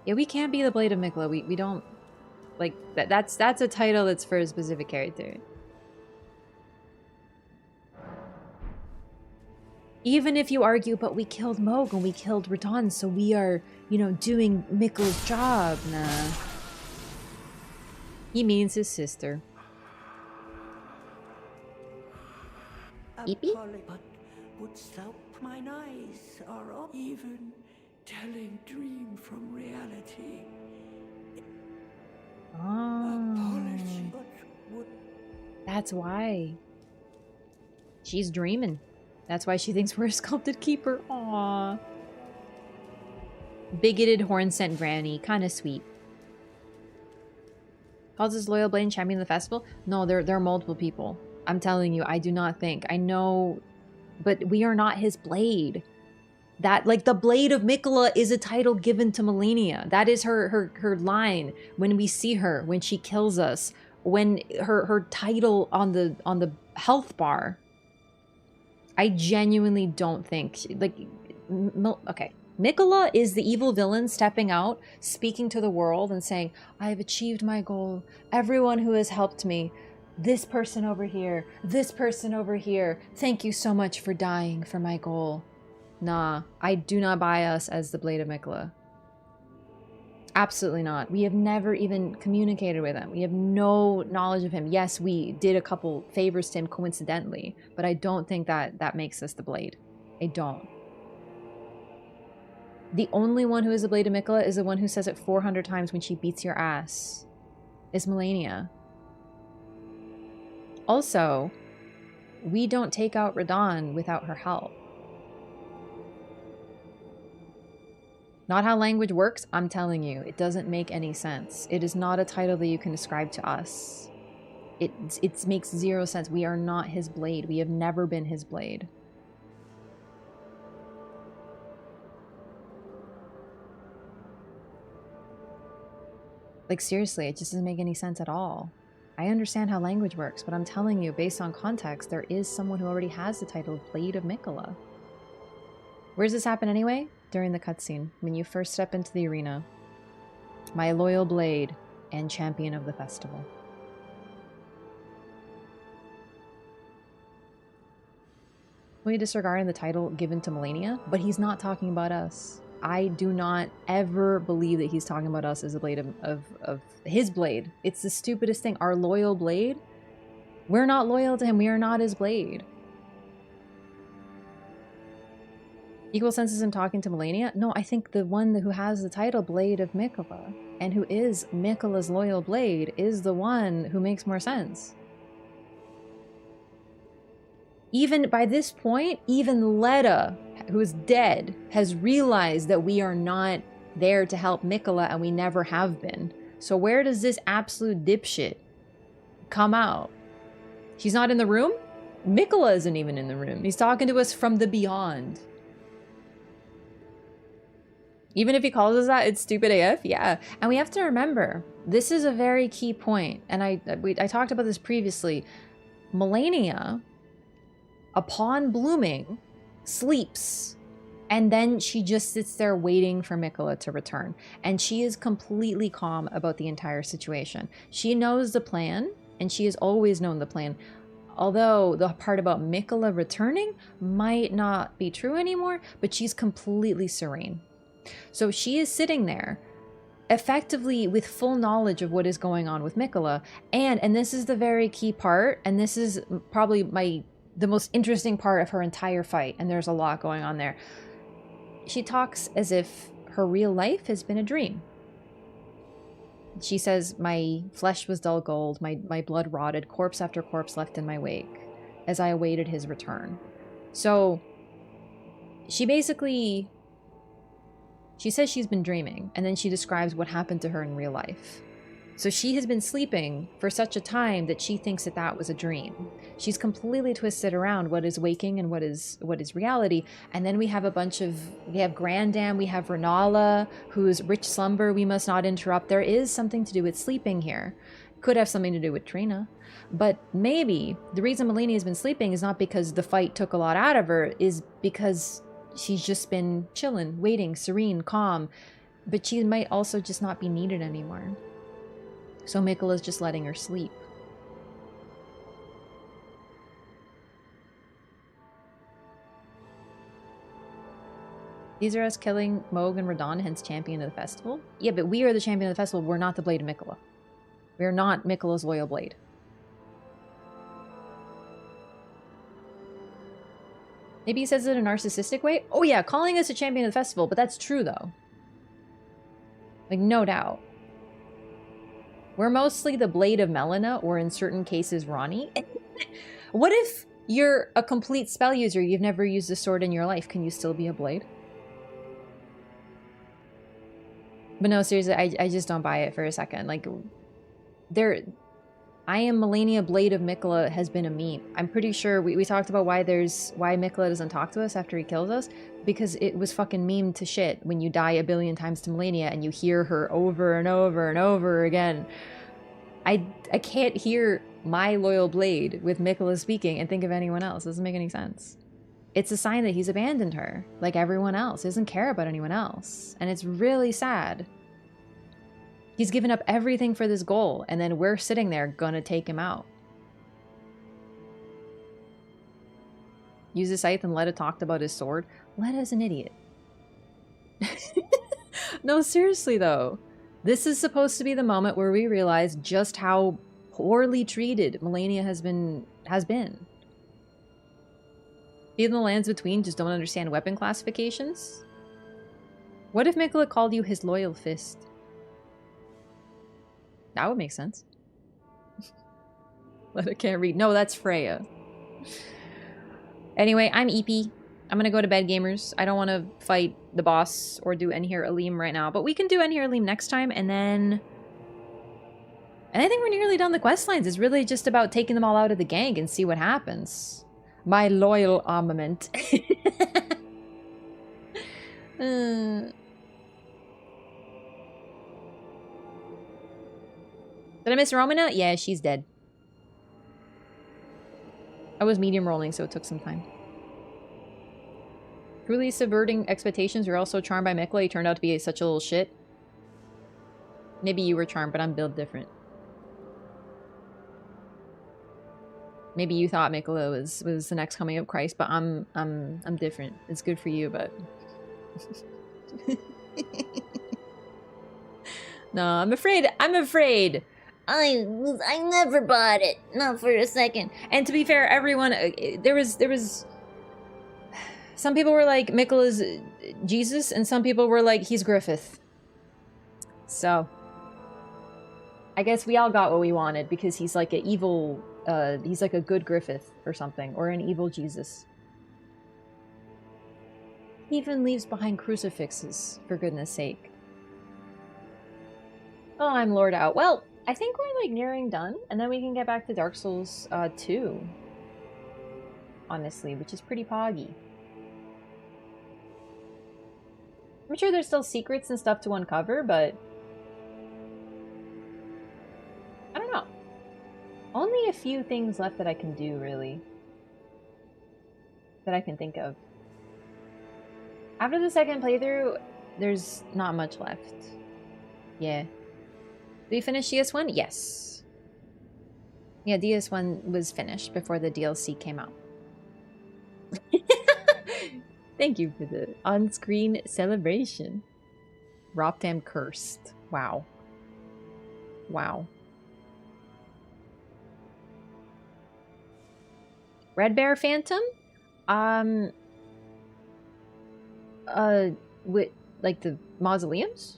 Yeah, we can't be the Blade of Mikla. We don't... Like, that's a title that's for a specific character. Even if you argue, but we killed Moog and we killed Radon, so we are, you know, doing Mikla's job. Nah. He means his sister. Eepy? But wouldst thou mine eyes are up, even telling dream from reality. Apology, but would... That's why. She's dreaming. That's why she thinks we're a sculpted keeper. Aww. Bigoted horn scent granny. Kinda sweet. Calls his loyal blade and champion of the festival? No, there are multiple people. I'm telling you, I do not think. I know, but we are not his blade. That, like, the Blade of Mikla is a title given to Melania. That is her line when we see her, when she kills us, when her title on the health bar. I genuinely don't think, okay. Mikla is the evil villain stepping out, speaking to the world and saying, I have achieved my goal. Everyone who has helped me, this person over here, this person over here, thank you so much for dying for my goal. Nah, I do not buy us as the Blade of Mikla. Absolutely not. We have never even communicated with him. We have no knowledge of him. Yes, we did a couple favors to him coincidentally, but I don't think that makes us the Blade. I don't. The only one who is the Blade of Mikla is the one who says it 400 times when she beats your ass. Is Melania. Also, we don't take out Radon without her help. Not how language works, I'm telling you. It doesn't make any sense. It is not a title that you can ascribe to us. It makes zero sense. We are not his blade. We have never been his blade. Like, seriously, it just doesn't make any sense at all. I understand how language works, but I'm telling you, based on context, there is someone who already has the title Blade of Mikla. Where does this happen anyway? During the cutscene, when you first step into the arena. My loyal blade and champion of the festival. We disregarding the title given to Melania, but he's not talking about us. I do not ever believe that he's talking about us as a blade of his blade. It's the stupidest thing. Our loyal blade? We're not loyal to him. We are not his blade. Equal senses him talking to Melania? No, I think the one who has the title Blade of Mikla and who is Mikla's loyal blade is the one who makes more sense. Even by this point, even Letta, who is dead, has realized that we are not there to help Mikla and we never have been. So where does this absolute dipshit come out? She's not in the room? Mikla isn't even in the room. He's talking to us from the beyond. Even if he calls us that, it's stupid AF, yeah. And we have to remember, this is a very key point, and I talked about this previously. Melania, upon blooming, sleeps, and then she just sits there waiting for Mikla to return. And she is completely calm about the entire situation. She knows the plan, and she has always known the plan. Although the part about Mikla returning might not be true anymore, but she's completely serene. So she is sitting there, effectively with full knowledge of what is going on with Mikla, and this is the very key part, and this is probably the most interesting part of her entire fight, and there's a lot going on there. She talks as if her real life has been a dream. She says, my flesh was dull gold, my blood rotted, corpse after corpse left in my wake, as I awaited his return. So, she says she's been dreaming, and then she describes what happened to her in real life. So she has been sleeping for such a time that she thinks that that was a dream. She's completely twisted around what is waking and what is reality. And then we have we have Grandam, we have Renala, whose rich slumber we must not interrupt. There is something to do with sleeping here. Could have something to do with Trina. But maybe the reason Malenia has been sleeping is not because the fight took a lot out of her, is because she's just been chilling, waiting, serene, calm. But she might also just not be needed anymore. So Miquella's just letting her sleep. These are us killing Moog and Radahn, hence champion of the festival. Yeah, but we are the champion of the festival. We're not the Blade of Miquella. We are not Miquella's loyal blade. Maybe he says it in a narcissistic way? Oh yeah, calling us a champion of the festival, but that's true though. Like, no doubt. We're mostly the Blade of Melina, or in certain cases, Ronnie. What if you're a complete spell user, you've never used a sword in your life? Can you still be a blade? But no, seriously, I just don't buy it for a second. Like, I am Malenia, Blade of Miquella has been a meme. I'm pretty sure we talked about why Miquella doesn't talk to us after he kills us, because it was fucking meme to shit when you die a billion times to Malenia and you hear her over and over and over again. I can't hear my loyal blade with Miquella speaking and think of anyone else. It doesn't make any sense. It's a sign that he's abandoned her, like everyone else. He doesn't care about anyone else. And it's really sad. He's given up everything for this goal, and then we're sitting there gonna take him out. Use a scythe and Letta talked about his sword. Letta's an idiot. No, seriously though. This is supposed to be the moment where we realize just how poorly treated Malenia has been. People in the lands between just don't understand weapon classifications. What if Miquella called you his loyal fist? That would make sense. Letta can't read. No, that's Freya. Anyway, I'm EP. I'm gonna go to bed, gamers. I don't want to fight the boss or do Enhir Alim right now, but we can do Enhir Alim next time, and then... And I think we're nearly done the quest lines. It's really just about taking them all out of the gang and see what happens. My loyal armament. Did I miss Romina? Yeah, she's dead. I was medium rolling, so it took some time. Truly subverting expectations. You're also charmed by Miquella. He turned out to be such a little shit. Maybe you were charmed, but I'm built different. Maybe you thought Miquella was the next coming of Christ, but I'm different. It's good for you, but no, I'm afraid. I never bought it. Not for a second. And to be fair, everyone, there was some people were like, Miquella's Jesus, and some people were like, he's Griffith. So I guess we all got what we wanted, because he's like an evil, he's like a good Griffith or something, or an evil Jesus. He even leaves behind crucifixes, for goodness sake. Oh, I'm Lord out. Well, I think we're like nearing done, and then we can get back to Dark Souls 2. Honestly, which is pretty poggy. I'm sure there's still secrets and stuff to uncover, but I don't know. Only a few things left that I can do, really. That I can think of. After the second playthrough, there's not much left. Yeah. Did we finish DS1? Yes. Yeah, DS1 was finished before the DLC came out. Thank you for the on-screen celebration. Roptam cursed. Wow. Wow. Red Bear Phantom? With, like, the mausoleums?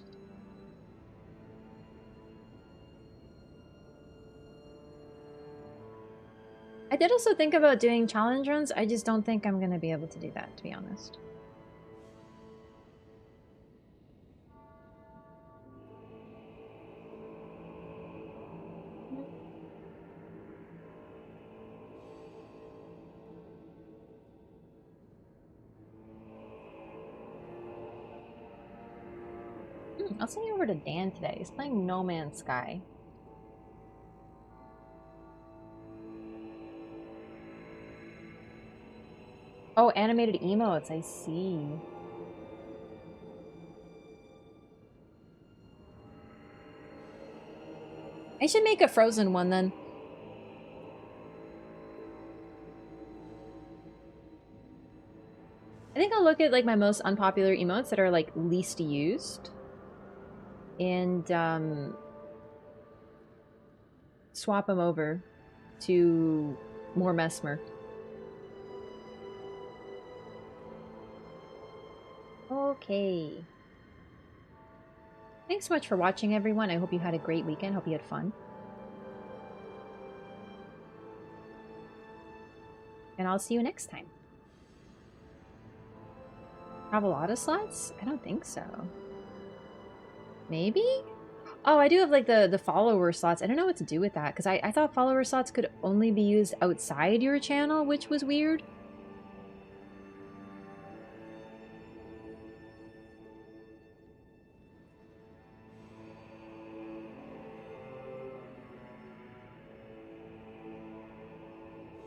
I did also think about doing challenge runs. I just don't think I'm going to be able to do that, to be honest. I'll send you over to Dan today. He's playing No Man's Sky. Oh, animated emotes. I see. I should make a Frozen one then. I think I'll look at like my most unpopular emotes that are like least used. And swap them over to more Mesmer. Okay. Thanks so much for watching, everyone. I hope you had a great weekend. Hope you had fun. And I'll see you next time. Have a lot of slots? I don't think so. Maybe? Oh, I do have like the follower slots. I don't know what to do with that because I thought follower slots could only be used outside your channel, which was weird.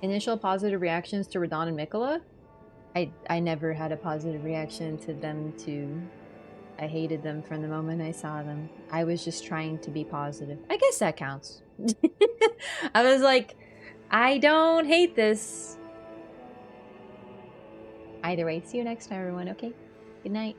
Initial positive reactions to Radon and Mikola? I never had a positive reaction to them too. I hated them from the moment I saw them. I was just trying to be positive. I guess that counts. I was like, I don't hate this. Either way, see you next time, everyone, okay? Good night.